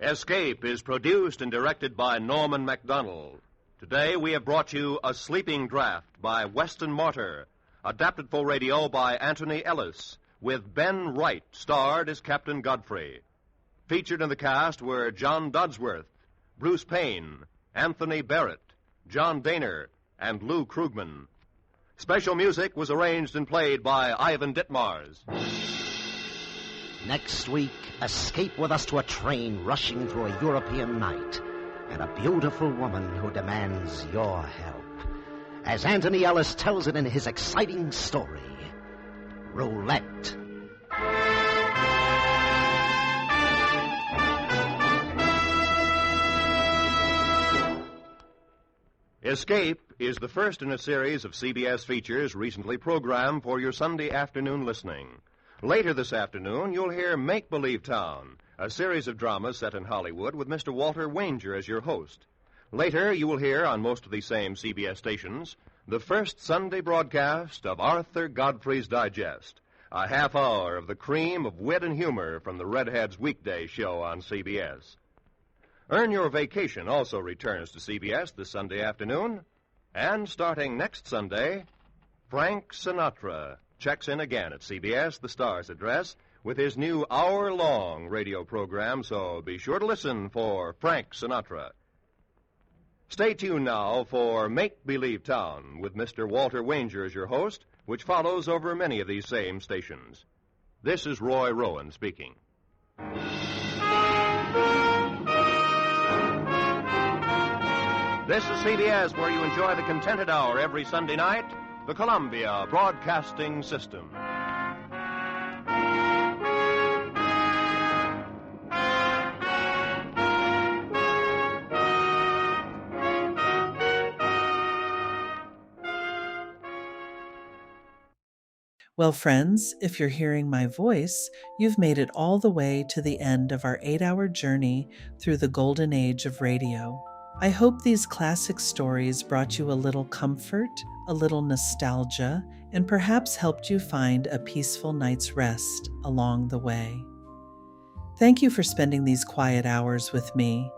Escape is produced and directed by Norman MacDonald. Today we have brought you A Sleeping Draft by Weston Martyr, adapted for radio by Anthony Ellis, with Ben Wright starred as Captain Godfrey. Featured in the cast were John Dodsworth, Bruce Payne, Anthony Barrett, John Daner, and Lou Krugman. Special music was arranged and played by Ivan Ditmars. Next week, escape with us to a train rushing through a European night and a beautiful woman who demands your help. As Anthony Ellis tells it in his exciting story, Roulette. Escape is the first in a series of CBS features recently programmed for your Sunday afternoon listening. Later this afternoon, you'll hear Make Believe Town, a series of dramas set in Hollywood with Mr. Walter Wanger as your host. Later, you will hear on most of these same CBS stations the first Sunday broadcast of Arthur Godfrey's Digest, a half hour of the cream of wit and humor from the Redheads weekday show on CBS. Earn Your Vacation also returns to CBS this Sunday afternoon, and starting next Sunday, Frank Sinatra checks in again at CBS, the Star's address, with his new hour-long radio program, so be sure to listen for Frank Sinatra. Stay tuned now for Make Believe Town with Mr. Walter Wanger as your host, which follows over many of these same stations. This is Roy Rowan speaking. This is CBS, where you enjoy the Contented Hour every Sunday night, the Columbia Broadcasting System. Well, friends, if you're hearing my voice, you've made it all the way to the end of our 8-hour journey through the golden age of radio. I hope these classic stories brought you a little comfort, a little nostalgia, and perhaps helped you find a peaceful night's rest along the way. Thank you for spending these quiet hours with me.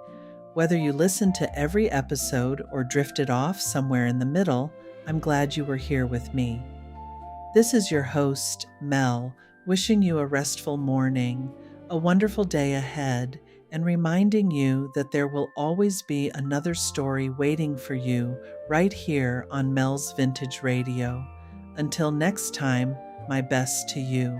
Whether you listened to every episode or drifted off somewhere in the middle, I'm glad you were here with me. This is your host, Mel, wishing you a restful morning, a wonderful day ahead, and reminding you that there will always be another story waiting for you right here on Mel's Vintage Radio. Until next time, my best to you.